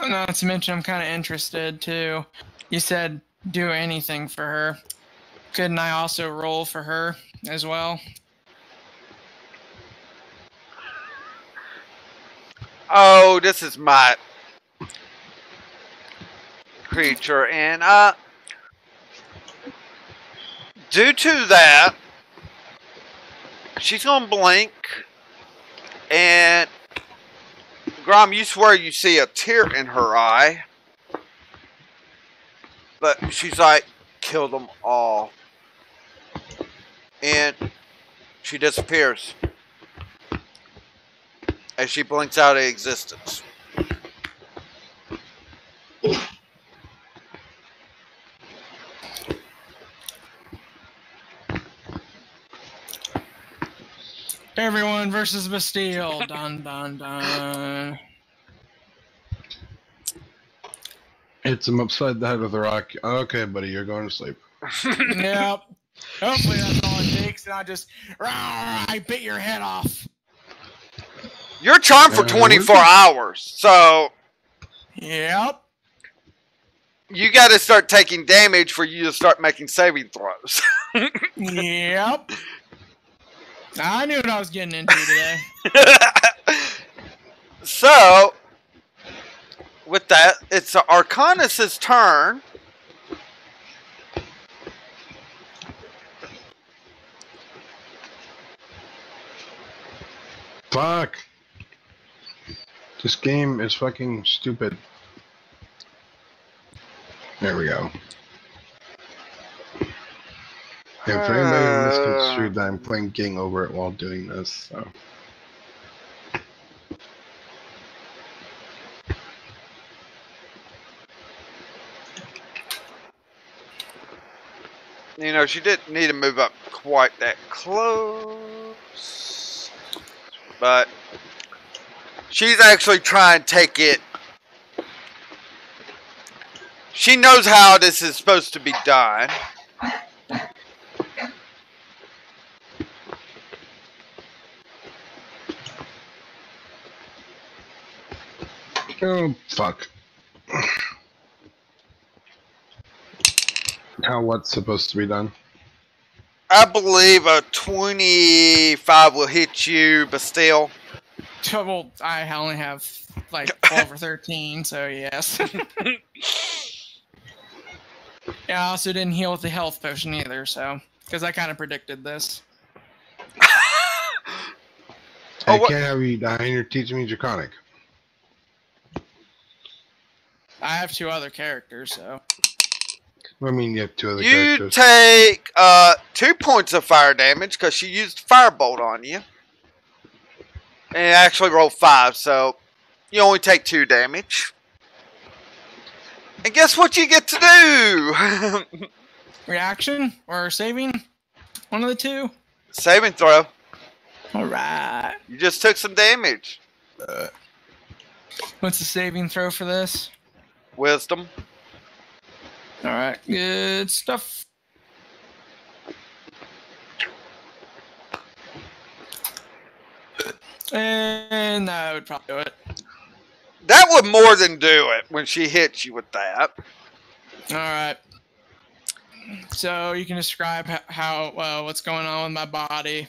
Not to mention, I'm kind of interested too. You said do anything for her. Couldn't I also roll for her as well? Oh, this is my creature, and due to that, she's gonna blink, and Grom, you swear you see a tear in her eye, but she's like, kill them all, and she disappears. as she blinks out of existence. Everyone versus Bastille. Dun dun dun. Hits him upside the head with a rock. Okay, buddy, you're going to sleep. Yep. Hopefully that's all it takes, and I bit your head off. You're charmed for 24 hours, so... Yep. You got to start taking damage for you to start making saving throws. Yep. I knew what I was getting into today. So, with that, it's Arcanus' turn. Fuck. This game is fucking stupid. There we go. And for anybody misconstrued, I'm playing Getting Over It while doing this, so. You know, she didn't need to move up quite that close. But she's actually trying to take it. She knows how this is supposed to be done. Oh, fuck. How what's supposed to be done? I believe a 25 will hit you, but still. Well, I only have like 12 or 13, so yes. Yeah, I also didn't heal with the health potion either, so. Because I kind of predicted this. I can't have you die and you're teaching me Draconic. I have 2 other characters, so. I mean, you have 2 other you characters. take 2 points of fire damage because she used Firebolt on you. And it actually rolled 5, so you only take 2 damage. And guess what you get to do? Reaction or saving? One of the 2? Saving throw. Alright. You just took some damage. What's the saving throw for this? Wisdom. Alright, good stuff. And that would probably do it. That would more than do it when she hits you with that. Alright. So you can describe how what's going on with my body.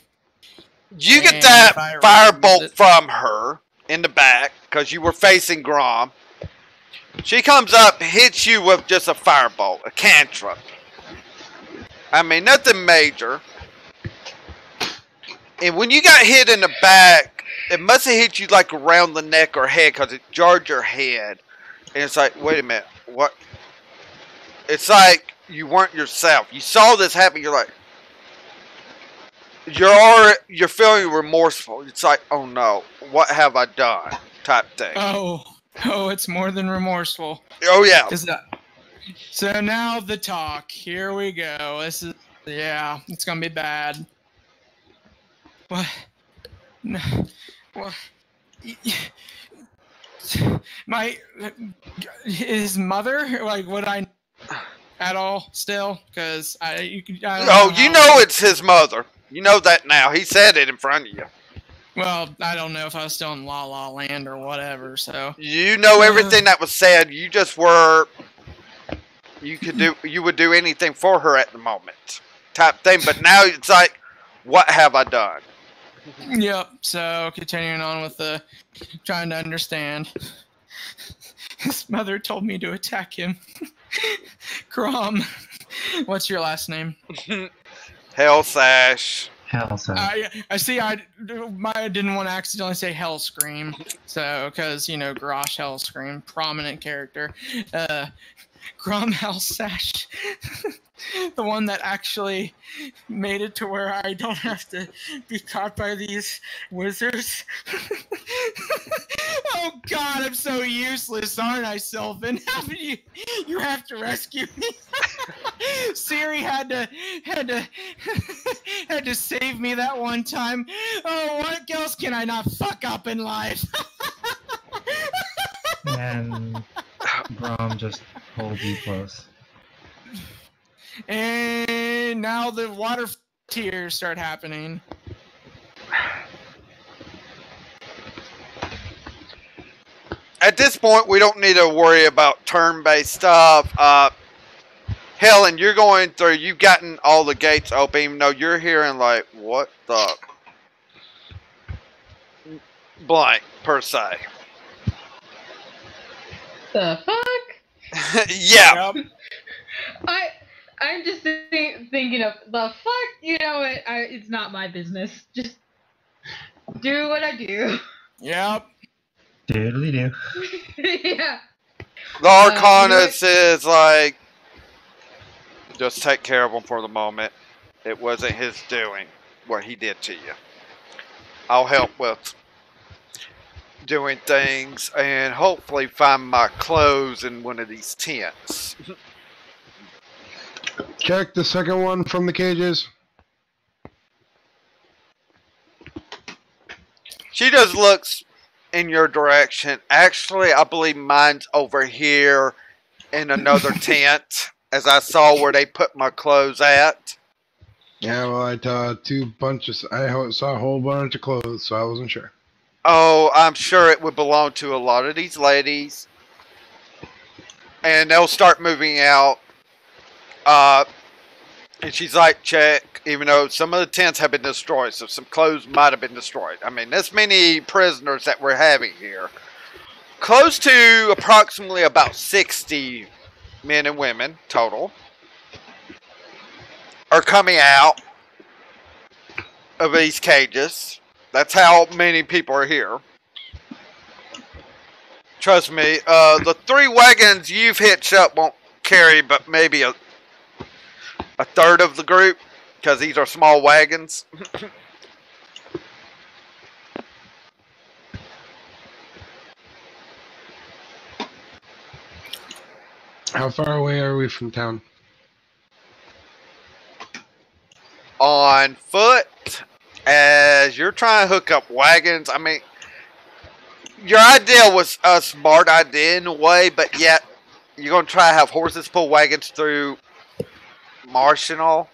You get that firebolt from her in the back because you were facing Grom. She comes up, hits you with just a firebolt, a cantrip. I mean, nothing major. And when you got hit in the back, it must have hit you like around the neck or head because it jarred your head. And it's like, wait a minute, what? It's like you weren't yourself. You saw this happen, you're like, you're feeling remorseful. It's like, oh no, what have I done? Type thing. Oh, it's more than remorseful. Oh yeah. So now the talk. Here we go. This is it's gonna be bad. What? No. What? His mother? Like, would I at all still? Because you know it's his mother. You know that now. He said it in front of you. Well, I don't know if I was still in La La Land or whatever, so. You know everything that was said. You just were. You would do anything for her at the moment, type thing. But now it's like, what have I done? Yep. So continuing on with the trying to understand. His mother told me to attack him. Grom. What's your last name? Hellsash. I see. I didn't want to accidentally say Hellscream, so because Grosh Hellscream, prominent character. Gromhel sash. The one that actually made it to where I don't have to be caught by these wizards. Oh God, I'm so useless, aren't I, Sylvan? You have to rescue me. Ciri had to save me that one time. Oh, what else can I not fuck up in life? And Brom just hold you close. And now the water tears start happening. At this point, we don't need to worry about turn-based stuff. Helen, you're going through. You've gotten all the gates open, even though you're hearing like, what the blank per se. The fuck? Yeah. Yep. I'm just thinking of the fuck. You know what? It's not my business. Just do what I do. Yep. Doodly do. Yeah. The Arcanist is like, just take care of him for the moment. It wasn't his doing what he did to you. I'll help with doing things and hopefully find my clothes in one of these tents. Check the second one from the cages. She just looks in your direction. Actually, I believe mine's over here in another tent, as I saw where they put my clothes at. Yeah, well, I saw I saw a whole bunch of clothes, so I wasn't sure. Oh, I'm sure it would belong to a lot of these ladies. And they'll start moving out. And she's like, check, even though some of the tents have been destroyed, so some clothes might have been destroyed. I mean, this many prisoners that we're having here. Close to approximately about 60 men and women total are coming out of these cages. That's how many people are here. Trust me, the 3 wagons you've hitched up won't carry but maybe a third of the group, because these are small wagons. How far away are we from town? On foot, as you're trying to hook up wagons. I mean, your idea was a smart idea in a way, but yet you're going to try to have horses pull wagons through marsh and all.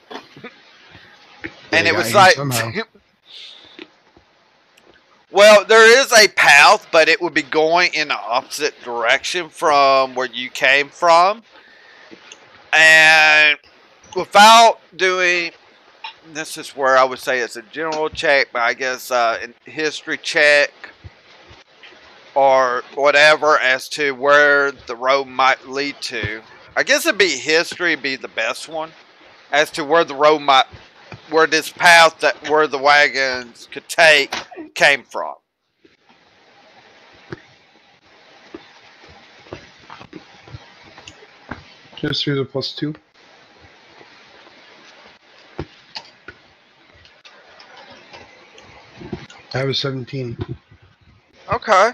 And it was like, well, there is a path, but it would be going in the opposite direction from where you came from. And without doing, this is where I would say it's a general check, but I guess in history check or whatever as to where the road might lead to. I guess it'd be history be the best one as to where the road might, where this path where the wagons could take came from. Just through the +2. I have a 17. Okay.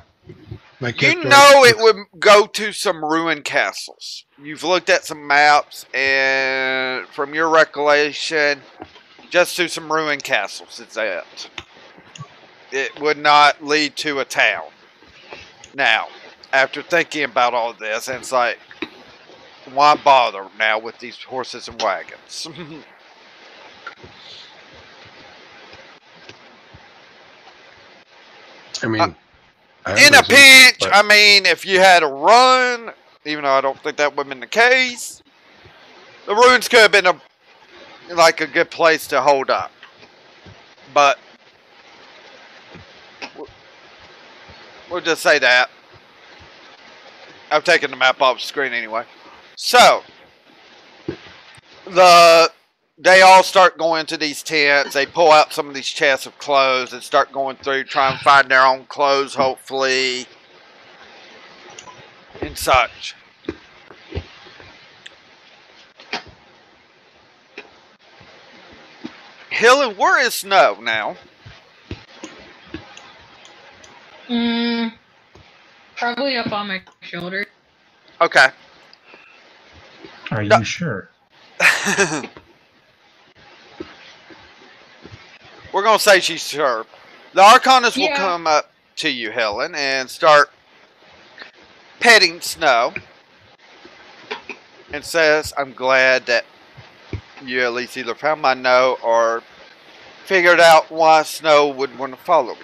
You know it would go to some ruined castles. You've looked at some maps, and from your recollection, just to some ruined castles is it. It would not lead to a town. Now, after thinking about all this, and it's like, why bother now with these horses and wagons? I mean, in a pinch, I mean, if you had a run, even though I don't think that would have been the case, the ruins could have been like a good place to hold up. But we'll just say that. I've taken the map off the screen anyway. So, they all start going to these tents. They pull out some of these chests of clothes and start going through, trying to find their own clothes, hopefully, and such. Helen, where is Snow now? Probably up on my shoulder. Okay. Are you sure? We're going to say she's sure. The Arcanist will come up to you, Helen, and start petting Snow. And says, I'm glad that you at least either found my note or figured out why Snow would want to follow me.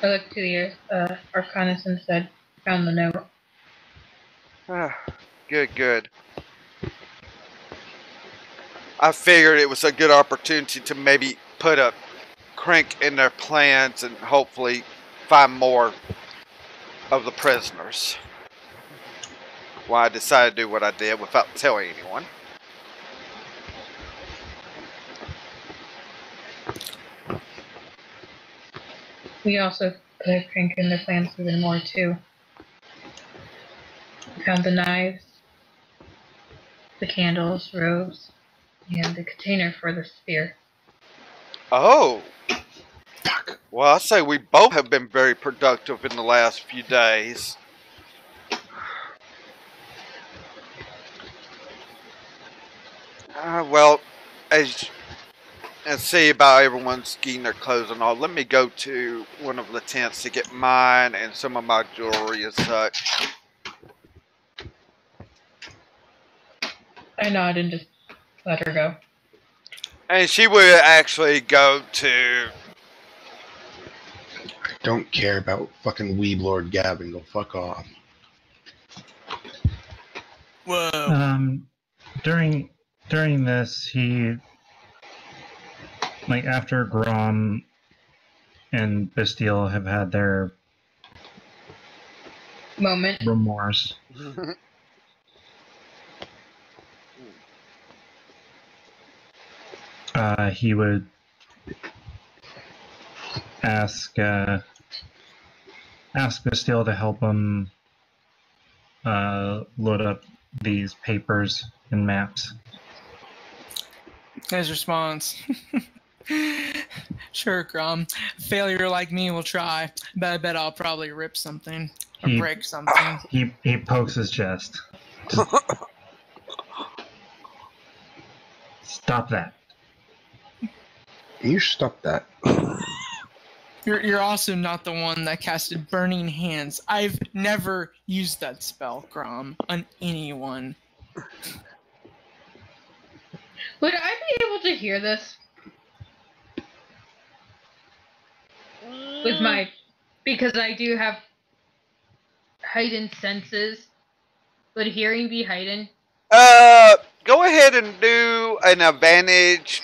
I looked to the Arcanist and said, found the note. Good. I figured it was a good opportunity to maybe put a crank in their plans and hopefully find more of the prisoners. Why I decided to do what I did without telling anyone. We also put a crank in their plans even more too. We found the knives, the candles, robes, and the container for the spear. Oh. Well, I say we both have been very productive in the last few days. Well, and see about everyone's getting their clothes and all. Let me go to one of the tents to get mine and some of my jewelry and such. I nod and just let her go. And she would actually go to... I don't care about fucking Weeb Lord Gavin. Go fuck off. Whoa. During this, he, like, after Grom and Bastille have had their moment remorse. He would ask Bastille to help him load up these papers and maps. His response. Sure, Grom. Failure like me will try, but I bet I'll probably rip something or break something. He pokes his chest. Stop that. You stop that. You're also not the one that casted Burning Hands. I've never used that spell, Grom, on anyone. Would I be able to hear this? With my... Because I do have heightened senses. Would hearing be heightened? Go ahead and do an advantage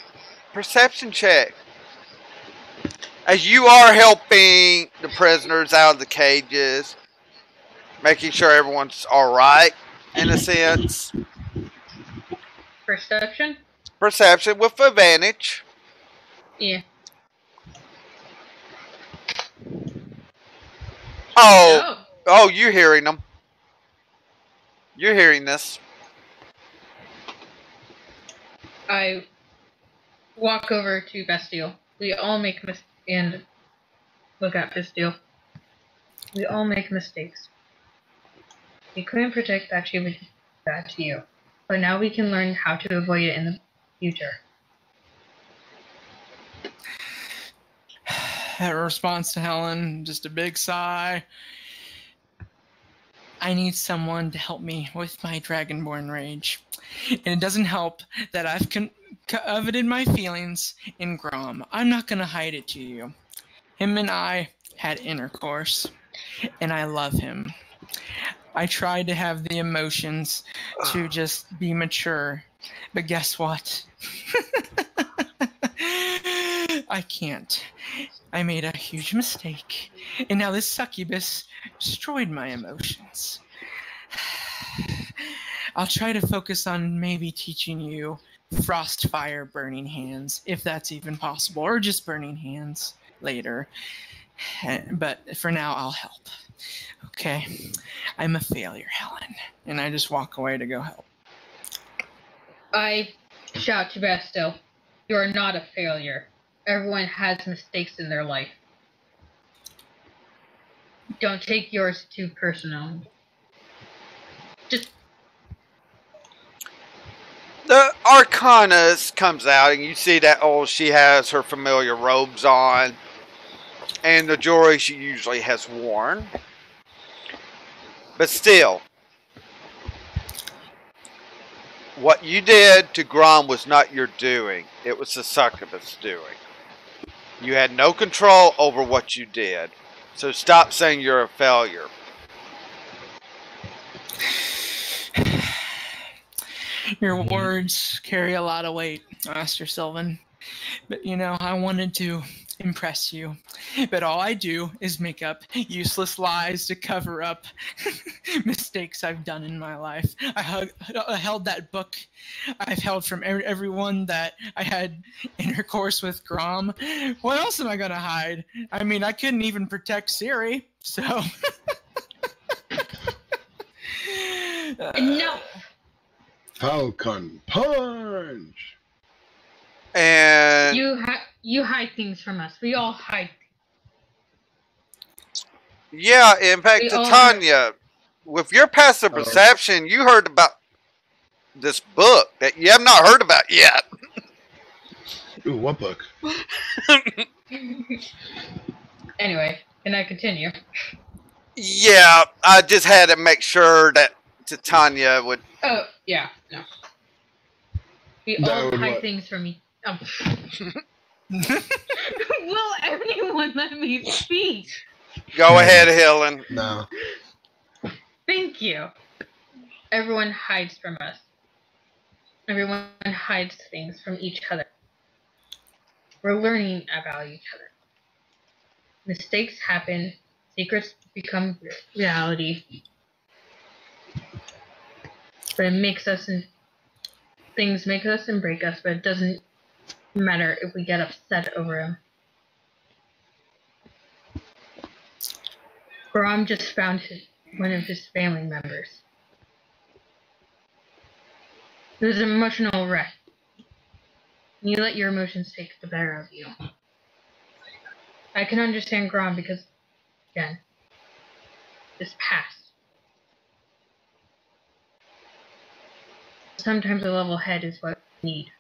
perception check. As you are helping the prisoners out of the cages, making sure everyone's alright, in a sense. Perception? Perception with advantage. Yeah. Oh, you're hearing them. You're hearing this. I walk over to Bastille. We all make mistakes. And look at Bastille. We all make mistakes. We couldn't predict that she would do that to you. But now we can learn how to avoid it in the future. Her response to Helen, just a big sigh. I need someone to help me with my Dragonborn rage. And it doesn't help that I've coveted my feelings in Grom. I'm not going to hide it to you. Him and I had intercourse, and I love him. I tried to have the emotions to just be mature, but guess what? I can't. I made a huge mistake, and now this succubus destroyed my emotions. I'll try to focus on maybe teaching you Frostfire Burning Hands, if that's even possible, or just Burning Hands later. But for now, I'll help. Okay? I'm a failure, Helen. And I just walk away to go help. I shout to Bastille, you are not a failure. Everyone has mistakes in their life. Don't take yours too personal. Just... The Arcanist comes out, and you see that she has her familiar robes on, and the jewelry she usually has worn. But still, what you did to Grom was not your doing. It was the succubus doing. You had no control over what you did. So stop saying you're a failure. Your words carry a lot of weight, Master Sylvan. But you know, I wanted to impress you. But all I do is make up useless lies to cover up mistakes I've done in my life. I held that book I've held from everyone that I had intercourse with Grom. What else am I going to hide? I mean, I couldn't even protect Ciri, so... No! Falcon Punch! And you hide things from us. We all hide. Yeah, in fact, Titania, with your passive perception, you heard about this book that you have not heard about yet. Ooh, what book? Anyway, can I continue? Yeah, I just had to make sure that Titania would... Oh, yeah, no. We all hide things from me. Oh. Will anyone let me speak? Go ahead, Helen. No. Thank you. Everyone hides from us. Everyone hides things from each other. We're learning about each other. Mistakes happen. Secrets become reality. But it makes us, and things make us and break us, but it doesn't matter if we get upset over them. Grom just found one of his family members. It was an emotional wreck. You let your emotions take the better of you. I can understand Grom because, again, this past. Sometimes a level head is what we need.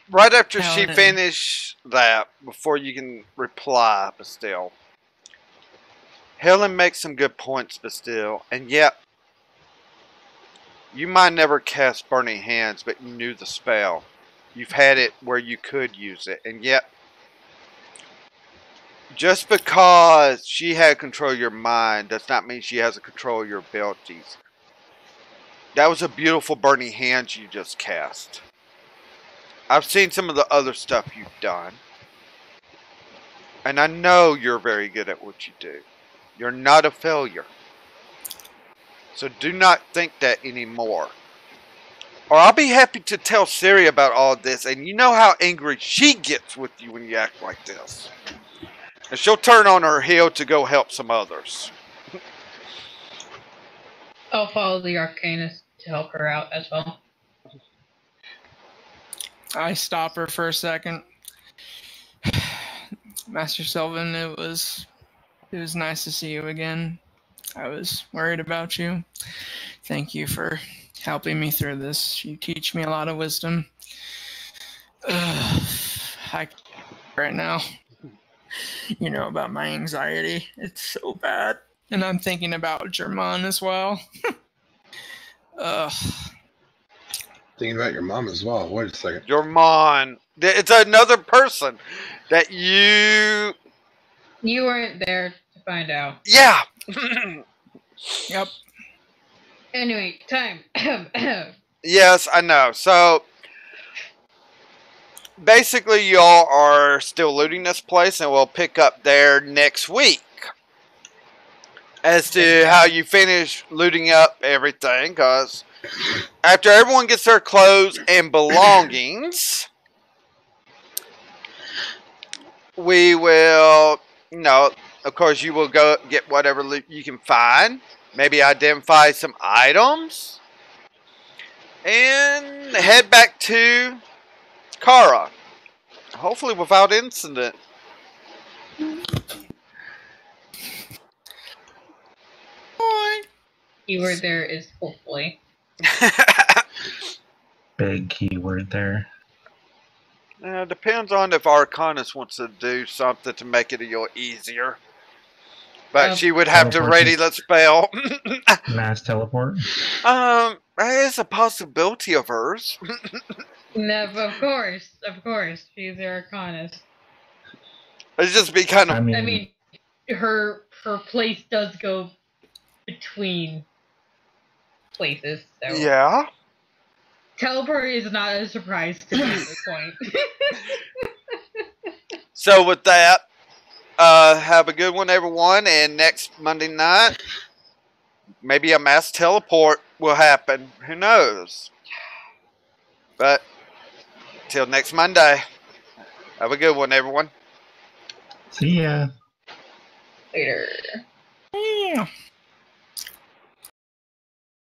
Right after she finished that, before you can reply, Bastille, Helen makes some good points, Bastille, and yet, you might never cast Burning Hands, but you knew the spell. You've had it where you could use it, and yet, just because she had control of your mind does not mean she has control of your abilities. That was a beautiful Burning Hands you just cast. I've seen some of the other stuff you've done. And I know you're very good at what you do. You're not a failure. So do not think that anymore. Or I'll be happy to tell Ciri about all this. And you know how angry she gets with you when you act like this. And she'll turn on her heel to go help some others. I'll follow the Arcanist to help her out as well. I stop her for a second. Master Sylvan, it was nice to see you again. I was worried about you. Thank you for helping me through this. You teach me a lot of wisdom. I right now. You know about my anxiety. It's so bad. And I'm thinking about Germain as well. Thinking about your mom as well. Wait a second. Germain. It's another person that you... You weren't there to find out. Yeah. Yep. Anyway, time. Yes, I know. So, basically, y'all are still looting this place, and we'll pick up there next week. As to how you finish looting up everything, because after everyone gets their clothes and belongings, we will, of course, you will go get whatever loot you can find. Maybe identify some items. And head back to Kara. Hopefully without incident. Keyword there is hopefully. Big keyword there. Depends on if Arcanus wants to do something to make it a little easier. But she would have to ready the spell. Mass teleport? That is a possibility of hers. No, of course. She's Arcanus. It'd just be kind of... I mean, her place does go between places, so... Yeah? Teleport is not a surprise to me at this point. So with that, have a good one, everyone. And next Monday night, maybe a mass teleport will happen. Who knows? But till next Monday, have a good one, everyone. See ya. Later. Yeah.